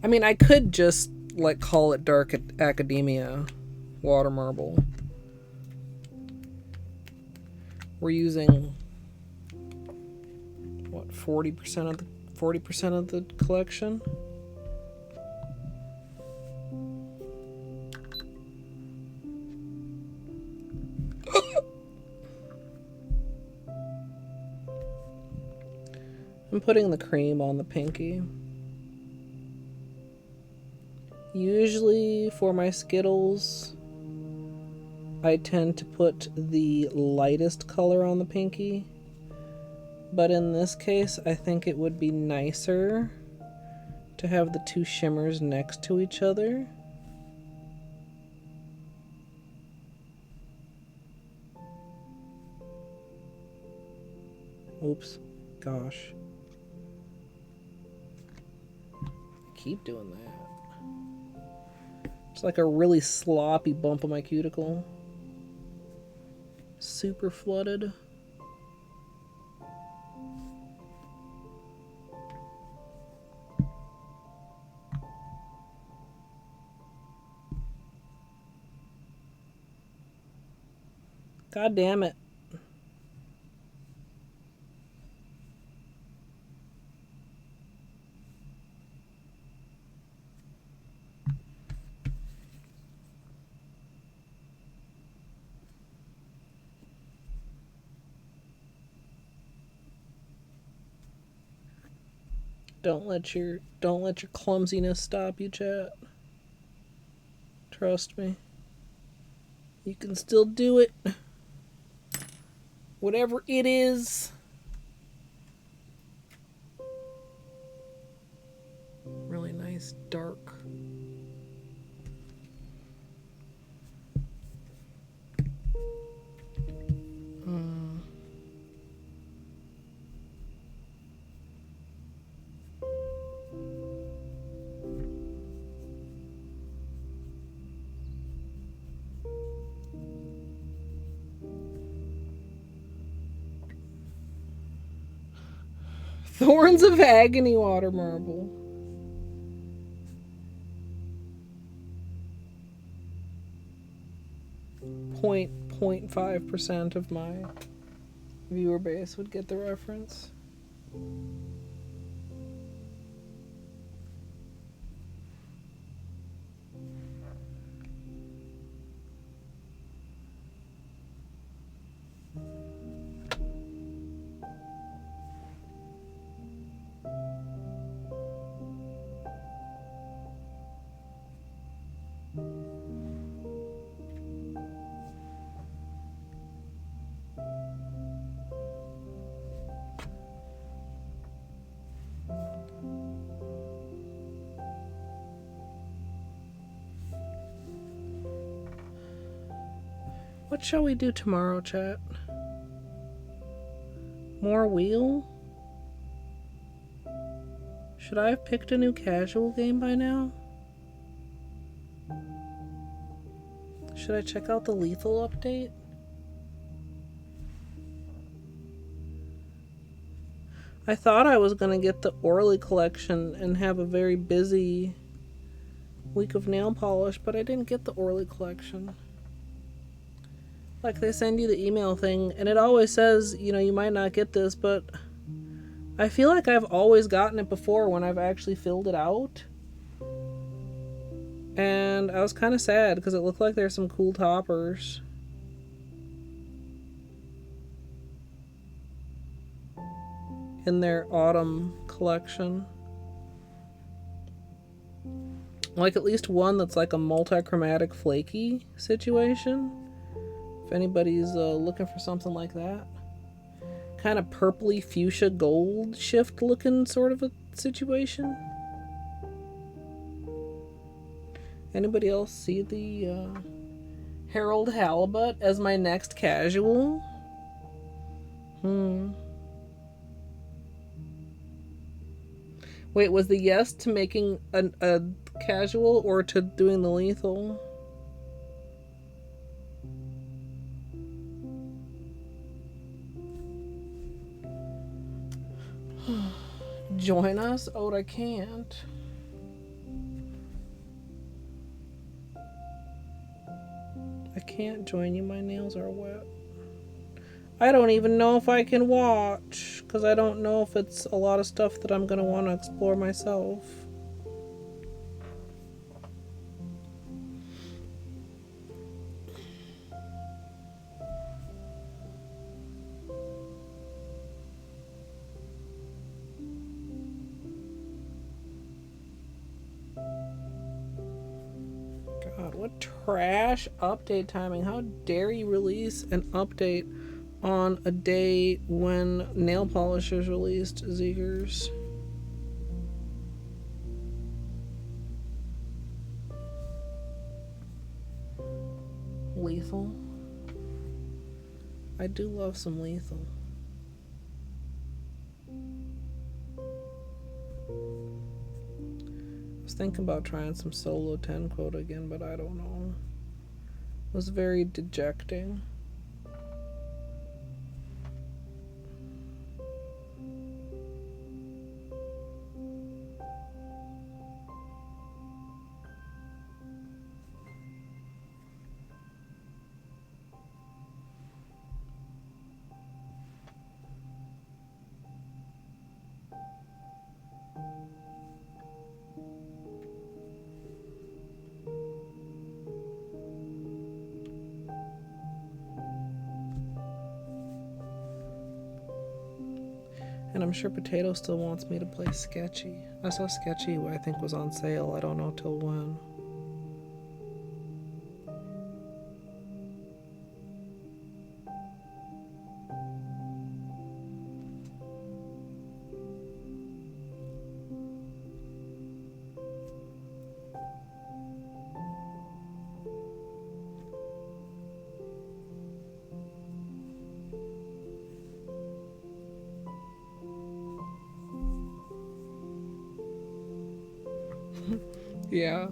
B: I mean, I could just like call it Dark Academia water marble. We're using what, 40% of the collection. I'm putting the cream on the pinky. Usually for my Skittles, I tend to put the lightest color on the pinky. But in this case, I think it would be nicer to have the two shimmers next to each other. Oops. Gosh. Keep doing that. It's like a really sloppy bump on my cuticle. Super flooded. God damn it. Don't let your clumsiness stop you, chat. Trust me. You can still do it. Whatever it is. Really nice dark. Thorns of Agony water marble. Point 0.5% of my viewer base would get the reference. What shall we do tomorrow, chat? More wheel? Should I have picked a new casual game by now? Should I check out the Lethal update? I thought I was gonna get the Orly collection and have a very busy week of nail polish, but I didn't get the Orly collection. Like, they send you the email thing, and it always says, you know, you might not get this, but I feel like I've always gotten it before when I've actually filled it out. And I was kind of sad because it looked like there's some cool toppers. In their autumn collection. Like, at least one that's like a multi-chromatic flaky situation. If anybody's looking for something like that. Kind of purpley fuchsia gold shift looking sort of a situation. Anybody else see the Harold Halibut as my next casual? Wait, was the yes to making a casual or to doing the lethal? Join us? Oh, I can't. I can't join you. My nails are wet. I don't even know if I can watch, because I don't know if it's a lot of stuff that I'm going to want to explore myself. God, what trash update timing. How dare you release an update on a day when nail polishers released Zegers? Lethal. I do love some lethal. I was thinking about trying some solo 10 quota again, but I don't know. It was very dejecting. And I'm sure Potato still wants me to play Sketchy. I saw Sketchy, I think, was on sale. I don't know till when. Yeah.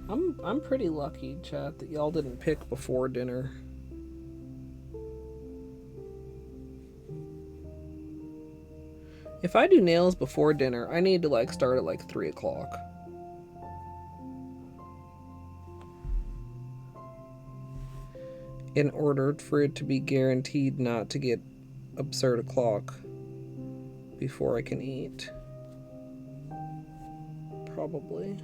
B: I'm pretty lucky, chat, that y'all didn't pick before dinner. If I do nails before dinner, I need to like start at like 3 o'clock. In order for it to be guaranteed not to get absurd o'clock before I can eat. Probably.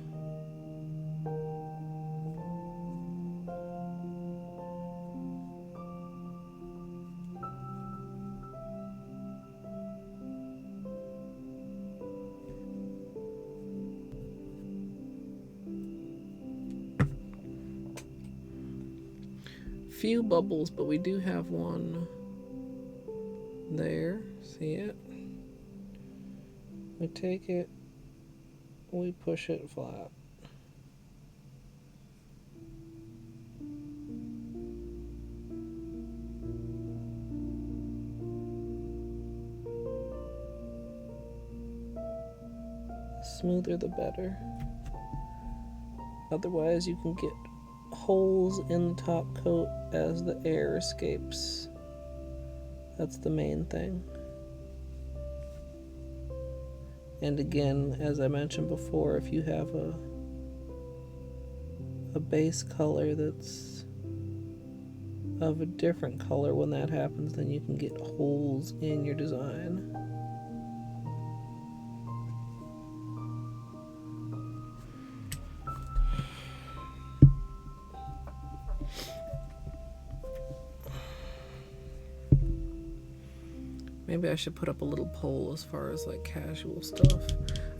B: Few bubbles, but we do have one there. See it? We take it, we push it flat. The smoother the better. Otherwise you can get holes in the top coat as the air escapes. That's the main thing. And again, as I mentioned before, if you have a base color that's of a different color, when that happens, then you can get holes in your design. Maybe I should put up a little poll as far as like casual stuff.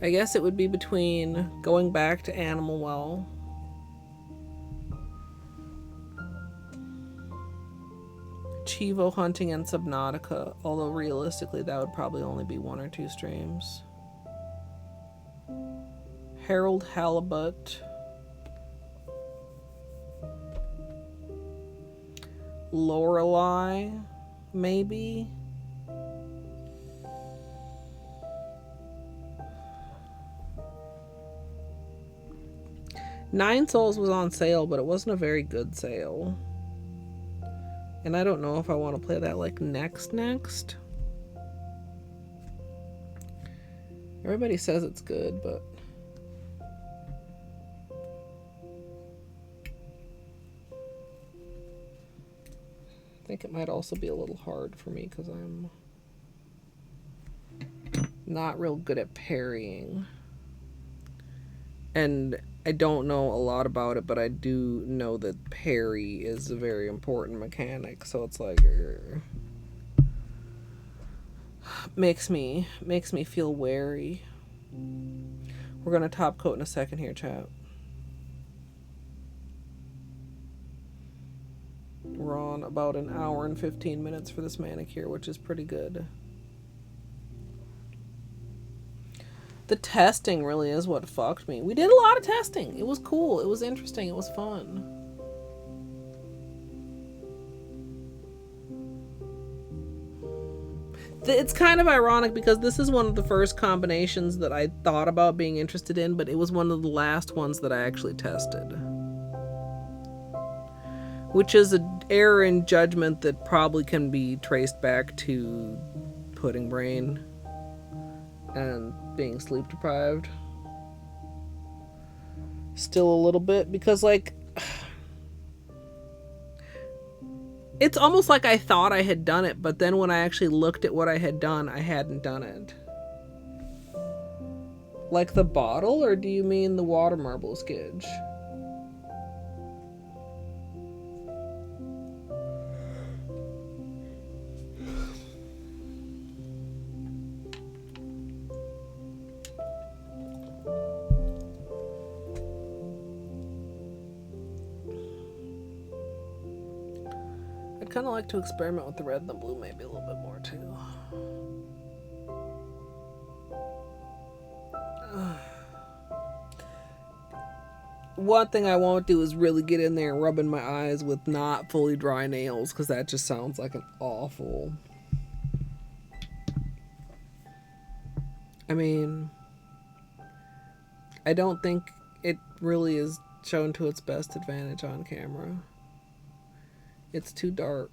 B: I guess it would be between going back to Animal Well, Chivo hunting, and Subnautica, although realistically that would probably only be 1 or 2 streams. Harold Halibut, Lorelei, maybe. Nine Souls was on sale, but it wasn't a very good sale. And I don't know if I want to play that like next. Everybody says it's good, but I think it might also be a little hard for me because I'm not real good at parrying. And I don't know a lot about it, but I do know that parry is a very important mechanic, so it's like makes me feel wary. We're gonna top coat in a second here, chat. We're on about an hour and 15 minutes for this manicure, which is pretty good. The testing really is what fucked me. We did a lot of testing. It was cool. It was interesting. It was fun. It's kind of ironic because this is one of the first combinations that I thought about being interested in, but it was one of the last ones that I actually tested. Which is an error in judgment that probably can be traced back to pudding brain and being sleep deprived. Still a little bit, because like it's almost like I thought I had done it, but then when I actually looked at what I had done, I hadn't done it. Like the bottle, or do you mean the water marble sketch? I'd kind of like to experiment with the red and the blue maybe a little bit more too. One thing I won't do is really get in there and rub in my eyes with not fully dry nails, because that just sounds like an awful... I mean, I don't think it really is shown to its best advantage on camera. It's too dark.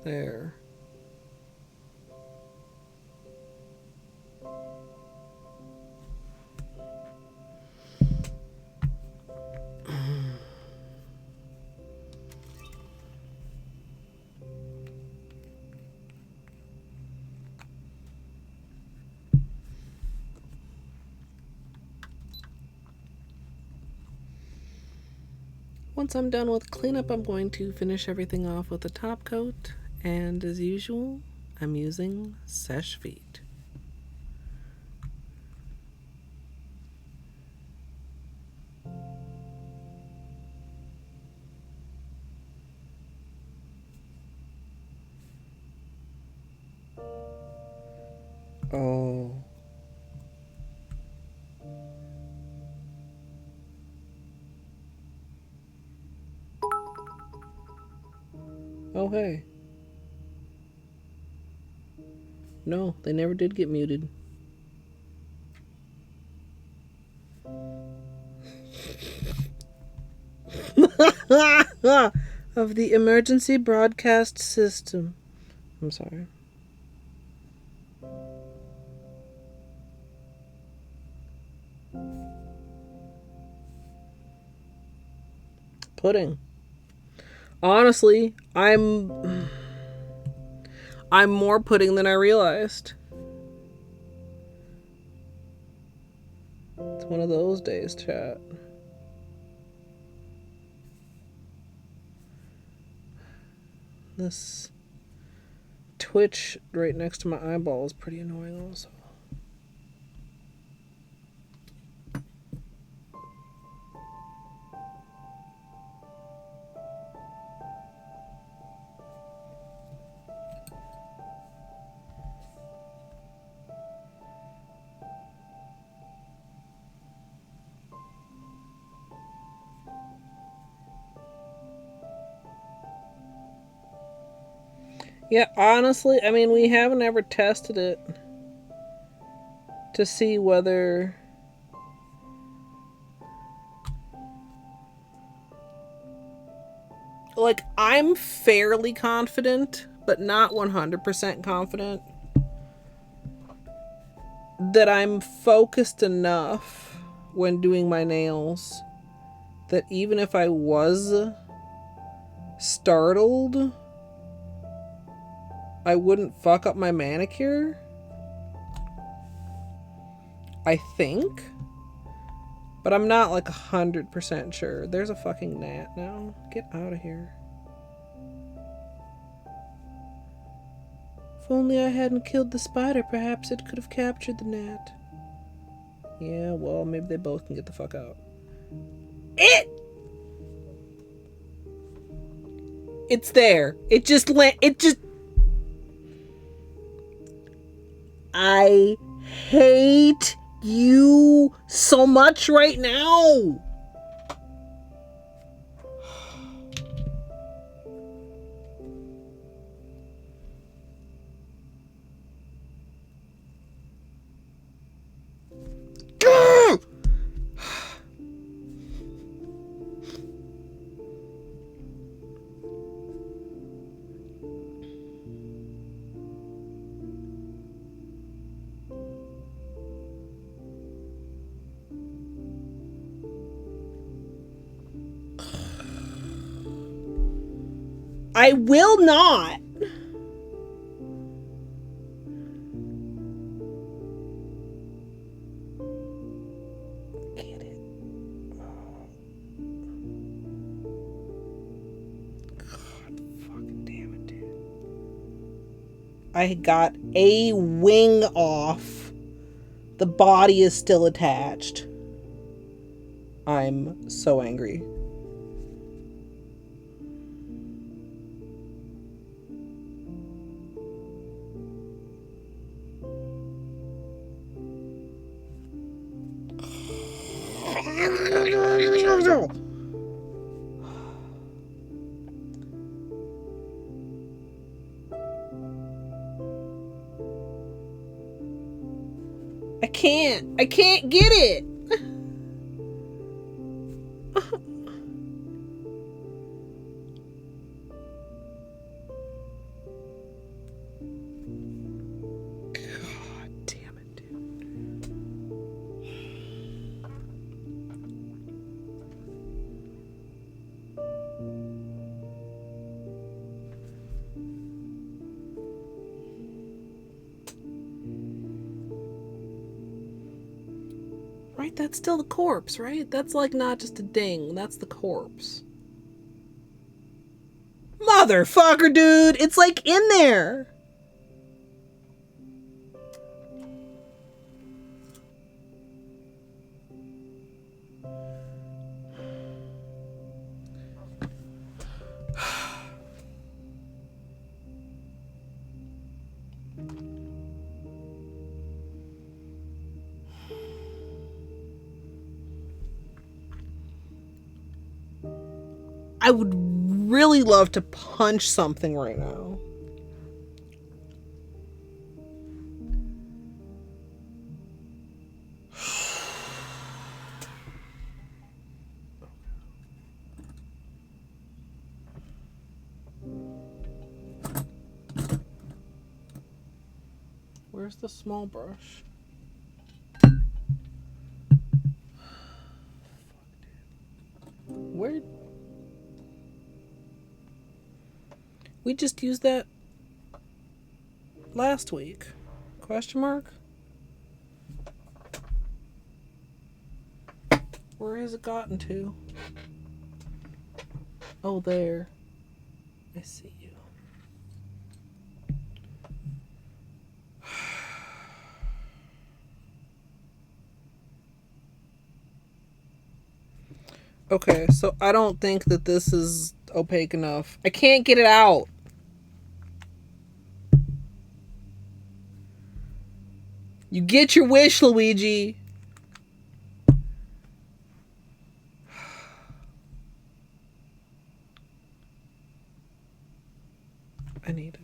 B: There. Once I'm done with cleanup, I'm going to finish everything off with a top coat, and as usual, I'm using Seche Vite. Oh. Oh, hey. No, they never did get muted. Of the emergency broadcast system. I'm sorry. Pudding. Honestly, I'm more pudding than I realized. It's one of those days, chat. This twitch right next to my eyeball is pretty annoying also. Yeah, honestly, I mean, we haven't ever tested it to see whether... Like, I'm fairly confident, but not 100% confident, that I'm focused enough when doing my nails that even if I was startled, I wouldn't fuck up my manicure. I think. But I'm not like 100% sure. There's a fucking gnat now. Get out of here. If only I hadn't killed the spider, perhaps it could have captured the gnat. Yeah, well, maybe they both can get the fuck out. It's there. It just I hate you so much right now. I will not. I got a wing off. The body is still attached. I'm so angry. I can't get it. God damn it, dude. Right, that's still the corpse, right? That's like not just a ding, that's the corpse. Motherfucker, dude! It's like in there! I would really love to punch something right now. Where's the small brush? Where? We just used that last week. Question mark? Where has it gotten to? Oh, there. I see you. Okay, so I don't think that this is opaque enough. I can't get it out. You get your wish, Luigi. I need it.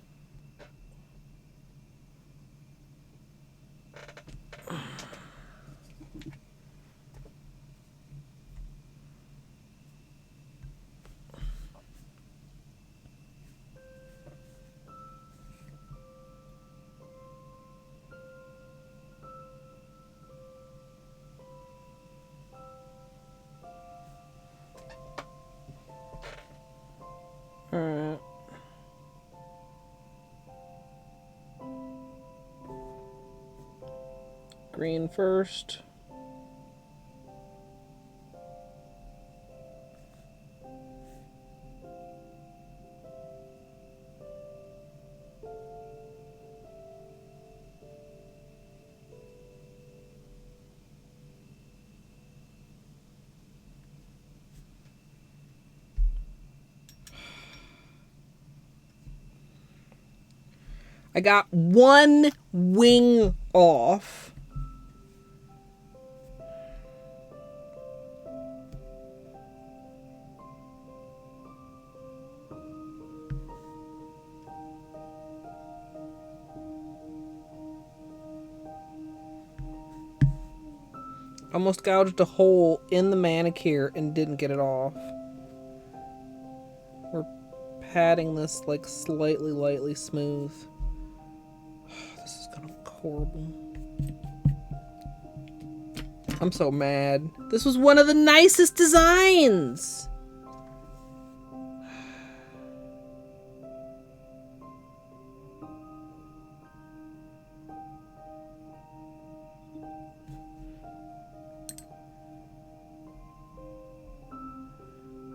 B: Alright. Green first. I got one wing off. Almost gouged a hole in the manicure and didn't get it off. We're patting this like slightly, lightly smooth. This is gonna look horrible. I'm so mad. This was one of the nicest designs.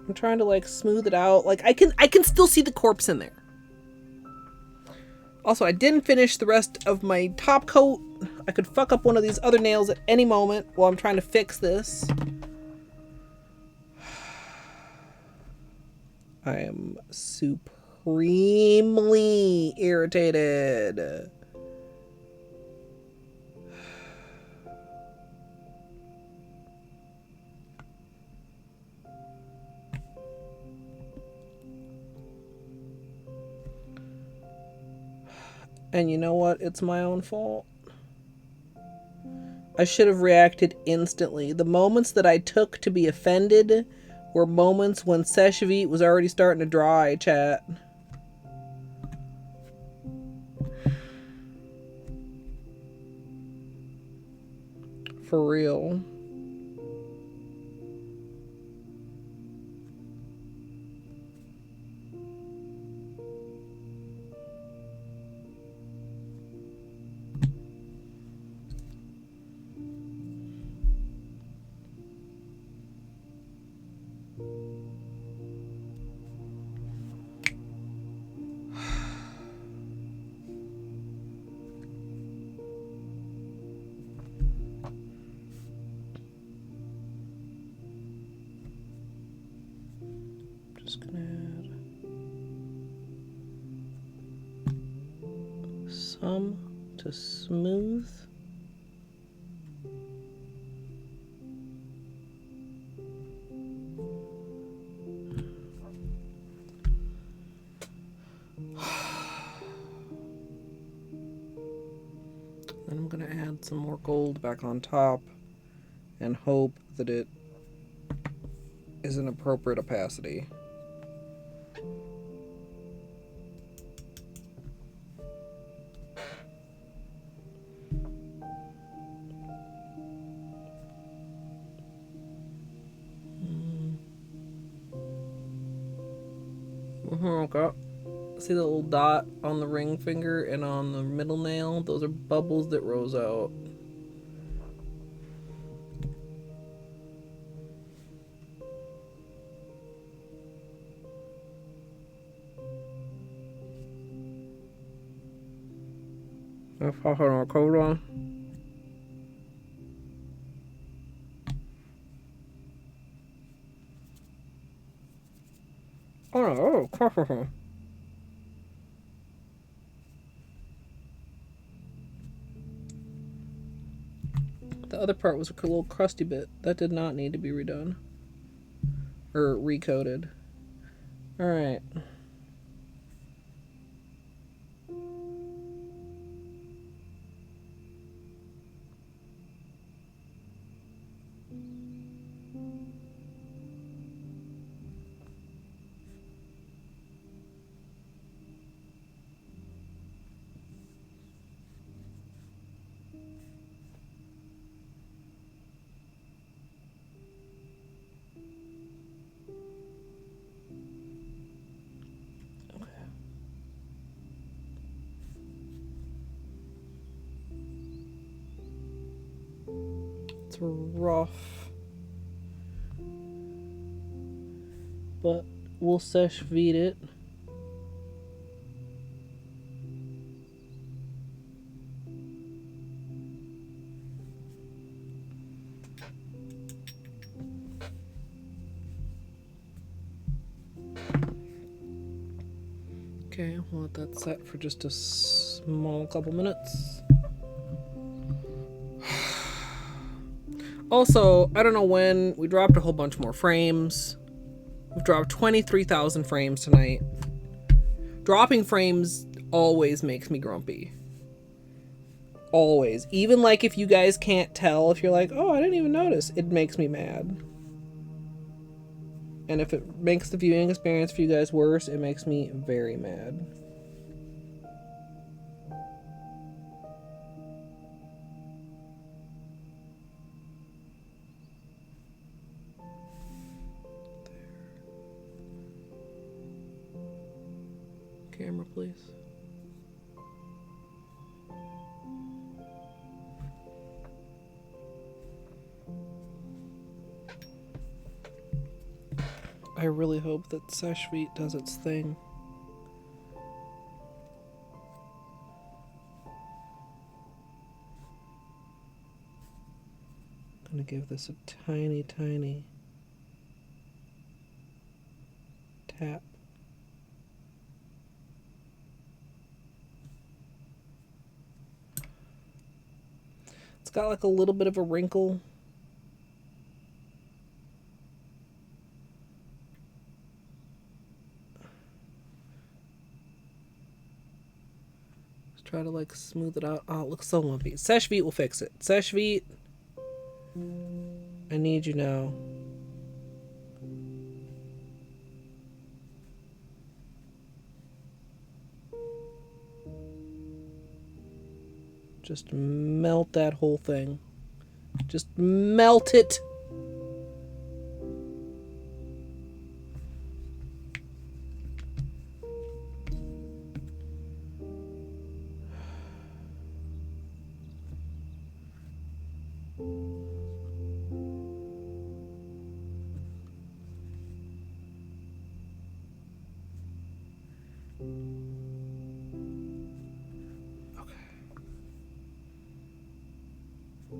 B: I'm trying to like smooth it out. Like I can still see the corpse in there. Also, I didn't finish the rest of my top coat. I could fuck up one of these other nails at any moment while I'm trying to fix this. I am supremely irritated. And you know what? It's my own fault. I should have reacted instantly. The moments that I took to be offended were moments when Seshevit was already starting to dry, chat. For real. Just gonna add some to smooth. Then I'm gonna add some more gold back on top and hope that it is an appropriate opacity. Okay. See the little dot on the ring finger and on the middle nail? Those are bubbles that rose out. If I put on a coat on. Oh, oh, the other part was a little crusty bit. That did not need to be redone. Or recoated. Alright. It's rough, but we'll sesh feed it. Okay, we'll let that set for just a small couple minutes. Also, I don't know when, we dropped a whole bunch more frames. We've dropped 23,000 frames tonight. Dropping frames always makes me grumpy. Always. Even like if you guys can't tell, if you're like, oh, I didn't even notice, it makes me mad. And if it makes the viewing experience for you guys worse, it makes me very mad. Camera, please. I really hope that Seshevit does its thing. gonna give this a tiny, tiny tap. It's got like a little bit of a wrinkle. Let's try to like smooth it out. Oh, it looks so lumpy. Seche Vite will fix it. Seche Vite, I need you now. Just melt that whole thing. Just melt it.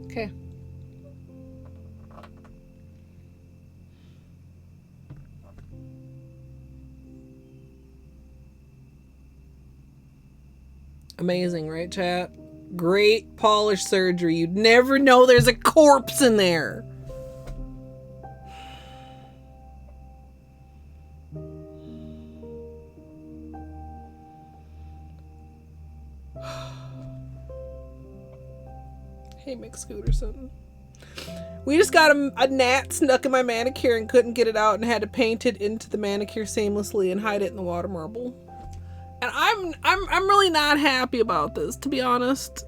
B: Okay. Amazing, right, chat? Great polish surgery. You'd never know there's a corpse in there. Hey, McScooterson. We just got a gnat stuck in my manicure and couldn't get it out and had to paint it into the manicure seamlessly and hide it in the water marble. And I'm really not happy about this, to be honest.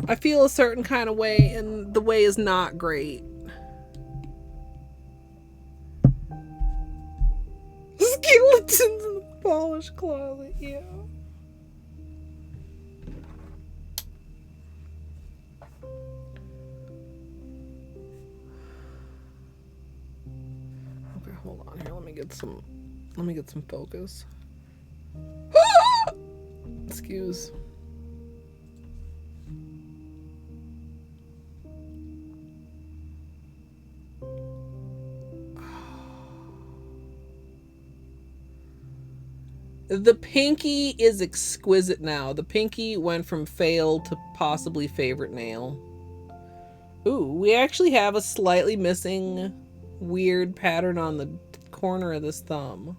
B: I feel a certain kind of way and the way is not great. Skeletons in the polish closet, yeah. Okay, hold on here. Let me get some focus. Excuse. The pinky is exquisite now. The pinky went from fail to possibly favorite nail. Ooh, we actually have a slightly missing weird pattern on the corner of this thumb.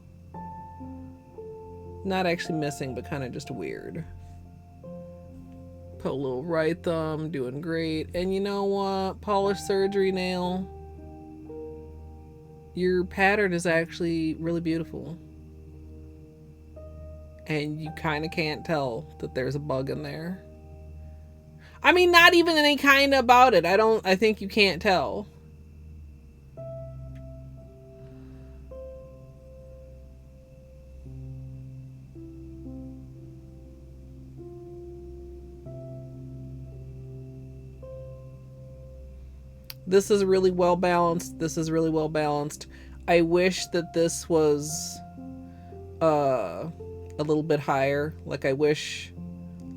B: Not actually missing, but kind of just weird. Put a little right thumb, doing great. And you know what? Polish surgery nail. Your pattern is actually really beautiful. And you kind of can't tell that there's a bug in there. I mean, not even any kind about it. I think you can't tell. This is really well balanced. This is really well balanced. I wish that this was a little bit higher. Like, I wish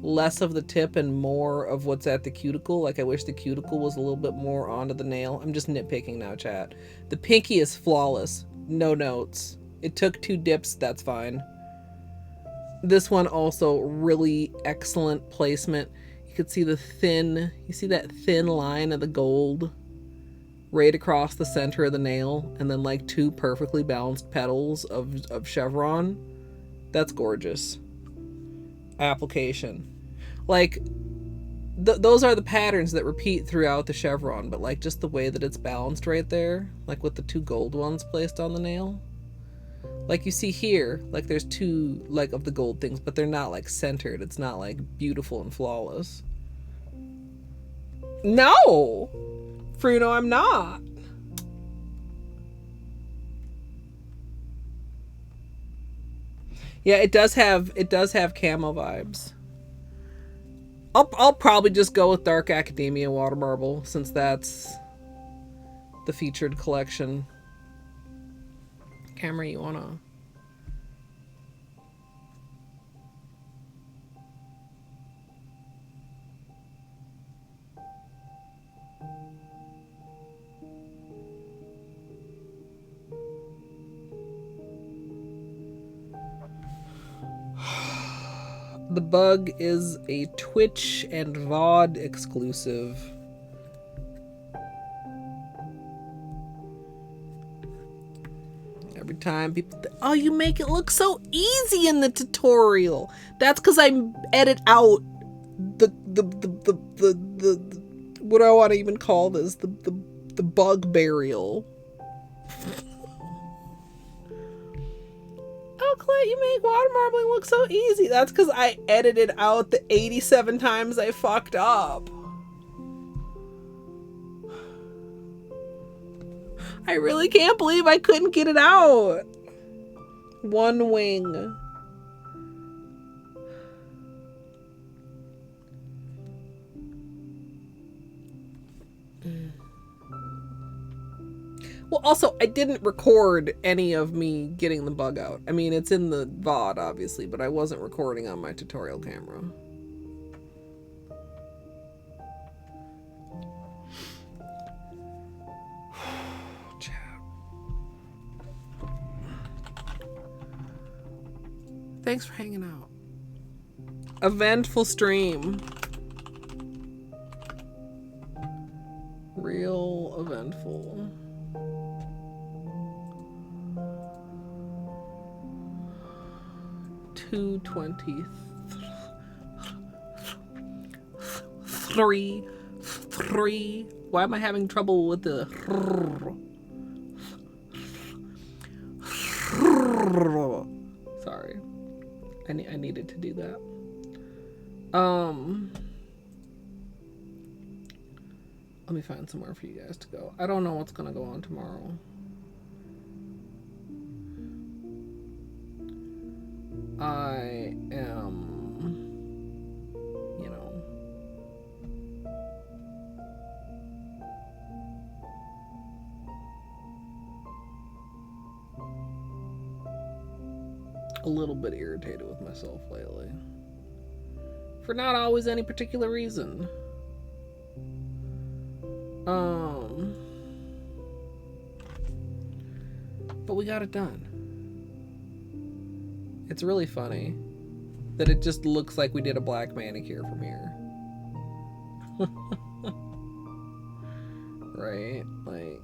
B: less of the tip and more of what's at the cuticle. Like, I wish the cuticle was a little bit more onto the nail. I'm just nitpicking now, chat. The pinky is flawless. No notes. It took 2 dips. That's fine. This one also really excellent placement. You could see the thin, you see that thin line of the gold right across the center of the nail, and then like 2 perfectly balanced petals of chevron. That's gorgeous. Application. Like, those are the patterns that repeat throughout the chevron, but like just the way that it's balanced right there, like with the 2 gold ones placed on the nail. Like you see here, like there's 2 like of the gold things, but they're not like centered. It's not like beautiful and flawless. No! Fruno, I'm not. Yeah, it does have camo vibes. I'll probably just go with Dark Academia Water Marble, since that's the featured collection. Camera, you wanna? The bug is a Twitch and VOD exclusive. Every time people think, oh, you make it look so easy in the tutorial. That's because I edit out the what do I want to even call this? The bug burial. Oh, Colette, you make water marbling look so easy. That's because I edited out the 87 times I fucked up. I really can't believe I couldn't get it out. One wing. Well, also, I didn't record any of me getting the bug out. I mean, it's in the VOD, obviously, but I wasn't recording on my tutorial camera. Thanks for hanging out. Eventful stream. Real eventful. Three. Why am I having trouble with the sorry. I needed to do that. Let me find somewhere for you guys to go. I don't know what's gonna go on tomorrow. I am, you know, a little bit irritated with myself lately. For not always any particular reason. But we got it done. It's really funny that it just looks like we did a black manicure from here. Right? Like...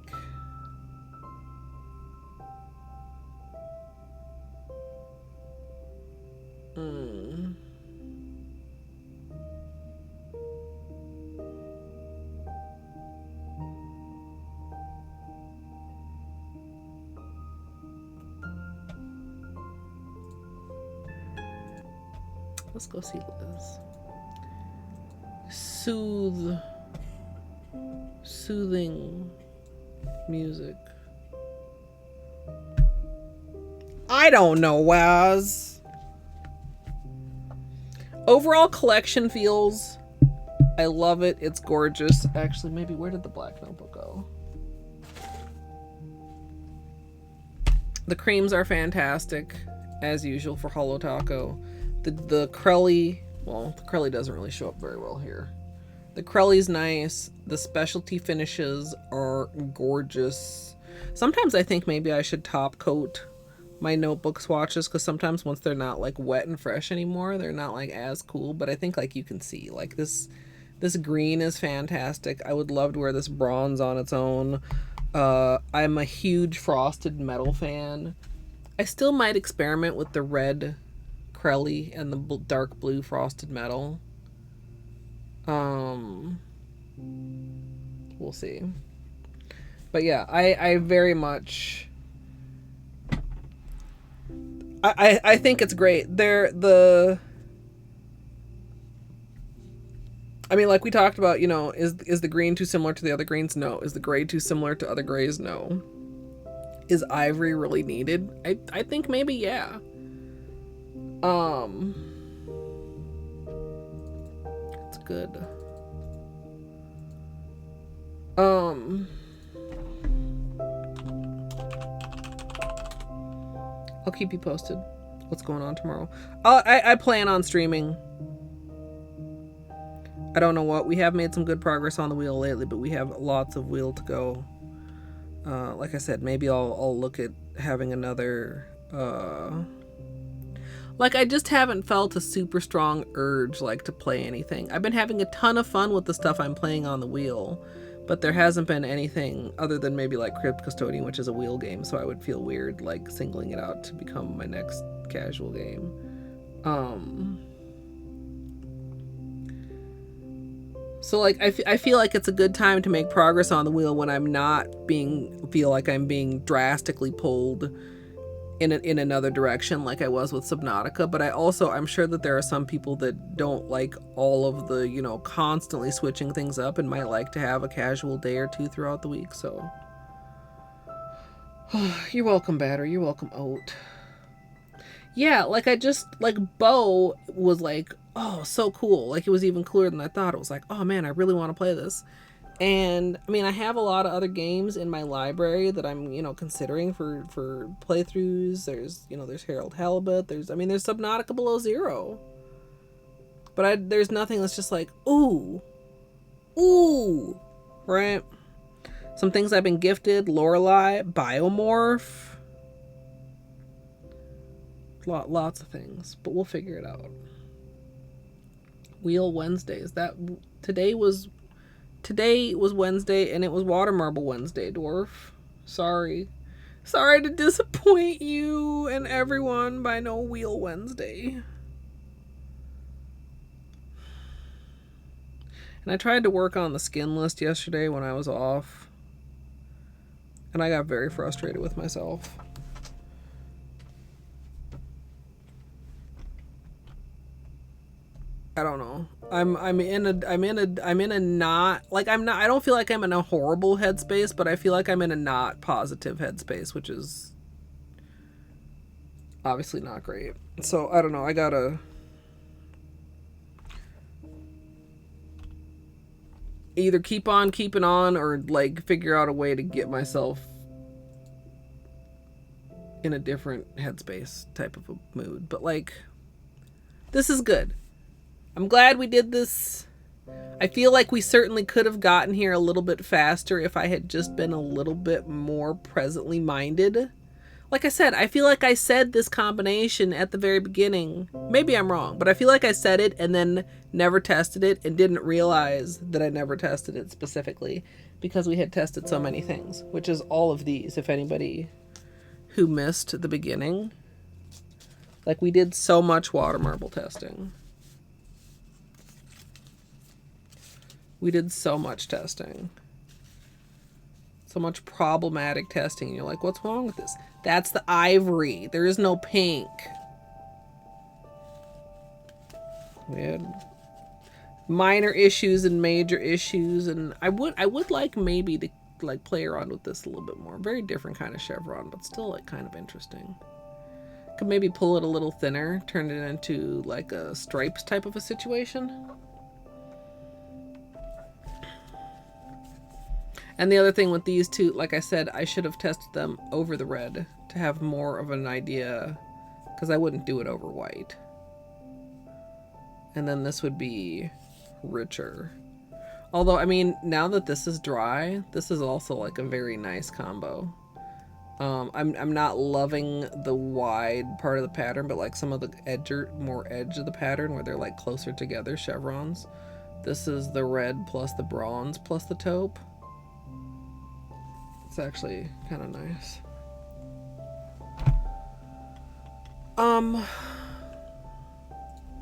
B: Let's go see Liz. Soothing music. I don't know, Waz. Overall collection feels, I love it. It's gorgeous. Actually, maybe where did the black notebook go? The creams are fantastic, as usual for Holo Taco. The Crelly, well, the Crelly doesn't really show up very well here. The Crelly's nice. The specialty finishes are gorgeous. Sometimes I think maybe I should top coat my notebook swatches, because sometimes once they're not like wet and fresh anymore, they're not like as cool. But I think like you can see like this green is fantastic. I would love to wear this bronze on its own. I'm a huge frosted metal fan. I still might experiment with the red Crelly and the dark blue frosted metal. We'll see. But yeah, I very much I think it's great. I mean, like we talked about, you know, is the green too similar to the other greens? No. Is the gray too similar to other grays? No. Is ivory really needed? I think maybe, yeah. It's good. I'll keep you posted what's going on tomorrow. I plan on streaming. I don't know what. We have made some good progress on the wheel lately, but we have lots of wheel to go. Like I said, maybe I'll look at having another Like, I just haven't felt a super strong urge, like, to play anything. I've been having a ton of fun with the stuff I'm playing on the wheel, but there hasn't been anything other than maybe, like, Crypt Custodian, which is a wheel game, so I would feel weird, like, singling it out to become my next casual game. So, like, I feel like it's a good time to make progress on the wheel when I'm not feel like I'm being drastically pulled in another direction like I was with Subnautica. But I'm sure that there are some people that don't like all of the, you know, constantly switching things up and might like to have a casual day or two throughout the week. So you're welcome, Batter. You're welcome, Oat. Yeah, like, Bo was like, oh, so cool. Like, it was even cooler than I thought. It was like, oh man, I really want to play this. And I mean, I have a lot of other games in my library that I'm, you know, considering for playthroughs. There's Harold Halibut. There's Subnautica Below Zero. But there's nothing that's just like, ooh, right? Some things I've been gifted: Lorelei, Biomorph. Lots of things, but we'll figure it out. Wheel Wednesdays. Today was Wednesday, and it was Water Marble Wednesday, Dwarf. Sorry to disappoint you and everyone by no Wheel Wednesday. And I tried to work on the skin list yesterday when I was off, and I got very frustrated with myself. I don't know. I don't feel like I'm in a horrible headspace, but I feel like I'm in a not positive headspace, which is obviously not great. So I don't know. I gotta either keep on keeping on or like figure out a way to get myself in a different headspace type of a mood. But like, this is good. I'm glad we did this. I feel like we certainly could have gotten here a little bit faster if I had just been a little bit more presently minded. Like I said, I feel like I said this combination at the very beginning. Maybe I'm wrong, but I feel like I said it and then never tested it and didn't realize that I never tested it specifically because we had tested so many things, which is all of these, if anybody who missed the beginning. Like, we did so much water marble testing. We did so much testing. So much problematic testing. And you're like, what's wrong with this? That's the ivory. There is no pink. We had minor issues and major issues. And I would like maybe to like play around with this a little bit more. Very different kind of chevron, but still like kind of interesting. Could maybe pull it a little thinner. Turn it into like a stripes type of a situation. And the other thing with these two, like I said, I should have tested them over the red to have more of an idea, because I wouldn't do it over white. And then this would be richer. Although, I mean, now that this is dry, this is also like a very nice combo. I'm not loving the wide part of the pattern, but like some of the more edge of the pattern where they're like closer together chevrons. This is the red plus the bronze plus the taupe. It's actually kind of nice.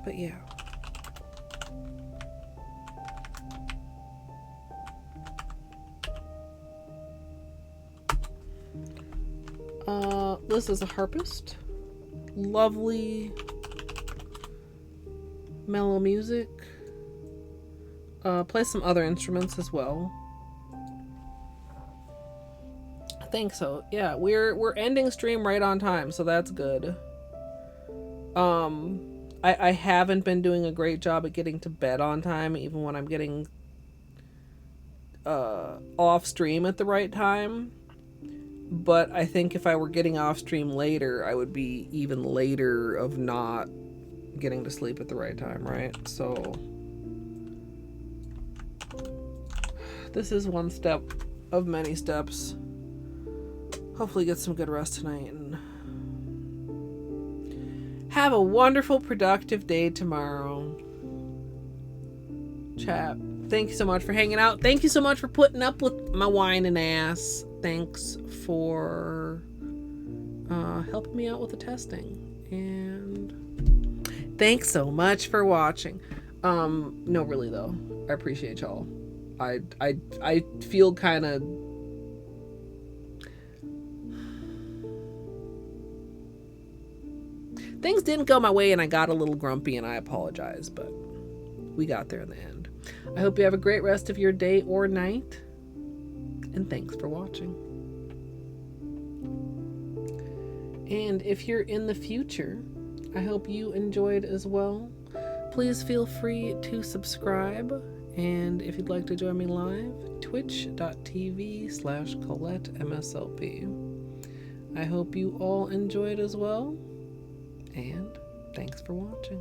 B: But yeah. This is a harpist. Lovely mellow music. Play some other instruments as well. I think so. Yeah, we're ending stream right on time, so that's good. I haven't been doing a great job at getting to bed on time, even when I'm getting off stream at the right time. But I think if I were getting off stream later, I would be even later of not getting to sleep at the right time, right? So this is one step of many steps. Hopefully get some good rest tonight and have Have a wonderful, productive day tomorrow. Chat. Thank you so much for hanging out. Thank you so much for putting up with my whining ass. Thanks for helping me out with the testing. And thanks so much for watching. No, really though. I appreciate y'all. I feel kind of things didn't go my way and I got a little grumpy and I apologize, but we got there in the end. I hope you have a great rest of your day or night, and thanks for watching. And if you're in the future, I hope you enjoyed as well. Please feel free to subscribe, and if you'd like to join me live, twitch.tv/Colette MSLP. I hope you all enjoyed as well, and thanks for watching.